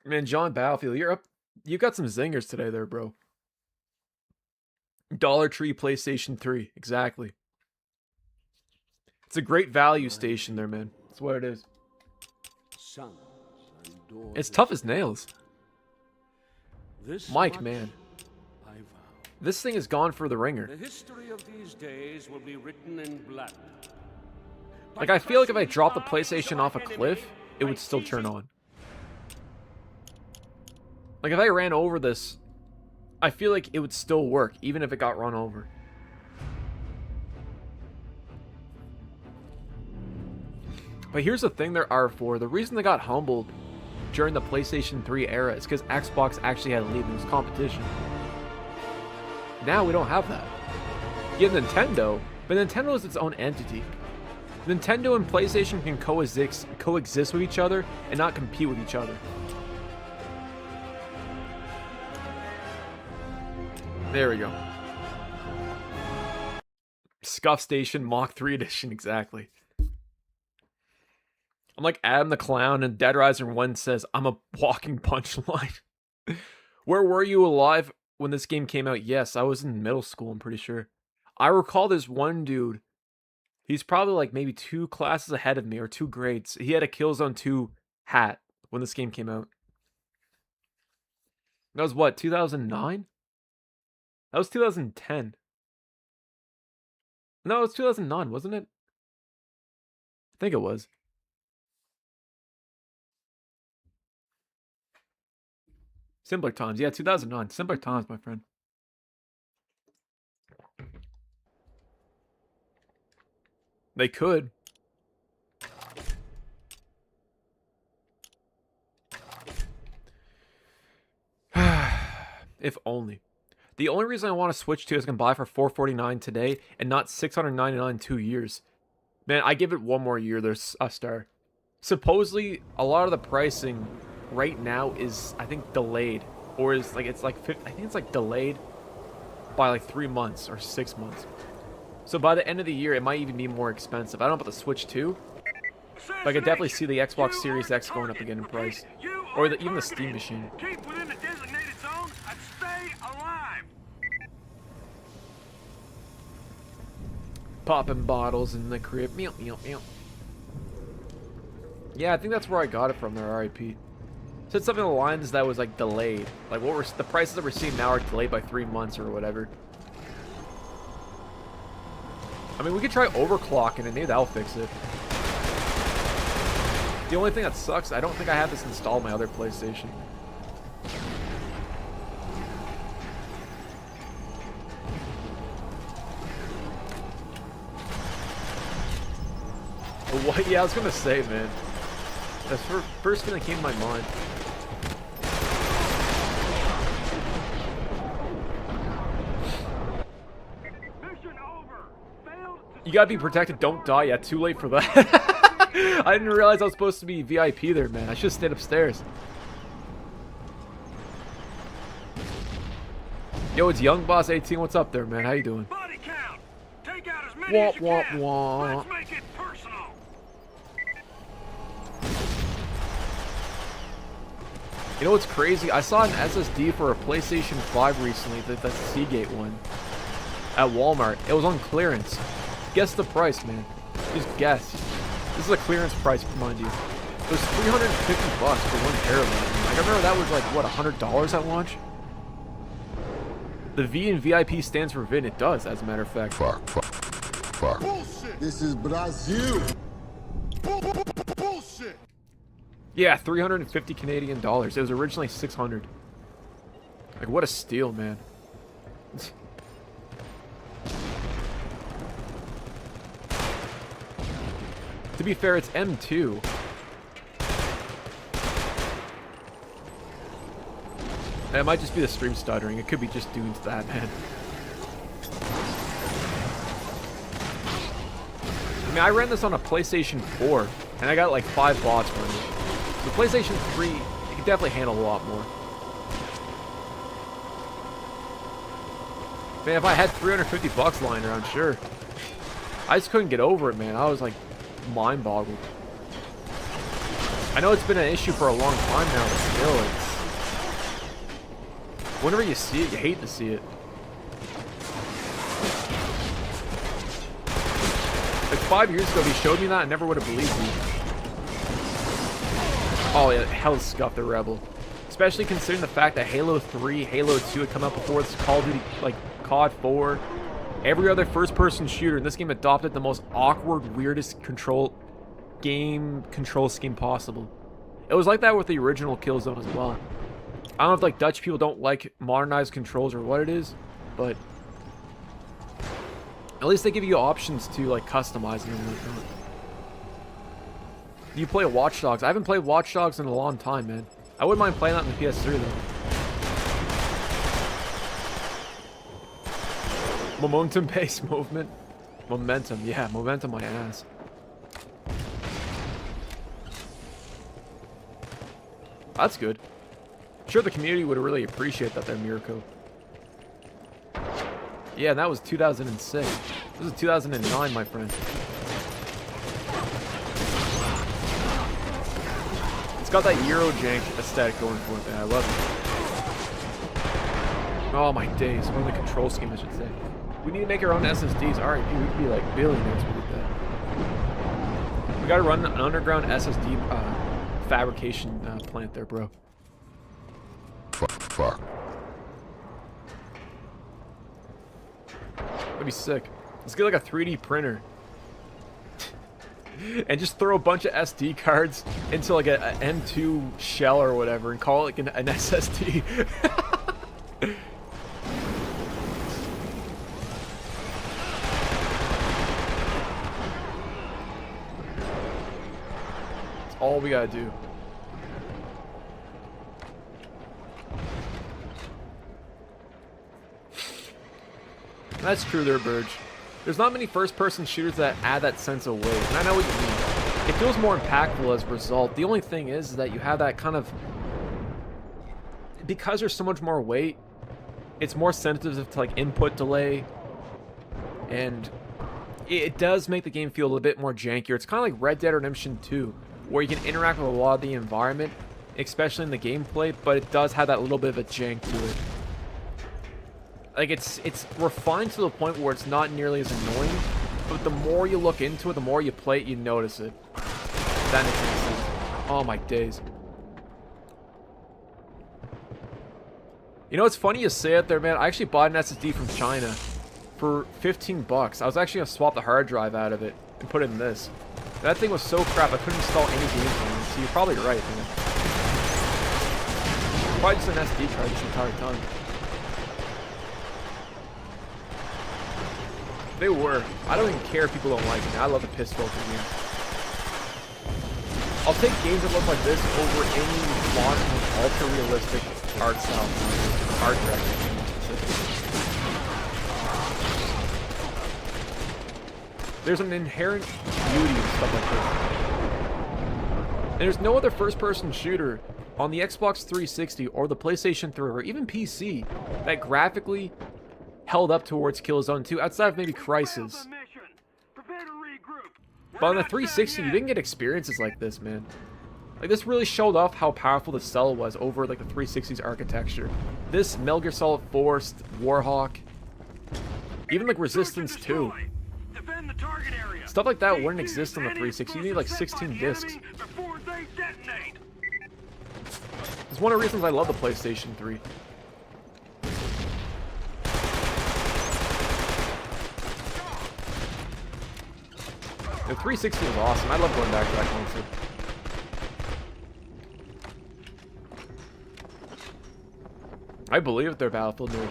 Man, John Battlefield, you're up. You got some zingers today there, bro. Dollar Tree PlayStation 3, exactly. It's a great value station there, man. That's what it is. It's tough as nails. Mike, man. This thing is gone for the ringer. The history of these days will be written in blood. Like, I feel like if I dropped the PlayStation off a cliff, it would still turn on. Like, if I ran over this, I feel like it would still work, even if it got run over. But here's the thing there are for. The reason they got humbled during the PlayStation 3 era is because Xbox actually had a lead in this competition. Now we don't have that. You have Nintendo, but Nintendo is its own entity. Nintendo and PlayStation can coexist with each other and not compete with each other. There we go. Scuff Station Mach 3 Edition, exactly. I'm like Adam the Clown, and Dead Rising 1 says, I'm a walking punchline. Where were you alive when this game came out? Yes, I was in middle school, I'm pretty sure. I recall this one dude. He's probably like maybe 2 classes ahead of me, or 2 grades. He had a Killzone 2 hat when this game came out. That was what, 2009? That was 2010. No, it was 2009, wasn't it? I think it was. Simpler times. Yeah, 2009. Simpler times, my friend. They could. If only. The only reason I want to switch to is I can buy for $449 today and not $699 in 2 years. Man, I give it 1 more year. There's a star. Supposedly, a lot of the pricing right now is, I think, delayed, or is like I think it's like delayed by like 3 months or 6 months. So by the end of the year, it might even be more expensive. I don't know about the Switch 2, but I could definitely see the Xbox Series X going up again in price, or even the Steam machine. Keep within the designated zone and stay alive. Popping bottles in the crib. Meow, meow, meow. Yeah, I think that's where I got it from there, RIP. Said something along the lines that was like delayed. Like what the prices that we're seeing now are delayed by 3 months or whatever. I mean, we could try overclocking and maybe that'll fix it. The only thing that sucks, I don't think I have this installed on my other PlayStation. What? Yeah, I was gonna say, man. That's the first thing that came to my mind. You gotta be protected, don't die yet. Too late for that. I didn't realize I was supposed to be VIP there, man. I should have stayed upstairs. Yo, it's Young Boss 18. What's up there, man? How you doing? Body count. Take out as many as you can. Let's make it personal. You know what's crazy? I saw an SSD for a PlayStation 5 recently, the Seagate one. at Walmart. It was on clearance. Guess the price, man. Just guess. This is a clearance price, mind you. It was $350 for one pair of them. Like, I remember that was like, what, $100 at launch? The V in VIP stands for VIN. It does, as a matter of fact. Fuck. Bullshit. This is Brazil. Bullshit. Yeah, 350 Canadian dollars. It was originally 600. Like, what a steal, man. To be fair, it's M2. It might just be the stream stuttering. It could be just due to that, man. I mean, I ran this on a PlayStation 4, and I got like 5 bots from it. The PlayStation 3, it could definitely handle a lot more. Man, if I had $350 lying around, sure. I just couldn't get over it, man. I was like mind-boggled. I know it's been an issue for a long time now, but still, it's... Whenever you see it, you hate to see it. Like 5 years ago, if he showed me that, I never would have believed me. Oh yeah, hell scuffed the Rebel. Especially considering the fact that Halo 3, Halo 2 had come out before this, Call of Duty, like COD 4. Every other first-person shooter in this game adopted the most awkward, weirdest game control scheme possible. It was like that with the original Killzone as well. I don't know if like Dutch people don't like modernized controls or what it is, but at least they give you options to like customize them and whatnot. Do you play Watch Dogs? I haven't played Watch Dogs in a long time, man. I wouldn't mind playing that in the PS3 though. Momentum-based movement. Momentum, yeah, momentum my ass. That's good. I'm sure the community would really appreciate that there, Mirko. Yeah, that was 2006. This is 2009, my friend. It's got that Eurojank aesthetic going for it, man. I love it. Oh my days. Or the control scheme, I should say. We need to make our own SSDs. Alright, we could be like billionaires with that. We gotta run an underground SSD fabrication plant there, bro. Fuck. That'd be sick. Let's get like a 3D printer. And just throw a bunch of SD cards into like a M2 shell or whatever and call it like an SSD. That's all we gotta do. That's true there, Burge. There's not many first-person shooters that add that sense of weight, and I know what you mean. It feels more impactful as a result. The only thing is that you have that kind of... Because there's so much more weight, it's more sensitive to like input delay, and it does make the game feel a little bit more jankier. It's kind of like Red Dead Redemption 2, where you can interact with a lot of the environment, especially in the gameplay, but it does have that little bit of a jank to it. Like, it's refined to the point where it's not nearly as annoying, but the more you look into it, the more you play it, you notice it. That makes any sense. Oh, my days. You know, it's funny you say it there, man. I actually bought an SSD from China for 15 bucks. I was actually going to swap the hard drive out of it and put in this. That thing was so crap, I couldn't install any games on it, so you're probably right, man. Probably just an SD card this entire time. They were. I don't even care if people don't like it. I love the pistol game. I'll take games that look like this over any modern, ultra-realistic art style. Art direction. There's an inherent beauty in stuff like this. And there's no other first-person shooter on the Xbox 360 or the PlayStation 3 or even PC that graphically held up towards Killzone 2 outside of maybe Crysis. But on the 360, you didn't get experiences like this, man. Like, this really showed off how powerful the cell was over like the 360's architecture. This, Metal Gear Solid 4, Warhawk, Even like Resistance 2. Stuff like that wouldn't exist on the 360. You need like 16 discs. It's one of the reasons I love the PlayStation 3. The 360 was awesome. I love going back to that console. I believe it, they're Battlefield new.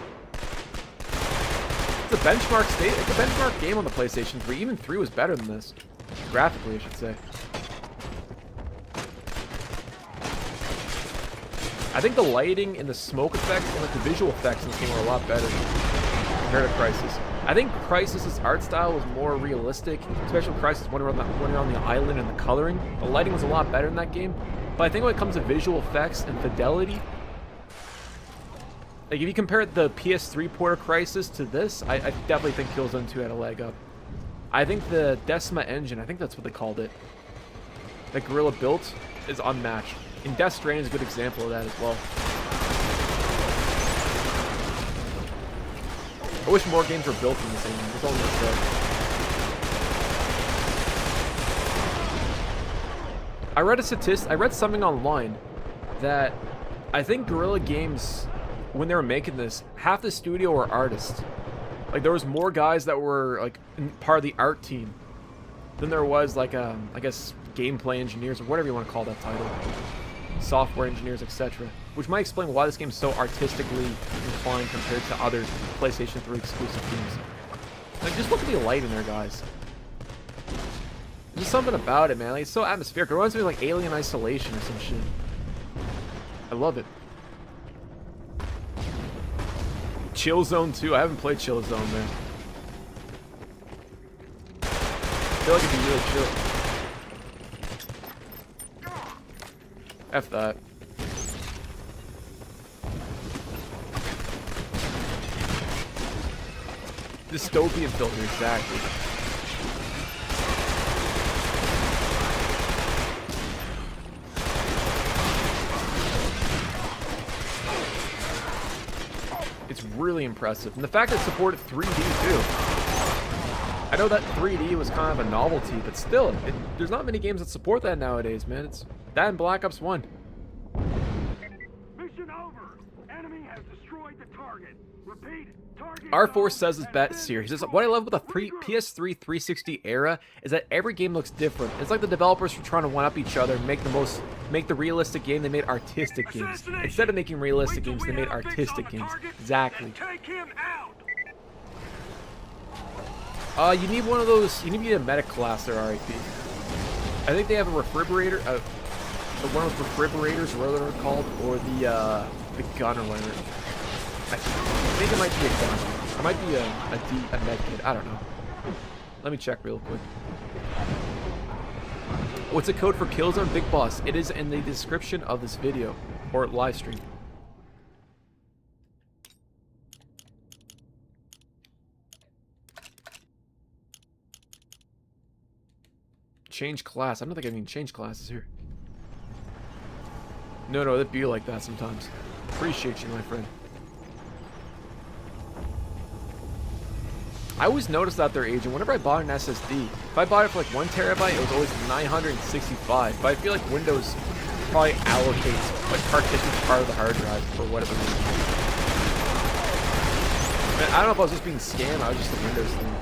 It's a benchmark state. It's a benchmark game on the PlayStation 3. Even 3 was better than this. Graphically, I should say. I think the lighting and the smoke effects and like the visual effects in this game are a lot better compared to Crysis. I think Crysis's art style was more realistic, especially Crysis when you're on the island and the coloring. The lighting was a lot better in that game. But I think when it comes to visual effects and fidelity, like if you compare the PS3 port of Crysis to this, I definitely think Killzone 2 had a leg up. I think the Decima engine, I think that's what they called it, that Guerrilla built, is unmatched. And Death Stranding is a good example of that as well. I wish more games were built in the same way. That's all I'm gonna say. I read something online that I think Guerrilla Games, when they were making this, half the studio were artists. Like there was more guys that were like part of the art team than there was like I guess gameplay engineers or whatever you want to call that title. Software engineers, etc. Which might explain why this game is so artistically inclined compared to other PlayStation 3 exclusive games. Like, just look at the light in there, guys. There's something about it, man. Like, it's so atmospheric. It reminds me of like Alien Isolation or some shit. I love it. Killzone 2. I haven't played Killzone, man. I feel like it'd be really chill. F that. Dystopian filter, exactly. It's really impressive. And the fact that it supported 3D too. I know that 3D was kind of a novelty, but still, there's not many games that support that nowadays, man. It's that and Black Ops 1. Mission over. Enemy has destroyed the target. Repeat. Target. R4 says it's best series. What I love with the PS3 360 era is that every game looks different. It's like the developers were trying to one up each other and make the realistic game. They made artistic games. Instead of making realistic games, they made artistic games. Exactly. You need one of those. You need a medic class there, RIP. I think they have a refrigerator, one of those refrigerators, or whatever they're called, or the gun or whatever. I think it might be a gun. It might be a med kit. I don't know. Let me check real quick. What's the code for Killzone Big Boss? It is in the description of this video or live stream. Change class. I don't think I mean change classes here. No, it'd be like that sometimes. Appreciate you, my friend. I always noticed that their aging. Whenever I bought an SSD, if I bought it for like 1 terabyte, it was always 965. But I feel like Windows probably allocates like partitions part of the hard drive for whatever reason. I don't know if I was just being scammed. I was just a Windows thing.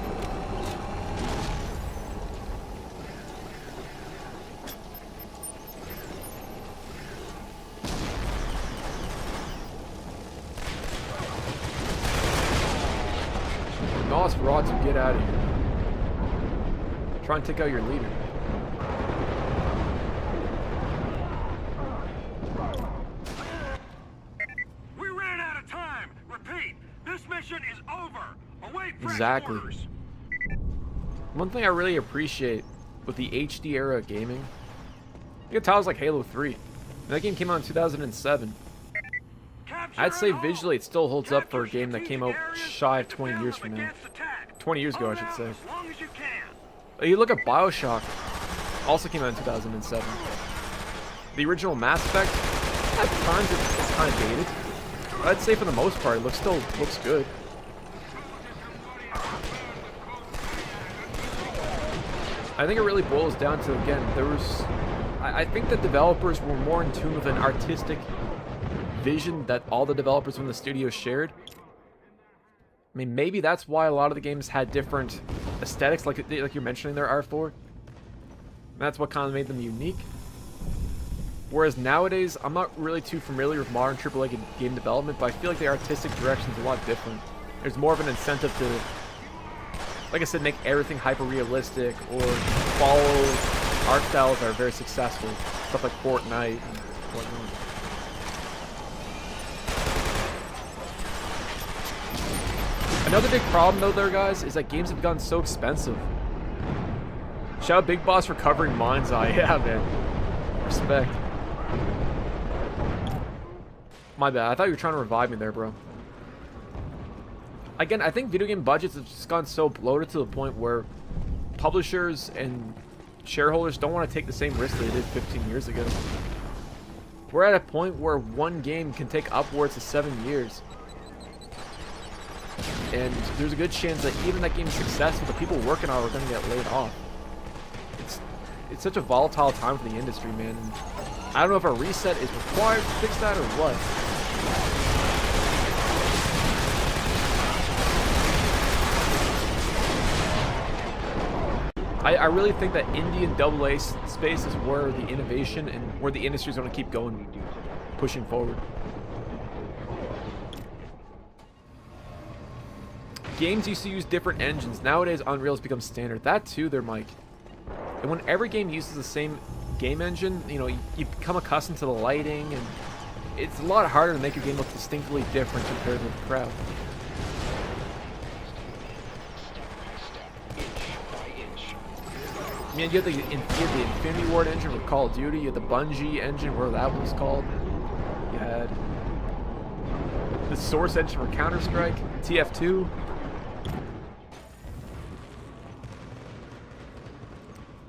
Rods, get out of here. Try and take out your leader. We ran out of time. Repeat, this mission is over. Await exactly. Orders. One thing I really appreciate with the HD era of gaming, you can tell it's like Halo 3. And that game came out in 2007. I'd say visually it still holds up for a game that came out shy of 20 years from now. 20 years ago, I should say. You look at BioShock, also came out in 2007. The original Mass Effect, at times it's kind of dated. But I'd say for the most part, it still looks good. I think it really boils down to, again, I think that developers were more in tune with an artistic vision that all the developers from the studio shared. I mean, maybe that's why a lot of the games had different aesthetics, like you're mentioning there, R4. And that's what kind of made them unique. Whereas nowadays, I'm not really too familiar with modern AAA game development, but I feel like the artistic direction is a lot different. There's more of an incentive to, like I said, make everything hyper-realistic or follow art styles that are very successful. Stuff like Fortnite and whatnot. Another big problem, though, there, guys, is that games have gotten so expensive. Shout out Big Boss for covering Mind's Eye. Yeah, man. Respect. My bad. I thought you were trying to revive me there, bro. Again, I think video game budgets have just gone so bloated to the point where publishers and shareholders don't want to take the same risk they did 15 years ago. We're at a point where one game can take upwards of 7 years. And there's a good chance that even that game is successful, the people working on it are going to get laid off. It's such a volatile time for the industry, man. And I don't know if a reset is required to fix that or what. I really think that indie and AA space is where the innovation and where the industry is going to keep going, pushing forward. Games used to use different engines. Nowadays, Unreal has become standard. That too, there, Mike. And when every game uses the same game engine, you know, you become accustomed to the lighting, and it's a lot harder to make your game look distinctly different compared to the crowd. I mean, you had the Infinity Ward engine with Call of Duty, you had the Bungie engine, where that was called. You had the Source engine for Counter-Strike, TF2.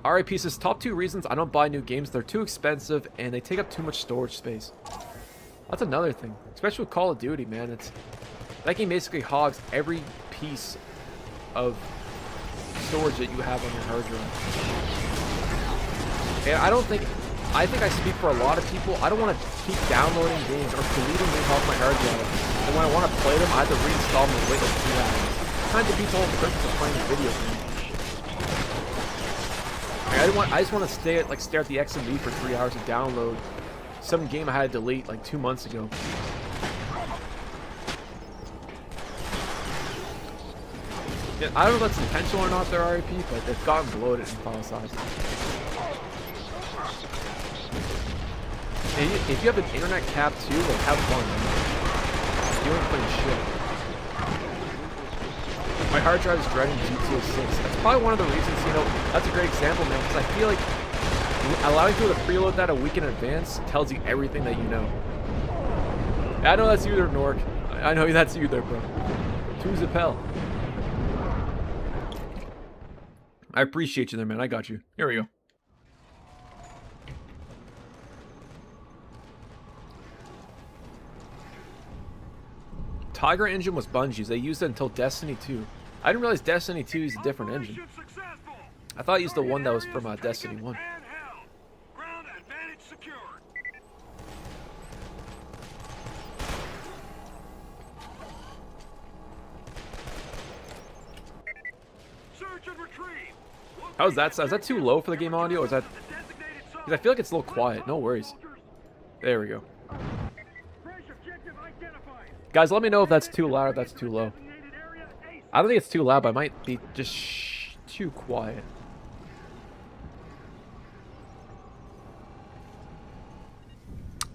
RIP says, top 2 reasons I don't buy new games: they're too expensive and they take up too much storage space. That's another thing, especially with Call of Duty, man. That game basically hogs every piece of storage that you have on your hard drive. And I think I speak for a lot of people. I don't want to keep downloading games or deleting games off my hard drive. And when I want to play them, I have to reinstall them and wait like 2 hours. It kind of defeats the whole purpose of playing a video game. I just want to stare at the XMB for 3 hours to download some game I had to delete like 2 months ago. Yeah, I don't know if that's intentional or not, their RIP, but they've gotten bloated in file size. And if you have an internet cap too, like, have fun, man. You ain't playing shit. My hard drive is dreading GTA 6. That's probably one of the reasons, you know, that's a great example, man, because I feel like allowing people to preload that a week in advance tells you everything that you know. I know that's you there, Nork. I know that's you there, bro. To Zappel. I appreciate you there, man. I got you. Here we go. Tiger engine was Bungie's. They used it until Destiny 2. I didn't realize Destiny 2 is a different engine. I thought I used the one that was from Destiny 1. How's that sound? Is that too low for the game audio? Or is that... Because I feel like it's a little quiet. No worries. There we go. Guys, let me know if that's too loud or if that's too low. I don't think it's too loud, but it might be just too quiet.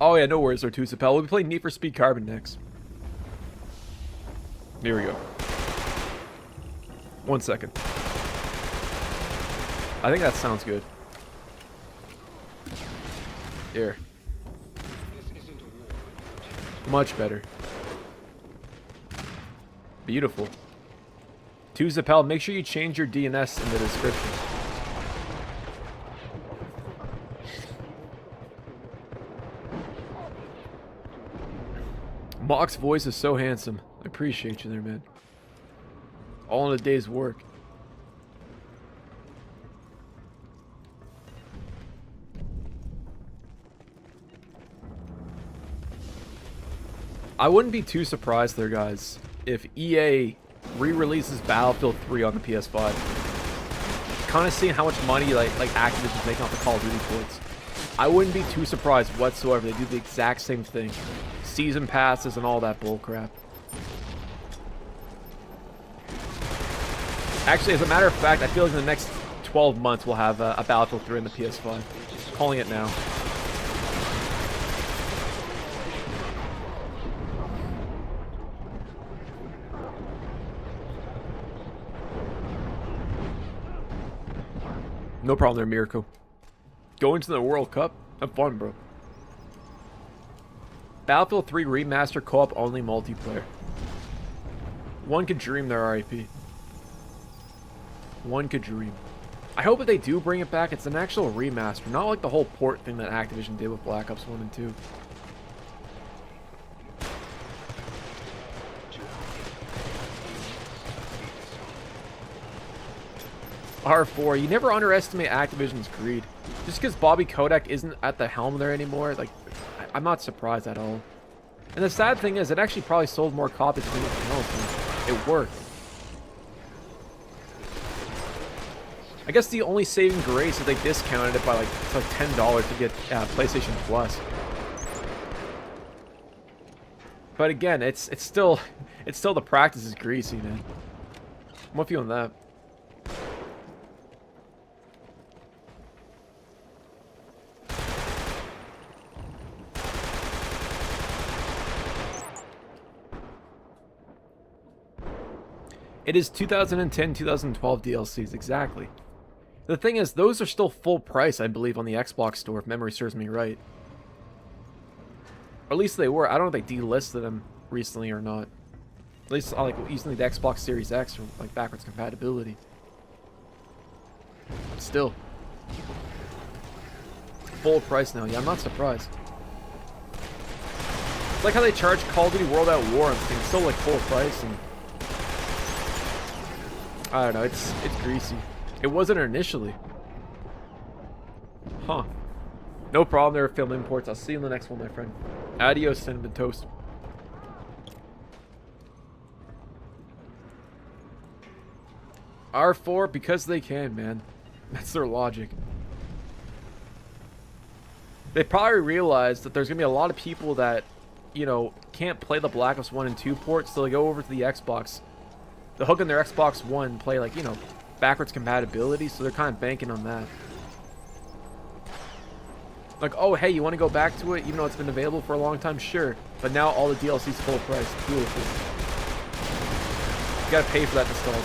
Oh yeah, no worries, Artusapel. We'll be playing Need for Speed Carbon next. Here we go. 1 second. I think that sounds good. Here. Much better. Beautiful. To Zappel, make sure you change your DNS in the description. Mock's voice is so handsome. I appreciate you there, man. All in a day's work. I wouldn't be too surprised there, guys, if EA re-releases Battlefield 3 on the PS5. Kind of seeing how much money like Activision's making off the Call of Duty ports. I wouldn't be too surprised whatsoever. They do the exact same thing. Season passes and all that bullcrap. Actually, as a matter of fact, I feel like in the next 12 months we'll have a Battlefield 3 on the PS5. Calling it now. No problem there, Mirko. Going to the World Cup? Have fun, bro. Battlefield 3 Remaster co-op only multiplayer. One could dream there, RIP. One could dream. I hope that they do bring it back. It's an actual remaster, not like the whole port thing that Activision did with Black Ops 1 and 2. R4, you never underestimate Activision's greed. Just because Bobby Kotick isn't at the helm there anymore, like, I'm not surprised at all. And the sad thing is, it actually probably sold more copies than anything else. It worked. I guess the only saving grace is they discounted it by like, it's like $10 to get PlayStation Plus. But again, it's still the practice is greasy, man. I'm with you on that. It is 2010-2012 DLCs, exactly. The thing is, those are still full price, I believe, on the Xbox store, if memory serves me right. Or at least they were. I don't know if they delisted them recently or not. At least, like, using the Xbox Series X for, like, backwards compatibility. But still. Full price now. Yeah, I'm not surprised. It's like how they charge Call of Duty World at War and things. Still, like, full price and... I don't know, it's greasy. It wasn't initially. Huh. No problem there, film imports. I'll see you in the next one, my friend. Adios, cinnamon toast. R4, because they can, man. That's their logic. They probably realized that there's going to be a lot of people that, you know, can't play the Black Ops 1 and 2 ports, so they go over to the Xbox. The hook in their Xbox One play, like, you know, backwards compatibility, so they're kind of banking on that. Like, oh, hey, you want to go back to it, even though it's been available for a long time? Sure. But now all the DLC's full price. Beautiful. You gotta pay for that nostalgia.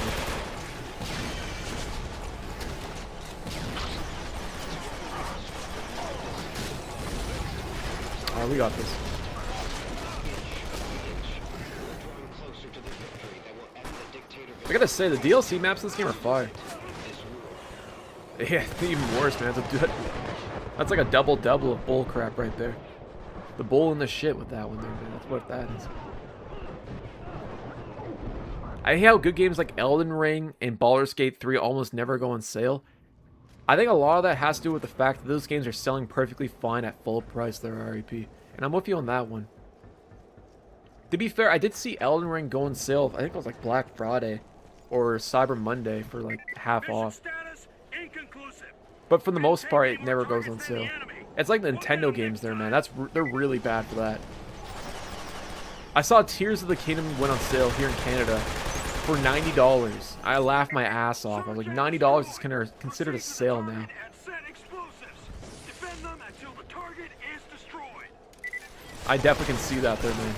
Alright, we got this. I gotta say, the DLC maps in this game are fire. Yeah, even worse, man. That's like a double-double of bullcrap right there. The bull and the shit with that one there, man. That's what that is. I hate how good games like Elden Ring and Baldur's Gate 3 almost never go on sale. I think a lot of that has to do with the fact that those games are selling perfectly fine at full price, their REP. And I'm with you on that one. To be fair, I did see Elden Ring go on sale, I think it was like Black Friday or Cyber Monday for like half off. But for the most part, it never goes on sale. It's like Nintendo games there, man. They're really bad for that. I saw Tears of the Kingdom went on sale here in Canada for $90. I laughed my ass off. I was like, $90 is considered a sale now. I definitely can see that there, man.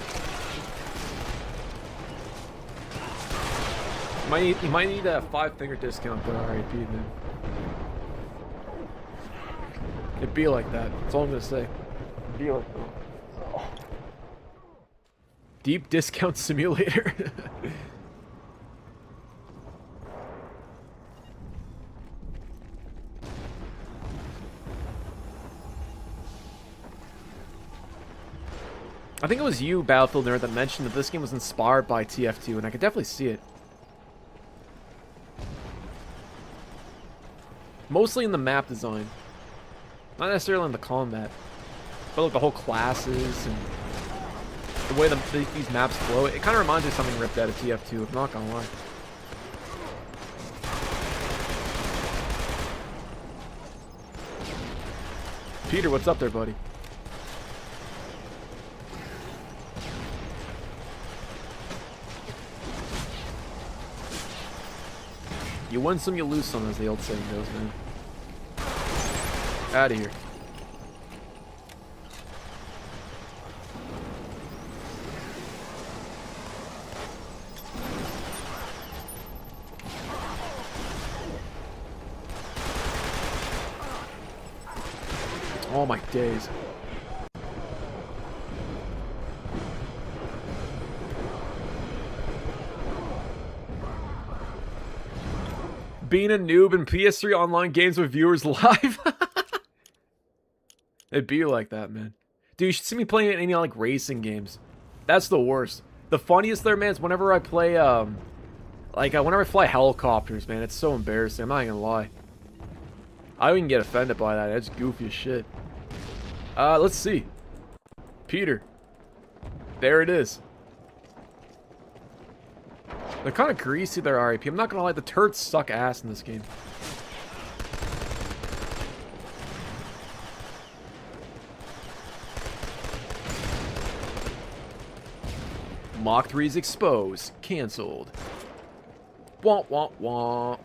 You might need a 5-finger discount for RIP, man. It'd be like that. That's all I'm gonna say. It'd be like that. Oh. Deep discount simulator. I think it was you, Battlefield Nerd, that mentioned that this game was inspired by TF2, and I could definitely see it. Mostly in the map design. Not necessarily in the combat. But like the whole classes and The way these maps flow, it kind of reminds me of something ripped out of TF2, I'm not gonna lie. Peter, what's up there, buddy? You win some, you lose some, as the old saying goes, man. Out of here. Oh my days. Being a noob in PS3 online games with viewers live. It'd be like that, man. Dude, you should see me playing any like racing games. That's the worst. The funniest there, man, is whenever I play whenever I fly helicopters, man. It's so embarrassing. I'm not even gonna lie. I wouldn't get offended by that. That's goofy as shit. Let's see. Peter. There it is. They're kind of greasy, their RIP. I'm not gonna lie, the turrets suck ass in this game. Mach 3's exposed. Cancelled. Womp womp womp.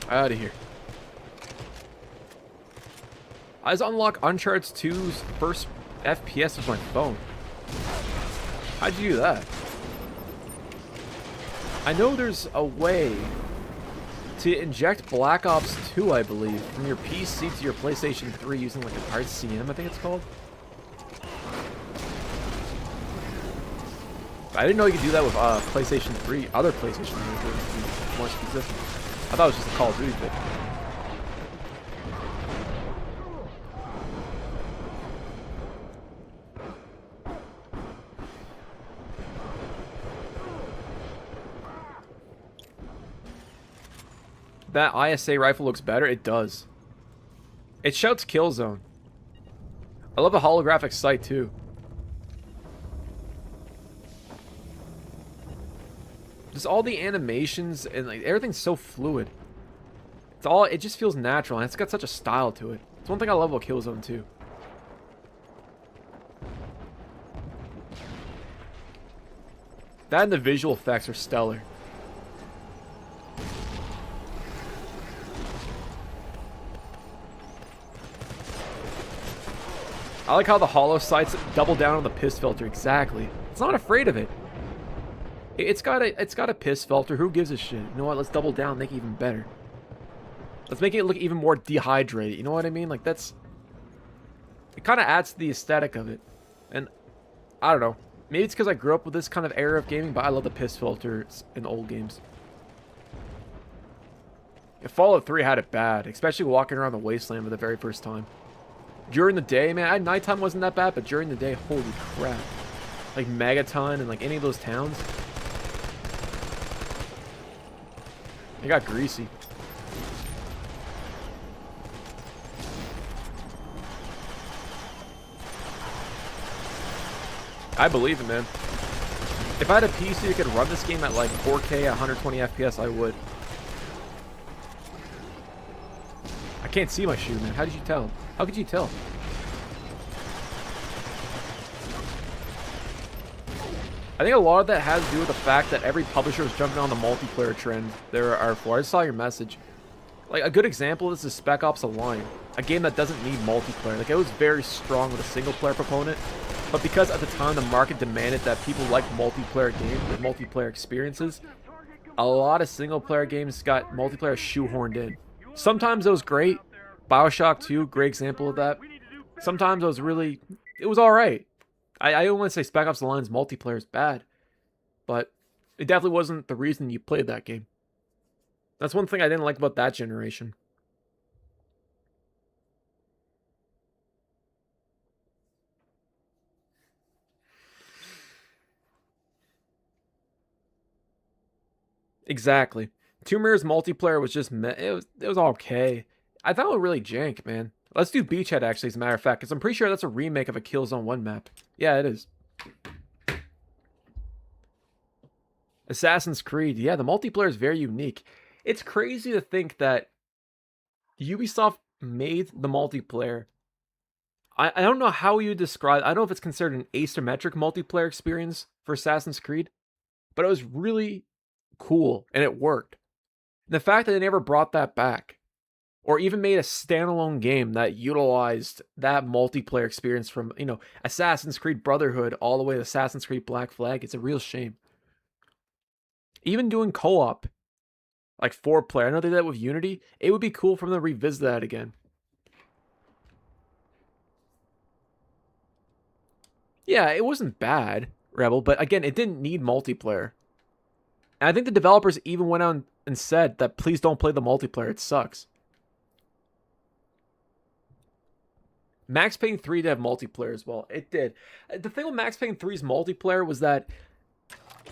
Out of here. I just unlocked Uncharted 2's first FPS with my phone. How'd you do that? I know there's a way to inject Black Ops 2, I believe, from your PC to your PlayStation 3 using like an RCM, I think it's called. I didn't know you could do that with PlayStation 3, other PlayStation 3, to be more specific. I thought it was just a Call of Duty thing. That ISA rifle looks better. It does. It shouts Killzone. I love the holographic sight too. Just all the animations and like everything's so fluid. It just feels natural, and it's got such a style to it. It's one thing I love about Killzone 2. That and the visual effects are stellar. I like how the hollow sights double down on the piss filter. Exactly. It's not afraid of it. It's got a piss filter. Who gives a shit? You know what? Let's double down, make it even better. Let's make it look even more dehydrated. You know what I mean? Like it kind of adds to the aesthetic of it. And I don't know. Maybe it's because I grew up with this kind of era of gaming, but I love the piss filters in old games. Fallout 3 had it bad, especially walking around the wasteland for the very first time. During the day, man, nighttime wasn't that bad, but during the day, holy crap. Like Megaton and like any of those towns. It got greasy. I believe it, man. If I had a PC that could run this game at like 4K at 120 FPS, I would. I can't see my shoe, man. How did you tell? How could you tell? I think a lot of that has to do with the fact that every publisher is jumping on the multiplayer trend there are for. I saw your message. Like, a good example of this is Spec Ops: The Line, a game that doesn't need multiplayer. Like, it was very strong with a single-player proponent, but because at the time the market demanded that people like multiplayer games or multiplayer experiences, a lot of single-player games got multiplayer shoehorned in. Sometimes it was great. BioShock 2, great example of that. Sometimes it was alright. I don't want to say Spec Ops: The Line's multiplayer is bad, but it definitely wasn't the reason you played that game. That's one thing I didn't like about that generation. Exactly. Tomb Raider's multiplayer was just it was okay. I thought it was really jank, man. Let's do Beachhead actually, as a matter of fact, because I'm pretty sure that's a remake of a Killzone 1 map. Yeah, it is. Assassin's Creed. Yeah, the multiplayer is very unique. It's crazy to think that Ubisoft made the multiplayer. I don't know how you describe. I don't know if it's considered an asymmetric multiplayer experience for Assassin's Creed, but it was really cool and it worked. And the fact that they never brought that back, or even made a standalone game that utilized that multiplayer experience from, you know, Assassin's Creed Brotherhood all the way to Assassin's Creed Black Flag, it's a real shame. Even doing co-op, like 4-player, I know they did that with Unity. It would be cool for them to revisit that again. Yeah, it wasn't bad, Rebel, but again, it didn't need multiplayer. And I think the developers even went on and said that please don't play the multiplayer, it sucks. Max Payne 3 did have multiplayer as well. It did. The thing with Max Payne 3's multiplayer was that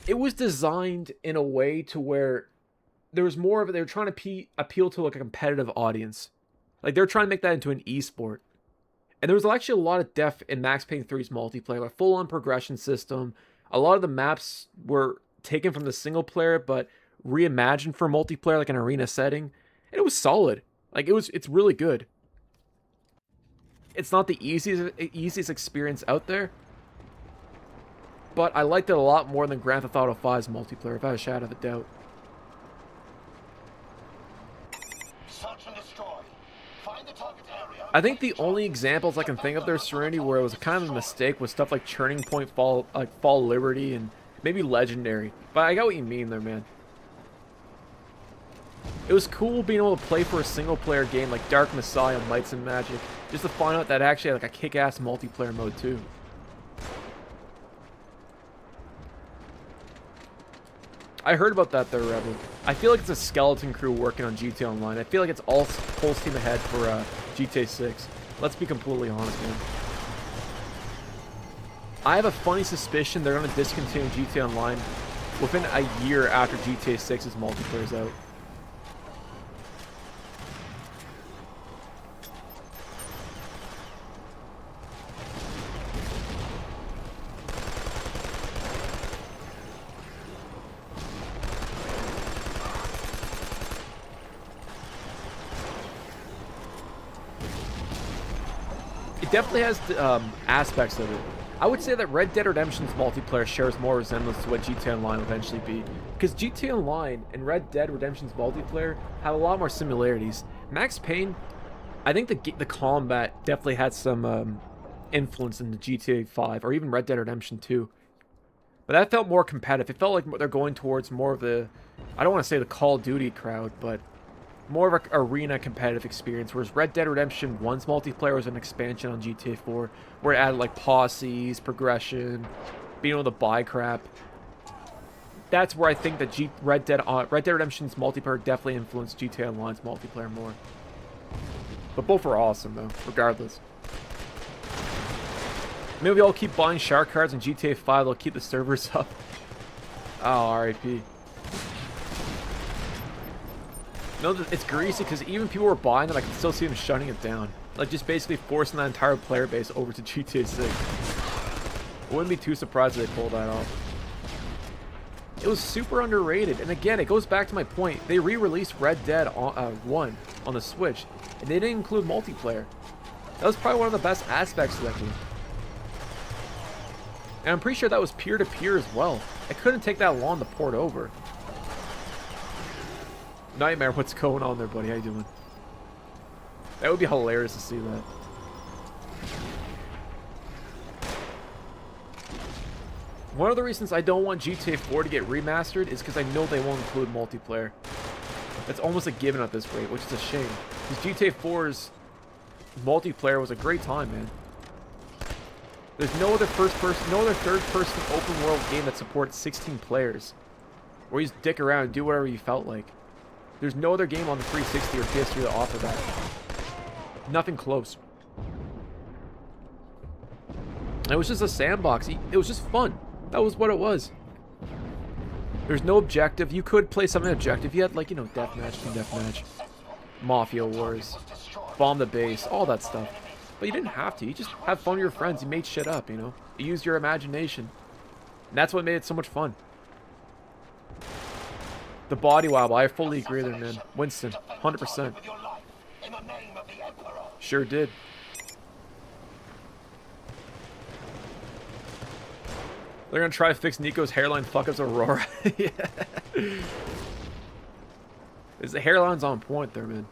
it was designed in a way to where there was more of it. They were trying to appeal to like a competitive audience. Like they're trying to make that into an esport. And there was actually a lot of depth in Max Payne 3's multiplayer, like full-on progression system. A lot of the maps were taken from the single player, but reimagined for multiplayer, like an arena setting. And it was solid. Like it's really good. It's not the easiest experience out there, but I liked it a lot more than Grand Theft Auto 5's multiplayer, if I had a shadow of a doubt. Search and destroy. Find the target area. I think the only examples I can think of there, Serenity, where it was kind of a mistake was stuff like Turning Point, Fall Liberty, and maybe Legendary. But I got what you mean there, man. It was cool being able to play for a single-player game like Dark Messiah, Mights and Magic, just to find out that it actually had like a kick-ass multiplayer mode too. I heard about that there, Rebel. I feel like it's a skeleton crew working on GTA Online. I feel like it's all full steam ahead for GTA 6. Let's be completely honest, man. I have a funny suspicion they're going to discontinue GTA Online within a year after GTA 6's multiplayer is out. Definitely has aspects of it. I would say that Red Dead Redemption's multiplayer shares more resemblance to what GTA Online will eventually be, because GTA Online and Red Dead Redemption's multiplayer have a lot more similarities. Max Payne, I think the combat definitely had some influence in the GTA 5 or even Red Dead Redemption 2, but that felt more competitive. It felt like they're going towards more of the, I don't want to say the Call of Duty crowd, but more of an arena competitive experience, whereas Red Dead Redemption 1's multiplayer was an expansion on GTA 4, where it added like posses, progression, being able to buy crap. That's where I think that Red Dead Redemption's multiplayer definitely influenced GTA Online's multiplayer more. But both are awesome though, regardless. Maybe I'll keep buying shark cards in GTA 5, they'll keep the servers up. Oh, RIP. No, it's greasy because even people were buying them, I can still see them shutting it down. Like just basically forcing that entire player base over to GTA 6. I wouldn't be too surprised if they pulled that off. It was super underrated, and again, it goes back to my point. They re-released Red Dead 1 on the Switch, and they didn't include multiplayer. That was probably one of the best aspects of that game. And I'm pretty sure that was peer-to-peer as well. It couldn't take that long to port over. Nightmare, what's going on there, buddy? How you doing? That would be hilarious to see that. One of the reasons I don't want GTA 4 to get remastered is because I know they won't include multiplayer. That's almost a given at this rate, which is a shame. Because GTA 4's multiplayer was a great time, man. There's no other third-person open-world game that supports 16 players, where you just dick around and do whatever you felt like. There's no other game on the 360 or PS3 that offer that. Nothing close. It was just a sandbox. It was just fun. That was what it was. There's no objective. You could play something objective. You had, like, you know, deathmatch, team deathmatch, Mafia Wars, bomb the base, all that stuff. But you didn't have to. You just have fun with your friends. You made shit up, you know. You used your imagination. And that's what made it so much fun. The body wobble, I fully agree there, man. Winston, 100%. Sure did. They're gonna try to fix Nico's hairline fuck-ups Aurora. Yeah. The hairline's on point there, man.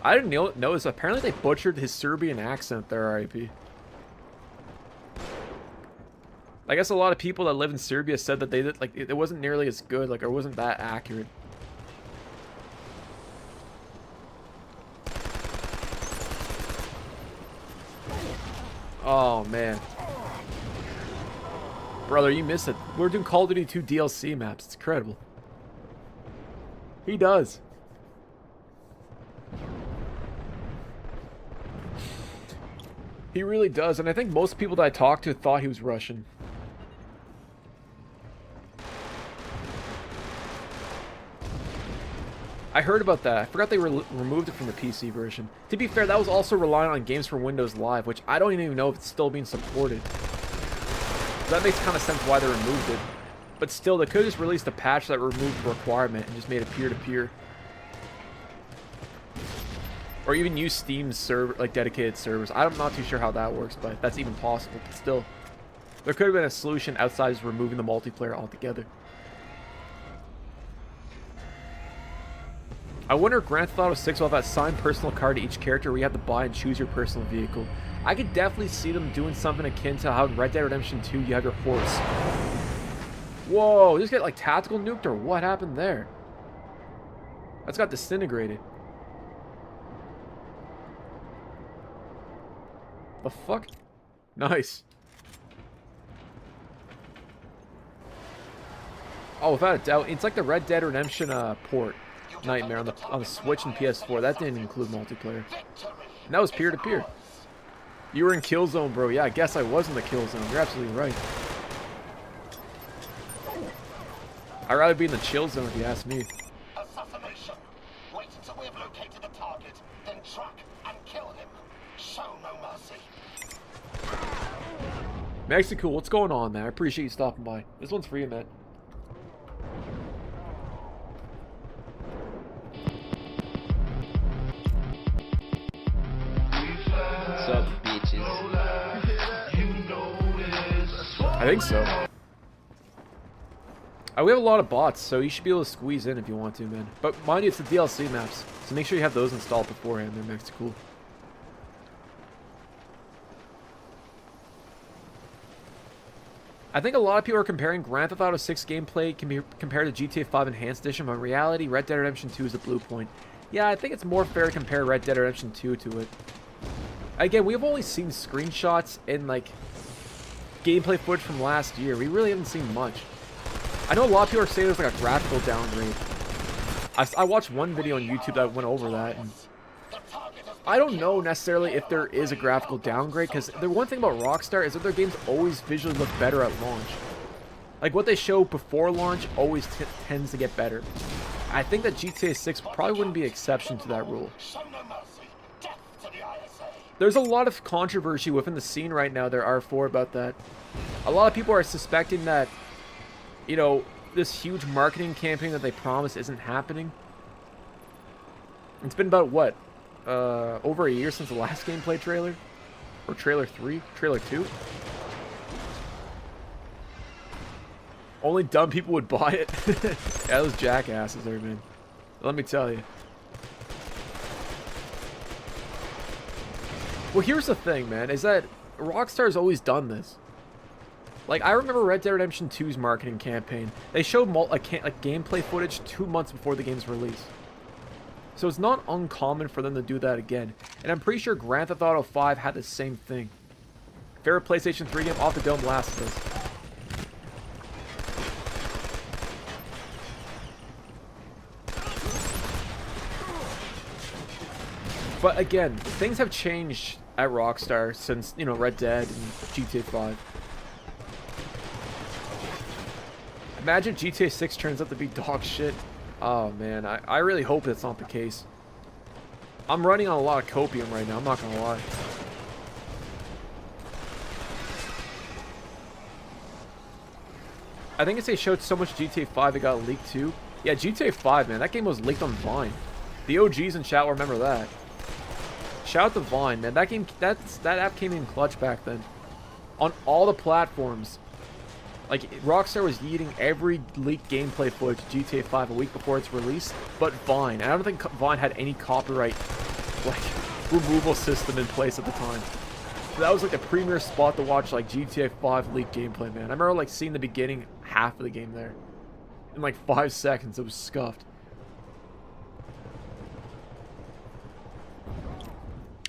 I didn't notice. Apparently they butchered his Serbian accent there, RIP. I guess a lot of people that live in Serbia said that they did, like, it wasn't nearly as good, like, it wasn't that accurate. Oh, man. Brother, you missed it. We're doing Call of Duty 2 DLC maps. It's incredible. He does. He really does, and I think most people that I talked to thought he was Russian. I heard about that. I forgot they removed it from the PC version. To be fair, that was also relying on Games for Windows Live, which I don't even know if it's still being supported. So that makes kind of sense why they removed it. But still, they could have just released a patch that removed the requirement and just made it peer-to-peer. Or even use Steam's server, like dedicated servers. I'm not too sure how that works, but that's even possible. But still, there could have been a solution outside just removing the multiplayer altogether. I wonder if Grand Theft Auto 6 will have that signed personal card to each character where you have to buy and choose your personal vehicle. I could definitely see them doing something akin to how in Red Dead Redemption 2 you have your horse. Whoa, did this get like tactical nuked or what happened there? That's got disintegrated. The fuck? Nice. Oh, without a doubt, it's like the Red Dead Redemption port nightmare on the Switch and PS4. That didn't include multiplayer. And that was peer-to-peer. You were in Killzone, bro. Yeah, I guess I was in the Killzone. You're absolutely right. I'd rather be in the chill zone if you ask me. Assassination. Wait until we have located the target, then track and kill him. Show no mercy. Mexico, what's going on, man? I appreciate you stopping by. This one's for you, man. What's up, bitches? I think so. We have a lot of bots, so you should be able to squeeze in if you want to, man. But mind you, it's the DLC maps, so make sure you have those installed beforehand. They're next to cool. I think a lot of people are comparing Grand Theft Auto 6 gameplay can be compared to GTA 5 Enhanced Edition, but in reality, Red Dead Redemption 2 is the blue point. Yeah, I think it's more fair to compare Red Dead Redemption 2 to it. Again, we've only seen screenshots and, like, gameplay footage from last year. We really haven't seen much. I know a lot of people are saying there's like a graphical downgrade. I watched one video on YouTube that went over that, and I don't know necessarily if there is a graphical downgrade, because the one thing about Rockstar is that their games always visually look better at launch. Like, what they show before launch always tends to get better. I think that GTA 6 probably wouldn't be an exception to that rule. There's a lot of controversy within the scene right now, there are for about that. A lot of people are suspecting that, you know, this huge marketing campaign that they promised isn't happening. It's been about, what, over a year since the last gameplay trailer? Or trailer 3? Trailer 2? Only dumb people would buy it. Yeah, those jackasses there, man. Let me tell you. Well, here's the thing, man, is that Rockstar's always done this. Like, I remember Red Dead Redemption 2's marketing campaign. They showed like gameplay footage 2 months before the game's release. So it's not uncommon for them to do that again. And I'm pretty sure Grand Theft Auto 5 had the same thing. Favorite PlayStation 3 game? Off the Dome, Last of Us. But again, things have changed at Rockstar since, you know, Red Dead and GTA 5. Imagine GTA 6 turns out to be dog shit. Oh man, I really hope that's not the case. I'm running on a lot of copium right now, I'm not gonna lie. I think they showed so much GTA 5 it got leaked too. Yeah, GTA 5, man, that game was leaked on Vine. The OGs in chat will remember that. Shout out to Vine, man. That app came in clutch back then. On all the platforms. Like, Rockstar was yeeting every leaked gameplay footage of GTA 5 a week before its release, but Vine. And I don't think Vine had any copyright, like, removal system in place at the time. So that was, like, the premier spot to watch, like, GTA 5 leaked gameplay, man. I remember, like, seeing the beginning half of the game there. In, like, 5 seconds, it was scuffed.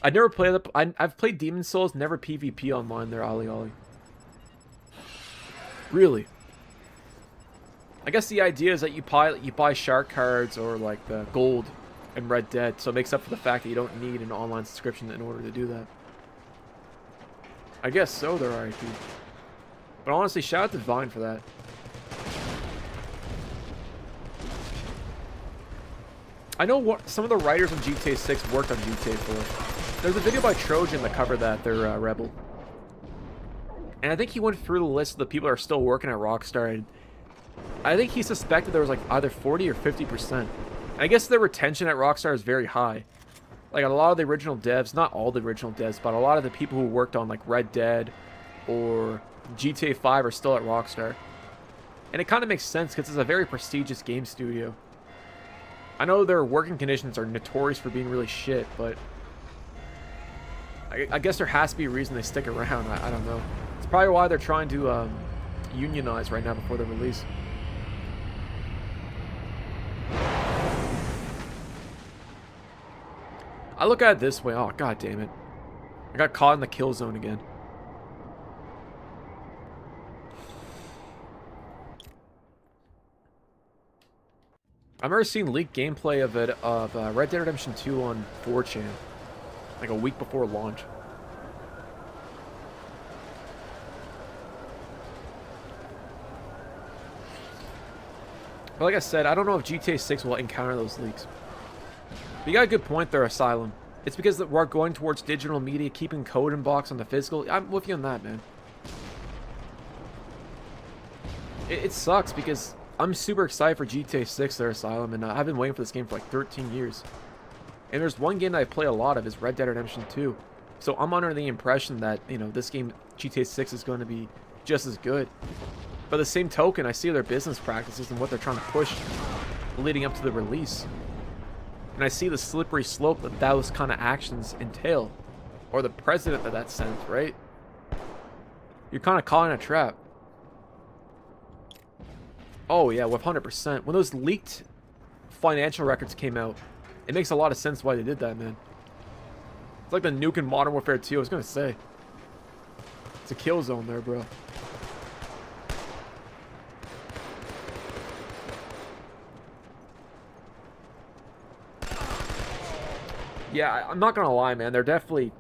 I've never played I've played Demon's Souls, never PvP online there, Ollie Ollie. Really? I guess the idea is that you buy shark cards or like the gold in Red Dead, so it makes up for the fact that you don't need an online subscription in order to do that. I guess so, there, RIP. But honestly, shout out to Vine for that. I know what some of the writers on GTA 6 worked on GTA 4. There's a video by Trojan that covered that, their Rebel. And I think he went through the list of the people that are still working at Rockstar, and I think he suspected there was like either 40 or 50%. And I guess their retention at Rockstar is very high. Like a lot of the original devs, not all the original devs, but a lot of the people who worked on like Red Dead or GTA 5 are still at Rockstar. And it kind of makes sense because it's a very prestigious game studio. I know their working conditions are notorious for being really shit, but I guess there has to be a reason they stick around. I don't know. It's probably why they're trying to unionize right now before the release. I look at it this way. Oh, god damn it. I got caught in the kill zone again. I've never seen leaked gameplay of it, of Red Dead Redemption 2 on 4chan. Like a week before launch. But like I said, I don't know if GTA 6 will encounter those leaks. But you got a good point there, Asylum. It's because we're going towards digital media, keeping code in box on the physical. I'm with you on that, man. It sucks because I'm super excited for GTA 6 there, Asylum, and I've been waiting for this game for like 13 years. And there's one game that I play a lot of is Red Dead Redemption 2. So I'm under the impression that, you know, this game, GTA 6, is going to be just as good. By the same token, I see their business practices and what they're trying to push leading up to the release. And I see the slippery slope that those kind of actions entail. Or the president of that sense, right? You're kind of caught in a trap. Oh yeah, 100%. When those leaked financial records came out, it makes a lot of sense why they did that, man. It's like the nuke in Modern Warfare 2, I was gonna say. It's a kill zone there, bro. Yeah, I'm not gonna lie, man. They're definitely...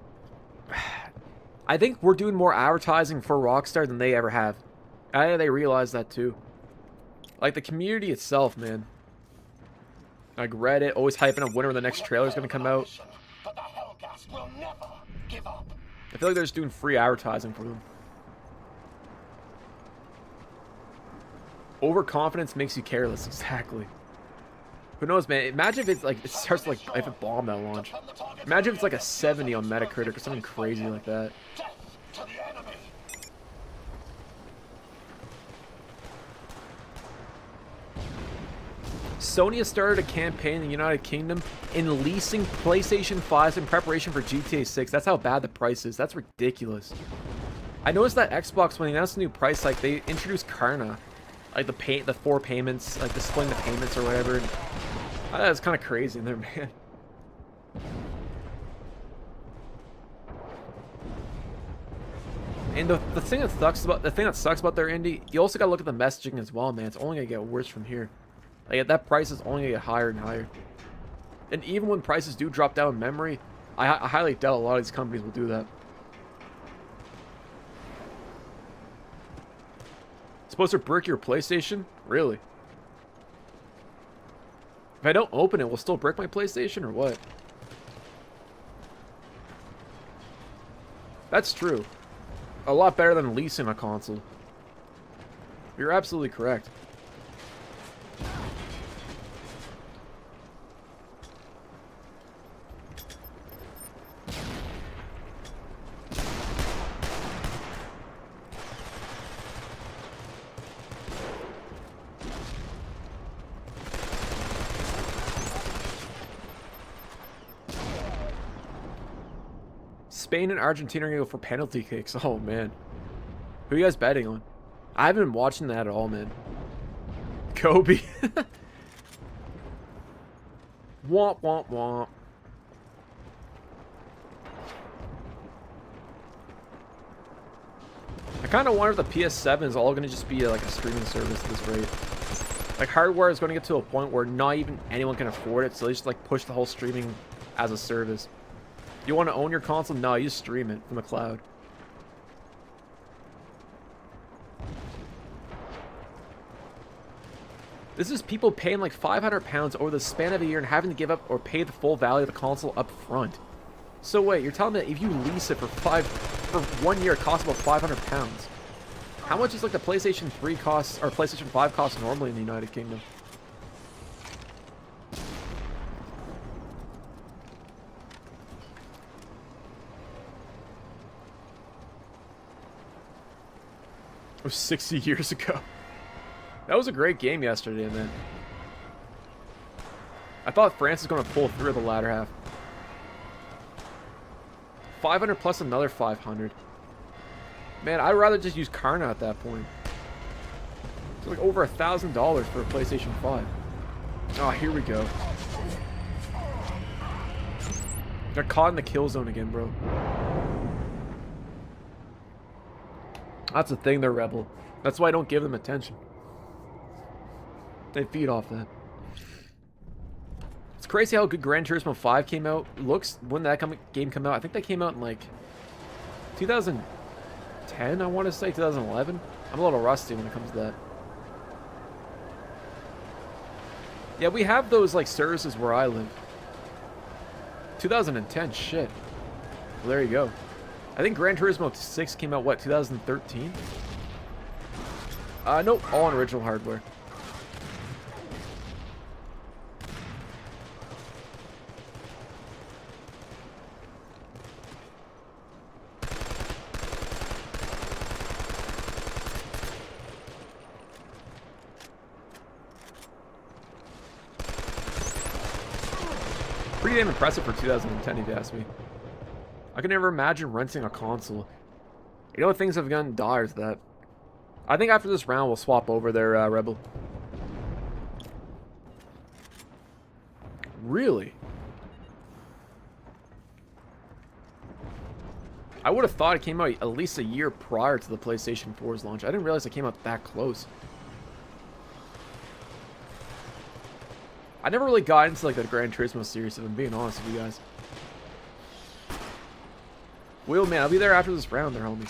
I think we're doing more advertising for Rockstar than they ever have. I think they realize that too. Like, the community itself, man. Like, Reddit, always hyping up when the next trailer is going to come out. I feel like they're just doing free advertising for them. Overconfidence makes you careless, exactly. Who knows, man? Imagine if it's like, it starts like, if it bombed at launch. Imagine if it's like a 70 on Metacritic or something crazy like that. Sony has started a campaign in the United Kingdom in leasing PlayStation 5s in preparation for GTA 6. That's how bad the price is. That's ridiculous. I noticed that Xbox, when they announced a new price hike, they introduced Karna. Like the 4 payments, like displaying the payments or whatever. And that's kind of crazy in there, man. And the thing that sucks about their indie, you also gotta look at the messaging as well, man. It's only gonna get worse from here. Like, that price is only going to get higher and higher. And even when prices do drop down in memory, I highly doubt a lot of these companies will do that. Supposed to brick your PlayStation? Really? If I don't open it, will it still brick my PlayStation or what? That's true. A lot better than leasing a console. You're absolutely correct. Spain and Argentina are going to go for penalty kicks. Oh, man. Who are you guys betting on? I haven't been watching that at all, man. Kobe. Womp, womp, womp. I kind of wonder if the PS7 is all going to just be like a streaming service at this rate. Like, hardware is going to get to a point where not even anyone can afford it, so they just like push the whole streaming as a service. You want to own your console? No, you stream it from the cloud. This is people paying like £500 over the span of a year and having to give up or pay the full value of the console up front. So wait, you're telling me that if you lease it for 1 year, it costs about £500? How much is like the PlayStation 3 costs or PlayStation 5 costs normally in the United Kingdom? It was 60 years ago. That was a great game yesterday, man. I thought France was going to pull through the latter half. 500 plus another 500. Man, I'd rather just use Karna at that point. It's like over $1,000 for a PlayStation 5. Oh, here we go. Got caught in the kill zone again, bro. That's the thing, they're rebel. That's why I don't give them attention. They feed off that. It's crazy how good Gran Turismo 5 came out. Looks, when that game came out, I think that came out in like 2010, I want to say, 2011. I'm a little rusty when it comes to that. Yeah, we have those like services where I live. 2010, shit. Well, there you go. I think Gran Turismo 6 came out, what, 2013? Nope, all on original hardware. Pretty damn impressive for 2010, if you ask me. I could never imagine renting a console. You know, things have gotten dire to that. I think after this round, we'll swap over there, Rebel. Really? I would have thought it came out at least a year prior to the PlayStation 4's launch. I didn't realize it came out that close. I never really got into like the Gran Turismo series, if I'm being honest with you guys. Will, man, I'll be there after this round there, homie.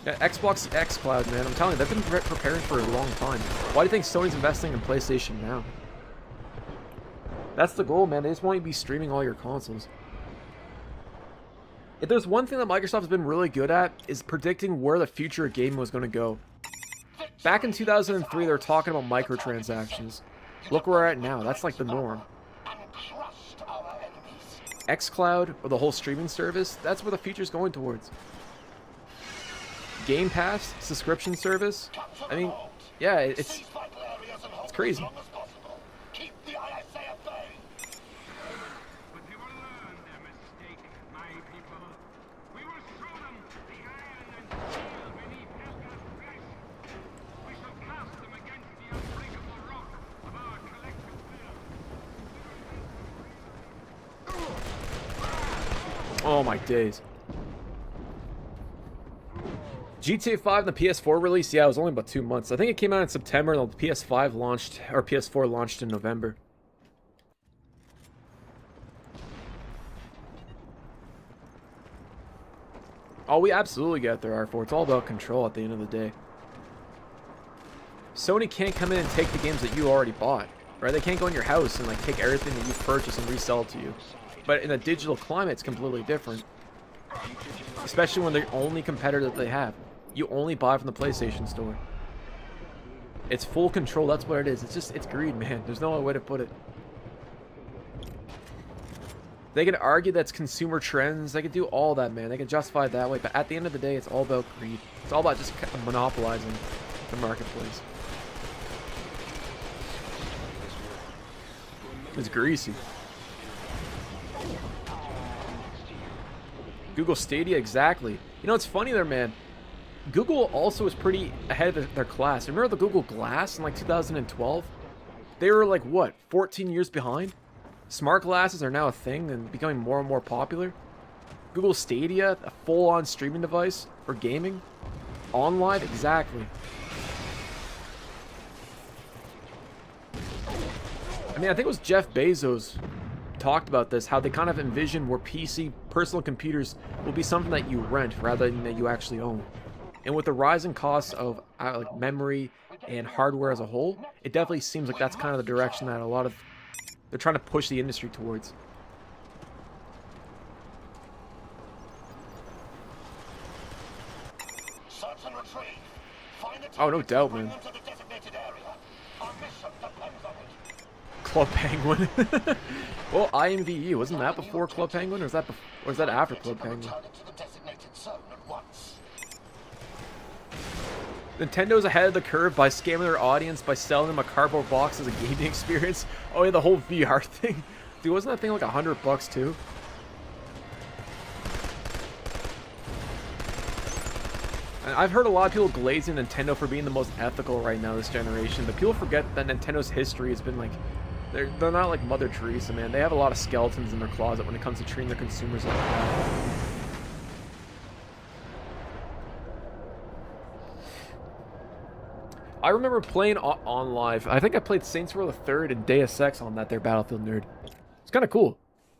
Yeah, Xbox xCloud, man. I'm telling you, they've been preparing for a long time. Why do you think Sony's investing in PlayStation now? That's the goal, man. They just want you to be streaming all your consoles. If there's one thing that Microsoft has been really good at, is predicting where the future of gaming was going to go. Back in 2003, they were talking about microtransactions. Look where we're at now. That's like the norm. xCloud, or the whole streaming service, that's where the future's going towards. Game Pass, subscription service. I mean, yeah, it's crazy. Oh my days. GTA 5 and the PS4 release, yeah, it was only about 2 months. I think it came out in September and the PS5 launched, or PS4 launched in November. Oh, we absolutely get there, R4. It's all about control at the end of the day. Sony can't come in and take the games that you already bought, right? They can't go in your house and like take everything that you've purchased and resell it to you. But in a digital climate, it's completely different. Especially when they're the only competitor that they have. You only buy from the PlayStation Store. It's full control. That's what it is. It's greed, man. There's no other way to put it. They can argue that's consumer trends. They can do all that, man. They can justify it that way. But at the end of the day, it's all about greed. It's all about just monopolizing the marketplace. It's greasy. Google Stadia, exactly. You know, it's funny there, man. Google also is pretty ahead of their class. Remember the Google Glass in like 2012? They were like, what, 14 years behind? Smart glasses are now a thing and becoming more and more popular. Google Stadia, a full-on streaming device for gaming. OnLive, exactly. I mean, I think it was Jeff Bezos talked about this, how they kind of envision where PC personal computers will be something that you rent rather than that you actually own. And with the rising costs of like memory and hardware as a whole, it definitely seems like that's kind of the direction that a lot of they're trying to push the industry towards. Oh, no doubt, man. Club Penguin. Well, IMVU, wasn't that before Club Penguin, or was that after Club Penguin? Nintendo's ahead of the curve by scamming their audience by selling them a cardboard box as a gaming experience. Oh yeah, the whole VR thing. Dude, wasn't that thing like $100 too? And I've heard a lot of people glazing Nintendo for being the most ethical right now this generation, but people forget that Nintendo's history has been like, they're not like Mother Teresa, man. They have a lot of skeletons in their closet when it comes to treating their consumers like that. I remember playing on live. I think I played Saints Row the 3rd and Deus Ex on that there, Battlefield Nerd. It's kind of cool.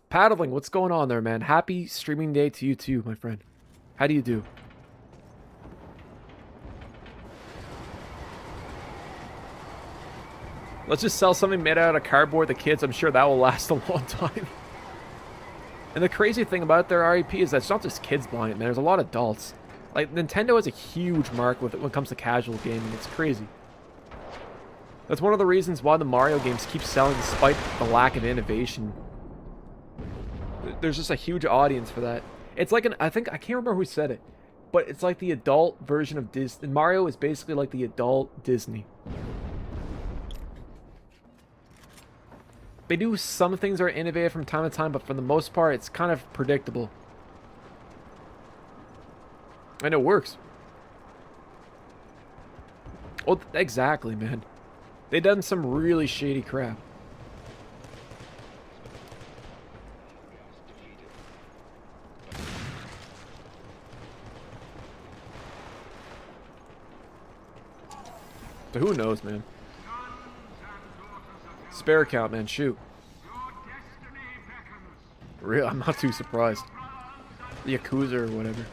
Paddling, what's going on there, man? Happy streaming day to you too, my friend. How do you do? Let's just sell something made out of cardboard to kids. I'm sure that will last a long time. And the crazy thing about their REP is that it's not just kids buying it, man. There's a lot of adults. Like, Nintendo has a huge mark with it when it comes to casual gaming. It's crazy. That's one of the reasons why the Mario games keep selling despite the lack of innovation. There's just a huge audience for that. It's like I can't remember who said it, but it's like the adult version of Disney. Mario is basically like the adult Disney. They do some things that are innovative from time to time, but for the most part, it's kind of predictable. And it works. Oh, exactly, man. They've done some really shady crap. So who knows, man? Spare count, man. Shoot. Real, I'm not too surprised. The Yakuza or whatever.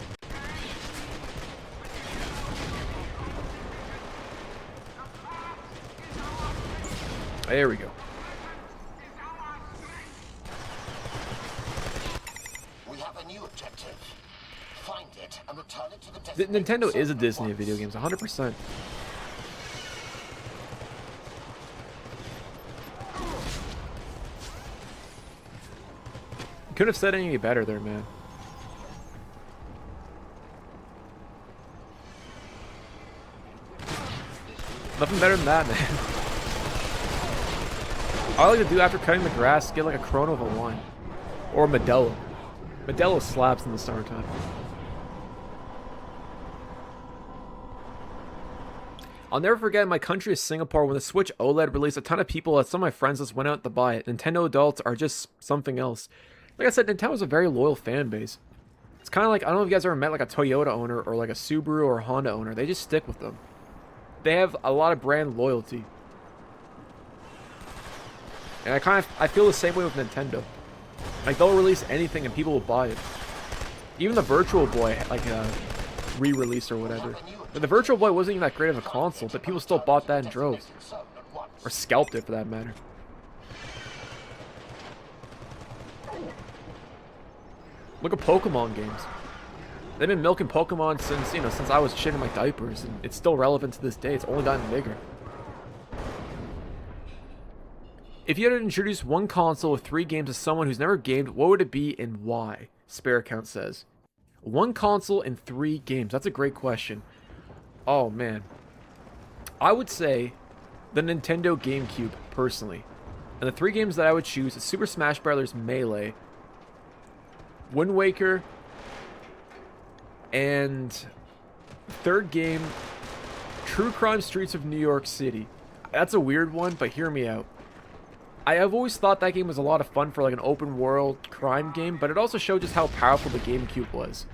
There we go. We have a new objective. Find it and return it to the Nintendo is a Disney of video games, 100%. Couldn't have said any better there, man. Nothing better than that, man. All I like to do after cutting the grass is get like a Corona of a wine. Or a Modelo. Modelo slaps in the summertime. I'll never forget in my country of Singapore when the Switch OLED released, a ton of people, some of my friends just went out to buy it. Nintendo adults are just something else. Like I said, Nintendo's a very loyal fan base. It's kind of like, I don't know if you guys ever met like a Toyota owner or like a Subaru or a Honda owner. They just stick with them. They have a lot of brand loyalty. And I feel the same way with Nintendo. Like, they'll release anything and people will buy it. Even the Virtual Boy, like re-release or whatever. But the Virtual Boy wasn't even that great of a console, but people still bought that in droves. Or scalped it, for that matter. Look at Pokemon games. They've been milking Pokemon since, you know, since I was shitting my diapers, and it's still relevant to this day. It's only gotten bigger. If you had to introduce one console with 3 games to someone who's never gamed, what would it be and why? Spare Account says. One console and 3 games. That's a great question. Oh, man. I would say the Nintendo GameCube, personally. And the 3 games that I would choose is Super Smash Bros. Melee, Wind Waker, and third game, True Crime Streets of New York City. That's a weird one, but hear me out. I have always thought that game was a lot of fun for like an open world crime game, but it also showed just how powerful the GameCube was.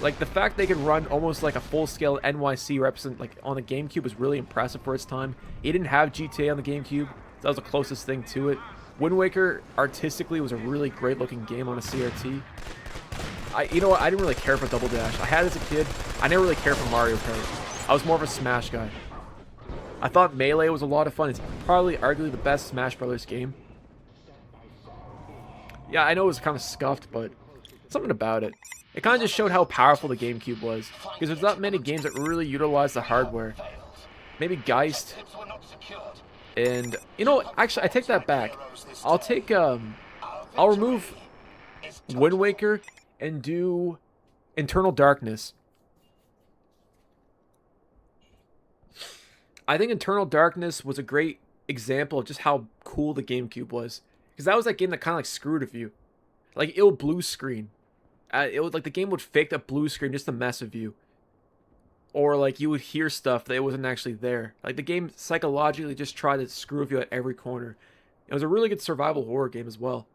Like the fact they could run almost like a full-scale NYC represent like on the GameCube was really impressive for its time. It didn't have GTA on the GameCube, so that was the closest thing to it. Wind Waker artistically was a really great looking game on a CRT. You know what, I didn't really care for Double Dash. I had it as a kid. I never really cared for Mario Kart. I was more of a Smash guy. I thought Melee was a lot of fun. It's probably arguably the best Smash Brothers game. Yeah, I know it was kind of scuffed, but something about it. It kind of just showed how powerful the GameCube was. Because there's not many games that really utilize the hardware. Maybe Geist. And, you know, actually, I take that back. I'll take, I'll remove Wind Waker and do Eternal Darkness. I think Eternal Darkness was a great example of just how cool the GameCube was. Because that was that game that kind of like screwed with you. Like, it would blue screen. It would, like, the game would fake a blue screen just to mess with you. Or, like, you would hear stuff that it wasn't actually there. Like, the game psychologically just tried to screw with you at every corner. It was a really good survival horror game as well.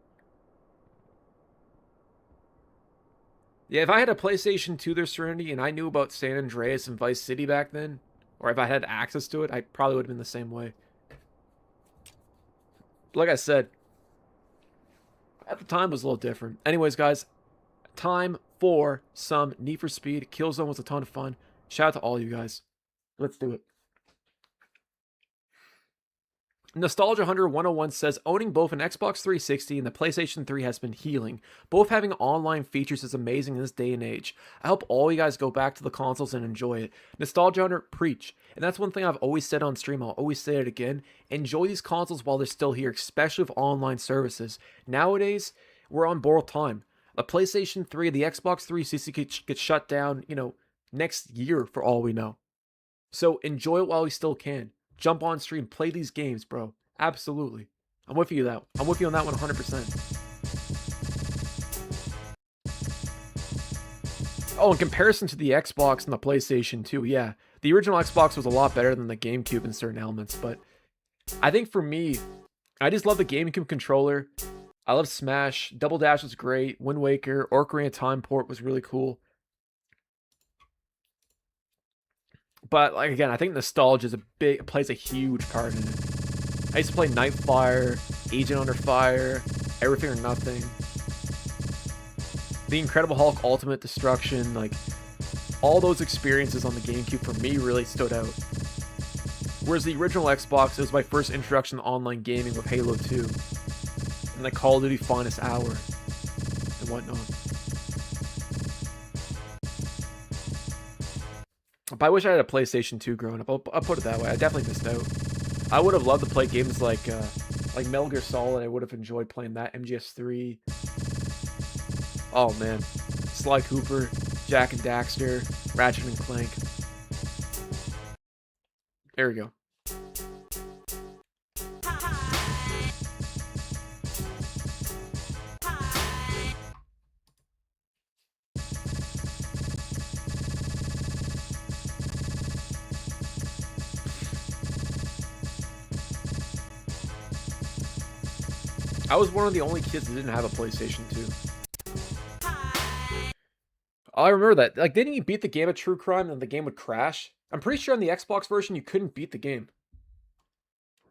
Yeah, if I had a PlayStation 2 their Serenity and I knew about San Andreas and Vice City back then, or if I had access to it, I probably would have been the same way. But like I said, at the time it was a little different. Anyways, guys, time for some Need for Speed. Killzone was a ton of fun. Shout out to all you guys. Let's do it. Nostalgia Hunter 101 says, owning both an Xbox 360 and the PlayStation 3 has been healing. Both having online features is amazing in this day and age. I hope all you guys go back to the consoles and enjoy it. Nostalgia Hunter, preach. And that's one thing I've always said on stream. I'll always say it again. Enjoy these consoles while they're still here, especially with online services. Nowadays, we're on borrowed time. The PlayStation 3, the Xbox 360 gets shut down, you know, next year for all we know. So enjoy it while we still can. Jump on stream, play these games, bro. Absolutely. I'm with you on that one 100%. Oh, in comparison to the Xbox and the PlayStation 2, yeah. The original Xbox was a lot better than the GameCube in certain elements, but I think for me, I just love the GameCube controller. I love Smash. Double Dash was great. Wind Waker, Ocarina of Time port was really cool. But like again, I think nostalgia plays a huge part in it. I used to play Nightfire, Agent Under Fire, Everything or Nothing, The Incredible Hulk Ultimate Destruction. Like all those experiences on the GameCube for me really stood out. Whereas the original Xbox, it was my first introduction to online gaming with Halo 2 and the Call of Duty Finest Hour and whatnot. But I wish I had a PlayStation 2 growing up. I'll put it that way. I definitely missed out. I would have loved to play games like Metal Gear Solid. I would have enjoyed playing that. MGS3. Oh man, Sly Cooper, Jak and Daxter, Ratchet and Clank. There we go. I was one of the only kids that didn't have a PlayStation 2. I remember that. Like, didn't you beat the game at True Crime and the game would crash? I'm pretty sure on the Xbox version you couldn't beat the game.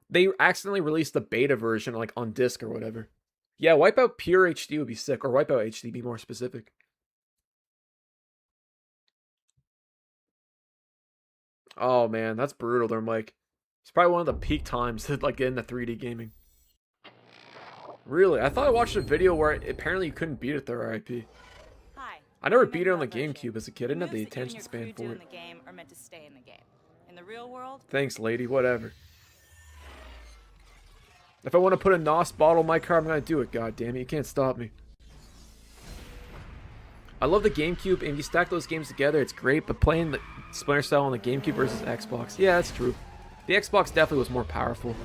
They accidentally released the beta version, like, on disc or whatever. Yeah, Wipeout Pure HD would be sick. Or Wipeout HD, be more specific. Oh man, that's brutal there, Mike. It's probably one of the peak times to like get into 3D gaming. Really? I thought I watched a video where apparently you couldn't beat it there, RIP. I never beat it on the GameCube as a kid. I didn't have the attention span for it. In the real world, thanks, lady. Whatever. If I want to put a NOS bottle in my car, I'm gonna do it. God damn it, you can't stop me. I love the GameCube, and if you stack those games together, it's great. But playing the Splinter Cell on the GameCube versus Xbox, yeah, that's true. The Xbox definitely was more powerful.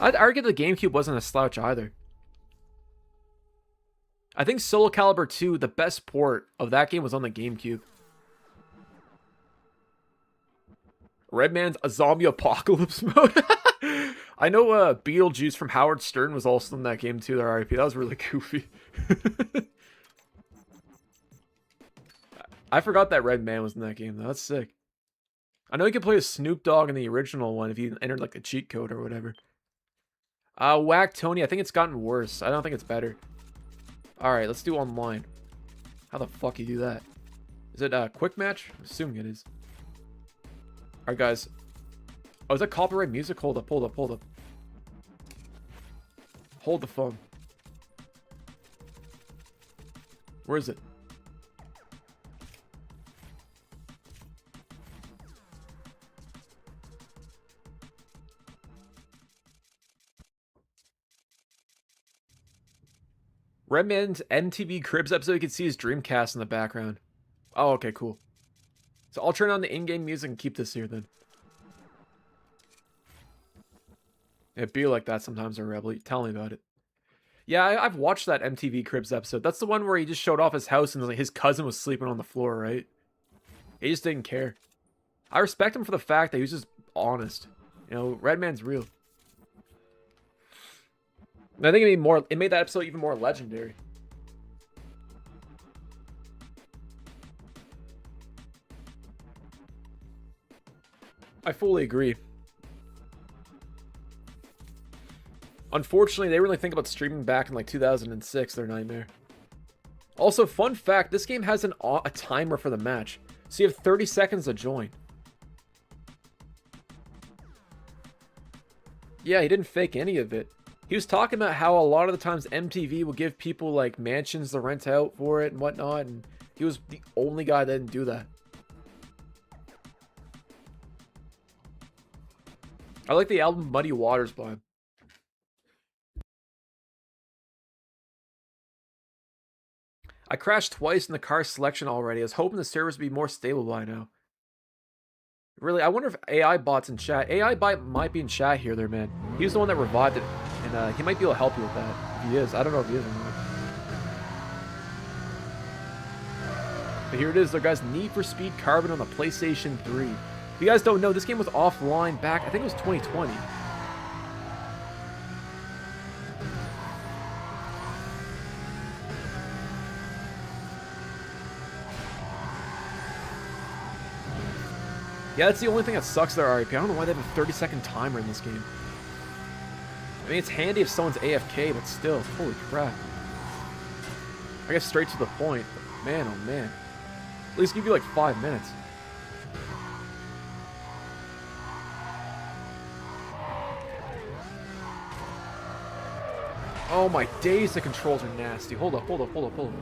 I'd argue the GameCube wasn't a slouch either. I think Soul Calibur 2, the best port of that game was on the GameCube. Redman's a zombie apocalypse mode. I know Beetlejuice from Howard Stern was also in that game too, the RIP. That was really goofy. I forgot that Redman was in that game though. That's sick. I know you could play as Snoop Dogg in the original one if you entered like a cheat code or whatever. Whack Tony, I think it's gotten worse. I don't think it's better. Alright, let's do online. How the fuck you do that? Is it a quick match? I'm assuming it is. Alright, guys. Oh, is that copyright music? Hold up, hold up, hold up. Hold the phone. Where is it? Redman's MTV Cribs episode, you can see his Dreamcast in the background. Oh, okay, cool. So I'll turn on the in-game music and keep this here then. It'd be like that sometimes in Rebel. Tell me about it. Yeah, I've watched that MTV Cribs episode. That's the one where he just showed off his house and like, his cousin was sleeping on the floor, right? He just didn't care. I respect him for the fact that he was just honest. You know, Redman's real. And I think it made that episode even more legendary. I fully agree. Unfortunately, they really think about streaming back in like 2006, their nightmare. Also, fun fact, this game has a timer for the match. So you have 30 seconds to join. Yeah, he didn't fake any of it. He was talking about how a lot of the times MTV would give people like mansions to rent out for it and whatnot, and he was the only guy that didn't do that. I like the album Muddy Waters by him. I crashed twice in the car selection already. I was hoping the servers would be more stable by now. Really, I wonder if AI bot's in chat. AI bot might be in chat here there, man. He was the one that revived it. And he might be able to help you with that. If he is. I don't know if he is or not. But here it is, there, guys. Need for Speed Carbon on the PlayStation 3. If you guys don't know, this game was offline back, I think it was 2020. Yeah, that's the only thing that sucks there, RIP. I don't know why they have a 30-second timer in this game. I mean, it's handy if someone's AFK, but still, holy crap. I guess straight to the point, but man, oh man. At least give you like 5 minutes. Oh my days, the controls are nasty. Hold up, hold up, hold up, hold up.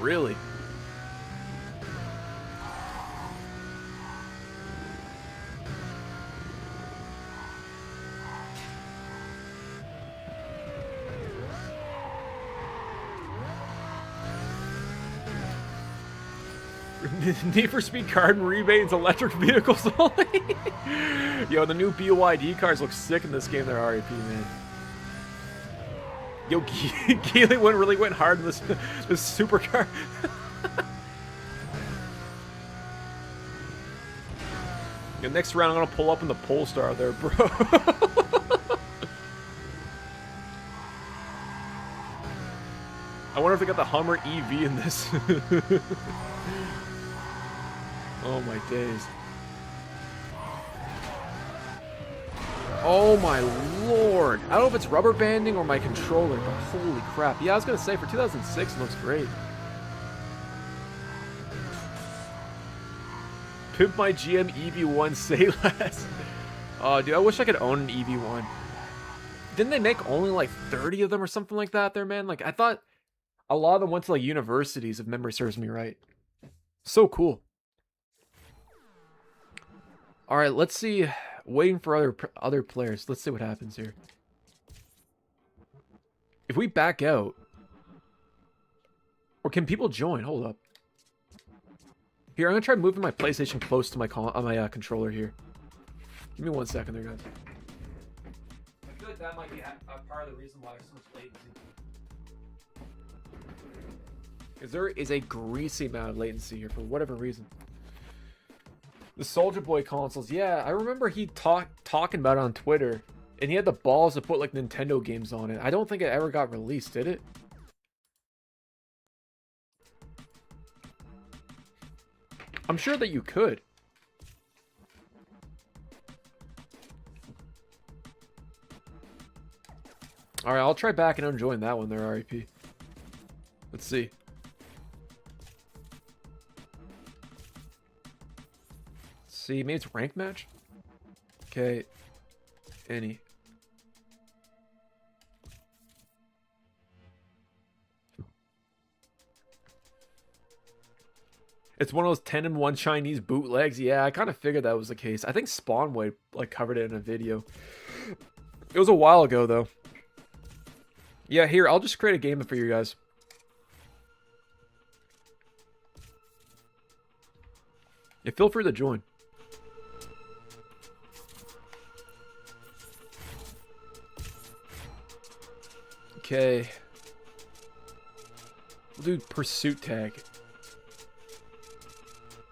Really? Need for Speed Carbon rebates electric vehicles only. Yo, the new BYD cars look sick in this game. They're RAP, man. Yo, Keely really went hard in this supercar. Yo, next round, I'm gonna pull up in the Polestar there, bro. I wonder if they got the Hummer EV in this. Oh my days. Oh my lord. I don't know if it's rubber banding or my controller, but holy crap. Yeah, I was going to say, for 2006, it looks great. Pimp my GM EV1, say less. Oh, dude, I wish I could own an EV1. Didn't they make only like 30 of them or something like that there, man? Like, I thought a lot of them went to like universities, if memory serves me right. So cool. All right, let's see. Waiting for other players. Let's see what happens here. If we back out, or can people join? Hold up. Here, I'm gonna try moving my PlayStation close to my controller here. Give me 1 second there, guys. I feel like that might be a part of the reason why there's so much latency. Because there is a greasy amount of latency here for whatever reason. The Soulja Boy consoles, yeah, I remember he talking about it on Twitter, and he had the balls to put like Nintendo games on it. I don't think it ever got released, did it? I'm sure that you could. Alright, I'll try back and unjoin that one there, RIP. Let's see. See, maybe it's rank match? Okay. Any. It's one of those 10-in-1 Chinese bootlegs. Yeah, I kind of figured that was the case. I think Spawnway like covered it in a video. It was a while ago though. Yeah, here, I'll just create a game for you guys. Yeah, feel free to join. Okay. We'll do pursuit tag.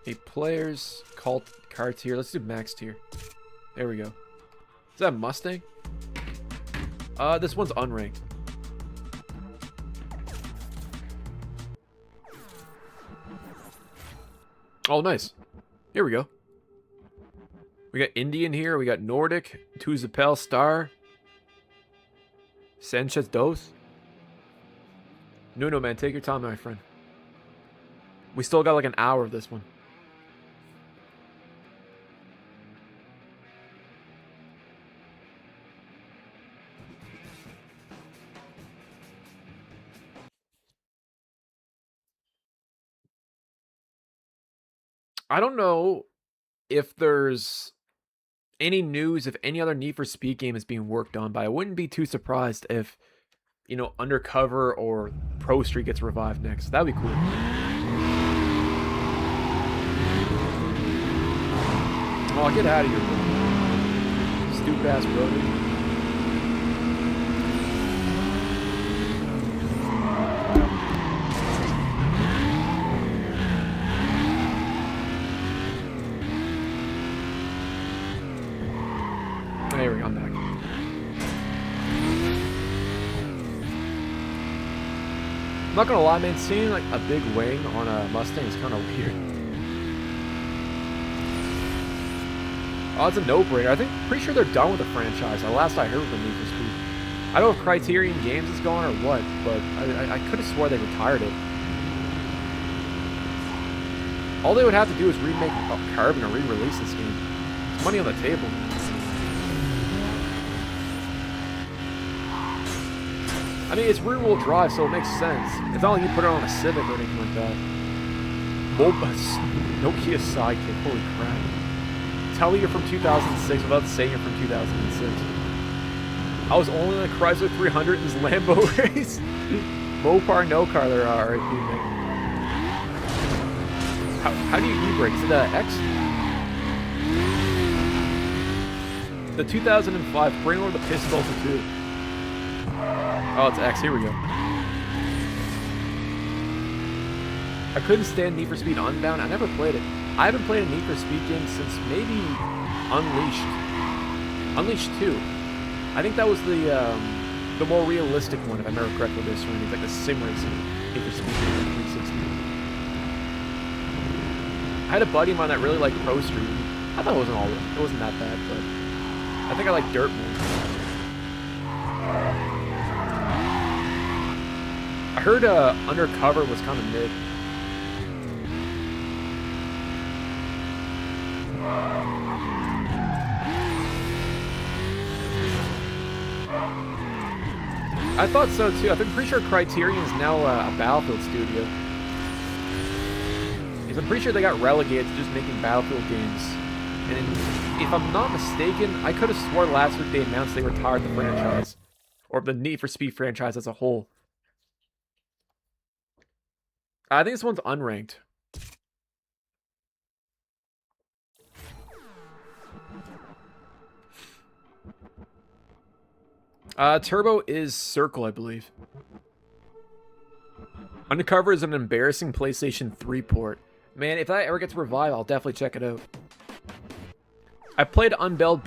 Hey, players, card tier. Let's do max tier. There we go. Is that Mustang? This one's unranked. Oh, nice. Here we go. We got Indian here. We got Nordic. Tuzapel Star. Sanchez Dos. No, man. Take your time, my friend. We still got like an hour of this one. I don't know if there's any news if any other Need for Speed game is being worked on, but I wouldn't be too surprised if, you know, Undercover or Pro Street gets revived next. That'd be cool. Oh, get out of here, bro. Stupid ass brother. There we go, I'm back. I'm not gonna lie, man, seeing like a big wing on a Mustang is kind of weird. Oh, it's a no-brainer. I think, pretty sure they're done with the franchise. The last I heard was the Need for Speed. I don't know if Criterion Games is gone or what, but I could have swore they retired it. All they would have to do is remake Carbon or re-release this game. It's money on the table. I mean, it's rear-wheel drive, so it makes sense. It's not like you put it on a Civic or anything like that. Nokia Sidekick, holy crap. Tell me you're from 2006 without saying you're from 2006. I was only in a Chrysler 300 in this Lambo race. Mopar, no car, there are RIP, man. How do you e-brake? Is it X? The 2005, bring over the pistol to 2. Oh, it's X. Here we go. I couldn't stand Need for Speed Unbound. I never played it. I haven't played a Need for Speed game since maybe Unleashed. Unleashed 2. I think that was the more realistic one, if I remember correctly. This one, it's like the sim racing Need for Speed 360. I had a buddy of mine that really liked Pro Street. I thought it wasn't that bad, but I think I like Dirt more. I heard Undercover was kind of mid. I thought so too. I'm pretty sure Criterion is now a Battlefield studio. Because I'm pretty sure they got relegated to just making Battlefield games. And if I'm not mistaken, I could have swore last week they announced they retired the franchise. Or the Need for Speed franchise as a whole. I think this one's unranked. Turbo is Circle, I believe. Undercover is an embarrassing PlayStation 3 port. Man, if that ever gets revived, I'll definitely check it out. I played Unbound,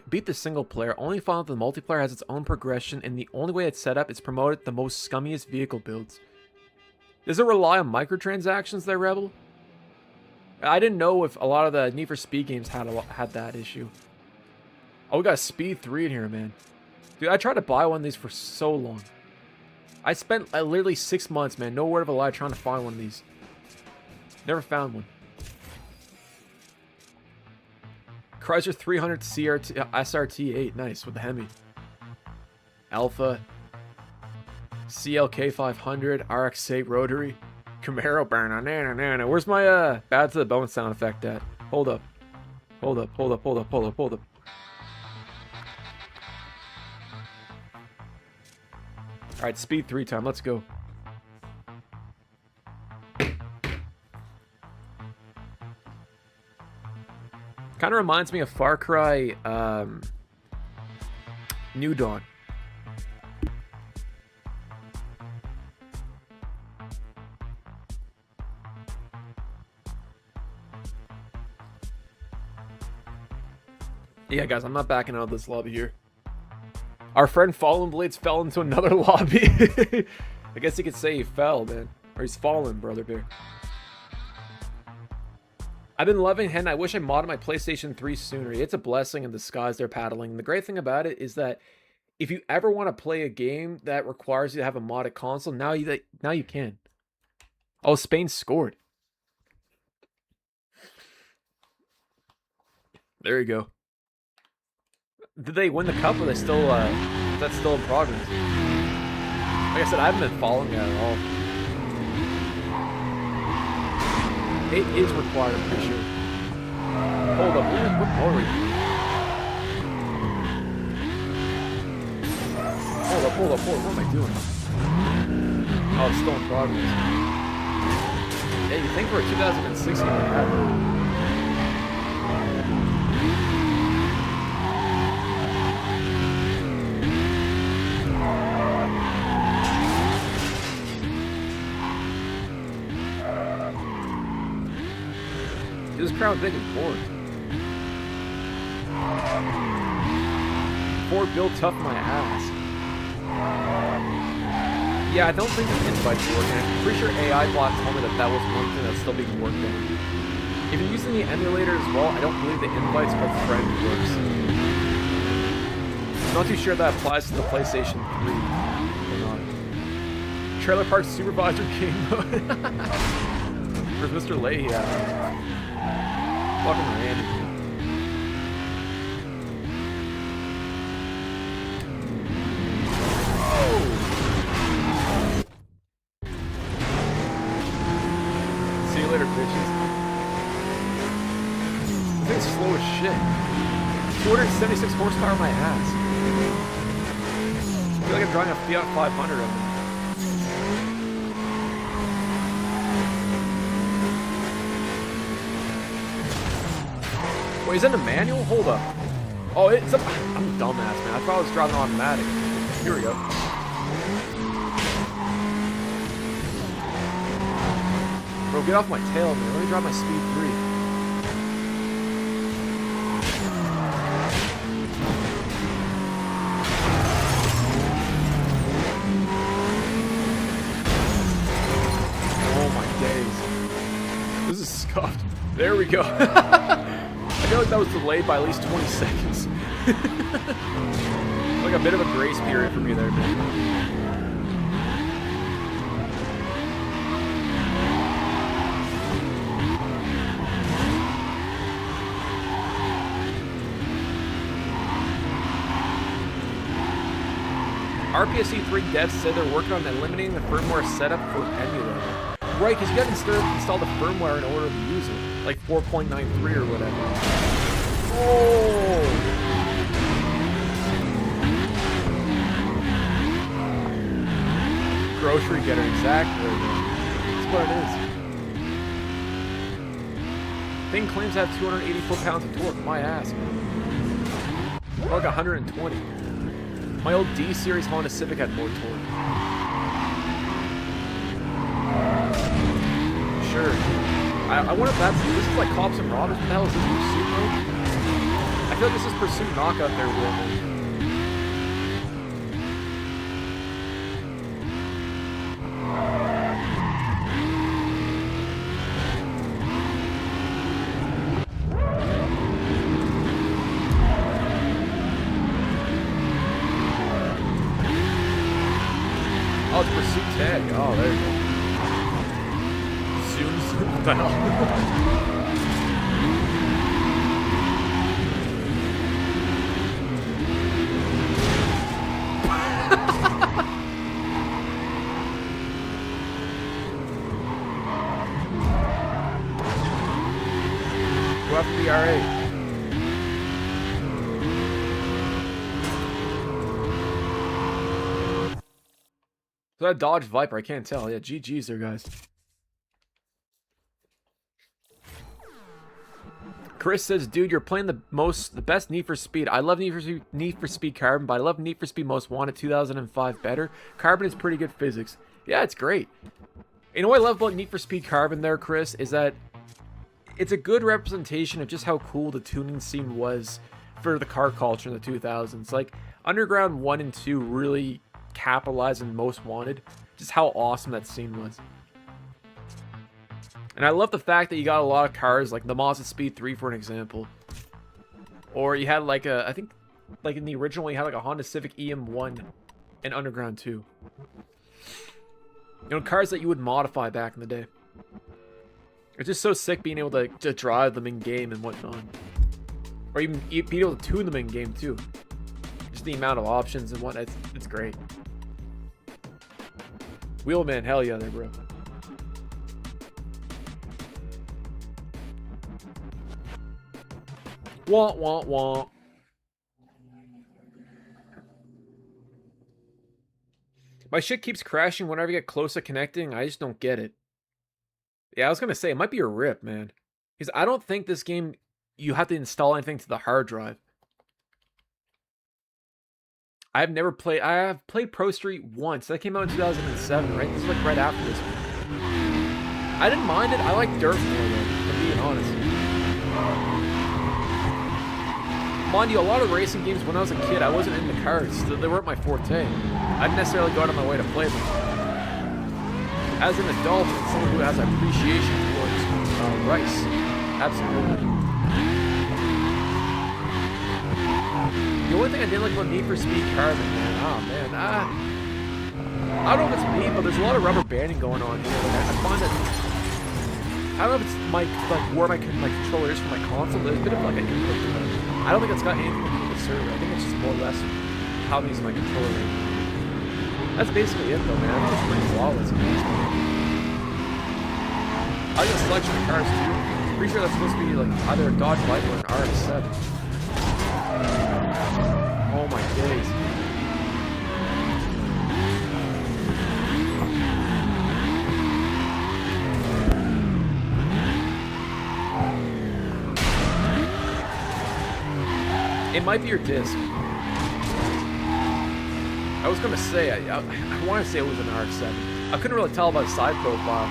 beat the single player, only found that the multiplayer has its own progression, and the only way it's set up is promoted the most scummiest vehicle builds. Does it rely on microtransactions there, Rebel? I didn't know if a lot of the Need for Speed games had that issue. Oh, we got a Speed 3 in here, man. Dude, I tried to buy one of these for so long. I spent literally 6 months, man, no word of a lie, trying to find one of these. Never found one. Chrysler 300 CRT, SRT8, nice, with the Hemi. Alpha. CLK 500, RX-8 rotary. Camaro, banana. Where's my bad to the bone sound effect at? Hold up. Hold up. Alright, Speed 3 time, let's go. Kind of reminds me of Far Cry New Dawn. Yeah, guys, I'm not backing out of this lobby here. Our friend Fallen Blades fell into another lobby. I guess you could say he fell, man. Or he's fallen, Brother Bear. I've been loving Hen. I wish I modded my PlayStation 3 sooner. It's a blessing in disguise they're paddling. And the great thing about it is that if you ever want to play a game that requires you to have a modded console, now you can. Oh, Spain scored. There you go. Did they win the cup, or they still, that's still in progress? Like I said, I haven't been following it at all. It is required, I'm pretty sure. Hold up, what are we? Hold up, what am I doing? Oh, it's still in progress. Hey, you think we're 2016 or not? This crowd big and Ford. Ford built tough my ass. Yeah, I don't think the invite's working. I'm pretty sure AI Block told me that was one thing that's still being worked on. If you're using the emulator as well, I don't believe the invites or friend works. I'm not too sure that applies to the PlayStation 3 or not. Trailer Park Supervisor Game Mode. Where's Mr. Leahy at? Fucking random. Oh. See you later, bitches. This thing's slow as shit. 276 horsepower on my ass. I feel like I'm driving a Fiat 500 of them. Wait, is that a manual? Hold up. Oh, it's a... I'm a dumbass, man. I thought I was driving automatic. Here we go. Bro, get off my tail, man. Let me drive my Speed 3. Oh my days. This is scuffed. There we go. I feel like that was delayed by at least 20 seconds. Like like a bit of a grace period for me there, man. RPSC3 devs said they're working on eliminating the firmware setup for emulator. Right, because you got to install the firmware in order to use it. Like 4.93 or whatever. Oh! Grocery getter, exactly. That's what it is. Thing claims to have 284 pounds of torque. My ass, man. Or like 120. My old D-Series Honda Civic had more torque. Sure. I wonder if this is like Cops and Robbers. What the hell is this, Pursuit mode? I feel like this is Pursuit Knockout there, Will. Oh, it's Pursuit Tag. Oh, there you go. Zoom bell. Go after the RA. So that Dodge Viper, I can't tell. Yeah, GG's there, guys. Chris says, dude, you're playing the best Need for Speed. I love Need for Speed Carbon, but I love Need for Speed Most Wanted 2005 better. Carbon is pretty good physics. Yeah, it's great. You know what I love about Need for Speed Carbon there, Chris, is that it's a good representation of just how cool the tuning scene was for the car culture in the 2000s. Like, Underground 1 and 2 really capitalized on Most Wanted, just how awesome that scene was. And I love the fact that you got a lot of cars, like the Mazda Speed 3 for an example. Or you had like I think like in the original you had like a Honda Civic EM1 and Underground 2. You know, cars that you would modify back in the day. It's just so sick being able to drive them in game and whatnot. Or even be able to tune them in game too. Just the amount of options and whatnot, it's great. Wheelman, hell yeah there, bro. Wah, wah, wah. My shit keeps crashing whenever I get close to connecting. I just don't get it. Yeah, I was going to say, it might be a rip, man. Because I don't think this game, you have to install anything to the hard drive. I have played Pro Street once. That came out in 2007, right? This is like right after this one. I didn't mind it. I like Dirt more, though, if I'm being honest. Mind you, a lot of racing games when I was a kid, I wasn't into cars. So they weren't my forte. I didn't necessarily go out of my way to play them. As an adult, it's someone who has an appreciation towards rice. Absolutely. The only thing I didn't like about Need for Speed Carbon, man, oh man, I don't know if it's me, but there's a lot of rubber banding going on here. Like, I find that, I don't know if it's where my controller is for my console, but there's a bit of like an input to it. I don't think it's got anything to do with the server. I think it's just more or less how I'm using my controller. That's basically it though, man. I think it's pretty flawless. I got a selection of cars too. Pretty sure that's supposed to be like either a Dodge Viper or an RX-7. Oh my days. It might be your disc. I was gonna say, I want to say it was an RX-7. I couldn't really tell by the side profile.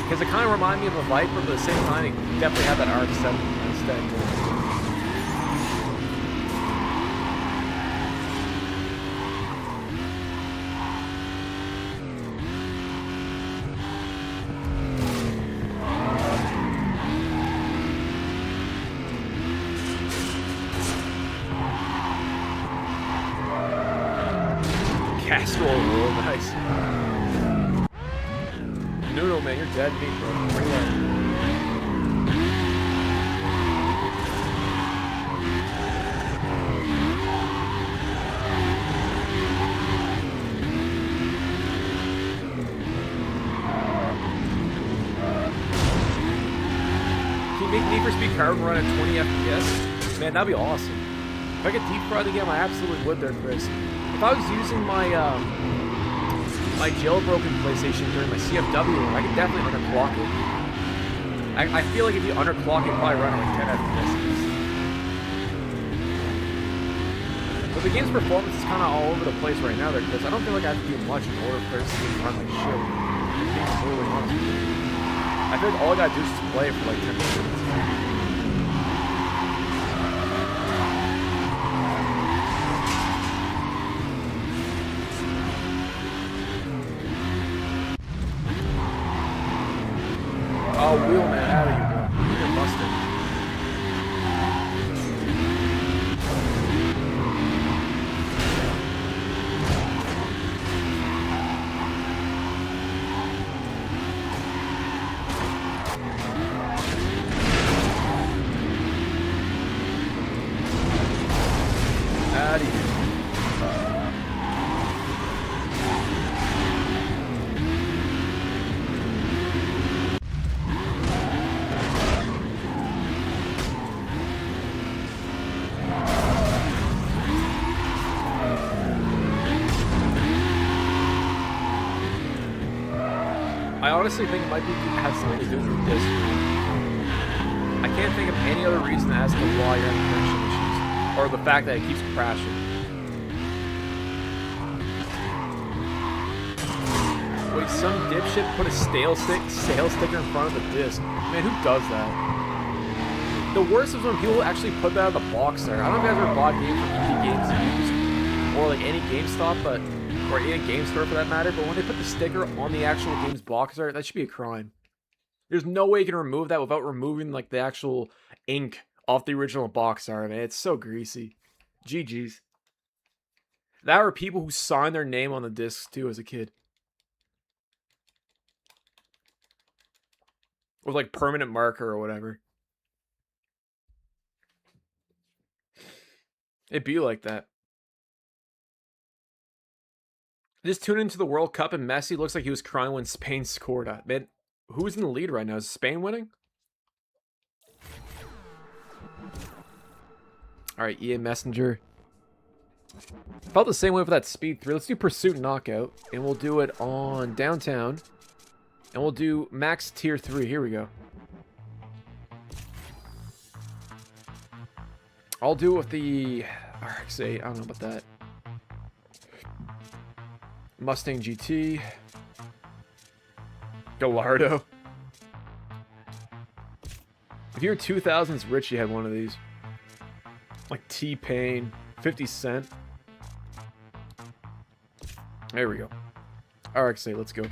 Because it kind of reminded me of a Viper, but at the same time, it definitely had that RX-7 instead. Restoral roll, nice. No, man, you're dead meat, bro. Where you at? Can you make Need for Speed Carbon run at 20 FPS? Man, that'd be awesome. If I could deep fry the game, I absolutely would there, Chris. If I was using my my jailbroken PlayStation during my CFW run, I could definitely underclock it. I feel like if you underclock it, probably run at like 10 FPS. But the game's performance is kind of all over the place right now there, Chris. I don't feel like I have to do much in order for this game to run like shit. Being totally honest with you. I feel like all I gotta do is just play it for like 10 minutes. Oh, Wheelman, out of you, bro. You're busted. Out of you. I honestly think it might be has something to do with this. I can't think of any other reason as to why you're having connection issues, or the fact that it keeps crashing. Wait, some dipshit put a sales sticker in front of the disc. Man, who does that? The worst is when people actually put that on the box there. I don't know if you guys ever bought games from indie games used, or like any GameStop, but or in a game store for that matter, but when they put the sticker on the actual game's box art, that should be a crime. There's no way you can remove that without removing like the actual ink off the original box art, man. It's so greasy. GG's. That were people who signed their name on the discs too as a kid. With like permanent marker or whatever. It'd be like that. Just tune into the World Cup and Messi looks like he was crying when Spain scored. Man, who's in the lead right now? Is Spain winning? Alright, EA Messenger. Felt the same way for that Speed 3. Let's do Pursuit Knockout. And we'll do it on Downtown. And we'll do Max Tier 3. Here we go. I'll do it with the RX-8. I don't know about that. Mustang GT. Gallardo. If you were 2000s rich, you had one of these. Like T-Pain, 50 Cent. There we go. RX-8, let's go.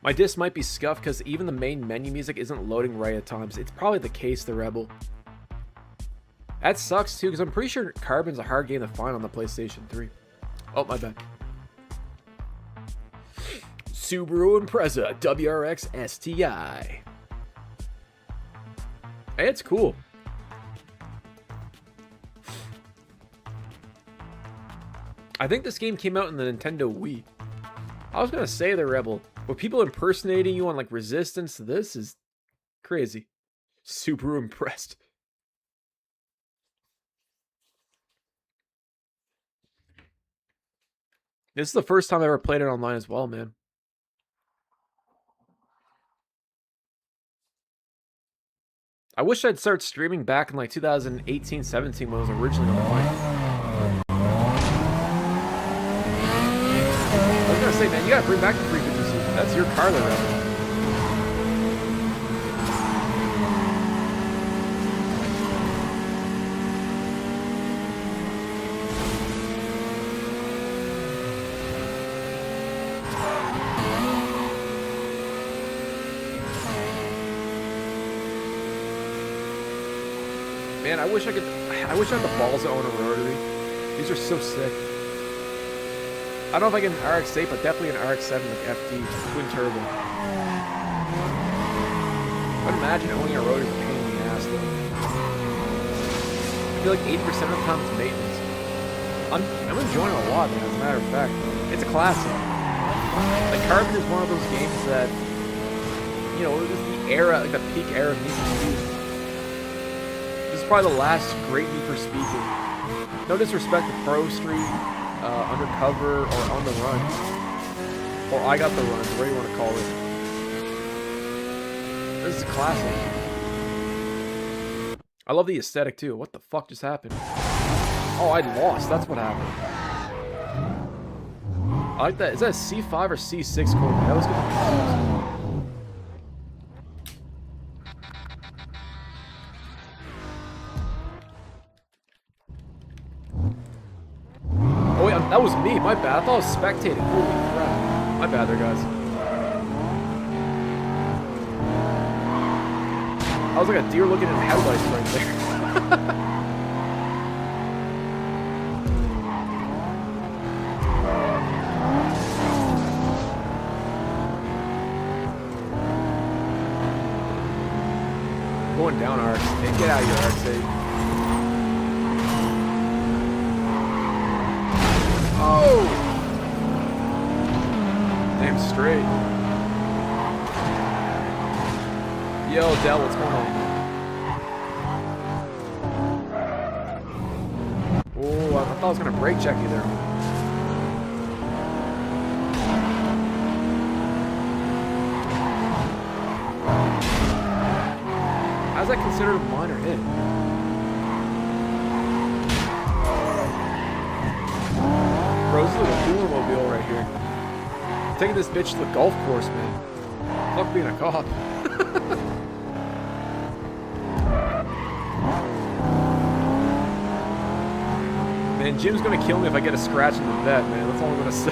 My disc might be scuffed because even the main menu music isn't loading right at times. It's probably the case, the Rebel. That sucks too, because I'm pretty sure Carbon's a hard game to find on the PlayStation 3. Oh, my bad. Subaru Impreza WRX STI. Hey, it's cool. I think this game came out in the Nintendo Wii. I was gonna say the Rebel, but people impersonating you on like Resistance, this is crazy. Super impressed. This is the first time I ever played it online as well, man. I wish I'd start streaming back in like 2018-17 when it was originally online. I was gonna say, man, you gotta bring back the 350Z. That's your car there, right? Man, I wish I had the balls to own a rotary. These are so sick. I don't know if I get an RX-8, but definitely an RX-7 with FD, twin turbo. I'd imagine owning a rotary is a pain in the ass, though. I feel like 80% of the time it's maintenance. I'm enjoying it a lot, man, as a matter of fact. It's a classic. Like, Carbon is one of those games that, you know, it was the era, like the peak era of Need for Speed. This is probably the last great Need for Speed game. No disrespect to Pro Street, Undercover, or On the Run. Or I Got the Run, whatever you want to call it. This is a classic. I love the aesthetic too. What the fuck just happened? Oh, I lost. That's what happened. I like that. Is that a C5 or C6 code? That was confused. Oh wait, that was me. My bad. I thought I was spectating. Holy crap. My bad there, guys. I was like a deer looking at headlights right there. Going down, RX. Hey, get out of here, RX-8. Oh! Damn straight. Yo, Dell, what's going on? Oh, I thought I was gonna brake check you there. How's that considered a minor hit? Bro, this is like a Wheeler-mobile right here. I'm taking this bitch to the golf course, man. Fuck being a cop. Man, Jim's gonna kill me if I get a scratch in the vet, man. That's all I'm gonna say.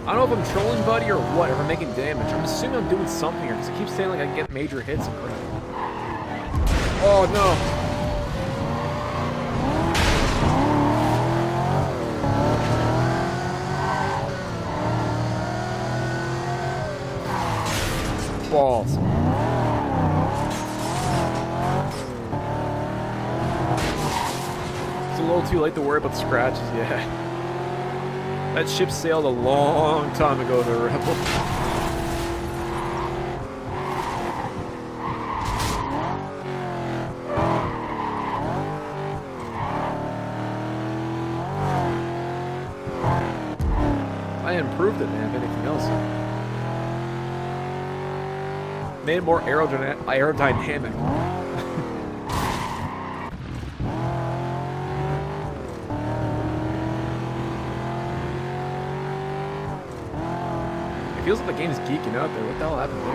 I don't know if I'm trolling Buddy or what, if I'm making damage. I'm assuming I'm doing something here, because it keeps saying like I get major hits and crap. Oh no! Balls. It's a little too late to worry about scratches, yeah. That ship sailed a long time ago, the Rebel. I improved it, man, if anything else. Made it more aerodynamic. It feels like the game's geeking out there. What the hell happened there?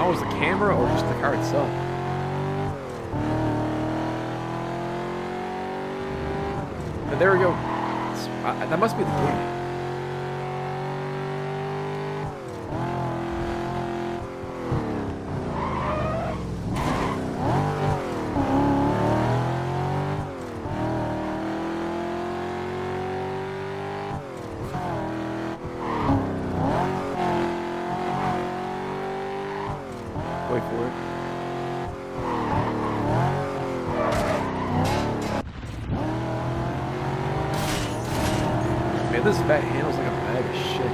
Oh, was the camera or just the car itself? But there we go. That must be the game. Wait for it. Man, this bat handles like a bag of shit.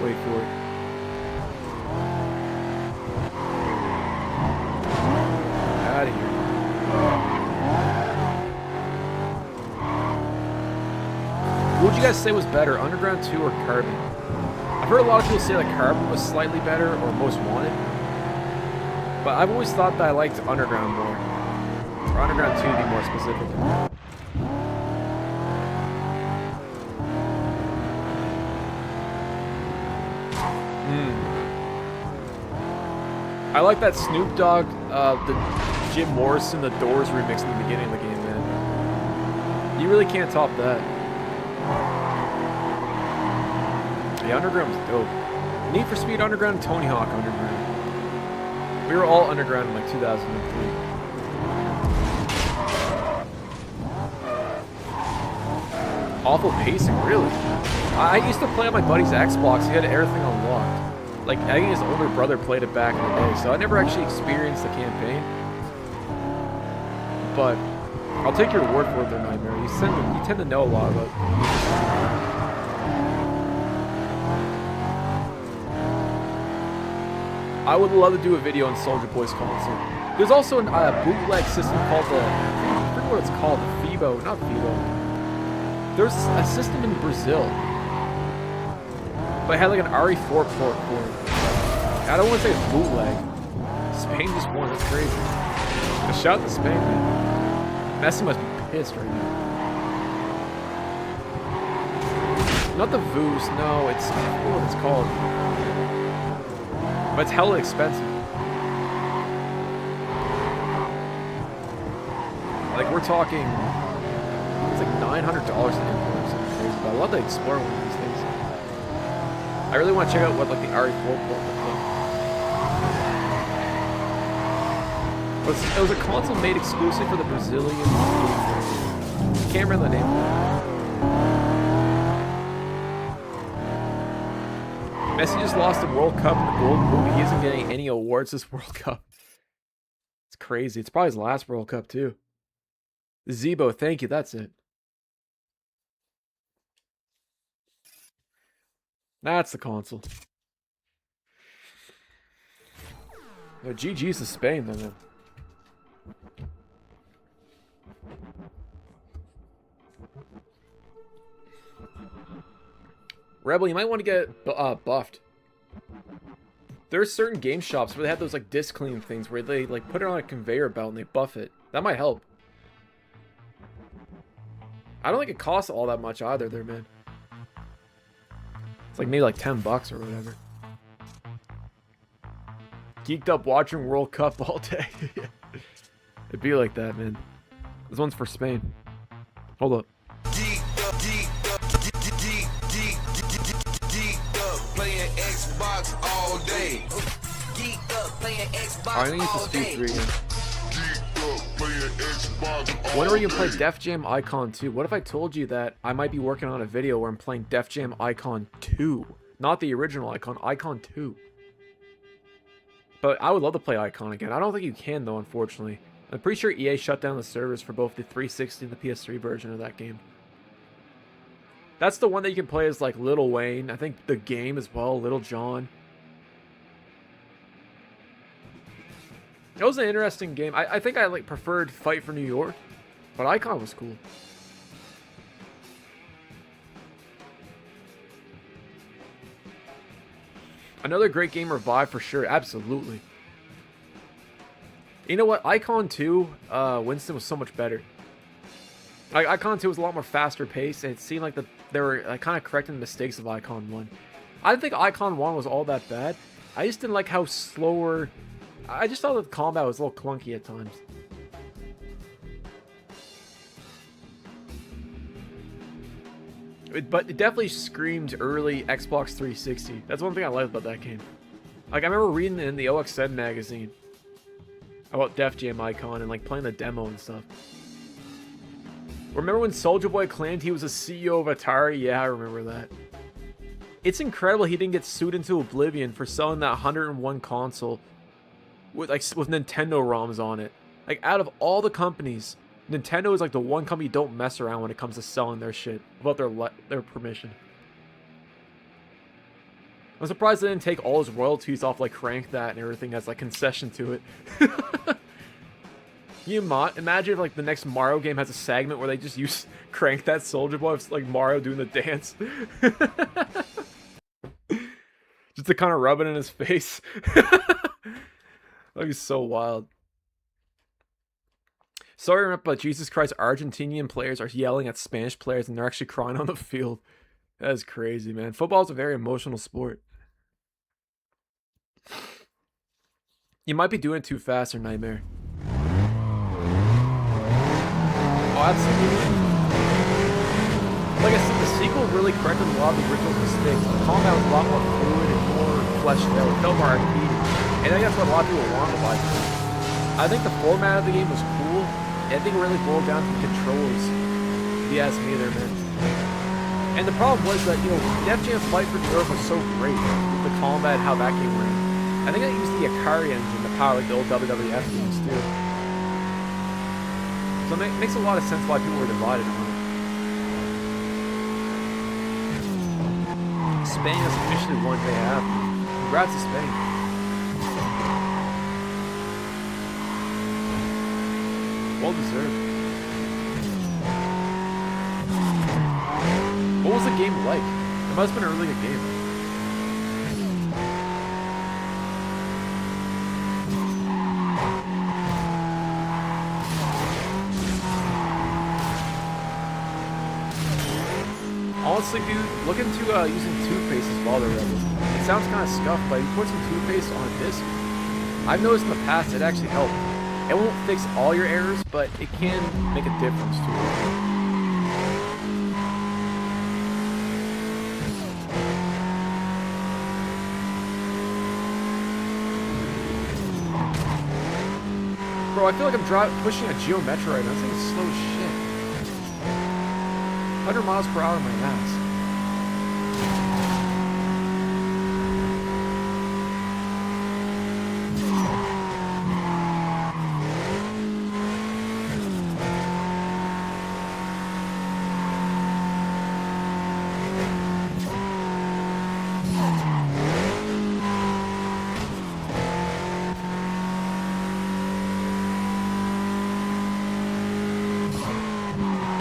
Wait for it. Out of here. What would you guys say was better, Underground 2 or Carbon? I've heard a lot of people say like Carbon was slightly better or Most Wanted, but I've always thought that I liked Underground more, or Underground 2 to be more specific. I like that Snoop Dogg, the Jim Morrison, the Doors remix in the beginning of the game, man. You really can't top that. The Underground was dope. Need for Speed Underground, Tony Hawk Underground. We were all Underground in like 2003. Awful pacing, really. I used to play on my buddy's Xbox. He had everything unlocked. Like, I think his older brother played it back in the day, so I never actually experienced the campaign. But I'll take your word for it, they're Nightmare. You tend to know a lot about it. I would love to do a video on Soulja Boy's console. There's also a bootleg system called the... I forget what it's called. The FIBO. Not FIBO. There's a system in Brazil. But it had like an RE4 port for it. I don't want to say it's bootleg. Spain just won. That's crazy. A shout to Spain, man. Messi must be pissed right now. Not the Voos, no. It's... I don't know what it's called. But it's hella expensive. Like, we're talking... It's like $900 an import or something crazy. But I'd love to explore one of these things. I really want to check out what, like, the RE4 port looks like. It was a console made exclusive for the Brazilian... Can't remember the name of it. Messi just lost the World Cup in the Golden Boot. He isn't getting any awards this World Cup. It's crazy. It's probably his last World Cup, too. Zebo, thank you. That's it. That's the console. No, GG's to Spain, then. Rebel, you might want to get buffed. There's certain game shops where they have those like disc clean things where they like put it on a conveyor belt and they buff it. That might help. I don't think it costs all that much either there, man. It's like maybe like $10 or whatever. Geeked up watching World Cup all day. It'd be like that, man. This one's for Spain. Hold up. Playing Xbox all day. I'm gonna use the Speed 3 again. When are you gonna play Def Jam Icon 2? What if I told you that I might be working on a video where I'm playing Def Jam Icon 2? Not the original Icon, Icon 2. But I would love to play Icon again. I don't think you can though, unfortunately. I'm pretty sure EA shut down the servers for both the 360 and the PS3 version of that game. That's the one that you can play as like Lil Wayne. I think the game as well, Little John. It was an interesting game. I think I like preferred Fight for New York, but Icon was cool. Another great game, Revive for sure, absolutely. You know what? Icon 2, Winston was so much better. Like Icon 2 was a lot more faster paced, and it seemed like they were like, kind of correcting the mistakes of Icon 1. I didn't think Icon 1 was all that bad. I just didn't like how slower... I just thought that the combat was a little clunky at times. But it definitely screamed early Xbox 360. That's one thing I liked about that game. Like, I remember reading in the OXN magazine about Def Jam Icon and like playing the demo and stuff. Remember when Soulja Boy claimed he was a CEO of Atari? Yeah, I remember that. It's incredible he didn't get sued into oblivion for selling that 101 console with Nintendo ROMs on it. Like, out of all the companies, Nintendo is like the one company you don't mess around when it comes to selling their shit without their permission. I'm surprised they didn't take all his royalties off like Crank That and everything as like concession to it. You imagine if like the next Mario game has a segment where they just use Crank That Soulja Boy, it's like Mario doing the dance. Just to kind of rub it in his face. That'd be so wild. Sorry, but Jesus Christ, Argentinian players are yelling at Spanish players and they're actually crying on the field. That is crazy, man. Football is a very emotional sport. You might be doing it too fast or Nightmare. Oh, absolutely. Like I said, the sequel really corrected a lot of the original mistakes. The combat was a lot more fluid and more fleshed out. It felt more arcade. And I think that's what a lot of people want about it. I think the format of the game was cool. And I think it really boiled down to the controls. If you ask me there, man. And the problem was that, you know, Def Jam's Fight for Europe was so great with the combat, how that game ran. I think I used the Akari engine to power like the old WWF games too. So it makes a lot of sense why people were divided on it. Spain has officially won day after. Congrats to Spain. Well deserved. What was the game like? It must have been a really good game. Honestly, dude, look into using toothpaste as well, Rebel. It sounds kind of scuffed, but you put some toothpaste on a disc. I've noticed in the past it actually helped. It won't fix all your errors, but it can make a difference to it. Bro, I feel like I'm pushing a Geo Metro right now. This thing is slow as shit. 100 miles per hour in my ass.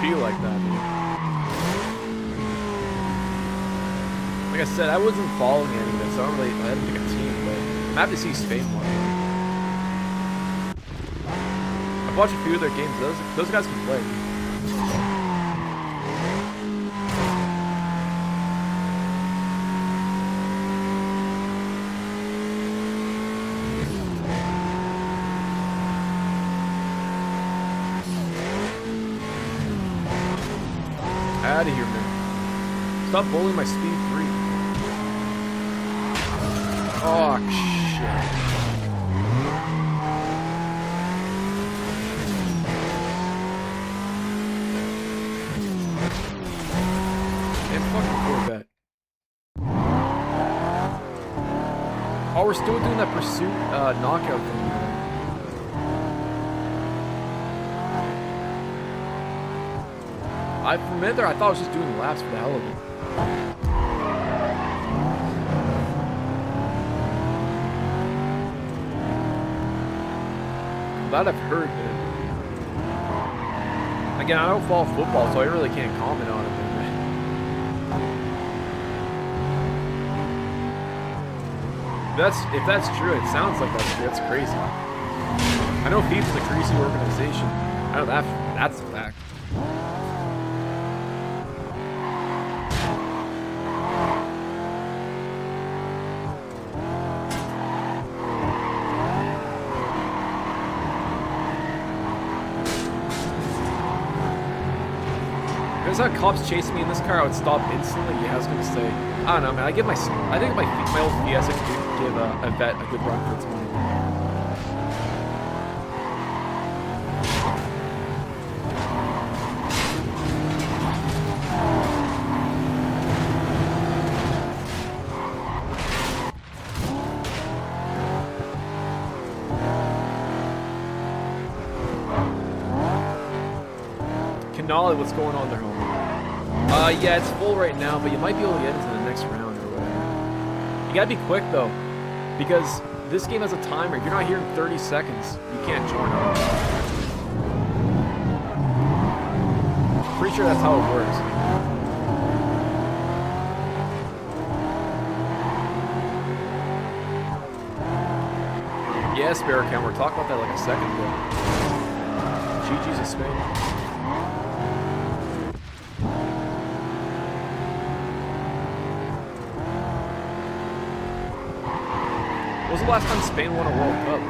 Feel like that, dude. Like I said, I wasn't following any of this, so I didn't pick a team, but I'm happy to see Spain won. I've watched a few of their games. Those guys can play. Out of here, man. Stop bullying my speed 3. Oh, shit. And fucking Corvette. Oh, we're still doing that pursuit knockout thing. For a minute there, I thought I was just doing laps for the hell of it. That I've heard, man. Again, I don't follow football, so I really can't comment on it, man. If that's true, it sounds like that's true. That's crazy. I know FIFA's a crazy organization. I know that's a fact. If I saw cops chasing me in this car, I would stop instantly. Yeah, I was gonna say, I don't know, man. I think my old Fiesta could give a vet a good run for its money. Canali, what's going on there, homie? Yeah, it's full right now, but you might be able to get into the next round or whatever. You gotta be quick, though, because this game has a timer. If you're not here in 30 seconds, you can't join on. Pretty sure that's how it works. DS spare account. We're talking about that like a second ago. GG's a Spain. When was the last time Spain won a World Cup?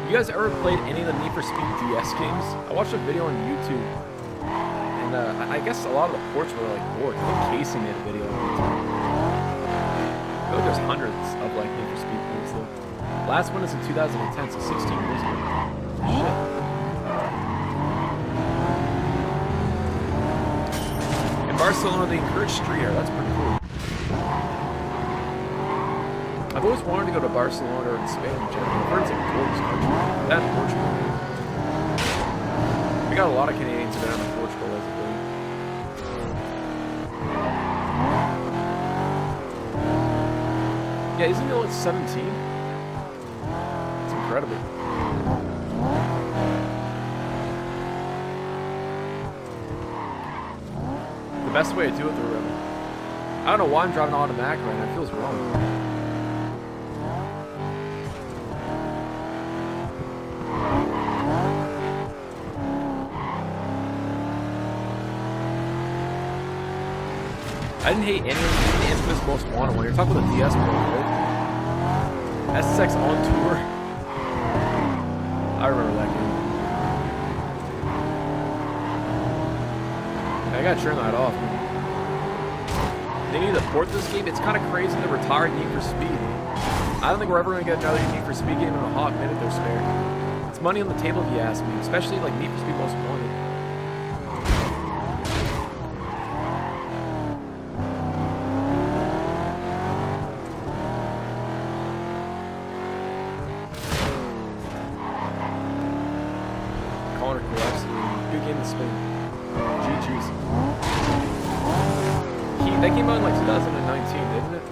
You guys ever played any of the Need for Speed DS games? I watched a video on YouTube, and I guess a lot of the ports were like bored. I think Casey made a video on YouTube. I feel like there's hundreds of like Need for Speed ports though. Last one is in 2010, so 16 years ago. Shit. In Barcelona, they encourage street art. That's pretty cool. I've always wanted to go to Barcelona or in Spain in general. I've heard it's a gorgeous country. That and Portugal. We got a lot of Canadians down in Portugal as a thing. Yeah, isn't he only 17? It's incredible. The best way to do it, though, I don't know why I'm driving automatic right now. It feels wrong. I didn't hate any of the Infamous Most Wanted one. You're talking about the DS one, right? SSX on tour. I remember that game. I gotta turn that off, man. They need to port this game. It's kind of crazy to retire Need for Speed. I don't think we're ever gonna get another Need for Speed game in a hot minute. They're spare. It's money on the table if you ask me, especially like Need for Speed Most Wanted. That came out in like 2019, didn't it?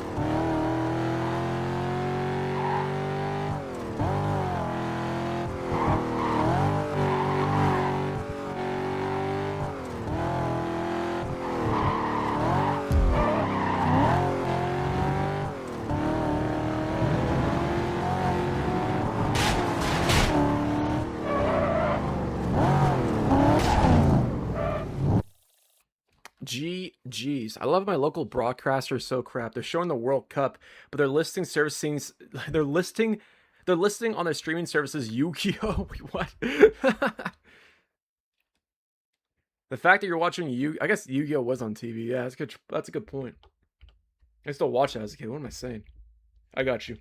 GG's. I love my local broadcaster so crap. They're showing the World Cup, but they're listing servicing. They're listing on their streaming services Yu-Gi-Oh. Wait, what? The fact that you're watching I guess Yu-Gi-Oh was on TV. Yeah, that's good. That's a good point. I still watched that as a kid. What am I saying? I got you.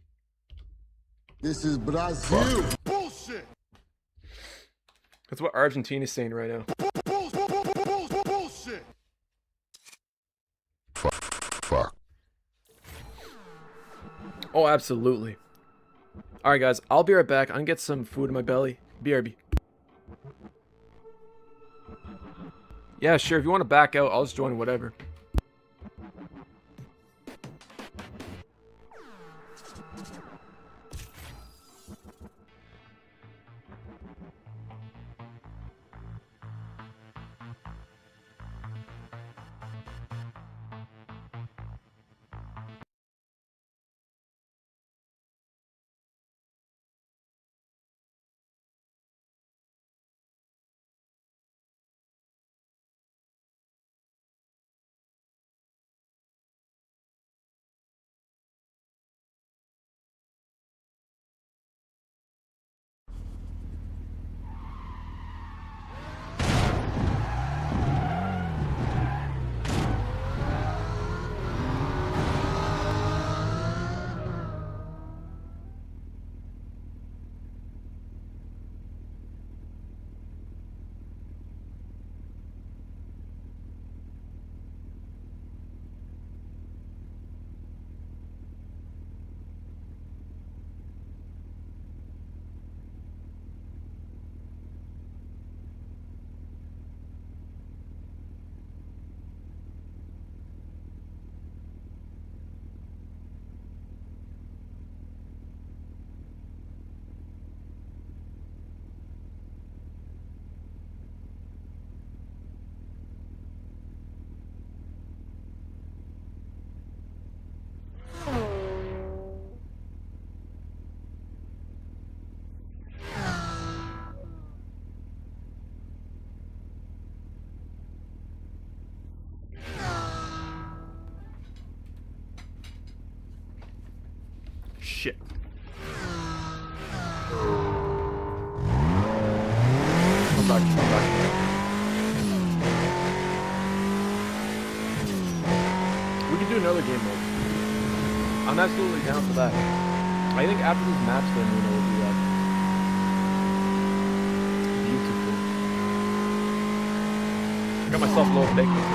This is Brazil. Bullshit. That's what Argentina's saying right now. Bullshit. Fuck. Oh, absolutely. Alright, guys. I'll be right back. I'm gonna get some food in my belly. BRB. Yeah, sure. If you want to back out, I'll just join whatever. shit. Come back. We could do another game mode. I'm absolutely down for that. I think after this match, then we'll do that. Beautiful. I got myself a little bacon.